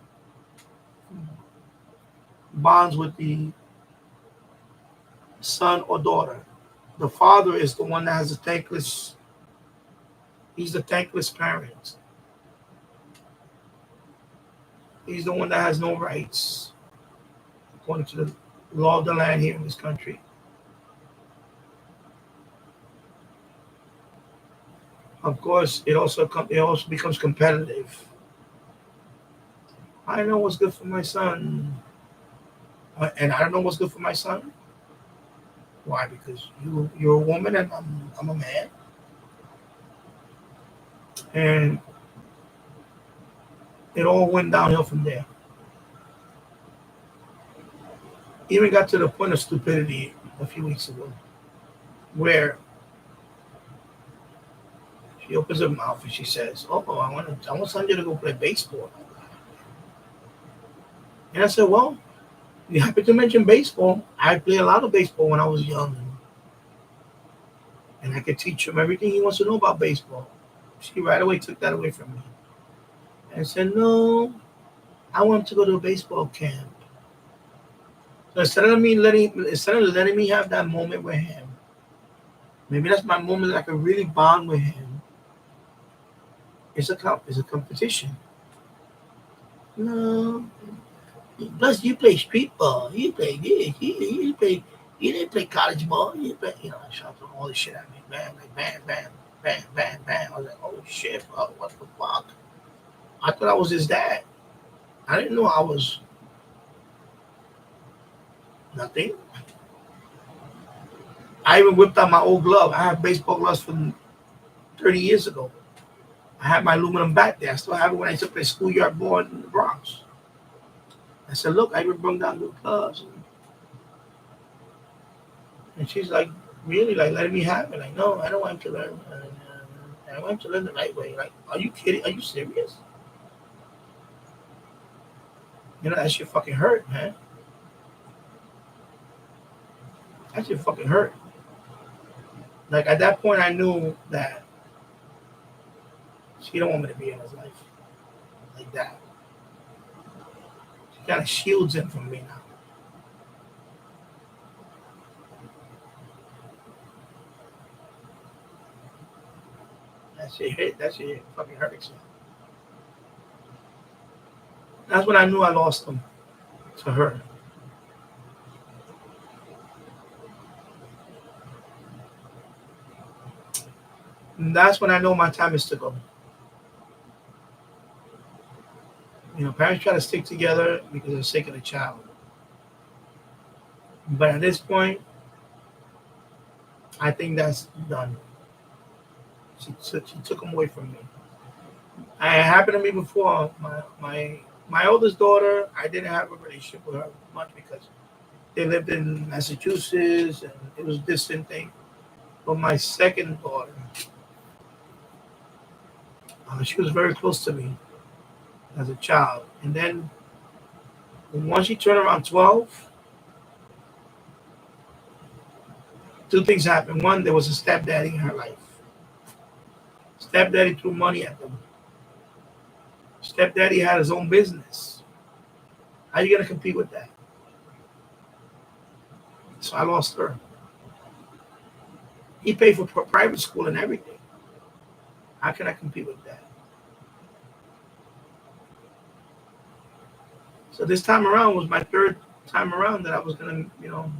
bonds with the son or daughter. The father is the one that has a thankless, he's the thankless parent. He's the one that has no rights, according to the law of the land here in this country. Of course, it also becomes competitive. I know what's good for my son, and I don't know what's good for my son. Why? Because you're a woman and I'm a man, and it all went downhill from there. Even got to the point of stupidity a few weeks ago, where she opens her mouth and she says, "Oh, I want Sanjay to go play baseball." And I said, "Well, you happen to mention baseball. I played a lot of baseball when I was young, and I could teach him everything he wants to know about baseball." She right away took that away from me and said, "No, I want him to go to a baseball camp." So instead of letting me have that moment with him, maybe that's my moment that I can really bond with him. It's a competition. No, plus you play street ball. You play this. You play. You didn't play college ball. You play. Shot all this shit at me. Bam, like bam, bam, bam, bam, bam. I was like, oh shit, bro, what the fuck? I thought I was his dad. I didn't know I was nothing. I even whipped out my old glove. I have baseball gloves from 30 years ago. I had my aluminum bat there. I still have it when I used to play schoolyard ball in the Bronx. I said, look, I even brought down new gloves. And she's like, really, like letting me have it. Like, no, I don't want him to learn. I want him to learn the right way. Like, are you kidding? Are you serious? That shit fucking hurt, man. That shit fucking hurt. Like, at that point, I knew that she don't want me to be in his life like that. She kind of shields him from me now. That shit fucking hurts. That's when I knew I lost him to her. And that's when I know my time is to go. Parents try to stick together because of the sake of the child. But at this point, I think that's done. She took him away from me. It happened to me before. My oldest daughter, I didn't have a relationship with her much because they lived in Massachusetts and it was a distant thing. But my second daughter, she was very close to me as a child. And then once she turned around 12, 2 things happened. One, there was a stepdaddy in her life. Stepdaddy threw money at them. Stepdaddy had his own business. How are you going to compete with that? So I lost her. He paid for private school and everything. How can I compete with that? So this time around was my 3rd time around that I was going to,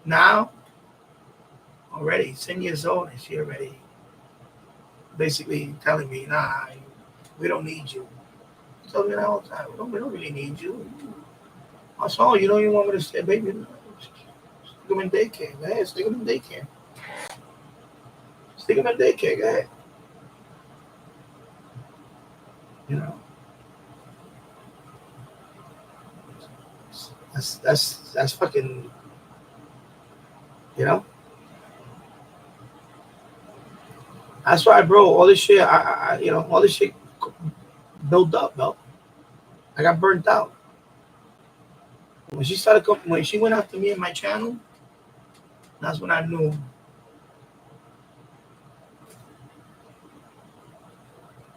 now already 10 years old and she already basically telling me, nah, we don't need you. She told me that all the time. We don't really need you. I saw you don't even want me to stay, baby. them in daycare. Go ahead, stick them in daycare. Stick them in daycare. Go ahead. You know, that's fucking. You know, that's why, bro. All this shit, all this shit built up, bro. I got burnt out when she started. When she went after me and my channel, that's when I knew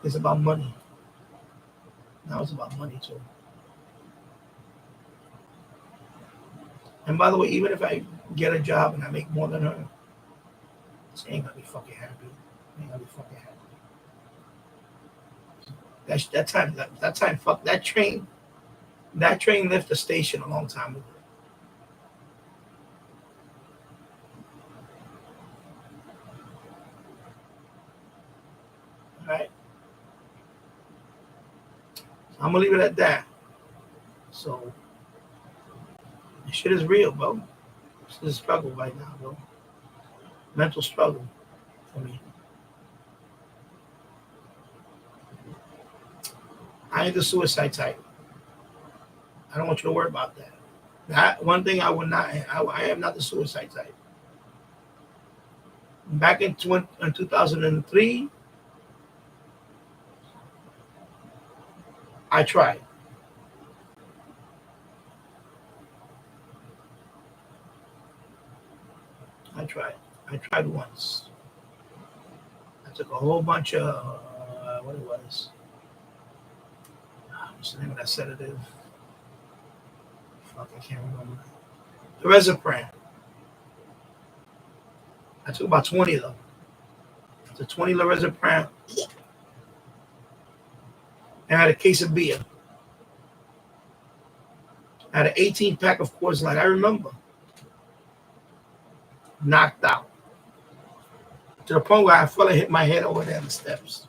it's about money. Now it's about money too. And by the way, even if I get a job and I make more than her, she ain't gonna be fucking happy. Ain't gonna be fucking happy. That time, fuck that train. That train left the station a long time ago. All right. I'm gonna leave it at that. So, this shit is real, bro. This is a struggle right now, bro. Mental struggle for me. I ain't the suicide type. I don't want you to worry about that. That one thing I would not. I am not the suicide type. Back in 2003, I tried. I tried once. I took a whole bunch of what it was. What's the name of that sedative? Fuck, I can't remember. The Rezapran. I took about 20 of them. I took 20 Lorazepam and I had a case of beer. I had an 18 pack of Coors Light. I remember. Knocked out. To the point where I fell and hit my head over there on the steps.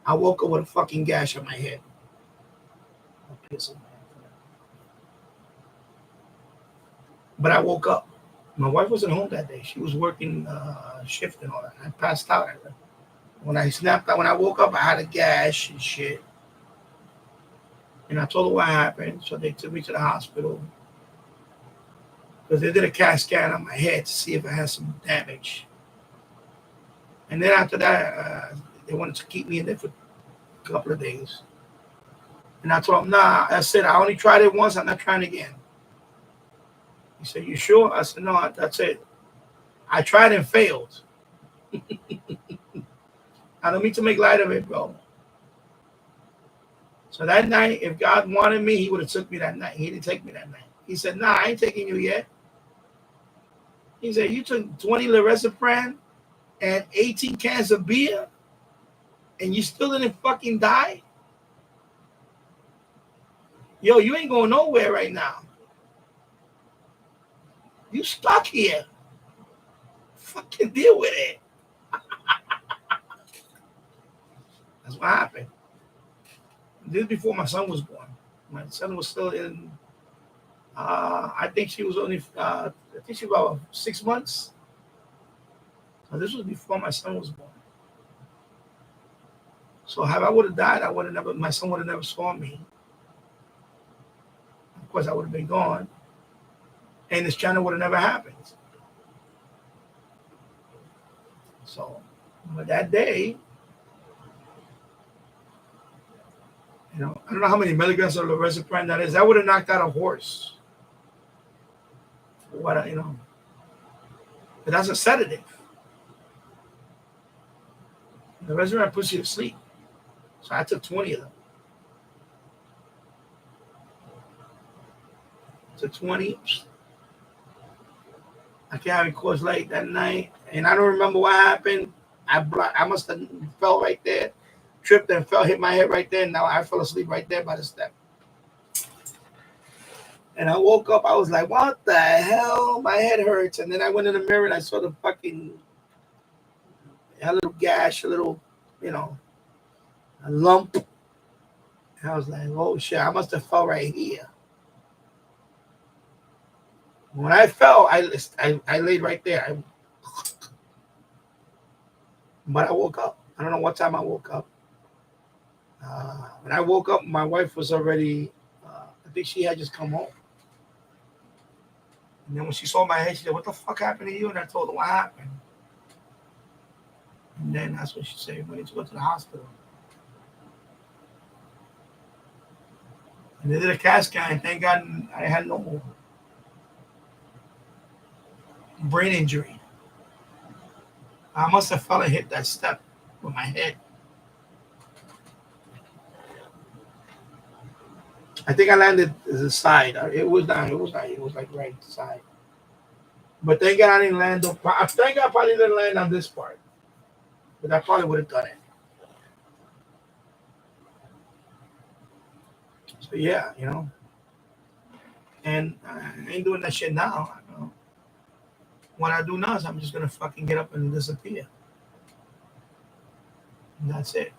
I woke up with a fucking gash on my head. But I woke up. My wife wasn't home that day. She was working shift and all that. I passed out. When I snapped out, when I woke up, I had a gash and shit. And I told her what happened. So they took me to the hospital. Because they did a CAT scan on my head to see if I had some damage. And then after that, they wanted to keep me in there for a couple of days. And I told them, nah, I said, I only tried it once. I'm not trying again. He said, you sure? I said, no, that's it. I tried and failed. I don't mean to make light of it, bro. So that night, if God wanted me, he would have took me that night. He didn't take me that night. He said, nah, I ain't taking you yet. He said, you took 20 Lorazepam and 18 cans of beer and you still didn't fucking die? Yo, you ain't going nowhere right now. You stuck here. Fucking deal with it. That's what happened. This before my son was born. My son was still in, I think she was only, I think she was about 6 months. So this was before my son was born. So if I would have died, my son would have never saw me. Of course, I would have been gone. And this channel would have never happened. So, but that day, I don't know how many milligrams of Lorazepam that is. That would have knocked out a horse. What, but that's a sedative. The Lorazepam puts you to sleep. So I took 20 of them. I took 20. I can't have Coors Light that night. And I don't remember what happened. I must have fell right there, tripped and fell, hit my head right there. And now I fell asleep right there by the step. And I woke up. I was like, what the hell? My head hurts. And then I went in the mirror and I saw the fucking, a little gash, a little, a lump. And I was like, oh shit, I must have fell right here. When I fell, I laid right there. But I woke up. I don't know what time I woke up. When I woke up, my wife was already, I think she had just come home. And then when she saw my head, she said, "What the fuck happened to you?" And I told her what happened. And then that's what she said. We need to go to the hospital. And they did a CAT scan. And thank God I had no brain injury. I must have fell and hit that step with my head. I think I landed to the side. It was not. It was not. It was like right side. But thank God I didn't land. I think I probably didn't land on this part. But I probably would have done it. So yeah, you know. And I ain't doing that shit now. What I do now is I'm just gonna fucking get up and disappear. And that's it.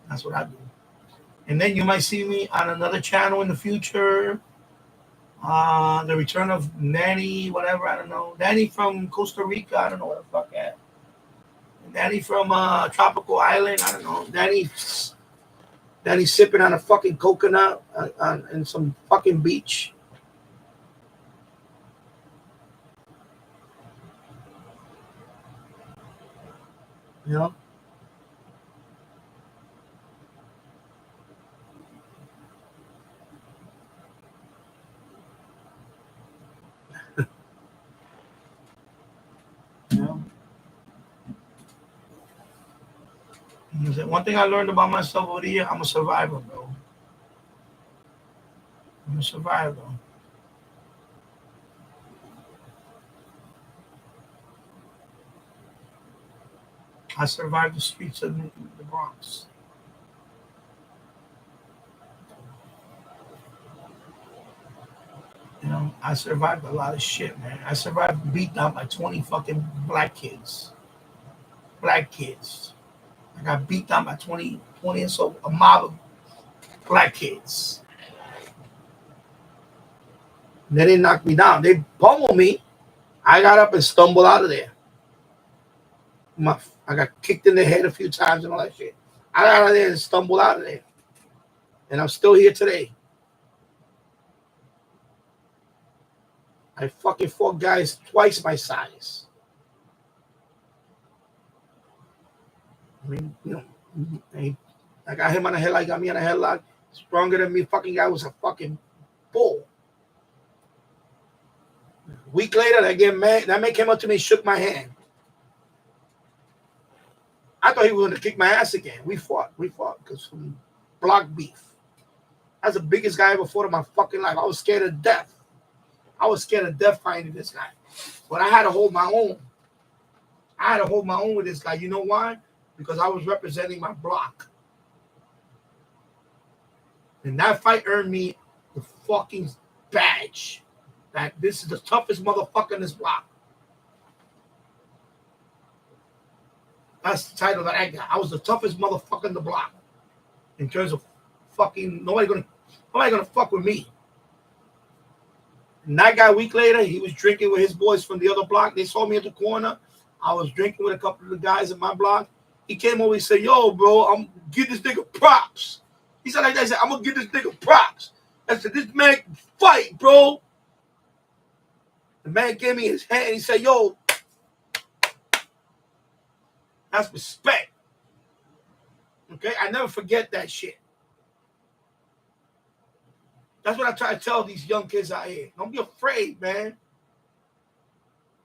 That's what I do. And then you might see me on another channel in the future. The return of Nanny, whatever, I don't know. Nanny from Costa Rica, I don't know what the fuck that. Nanny from Tropical Island, I don't know. Danny sipping on a fucking coconut on some fucking beach. You know? You know? One thing I learned about myself over the year, I'm a survivor, bro. I'm a survivor. I survived the streets of the Bronx. You know, I survived a lot of shit, man. I survived beat down by 20 fucking black kids. Black kids. I got beat down by 20 and so a mob of black kids. And they didn't knock me down. They pummeled me. I got up and stumbled out of there. I got kicked in the head a few times and all that shit. I got out of there and stumbled out of there. And I'm still here today. I fucking fought guys twice my size. I mean, you know, I got him on a headlock, got me on a headlock. Stronger than me. Fucking guy was a fucking bull. A week later, that man came up to me and shook my hand. I thought he was going to kick my ass again. We fought because from block beef. That's the biggest guy I ever fought in my fucking life. I was scared of death. I was scared of death fighting this guy. But I had to hold my own. I had to hold my own with this guy. You know why? Because I was representing my block. And that fight earned me the fucking badge. That this is the toughest motherfucker in this block. That's the title that I got. I was the toughest motherfucker in the block. In terms of fucking nobody gonna fuck with me. And that guy a week later, he was drinking with his boys from the other block. They saw me at the corner. I was drinking with a couple of the guys in my block. He came over and said, "Yo, bro, I'm give this nigga props." He said like that. He said, "I'm gonna give this nigga props." I said, "This man can fight, bro." The man gave me his hand. He said, "Yo, that's respect." Okay, I never forget that shit. That's what I try to tell these young kids out here. Don't be afraid, man.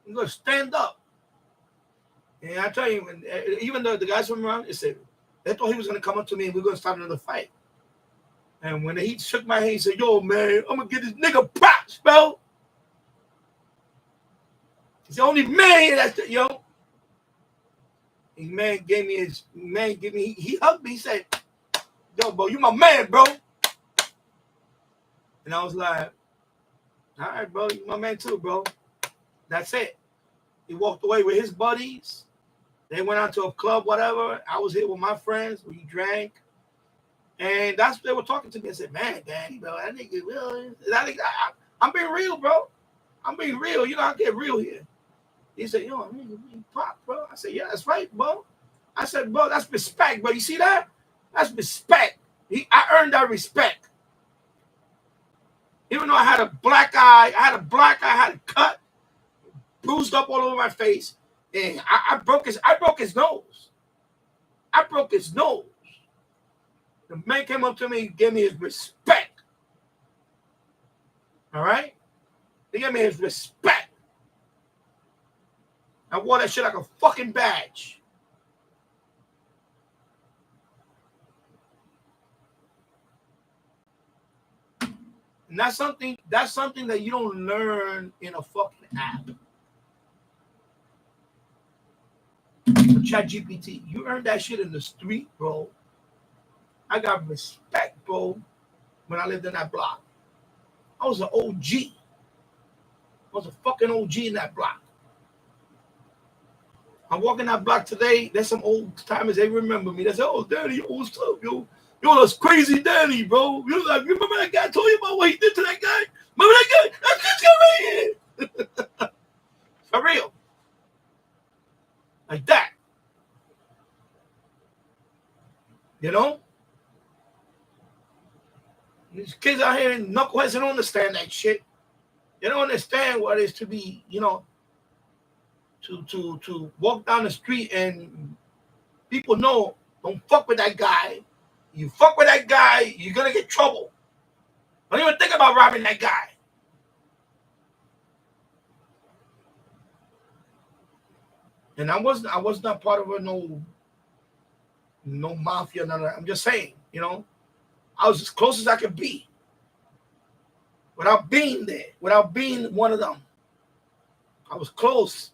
You're gonna stand up. And I tell you, even though the guys from around, they thought he was gonna come up to me and we are gonna start another fight. And when he shook my hand, he said, "Yo, man, I'm gonna give this nigga props, bro." He's the only man that's yo. He hugged me. He said, "Yo, bro, you my man, bro." And I was like, "All right, bro, you my man too, bro." That's it. He walked away with his buddies. They went out to a club, whatever. I was here with my friends. We drank. And they were talking to me. I said, "Man, Daddy, bro, that nigga, I'm being real, bro." I'm being real. You know, I get real here. He said, yo, I mean, you pop, bro. I said, yeah, that's right, bro. I said, bro, that's respect, bro. You see that? That's respect. I earned that respect. Even though I had a black eye, I had a cut, bruised up all over my face, and I broke his nose. I broke his nose. The man came up to me and gave me his respect. All right? He gave me his respect. I wore that shit like a fucking badge. And that's something that you don't learn in a fucking app. Chat GPT. You earn that shit in the street, bro. I got respect, bro, when I lived in that block. I was an OG. I was a fucking OG in that block. I'm walking that block today. There's some old timers, they remember me. They say, oh, Danny, what's up, yo? Yo, that's crazy Danny, bro. You're like, remember that guy I told you about what he did to that guy? Remember that guy? That's this guy right here. For real. Like that. You know? These kids out here in knuckleheads, they don't understand that shit. They don't understand what it is to be, you know, to walk down the street and people know, don't fuck with that guy. You fuck with that guy, you're gonna get trouble. Don't even think about robbing that guy. And I was not part of no mafia, none of that. I'm just saying, you know, I was as close as I could be. Without being there, without being one of them. I was close.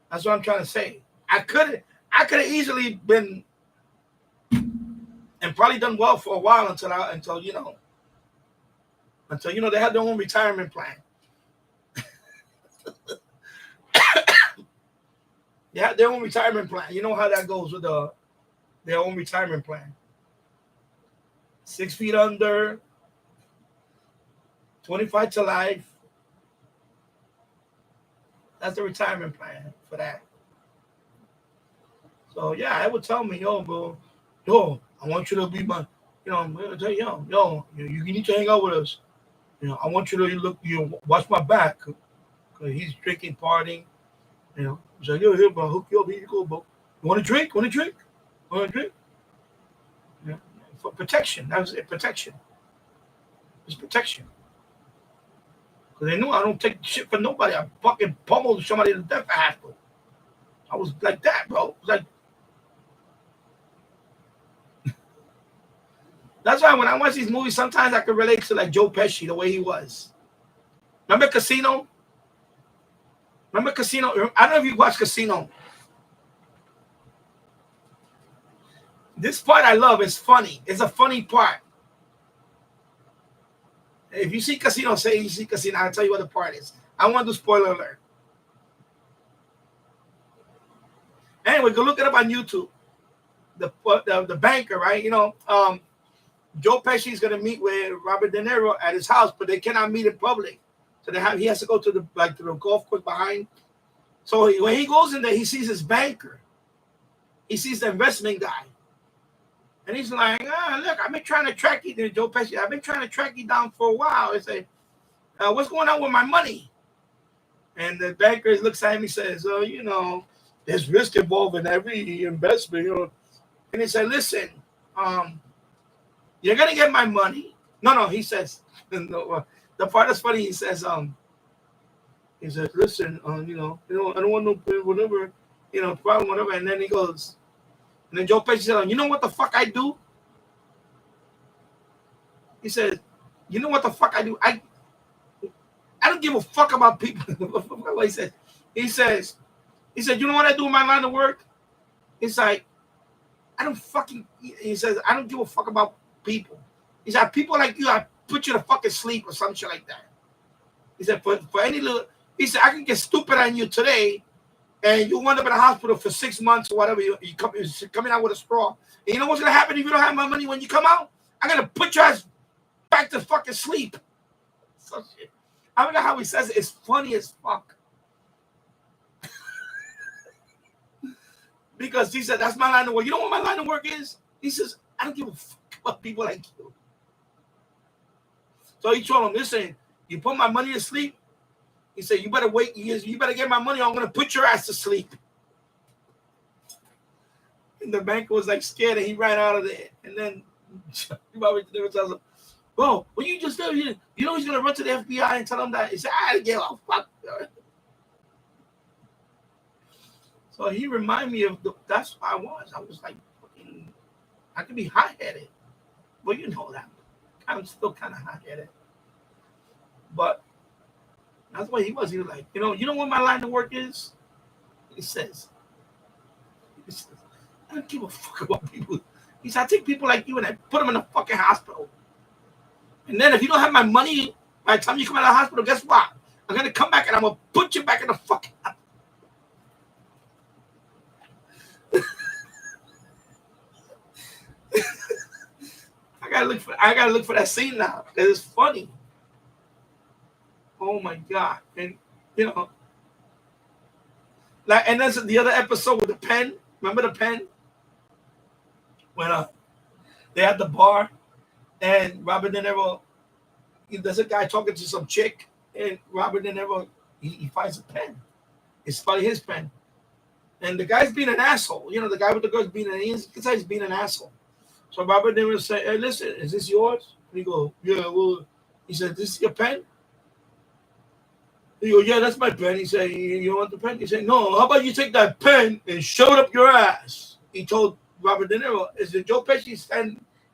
That's what I'm trying to say. I could have easily been and probably done well for a while until you know they had their own retirement plan. They had their own retirement plan. You know how that goes with their own retirement plan. 6 feet under, 25 to life. That's the retirement plan for that. So yeah, I would tell me, yo, bro, I want you to be my, you know, I'm gonna tell you, you need to hang out with us. You know, I want you to look, watch my back, cause he's drinking, partying. You know, he's like, yo, here, bro, hook you up, here you go, bro. You want to drink? Want to drink? Yeah, for protection. That was it, protection. It's protection. Because they knew I don't take shit for nobody. I fucking pummeled somebody to death after. I was like that, bro. It was like, that's why when I watch these movies, sometimes I can relate to like Joe Pesci, the way he was. Remember Casino? I don't know if you watched Casino. This part I love. It's funny. It's a funny part. If you see Casino, say you see Casino. I'll tell you what the part is. I want to do spoiler alert. Anyway, go look it up on YouTube. The banker, right? You know, Joe Pesci is going to meet with Robert De Niro at his house, but they cannot meet in public. So he has to go to the golf course behind. So when he goes in there, he sees his banker. He sees the investment guy. And he's like, look, I've been trying to track you, Joe Pesci. I've been trying to track you down for a while. I say, what's going on with my money? And the banker looks at him. He says, you know, there's risk involved in every investment. You know. And he said, listen, you're going to get my money. No, he says, the part that's funny, he says, listen, you know, I don't want no whatever, you know, problem, whatever. And then he goes, and then Joe Pesci said, you know what the fuck I do? He says, you know what the fuck I do? I don't give a fuck about people. What he says, you know what I do in my line of work? He's like, he says, I don't give a fuck about people. He said, people like you, I put you to fucking sleep or some shit like that. He said, for any little, he said, I can get stupid on you today and you wind up in a hospital for 6 months or whatever. You're coming out with a straw. And you know what's going to happen if you don't have my money when you come out? I'm going to put your ass back to fucking sleep. So shit. I don't know how he says it. It's funny as fuck. Because he said, that's my line of work. You know what my line of work is? He says, I don't give a fuck about people like you. So he told him, listen, you put my money to sleep. He said, you better wait. You better get my money or I'm going to put your ass to sleep. And the banker was like scared and he ran out of there. And then Robert De Niro tells him, bro, what you just did? You know he's going to run to the FBI and tell them that. He said, I don't give a fuck. So he reminded me of that's what I was. I was like, I could be hot-headed. Well, you know that. I'm still kind of hot-headed. But that's what he was. He was like, you know what my line of work is? He says, I don't give a fuck about people. He said, I take people like you and I put them in a fucking hospital. And then if you don't have my money, by the time you come out of the hospital, guess what? I'm going to come back and I'm going to put you back in the fucking hospital. I gotta look for that scene now. It's funny. Oh my god. And like, and that's the other episode with the pen. Remember the pen? When they had the bar and Robert De Niro, there's a guy talking to some chick, and Robert De Niro, he finds a pen. It's probably his pen. And the guy's being an asshole. The guy with the girl's he's being an asshole. So Robert De Niro said, hey, listen, is this yours? And he go, yeah, well, he said, this is your pen? He go, yeah, that's my pen. He said, you want the pen? He said, no, how about you take that pen and shove it up your ass? He told Robert De Niro, Joe Pesci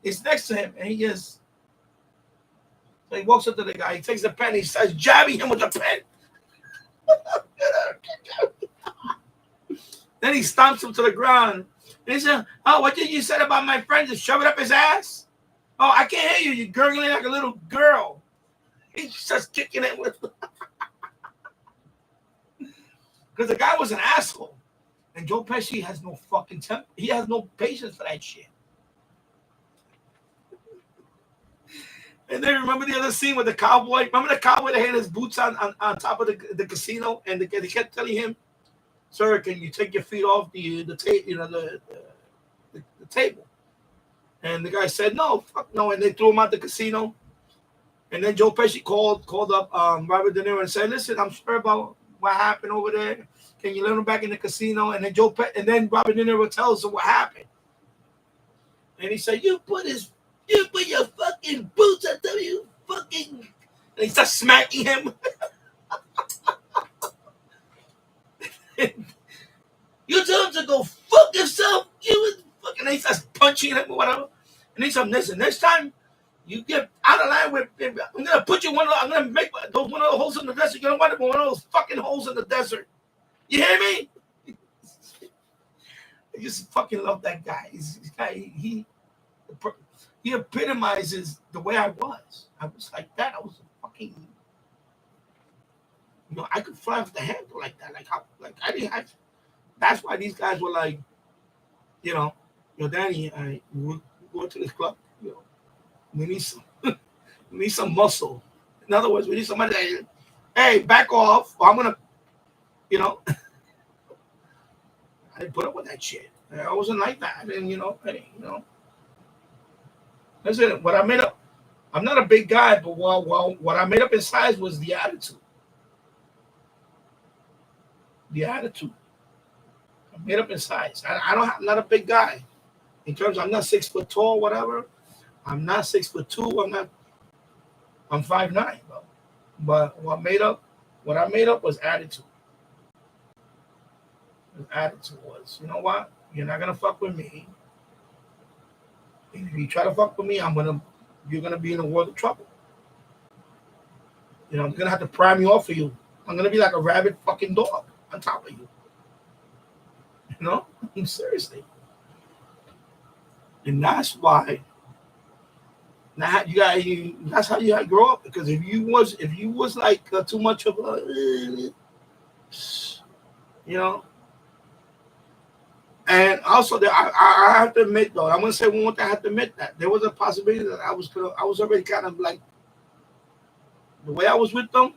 is next to him, and he is. So he walks up to the guy, he takes the pen, he starts jabbing him with the pen. Then he stomps him to the ground. And he said, oh, what did you say about my friend? Just shove it up his ass? Oh, I can't hear you. You're gurgling like a little girl. He starts kicking it with. Because the guy was an asshole. And Joe Pesci has no fucking temper. He has no patience for that shit. And then remember the other scene with the cowboy? Remember the cowboy that had his boots on top of the casino? And they kept telling him, sir, can you take your feet off the table? And the guy said, no, fuck no. And they threw him out the casino. And then Joe Pesci called up Robert De Niro and said, listen, I'm sorry about what happened over there. Can you let him back in the casino? And then Robert De Niro tells him what happened. And he said, you put your fucking boots on top of you fucking. And he starts smacking him. You tell him to go fuck himself. And he starts punching him or whatever. And he said, listen, next time you get out of line with, I'm gonna put you I'm gonna make one of those holes in the desert. You're gonna wind up with one of those fucking holes in the desert. You hear me? I just fucking love that guy. He epitomizes the way I was. I was like that. I was a fucking. I could fly off the handle like that. I didn't have. That's why these guys were like, Danny, we're going to this club. We need some muscle. In other words, we need somebody that, hey, back off, or I'm gonna, I didn't put up with that shit. I wasn't like that. And listen, what I made up. I'm not a big guy, but what I made up in size was the attitude. The attitude. I made up in size. I'm not a big guy. In terms of, I'm not 6 foot tall, whatever. I'm not 6'2". I'm 5'9", bro. But what I made up was attitude. The attitude was, you know what? You're not gonna fuck with me. And if you try to fuck with me, you're gonna be in a world of trouble. I'm gonna have to prime you off for you. I'm gonna be like a rabid fucking dog on top of you. Seriously. And that's why. Now that's how you grow up. Because if you was like too much of a, And also, I have to admit though, I'm gonna say one more thing. I have to admit that there was a possibility that I was already kind of like the way I was with them.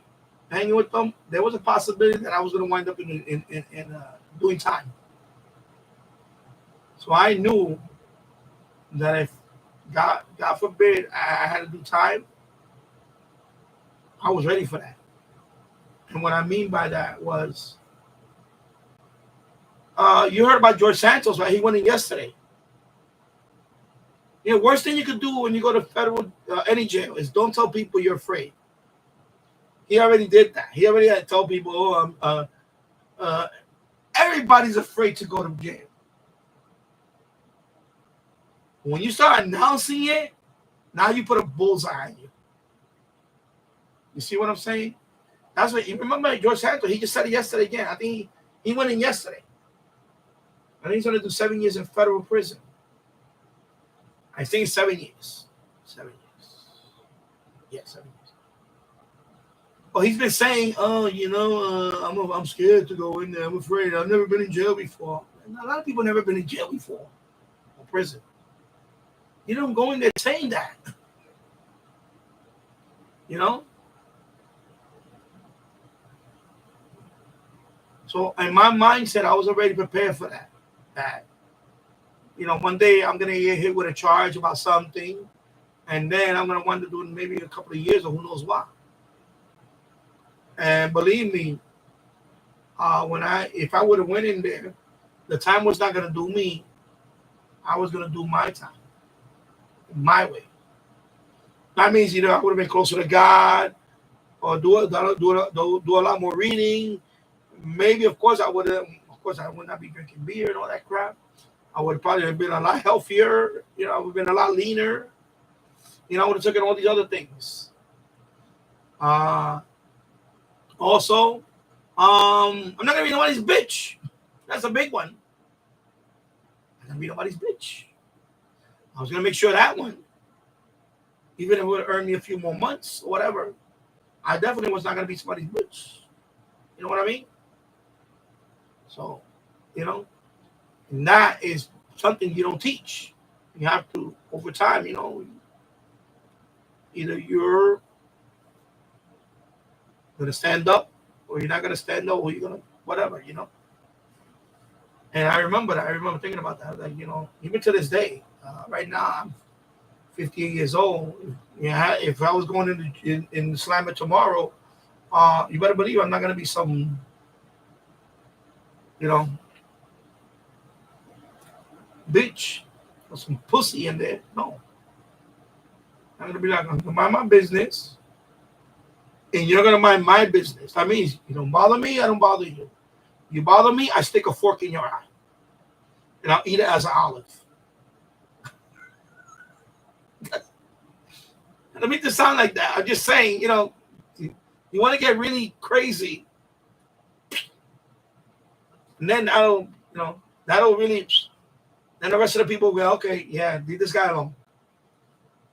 hanging with them, there was a possibility that I was going to wind up in doing time. So I knew that if God forbid I had to do time, I was ready for that. And what I mean by that was, you heard about George Santos, right? He went in yesterday. You know, worst thing you could do when you go to federal any jail is don't tell people you're afraid. He already did that. He already had told people, "Oh, everybody's afraid to go to jail." When you start announcing it, now you put a bullseye on you. You see what I'm saying? That's what you remember George Santos. He just said it yesterday again. I think he went in yesterday. I think he's going to do 7 years in federal prison. I think 7 years. 7 years. Yeah, 7 years. Well, he's been saying, "Oh, I'm scared to go in there. I'm afraid. I've never been in jail before." And a lot of people never been in jail before, or prison. You don't go in there saying that. You know. So in my mindset, I was already prepared for that. That one day I'm gonna get hit with a charge about something, and then I'm gonna want to do it maybe a couple of years or who knows what. And believe me, if I would have went in there, the time was not gonna do me. I was gonna do my time, my way. That means I would have been closer to God, or do a lot more reading. Maybe, of course, I would have. Of course, I would not be drinking beer and all that crap. I would probably have been a lot healthier. I would have been a lot leaner. I would have taken all these other things. Also, I'm not gonna be nobody's bitch. That's a big one. I'm gonna be nobody's bitch. I was gonna make sure that one, even if it would earn me a few more months or whatever, I definitely was not gonna be somebody's bitch. You know what I mean? So, and that is something you don't teach. You have to, over time, either you're going to stand up or you're not going to stand up or you're going to, whatever. And I remember that. I remember thinking about that. Like, even to this day, right now, I'm 58 years old. Yeah, if I was going in the slammer tomorrow, you better believe I'm not going to be some, bitch or some pussy in there. No. I'm going to be like, I'm going to mind my business, and you're going to mind my business. That means you don't bother me, I don't bother you. You bother me, I stick a fork in your eye, and I'll eat it as an olive. I don't mean to sound like that. I'm just saying, you want to get really crazy, and then that'll really, then the rest of the people will go, okay, yeah, leave this guy alone.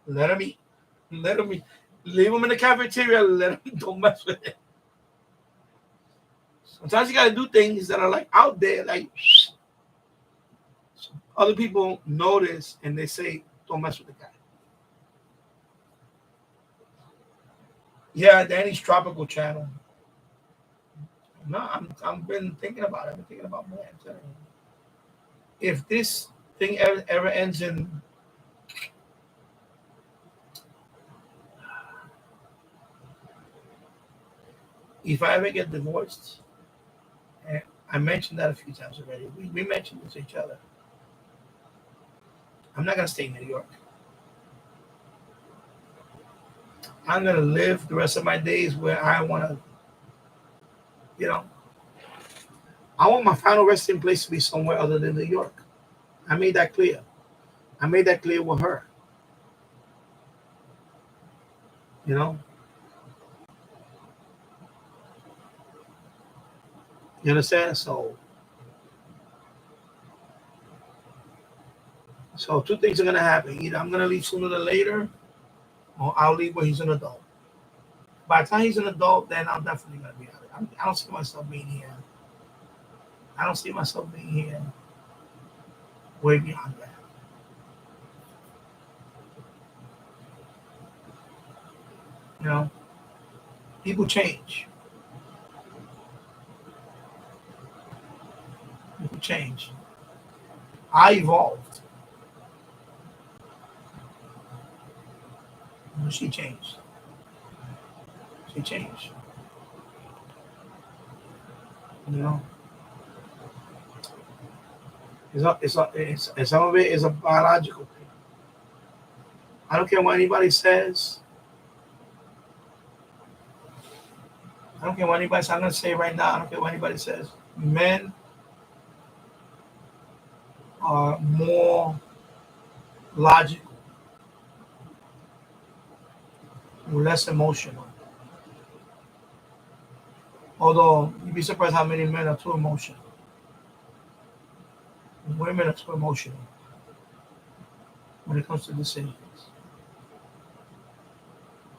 Let him eat. Leave him in the cafeteria. Let him, don't mess with it. Sometimes you got to do things that are like out there, like so other people notice and they say, don't mess with the guy. Yeah, Danny's Tropical Channel. No, I've been thinking about it. I've been thinking about more. If this thing ever ends in if I ever get divorced, and I mentioned that a few times already. We mentioned this to each other. I'm not gonna stay in New York. I'm gonna live the rest of my days where I wanna, I want my final resting place to be somewhere other than New York. I made that clear. I made that clear with her. You understand? So two things are gonna happen. Either I'm gonna leave sooner than later, or I'll leave when he's an adult. By the time he's an adult, then I'm definitely gonna be out of it. I don't see myself being here. I don't see myself being here way beyond that. People change. change. I evolved. She changed. She changed. You know, some of it is a biological thing. I don't care what anybody says. I don't care what anybody says. I'm going to say right now, I don't care what anybody says. Men are more logical, less emotional. Although you'd be surprised how many men are too emotional. Women are too emotional when it comes to decisions.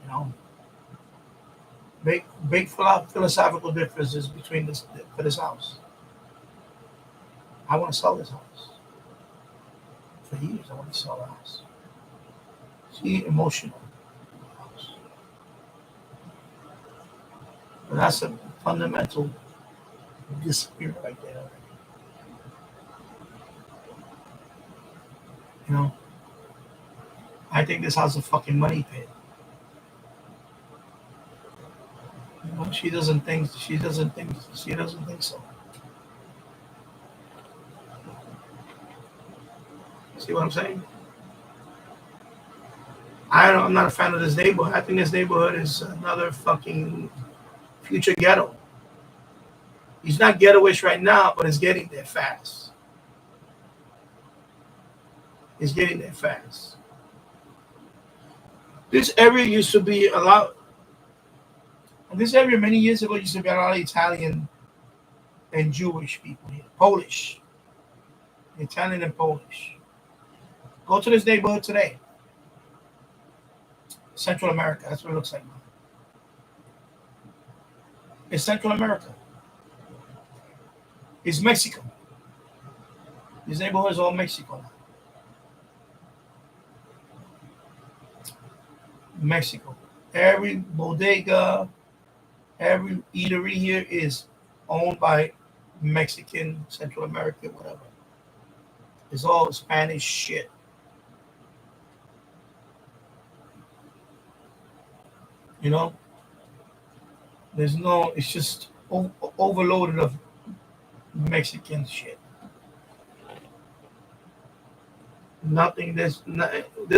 You know, big philosophical differences between this for this house. I want to sell this house. For years, I want to sell the house. She emotional. But that's a fundamental disagreement right there. You know, I think this house is a fucking money pit. You know, she doesn't think so. See what I'm saying? I'm not a fan of this neighborhood. I think this neighborhood is another fucking future ghetto. He's not ghettoish right now, but it's getting there fast. It's getting there fast. This area used to be a lot. This area many years ago used to be a lot of Italian and Jewish people here. Polish. Italian and Polish. Go to this neighborhood today. Central America. That's what it looks like now. It's Central America. It's Mexico. This neighborhood is all Mexico now. Mexico. Every bodega, every eatery here is owned by Mexican, Central America, whatever. It's all Spanish shit. You know? It's just overloaded of Mexican shit. There's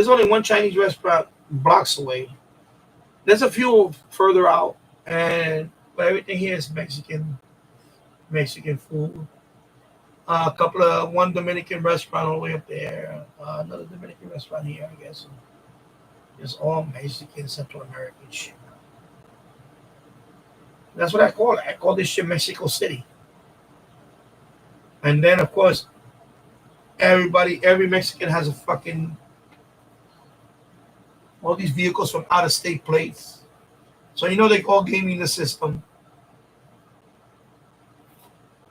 only one Chinese restaurant blocks away. There's a few further out, but everything here is Mexican food. One Dominican restaurant all the way up there, another Dominican restaurant here, I guess. It's all Mexican, Central American shit. That's what I call it. I call this shit Mexico City. And then, of course, every Mexican has a fucking all these vehicles from out of state plates. So they all gaming the system.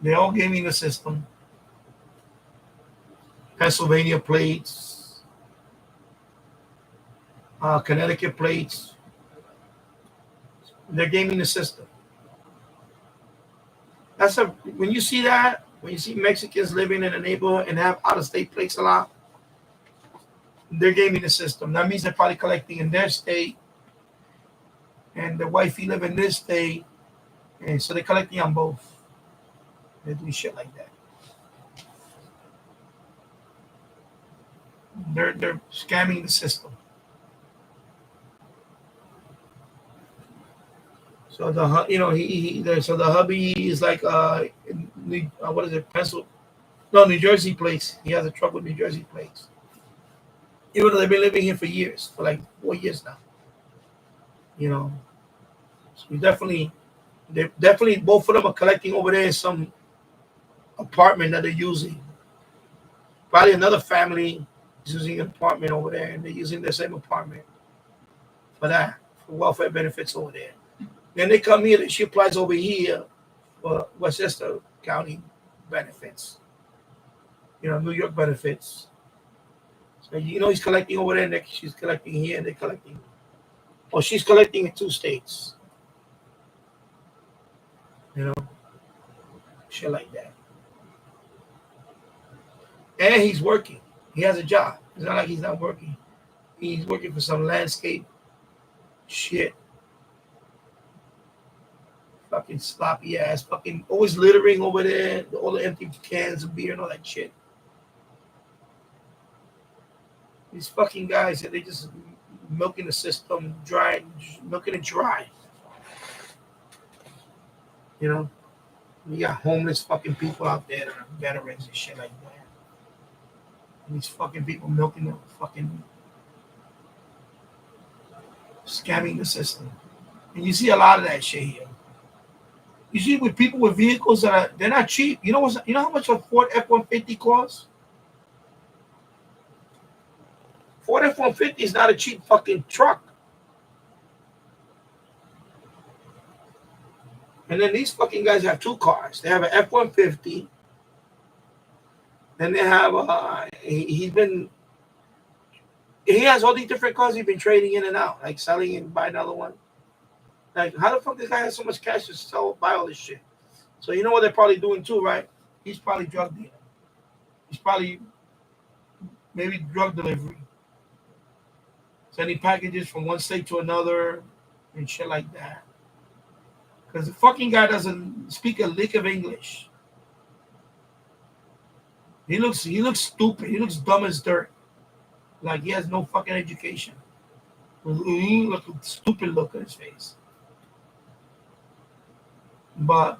They all gaming the system. Pennsylvania plates, Connecticut plates. They're gaming the system. When you see Mexicans living in a neighborhood and have out of state plates a lot, they're gaming the system. That means they're probably collecting in their state, and the wifey live in this state, and so they're collecting on both. They're doing shit like that. They're scamming the system. So the hubby is like what is it, New Jersey plates. He has a truck with New Jersey plates. Even though they've been living here for years, for like 4 years now. So they definitely both of them are collecting over there in some apartment that they're using. Probably another family is using an apartment over there, and they're using the same apartment for welfare benefits over there. Then they come here, she applies over here for Westchester County benefits. New York benefits. So he's collecting over there, and she's collecting here, and they're collecting. Or she's collecting in 2 states. Shit like that. And he's working. He has a job. It's not like he's not working. He's working for some landscape shit. Fucking sloppy ass. Fucking always littering over there. All the empty cans of beer and all that shit. These fucking guys, they just milking the system dry, milking it dry. You know? You got homeless fucking people out there that are veterans and shit like that. And these fucking people milking the fucking scamming the system. And you see a lot of that shit here. You see with people with vehicles that are they're not cheap. You know how much a Ford F-150 costs? Ford F-150 is not a cheap fucking truck. And then these fucking guys have two cars. They have an F-150. And they have he has all these different cars he's been trading in and out, like selling and buy another one. Like, how the fuck this guy has so much cash to buy all this shit? So you know what they're probably doing too, right? He's probably drug dealing. He's probably maybe drug delivery. Sending packages from one state to another and shit like that. Because the fucking guy doesn't speak a lick of English. He looks stupid. He looks dumb as dirt. Like he has no fucking education. He looks a stupid look on his face. But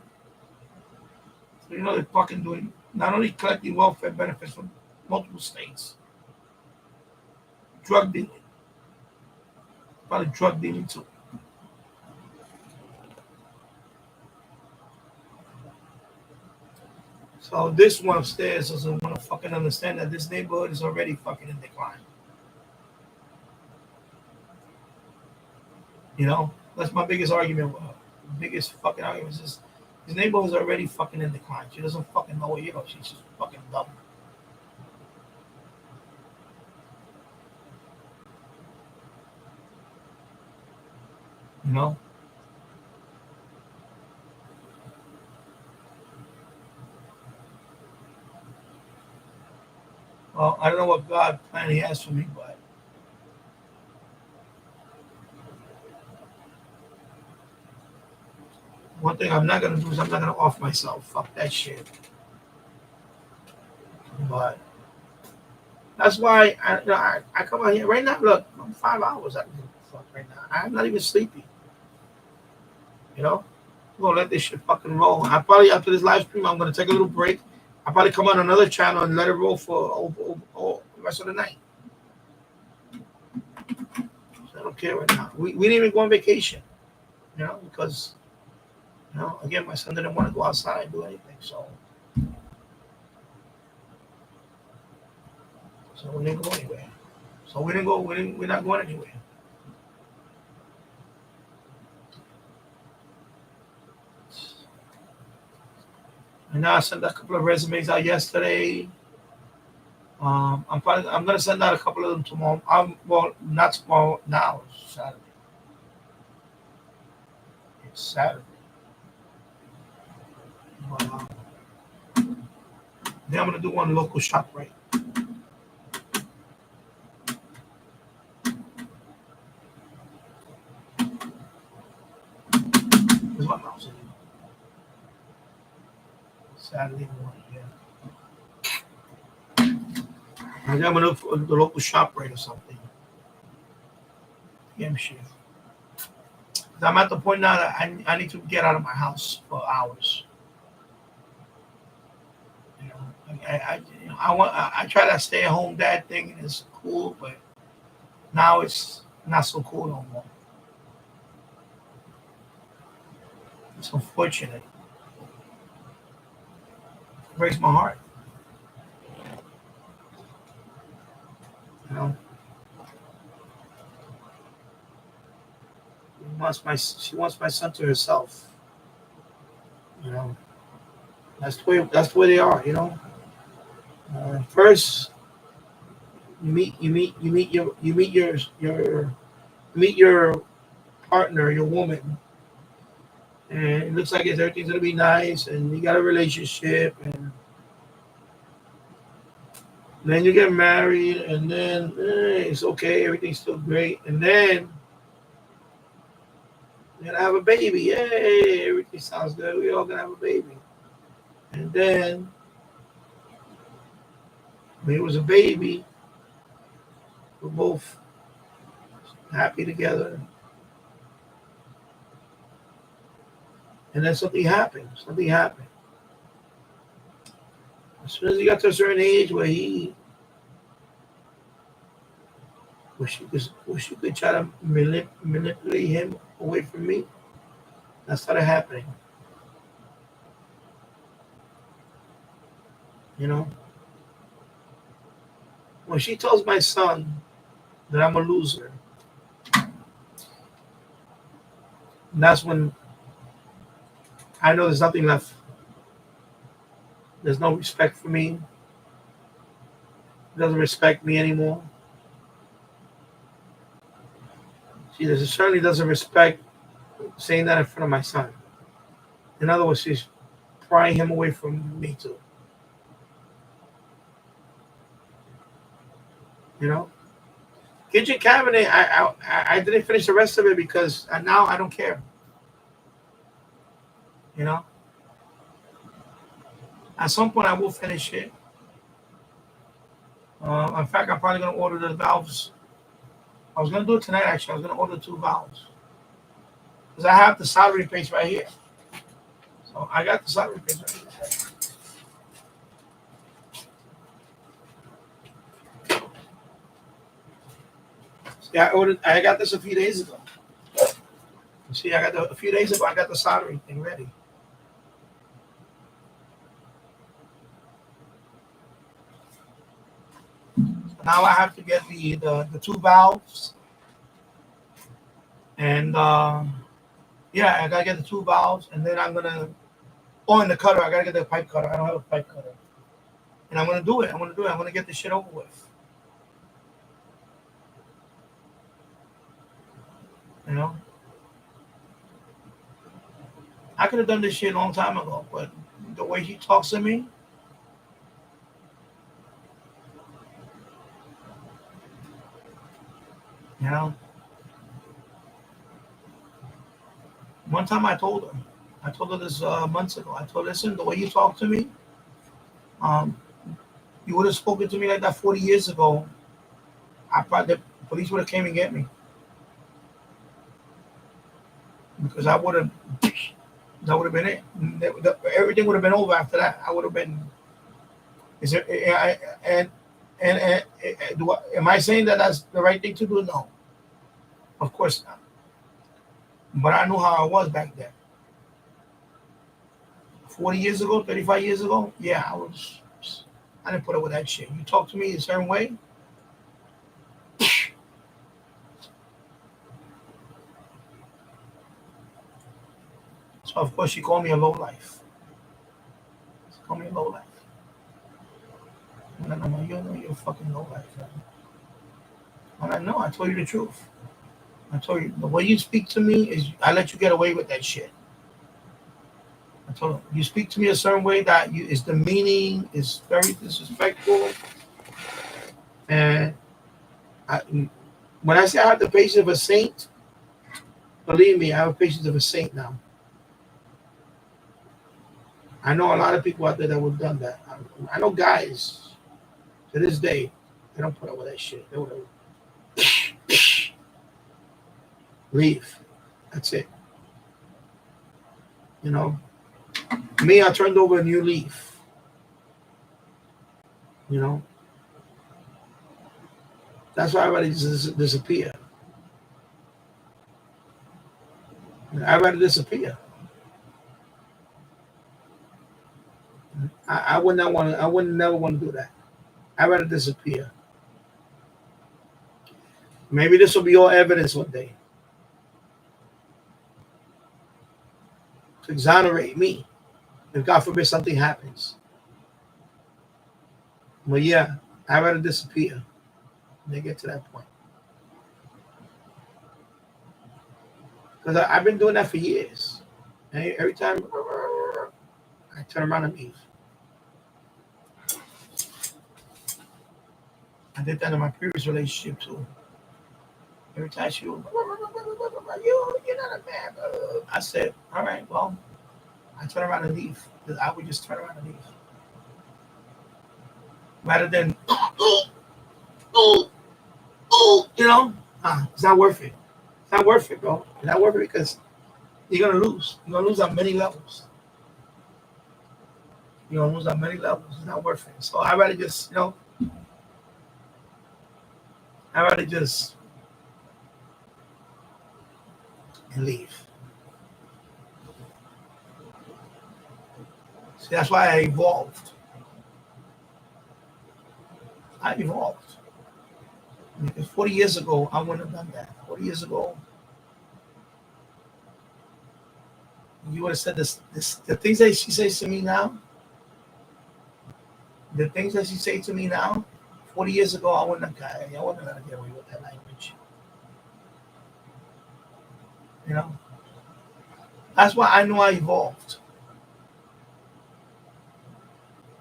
you know they're fucking doing not only collecting welfare benefits from multiple states, drug dealing. Probably drug dealing too. So this one upstairs doesn't want to fucking understand that this neighborhood is already fucking in decline. You know, that's my biggest argument with her. The biggest fucking argument is this neighborhood is already fucking in decline. She doesn't fucking know it, you know, she's just fucking dumb. You know? Well, I don't know what God plan he has for me, but one thing I'm not gonna do is I'm not gonna off myself. Fuck that shit. But that's why I come out here right now. Look, I'm 5 hours. I can do fuck right now. I'm not even sleepy. You know, I'm gonna let this shit fucking roll. I probably after this live stream, I'm gonna take a little break. I'll probably come on another channel and let it roll for the rest of the night. So I don't care right now. We didn't even go on vacation, you know, because you know, again, my son didn't want to go outside and do anything, so we didn't go anywhere. So we're not going anywhere. And now I sent a couple of resumes out yesterday. I'm gonna send out a couple of them tomorrow. Well, not tomorrow. Now it's Saturday. It's Saturday. But, then I'm gonna do one local shop right. Where's my mouse? Saturday morning, yeah. I'm gonna look for the local shop rate or something. PM shift. I'm at the point now that I need to get out of my house for hours. You know, I try to stay at home dad thing and it's cool, but now it's not so cool no more. It's unfortunate. It breaks my heart. You know. She wants my son to herself. You know. That's the way they are, you know. First you meet your partner, your woman, and it looks like everything's gonna be nice and you got a relationship and Then you get married, and then it's okay, everything's still great, and then you're gonna have a baby. Yay, everything sounds good. We all gonna have a baby. And then when it was a baby, we're both happy together. And then something happened. Something happened. As soon as he got to a certain age where he wish you could try to manipulate him away from me, that started happening. You know? When she tells my son that I'm a loser, that's when I know there's nothing left. There's no respect for me. He doesn't respect me anymore. She certainly doesn't respect saying that in front of my son. In other words, she's prying him away from me too. You know? Kitchen cabinet, I didn't finish the rest of it because now I don't care. You know? At some point I will finish it. In fact, I'm probably going to order the valves. I was going to do it tonight, actually. I was going to order 2 valves. Because I have the soldering paste right here. So I got the soldering paste right here. See, I got this a few days ago. You see, a few days ago, I got the soldering thing ready. So now I have to get the 2 valves. And yeah, I gotta get the 2 valves, and then I'm gonna. Oh, and the cutter. I gotta get the pipe cutter. I don't have a pipe cutter, and I'm gonna do it. I'm gonna get this shit over with. You know, I could have done this shit a long time ago, but the way he talks to me, you know. One time I told her this months ago. I told her, listen, the way you talk to me, um, you would have spoken to me like that 40 years ago. The police would have came and get me because that would have been it. Everything would have been over after that. I would have been. Is there am I saying that that's the right thing to do? No, of course not. But I knew how I was back then. 40 years ago, 35 years ago, yeah, I didn't put up with that shit. You talk to me a certain way, so of course she called me a low life. She called me a low life. No, you know you're a fucking low life. Man. I'm like, no, I told you the truth. I told you the way you speak to me is I let you get away with that shit. I told her, you speak to me a certain way that is demeaning, is very disrespectful. And when I say I have the patience of a saint, believe me, I have the patience of a saint now. I know a lot of people out there that would have done that. I know guys to this day, they don't put up with that shit. They would have leave. That's it. You know, me, I turned over a new leaf. You know, that's why I rather disappear. I'd rather disappear. I would not want to. I would never want to do that. I'd rather disappear. Maybe this will be all evidence one day to exonerate me if God forbid something happens. But yeah, I'd rather disappear when they get to that point. Because I've been doing that for years. And every time I turn around and leave. I did that in my previous relationship too. Every time she was, you're not a man. I said, all right, well, I turn around and leave. I would just turn around and leave. Rather than, you know, it's not worth it. It's not worth it, bro. It's not worth it because you're going to lose. You're going to lose on many levels. You're going to lose on many levels. It's not worth it. So I'd rather just, I'd rather just and leave. See, that's why I evolved. I evolved. Because 40 years ago, I wouldn't have done that. 40 years ago, you would have said the things that she says to me now, the things that she says to me now, 40 years ago, I wouldn't have let her get away with that language. You know? That's why I know I evolved.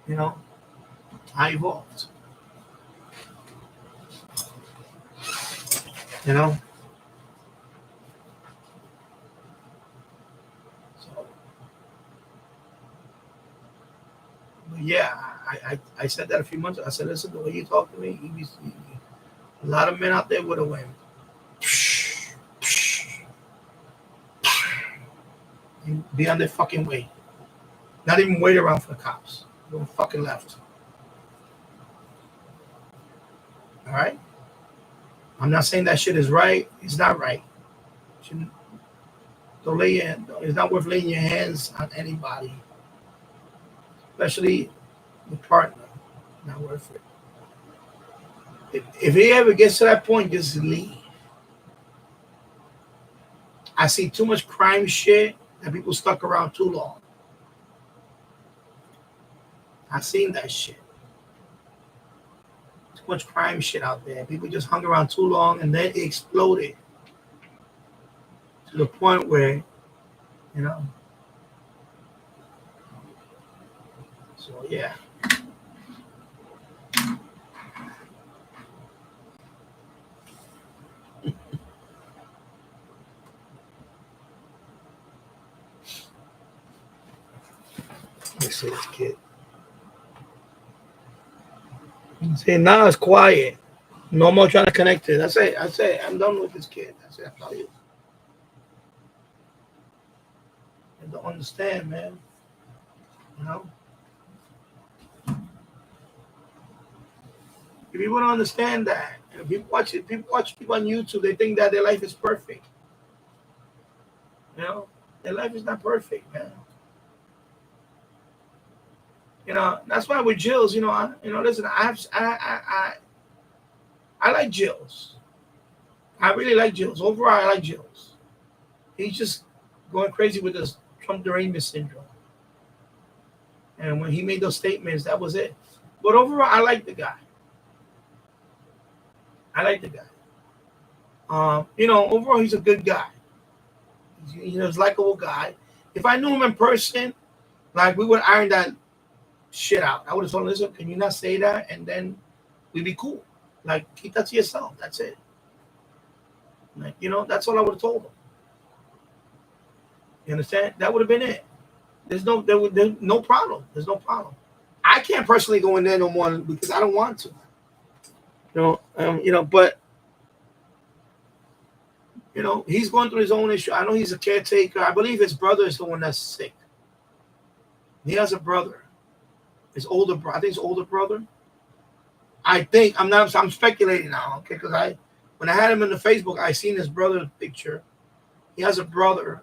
You know? I evolved. You know? So, but yeah, I said that a few months ago. I said, listen, the way you talk to me, a lot of men out there would have went. Be on their fucking way. Not even wait around for the cops. Go fucking left. All right? I'm not saying that shit is right. It's not right. Don't lay your, it's not worth laying your hands on anybody, especially the partner. Not worth it. If he ever gets to that point, just leave. I see too much crime shit and people stuck around too long. I've seen that shit. Too much crime shit out there. People just hung around too long and then it exploded to the point where, you know. So yeah. Let's see this kid. See, now it's quiet. No more trying to connect it. That's it. I'm done with this kid. That's it. I tell you. I don't understand, man. You know? If people don't understand that, people watch people on YouTube, they think that their life is perfect. You know? Their life is not perfect, man. You know, that's why with Jills, listen, I like Jills. I really like Jills. Overall, I like Jills. He's just going crazy with this Trump derangement syndrome. And when he made those statements, that was it. But overall, I like the guy. Overall, he's a good guy. He's a likable guy. If I knew him in person, like, we would iron that shit out. I would have told him, listen, can you not say that? And then we'd be cool. Like, keep that to yourself. That's it. Like, that's all I would have told him. You understand? That would have been it. There's no problem. There's no problem. I can't personally go in there no more because I don't want to. But he's going through his own issue. I know he's a caretaker. I believe his brother is the one that's sick. He has a brother. His older brother. I think his older brother. I'm speculating now, okay? Because when I had him in the Facebook, I seen his brother's picture. He has a brother,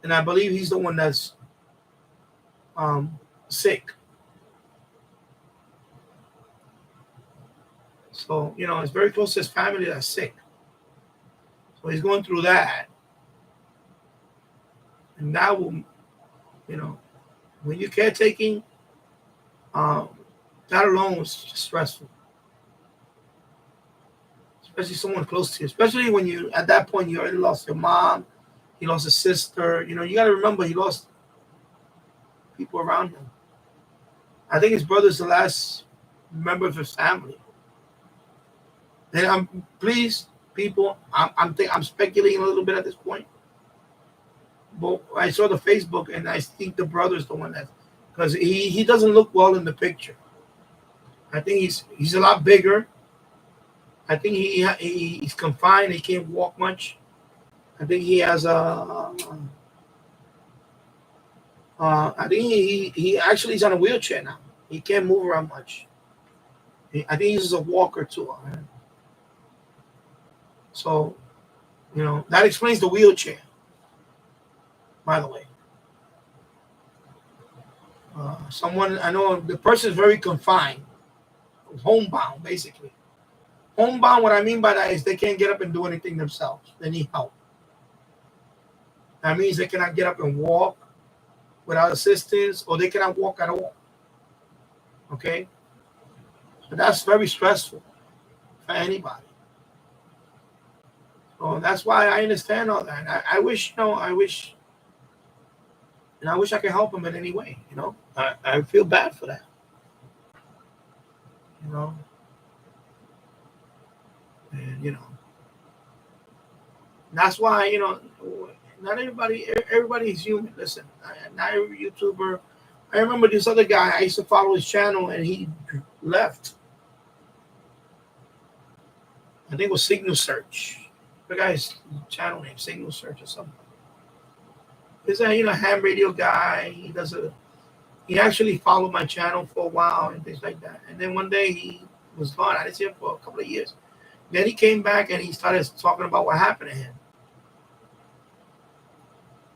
and I believe he's the one that's sick. So, it's very close to his family that's sick. So he's going through that. And that will, when you're caretaking, that alone was just stressful. Especially someone close to you. Especially when at that point, you already lost your mom. He lost his sister. You got to remember, he lost people around him. I think his brother's the last member of his family. And please, people, I'm speculating a little bit at this point. But I saw the Facebook, and I think the brother's the one that, because he doesn't look well in the picture. I think he's a lot bigger. I think he's confined. He can't walk much. I think he has a. I think he actually is on a wheelchair now. He can't move around much. I think he uses a walker too. So, that explains the wheelchair. By the way, someone I know, the person is very confined, homebound, basically. Homebound. What I mean by that is they can't get up and do anything themselves. They need help. That means they cannot get up and walk without assistance, or they cannot walk at all. Okay, so that's very stressful for anybody. So that's why I understand all that. I wish, I wish I could help him in any way. I feel bad for that. You know, and that's why not everybody is human. Listen, not every YouTuber. I remember this other guy. I used to follow his channel, and he left. I think it was Signal Search. The guy's channel name, Signal Search or something. He's a ham radio guy. He actually followed my channel for a while and things like that. And then one day he was gone. I didn't see him for a couple of years. Then he came back and he started talking about what happened to him.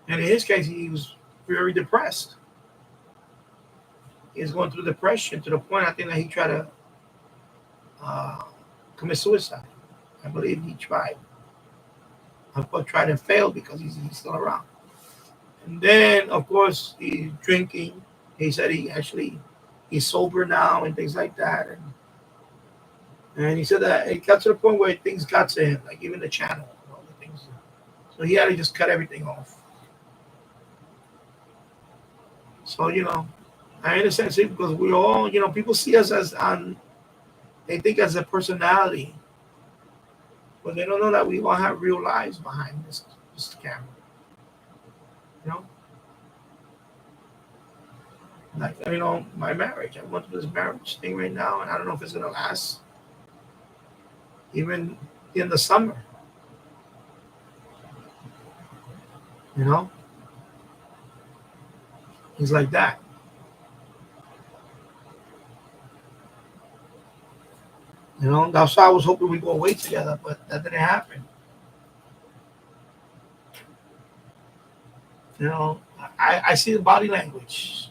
And in his case, he was very depressed. He was going through depression to the point, I think, that he tried to commit suicide. I believe he tried. Of course, tried and failed because he's still around. And then, of course, he's drinking. He said he's sober now and things like that. And he said that it got to the point where things got to him, like even the channel and all the things. So he had to just cut everything off. So, I understand, because we all, people see us they think as a personality, but they don't know that we all have real lives behind this camera. Like, my marriage. I'm going through this marriage thing right now, and I don't know if it's going to last even in the summer. Things like that. That's why I was hoping we'd go away together, but that didn't happen. I see the body language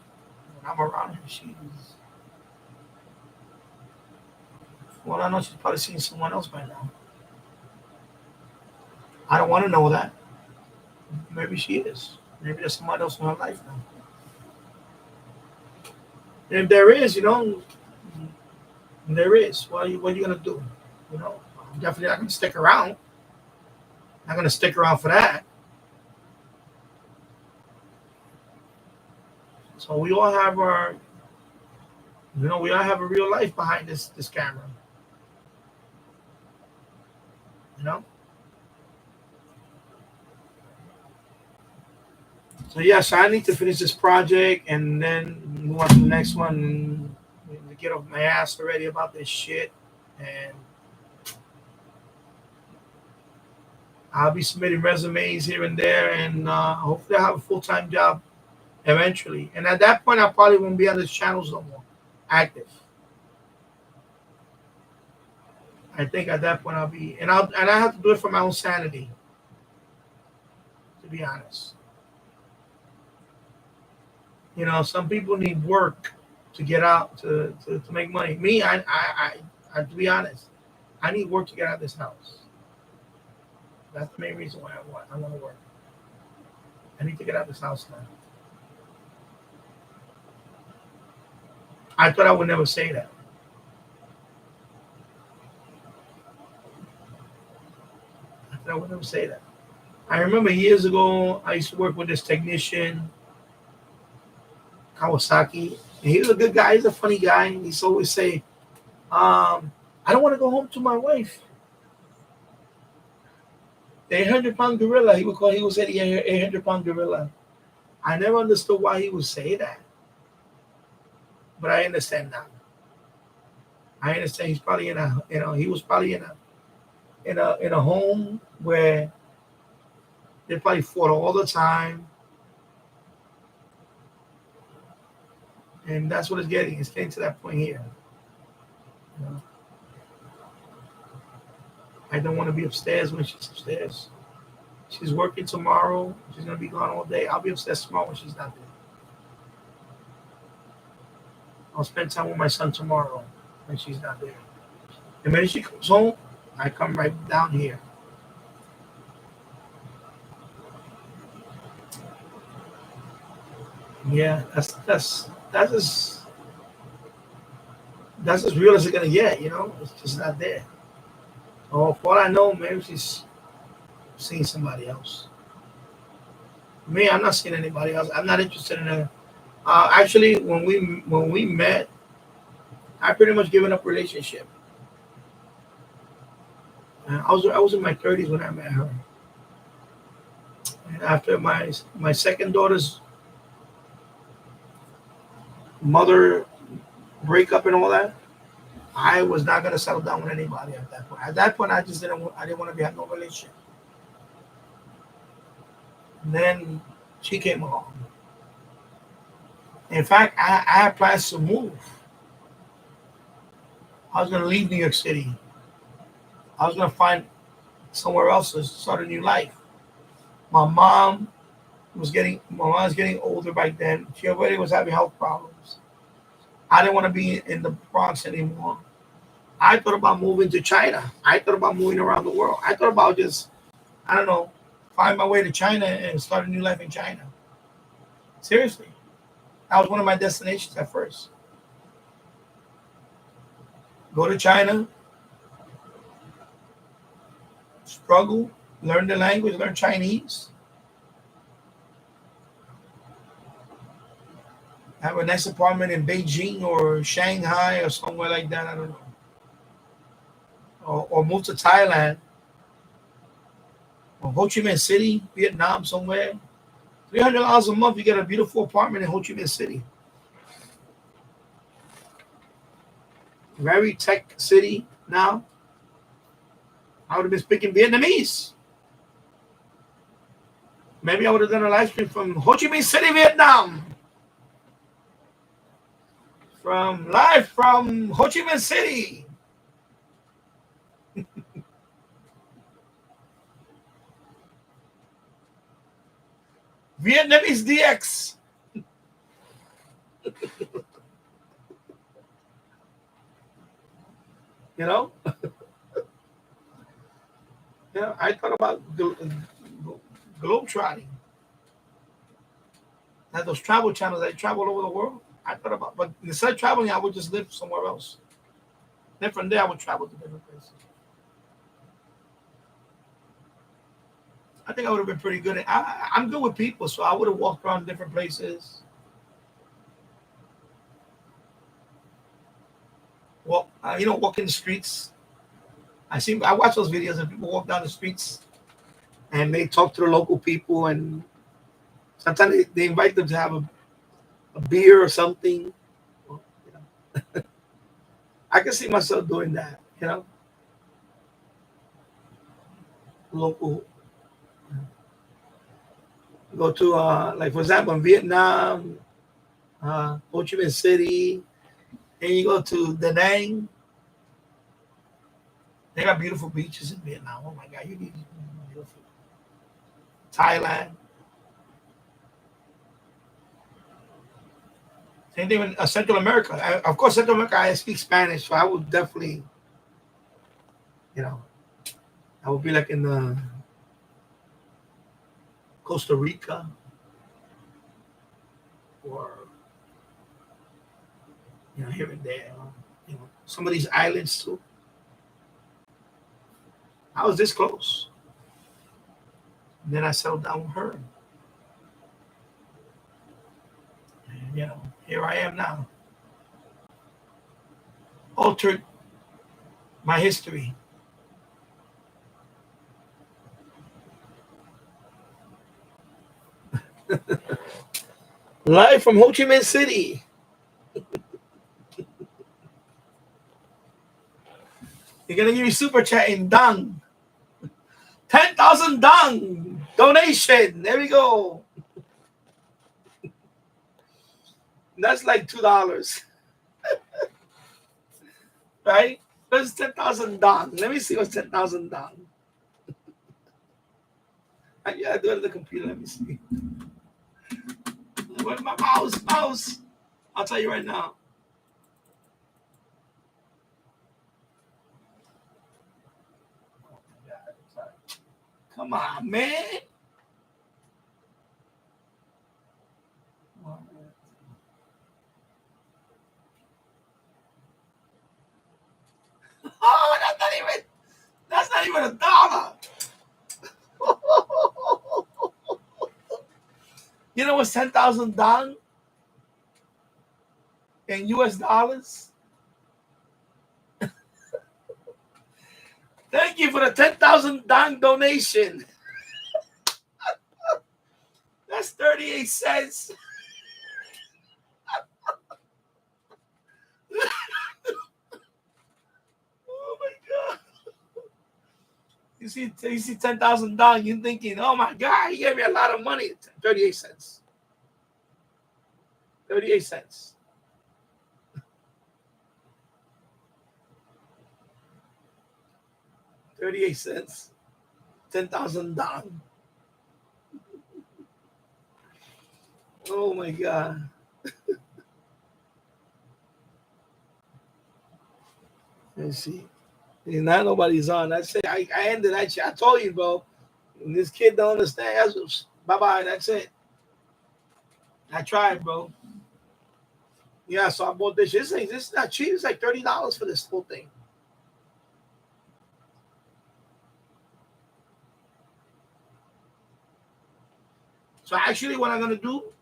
when I'm around her. Well, I know she's probably seeing someone else by now. I don't want to know that. Maybe she is. Maybe there's someone else in her life now. And if there is, there is. What are you going to do? I'm definitely not going to stick around. Not going to stick around for that. So we all have we all have a real life behind this camera. So yes, I need to finish this project and then move on to the next one and get off my ass already about this shit. And I'll be submitting resumes here and there, and hopefully I'll have a full-time job eventually. And at that point, I probably won't be on this channels no more active. I think at that point I'll be, and I have to do it for my own sanity, to be honest. Some people need work to get out to make money. Me, I to be honest, I need work to get out of this house. That's the main reason why I want to work. I need to get out of this house now. I thought I would never say that. I would never say that. I remember years ago, I used to work with this technician, Kawasaki. And he was a good guy. He's a funny guy. He used to always say, I don't want to go home to my wife. The 800-pound gorilla. He would say the 800-pound gorilla. I never understood why he would say that, but I understand now. I understand he's probably he was probably in a home where they probably fought all the time, and that's what it's getting. It's getting to that point here. You know? I don't want to be upstairs when she's upstairs. She's working tomorrow. She's gonna be gone all day. I'll be upstairs tomorrow when she's not there. I'll spend time with my son tomorrow when she's not there. And when she comes home, I come right down here. Yeah, that's as real as it's gonna get. It's just not there. Oh, for all I know, maybe she's seeing somebody else. Me, I'm not seeing anybody else. I'm not interested in her. Actually, when we met, I pretty much given up relationship. I was in my 30s when I met her. And after my second daughter's mother breakup and all that, I was not gonna settle down with anybody at that point. At that point, I just didn't want to have no relationship. And then she came along. In fact, I had plans to move. I was gonna leave New York City. I was gonna find somewhere else to start a new life. My mom my mom was getting older back then. She already was having health problems. I didn't want to be in the Bronx anymore. I thought about moving to China. I thought about moving around the world. I thought about just, I don't know, find my way to China and start a new life in China. Seriously. That was one of my destinations at first. Go to China, struggle, learn the language, learn Chinese, have a nice apartment in Beijing or Shanghai or somewhere like that. I don't know. Or move to Thailand or Ho Chi Minh City, Vietnam, somewhere. $300 a month, you get a beautiful apartment in Ho Chi Minh City. Very tech city now. I would have been speaking Vietnamese. Maybe I would have done a live stream from Ho Chi Minh City, Vietnam. Live from Ho Chi Minh City. Vietnamese DX. You know? Yeah, I thought about globe trotting. Now those travel channels, I travel all over the world. I thought about, but instead of traveling, I would just live somewhere else. Then from there, I would travel to different places. I think I would have been pretty good. I'm good with people, so I would have walked around different places. Walk in the streets. I watch those videos and people walk down the streets and they talk to the local people, and sometimes they invite them to have a beer or something. Well, I can see myself doing that, local. Go to, like, for example, in Vietnam, Ho Chi Minh City, and you go to Da Nang. They got beautiful beaches in Vietnam. Oh my God, you need beautiful. Thailand. Same thing in Central America. Of course, Central America, I speak Spanish, so I would definitely, I would be like in the Costa Rica or, here and there. Some of these islands too. I was this close. And then I settled down with her. And, here I am now. Altered my history. Live from Ho Chi Minh City. You're gonna give me super chat in dong. 10,000 dong donation. There we go. That's like $2, right? That's 10,000 dong. Let me see what's 10,000 dong. Yeah, I do it on the computer. Let me see. Where's my mouse? Mouse. I'll tell you right now. Come on, man. Oh, that's not even $1. You know what's 10,000 dong in US dollars? Thank you for the 10,000 dong donation. That's 38 cents. Oh my God. You see 10,000 dong, you're thinking, oh my God, he gave me a lot of money. 38 cents. 38 cents. 38 cents. 10,000 dong. Oh my God. Let's see. And now nobody's on. That's it. I ended that shit. I told you, bro. When this kid don't understand, bye-bye. That's it. I tried, bro. Yeah, so I bought this. This is not cheap. It's like $30 for this whole thing. So actually, what I'm gonna do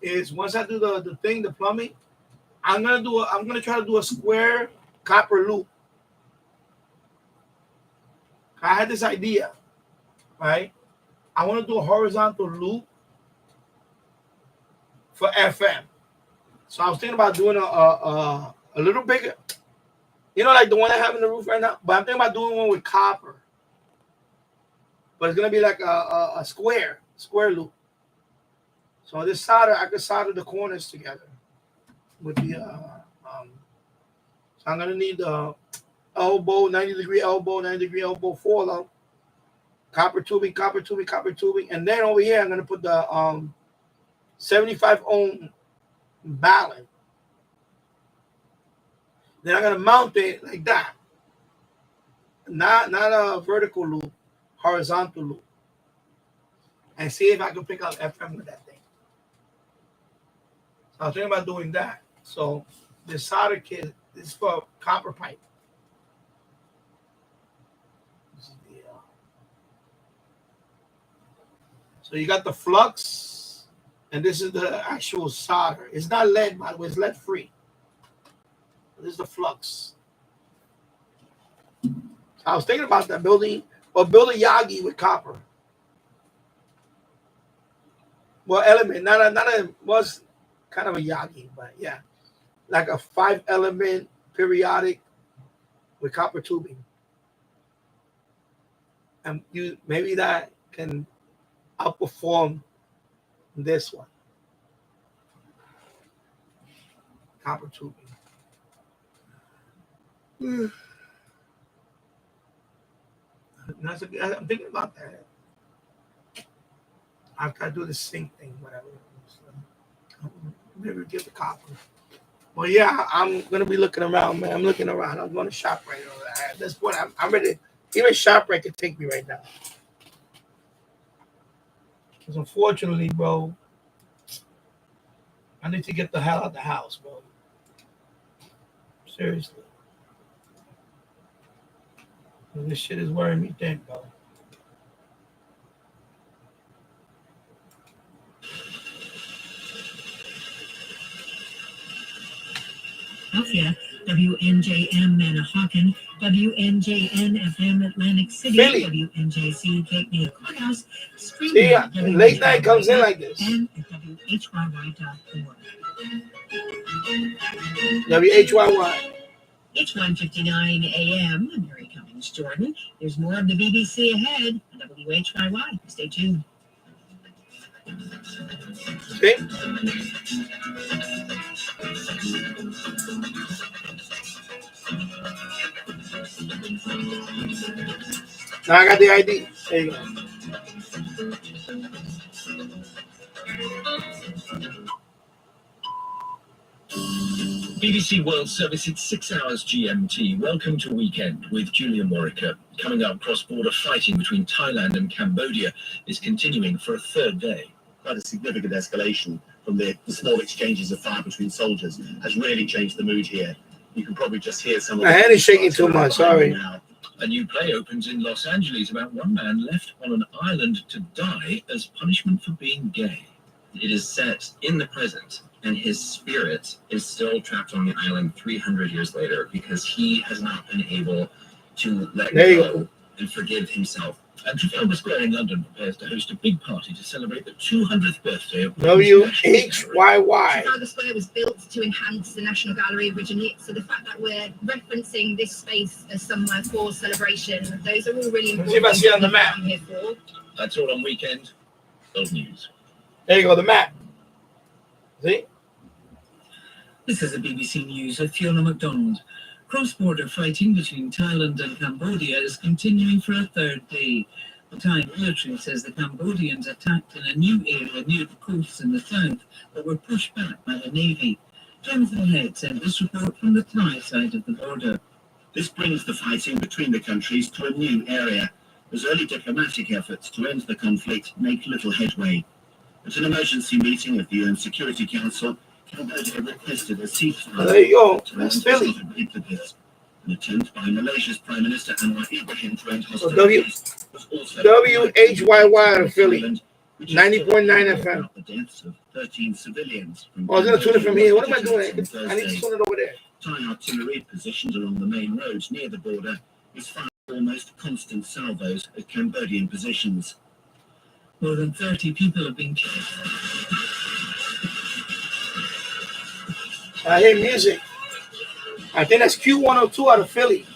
is once I do the plumbing, I'm gonna try to do a square copper loop. I had this idea, right? I want to do a horizontal loop for FM. So I was thinking about doing a little bigger, like the one I have in the roof right now. But I'm thinking about doing one with copper. But it's gonna be like a square loop. So this I could solder the corners together with the so I'm gonna need the elbow, 90-degree elbow, 90-degree elbow fallout, copper tubing, and then over here I'm gonna put the 75 ohm balance. Then I'm gonna mount it like that. Not a vertical loop, horizontal loop. And see if I can pick up FM with that thing. So I was thinking about doing that. So this solder kit is for copper pipe. So you got the flux, and this is the actual solder. It's not lead, by the way, it's lead free. This is the flux. So I was thinking about that build a Yagi with copper. Well, element, was kind of a Yagi, but yeah, like a 5-element periodic with copper tubing, and maybe that can outperform this one. Copper tubing. I'm thinking about that. After I do the sync thing, whatever. So, maybe get the copper. Well, yeah, I'm gonna be looking around, man. I'm looking around. I'm going to ShopRite. At this point, I'm ready. Even ShopRite can take me right now. Because unfortunately, bro, I need to get the hell out of the house, bro. Seriously. This shit is worrying me thin, bro. Philadelphia, WNJM Manahawkin, WNJN FM Atlantic City, Philly. WNJC Cape May Courthouse, See, late night comes in like this. And WHYY.org. WHYY. It's 1:59 a.m. I'm Mary Cummings Jordan. There's more of the BBC ahead on WHYY. Stay tuned. See? Now I got the ID. There you go. BBC World Service, it's 6 hours GMT. Welcome to Weekend with Julian Warwicker. Coming up, cross-border fighting between Thailand and Cambodia is continuing for a third day. Quite a significant escalation from the small exchanges of fire between soldiers has really changed the mood here. You can probably just hear some of My hand is shaking too much, sorry. Now. A new play opens in Los Angeles about one man left on an island to die as punishment for being gay. It is set in the present, and his spirit is still trapped on the island 300 years later because he has not been able to let go and forgive himself. And Trafalgar Square in London prepares to host a big party to celebrate the 200th birthday of WHYY. Trafalgar Square was built to enhance the National Gallery originally, so the fact that we're referencing this space as somewhere for celebration, those are all really important. See if I see it on the map. I'm here for. That's all on Weekend. Old news. There you go, the map. See? This is the BBC News with Fiona MacDonald. Cross-border fighting between Thailand and Cambodia is continuing for a third day. The Thai military says the Cambodians attacked in a new area near the coast in the south, but were pushed back by the Navy. Jonathan Head sent this report from the Thai side of the border. This brings the fighting between the countries to a new area, as early diplomatic efforts to end the conflict make little headway. At an emergency meeting of the UN Security Council, Cambodia requested a ceasefire. There you go. That's Philly. An attempt by Malaysia's Prime Minister Anwar Ibrahim to end So hostilities was also WHYY in Philly. 90.9 FM. The deaths of 13 civilians. I was going to tune it from here. What am I doing? I need to tune it over there. Thai artillery positioned along the main roads near the border is firing almost constant salvos at Cambodian positions. More than 30 people have been killed. I hear music. I think that's Q102 out of Philly.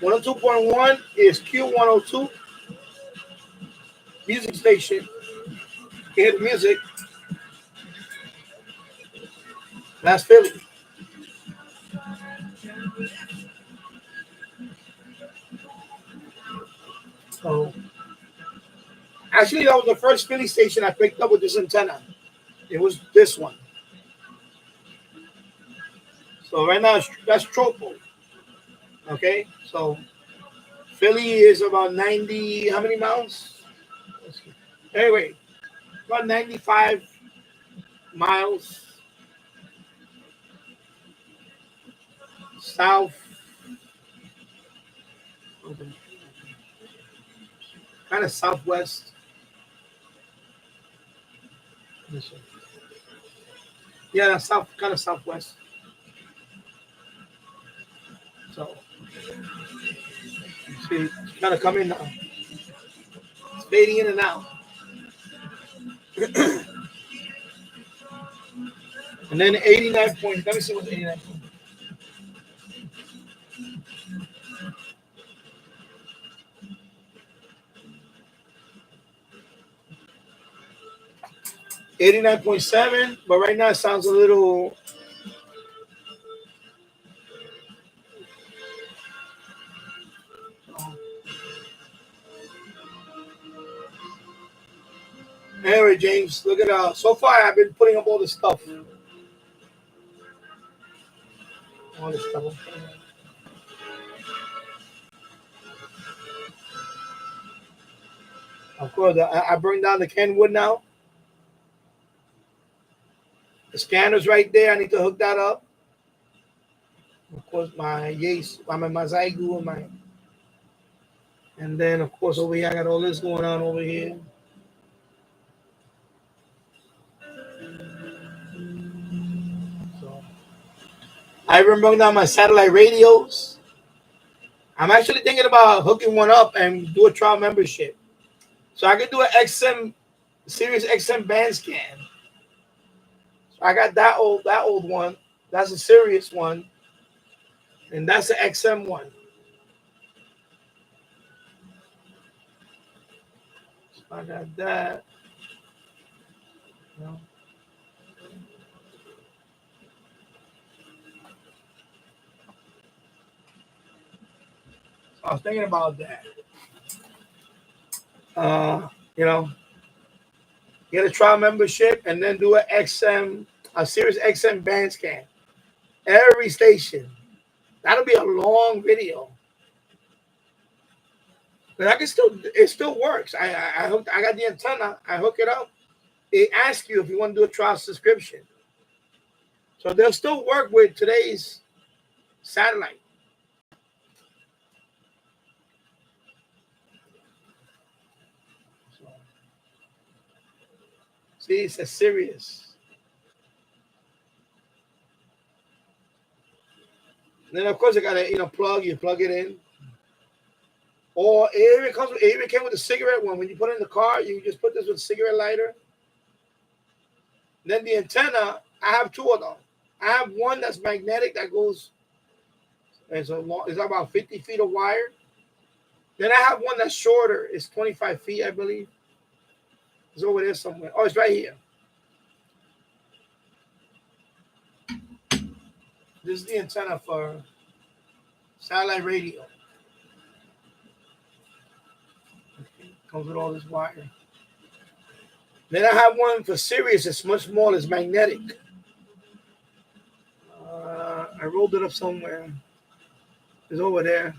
102.1 is Q102 music station. You hear the music. That's Philly. So, actually, that was the first Philly station I picked up with this antenna. It was this one. So right now, that's Tropo. Okay, so Philly is about 90, how many miles? Anyway, about 95 miles south, kind of southwest. Yeah, south, kind of southwest. So, see, it's kind of coming now. It's fading in and out. And then 89 points. Let me see what's 89 points. $89.7, but right now it sounds a little. Anyway, James, look at so far I've been putting up all this stuff. All this stuff. Of course, I bring down the Kenwood now. The scanner's right there. I need to hook that up. Of course, my Zaigu and my. And then, of course, over here, I got all this going on over here. So, I remember now my satellite radios. I'm actually thinking about hooking one up and do a trial membership. So I could do an XM Sirius XM band scan. So I got that old one. That's a Sirius one, and that's the XM one. So I got that. You know. So I was thinking about that. You know, get a trial membership and then do a Sirius XM band scan. Every station. That'll be a long video. But it still works. I got the antenna. I hook it up. It asks you if you want to do a trial subscription. So they'll still work with today's satellite. So, see, it's a Sirius. And then of course you gotta plug. You plug it in. Or it even came with a cigarette one. When you put it in the car, you just put this with a cigarette lighter. Then the antenna, I have two of them. I have one that's magnetic that goes. It's about 50 feet of wire. Then I have one that's shorter. It's 25 feet, I believe. It's over there somewhere. Oh, it's right here. This is the antenna for satellite radio. Okay. Comes with all this wire. Then I have one for Sirius. It's much smaller. It's magnetic. I rolled it up somewhere. It's over there.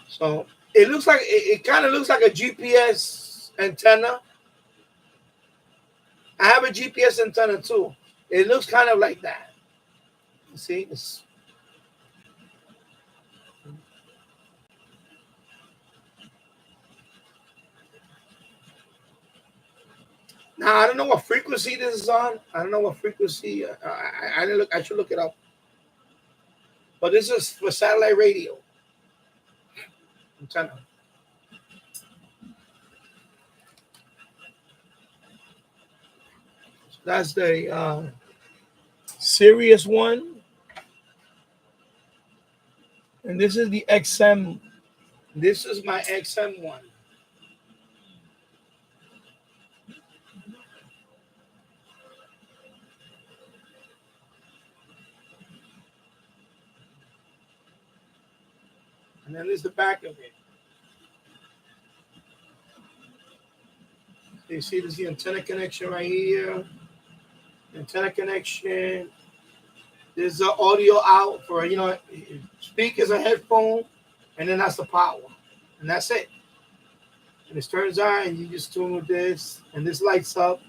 So it kind of looks like a GPS antenna. I have a GPS antenna too. It looks kind of like that. You see? Now I don't know what frequency this is on. I don't know what frequency. I didn't look. I should look it up. But this is for satellite radio antenna. So that's the Sirius one, and this is the XM. This is my XM one. And then there's the back of it. So you see there's the antenna connection right here. Antenna connection. There's the audio out for, speakers, a headphone, and then that's the power. And that's it. And it turns on, and you just tune with this, and this lights up.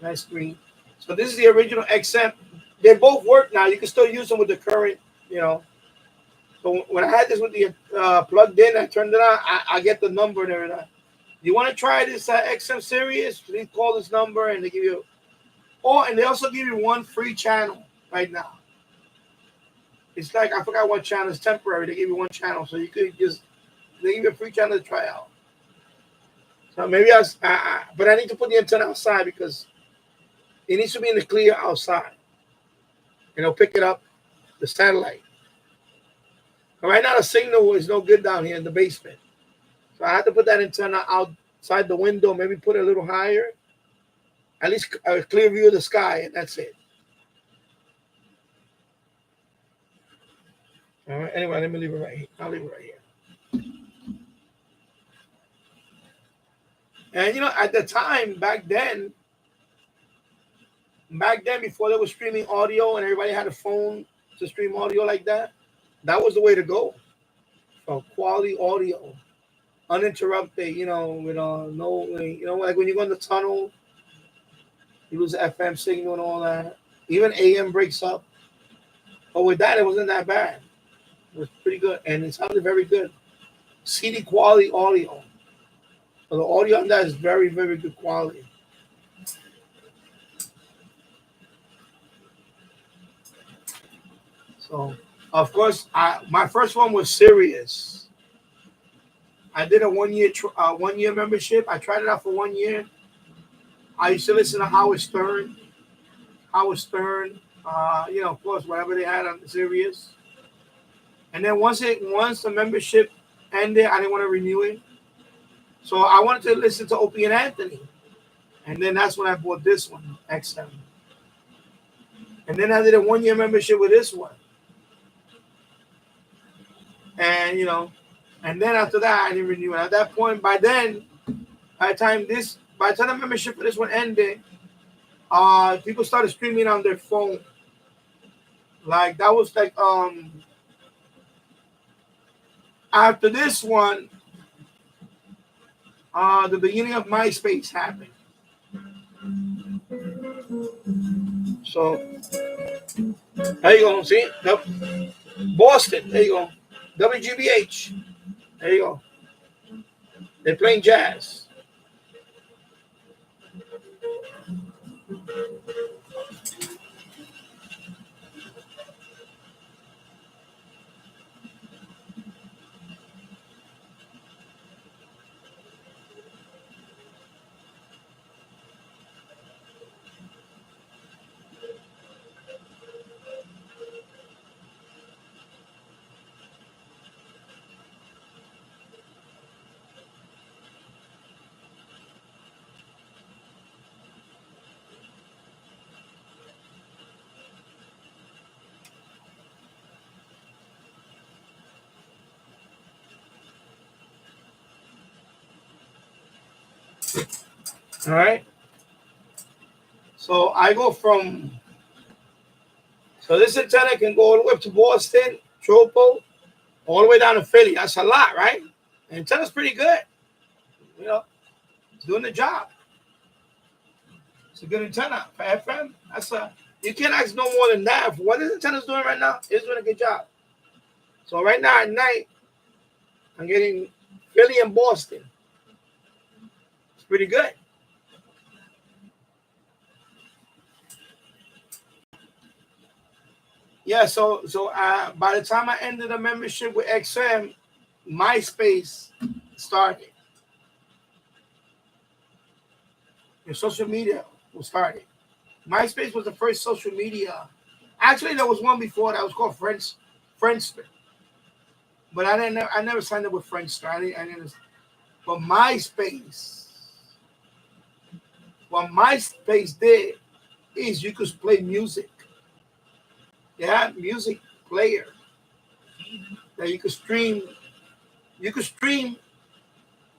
Nice screen. So this is the original XM. They both work now. You can still use them with the current, So when I had this with the plugged in, I turned it on. I get the number and everything. You want to try this XM Sirius? Please call this number, and they give you. And they also give you one free channel right now. It's like I forgot what channel. It's temporary. They give you one channel, so you could they give you a free channel to try out. So maybe but I need to put the antenna outside because it needs to be in the clear outside. And it'll pick it up, the satellite. Right now, the signal is no good down here in the basement. So I had to put that antenna outside the window, maybe put it a little higher. At least a clear view of the sky, and that's it. All right. Anyway, let me leave it right here. I'll leave it right here. And, at the time, back then, before there was streaming audio and everybody had a phone to stream audio like that, that was the way to go for quality audio, uninterrupted. With no, like when you go in the tunnel, you lose the FM signal and all that. Even AM breaks up. But with that, it wasn't that bad. It was pretty good, and it sounded very good. CD quality audio. So the audio on that is very, very good quality. So, of course, my first one was Sirius. I did a 1 year 1 year membership. I tried it out for 1 year. I used to listen to Howard Stern. Of course, whatever they had on the series. And then once the membership ended, I didn't want to renew it. So I wanted to listen to Opie and Anthony. And then that's when I bought this one, XM. And then I did a 1 year membership with this one. And and then after that I didn't renew it. At that point, by the time the membership for this one ended, people started streaming on their phone. Like that was like after this one, the beginning of MySpace happened. So there you go. See, Boston. There you go. WGBH. There you go. They're playing jazz. All right. So I go from. So this antenna can go all the way up to Boston, Tropo, all the way down to Philly. That's a lot, right? The antenna's pretty good. It's doing the job. It's a good antenna for FM. You can't ask no more than that. For what this antenna's doing right now, it's doing a good job. So right now at night, I'm getting Philly and Boston. It's pretty good. Yeah, so by the time I ended the membership with XM, MySpace started. And social media was started. MySpace was the first social media. Actually, there was one before that was called Friendster. But I never signed up with Friendster. I didn't. But MySpace, what MySpace did is you could play music. They had music player that you could stream. You could stream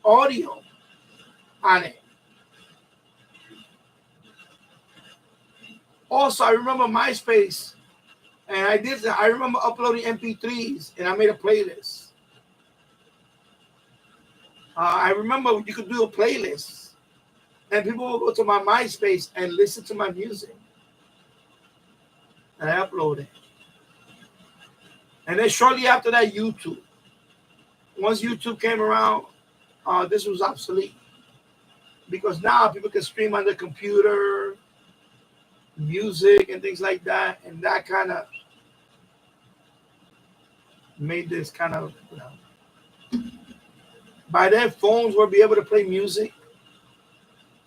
audio on it. Also, I remember MySpace, and I remember uploading MP3s, and I made a playlist. I remember you could do a playlist, and people would go to my MySpace and listen to my music, and I uploaded. And then shortly after that, YouTube. Once YouTube came around, this was obsolete because now people can stream on the computer, music and things like that, and that kind of made this kind of. By then, phones will be able to play music.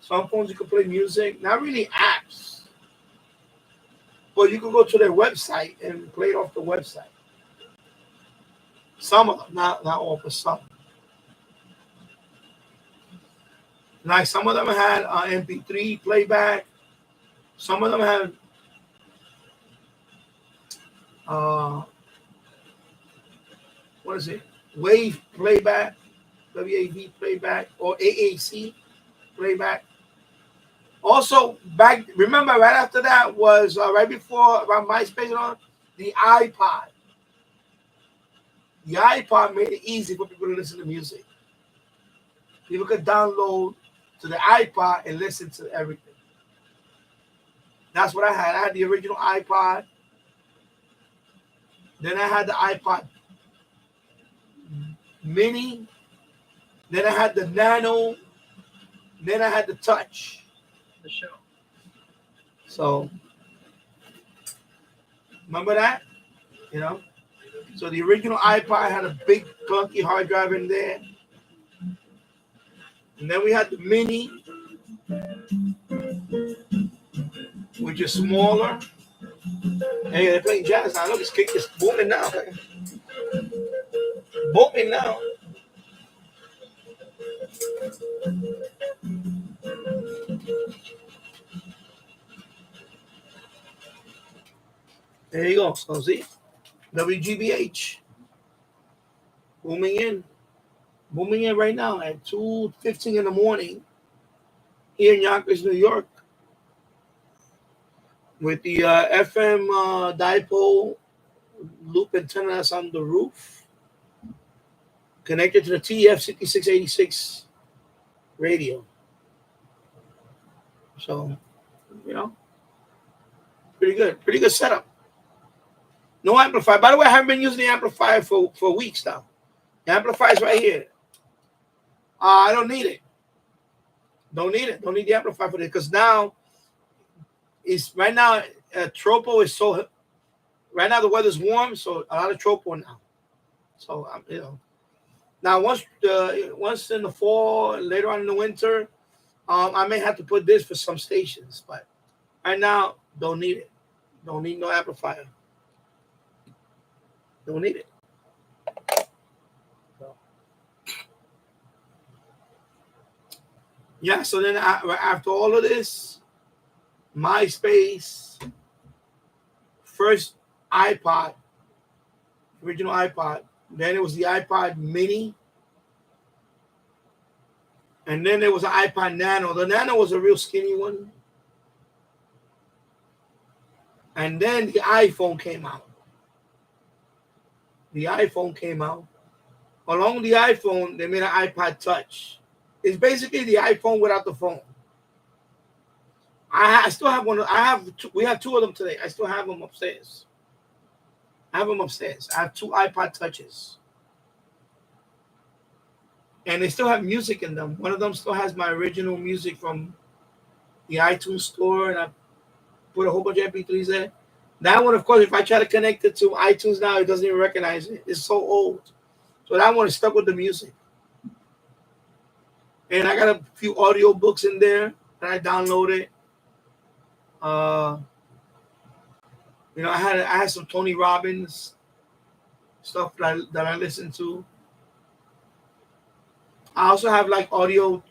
Some phones you can play music, not really apps, but you can go to their website and play it off the website. Some of them, not all, but some. Like some of them had MP3 playback. Some of them had what is it? Wave playback, WAV playback, or AAC playback. Also, remember right after that was right before around MySpace on the iPod. The iPod made it easy for people to listen to music. People could download to the iPod and listen to everything. That's what I had. I had the original iPod. Then I had the iPod Mini. Then I had the Nano. Then I had the Touch. The show. So, remember that? So the original iPod had a big clunky hard drive in there. And then we had the mini, which is smaller. Hey, they're playing jazz now. Look, this kick is booming now. Man. Booming now. There you go. So see, WGBH booming in right now at 2:15 in the morning here in Yonkers, New York, with the FM dipole loop antenna that's on the roof, connected to the TF 6686 radio. So, pretty good setup. No amplifier. By the way, I haven't been using the amplifier for weeks now. The amplifier's right here. I don't need it. Don't need the amplifier for this because now right now tropo is so. Right now the weather's warm, so a lot of tropo now. So now once in the fall, later on in the winter, I may have to put this for some stations, but right now don't need it. Don't need no amplifier. Don't need it. So. Yeah. So then after all of this, MySpace, first iPod, original iPod. Then it was the iPod Mini. And then there was an iPod Nano. The Nano was a real skinny one. And then the iPhone came out. Along with the iPhone, they made an iPod Touch. It's basically the iPhone without the phone. I still have one. We have two of them today. I still have them upstairs. I have two iPod Touches. And they still have music in them. One of them still has my original music from the iTunes store, and I put a whole bunch of MP3s there. That one, of course, if I try to connect it to iTunes now, it doesn't even recognize it. It's so old. So that one is stuck with the music. And I got a few audio books in there that I downloaded. I had some Tony Robbins stuff that I listened to. I also have like audio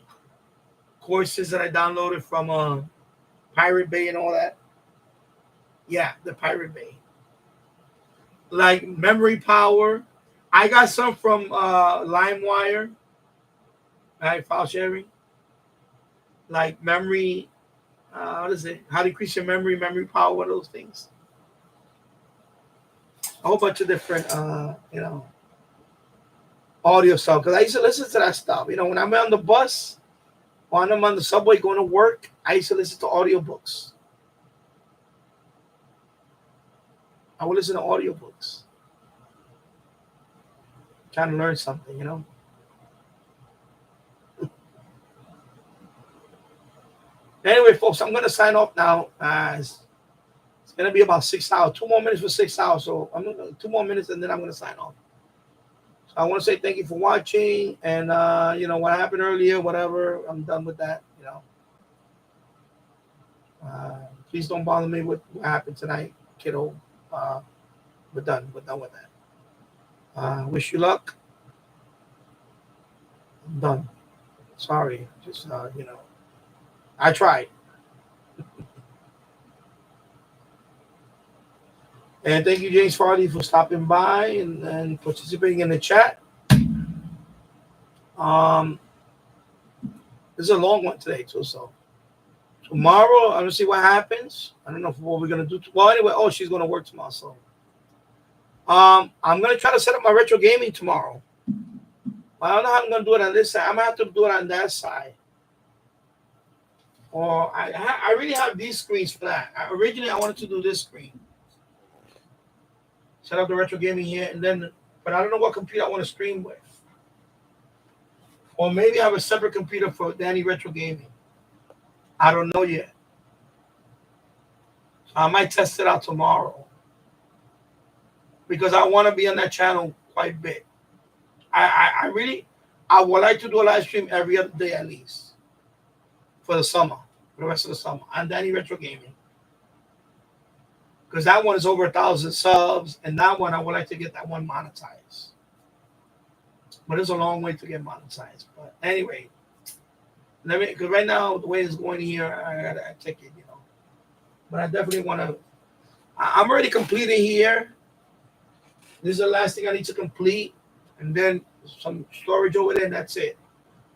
courses that I downloaded from Pirate Bay and all that. Yeah, the Pirate Bay. Like Memory Power. I got some from LimeWire. File sharing. Like memory, what is it? How to increase your memory power, what are those things? A whole bunch of different, audio stuff. Because I used to listen to that stuff. When I'm on the bus or when I'm on the subway going to work, I used to listen to audiobooks. I would listen to audiobooks. Trying to learn something, Anyway, folks, I'm going to sign off now. It's going to be about 6 hours. 2 more minutes for 6 hours. So I'm going to 2 more minutes and then I'm going to sign off. So I want to say thank you for watching. And, what happened earlier, whatever, I'm done with that, Please don't bother me with what happened tonight, kiddo. We're done. We're done with that. Wish you luck. I'm done. Sorry. Just, I tried. And thank you, James Farley, for stopping by and participating in the chat. This is a long one today, too. So tomorrow, I'm going to see what happens. I don't know what we're going to do. Well, anyway, she's going to work tomorrow. So I'm going to try to set up my retro gaming tomorrow. I don't know how I'm going to do it on this side. I'm going to have to do it on that side. Or I really have these screens for that. Originally, I wanted to do this screen. Set up the retro gaming here, but I don't know what computer I want to stream with. Or maybe I have a separate computer for Danny Retro Gaming. I don't know yet. So I might test it out tomorrow. Because I want to be on that channel quite a bit. I really, I would like to do a live stream every other day at least for the summer, for the rest of the summer. I'm Danny Retro Gaming. Because that one is over 1,000 subs, and that one I would like to get that one monetized. But it's a long way to get monetized. But anyway, because right now the way it's going here, I gotta take it, But I definitely want to. I'm already completing here. This is the last thing I need to complete, and then some storage over there, and that's it.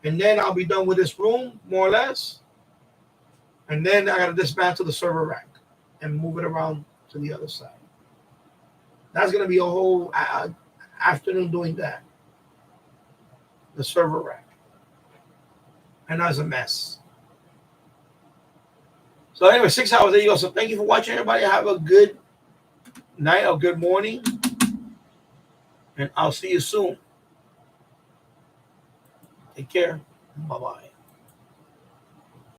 And then I'll be done with this room, more or less. And then I gotta dismantle the server rack and move it around to the other side. That's gonna be a whole afternoon doing that. The server rack. And that's a mess. So anyway, 6 hours. There you go. So thank you for watching, everybody. Have a good night or good morning. And I'll see you soon. Take care. Bye-bye.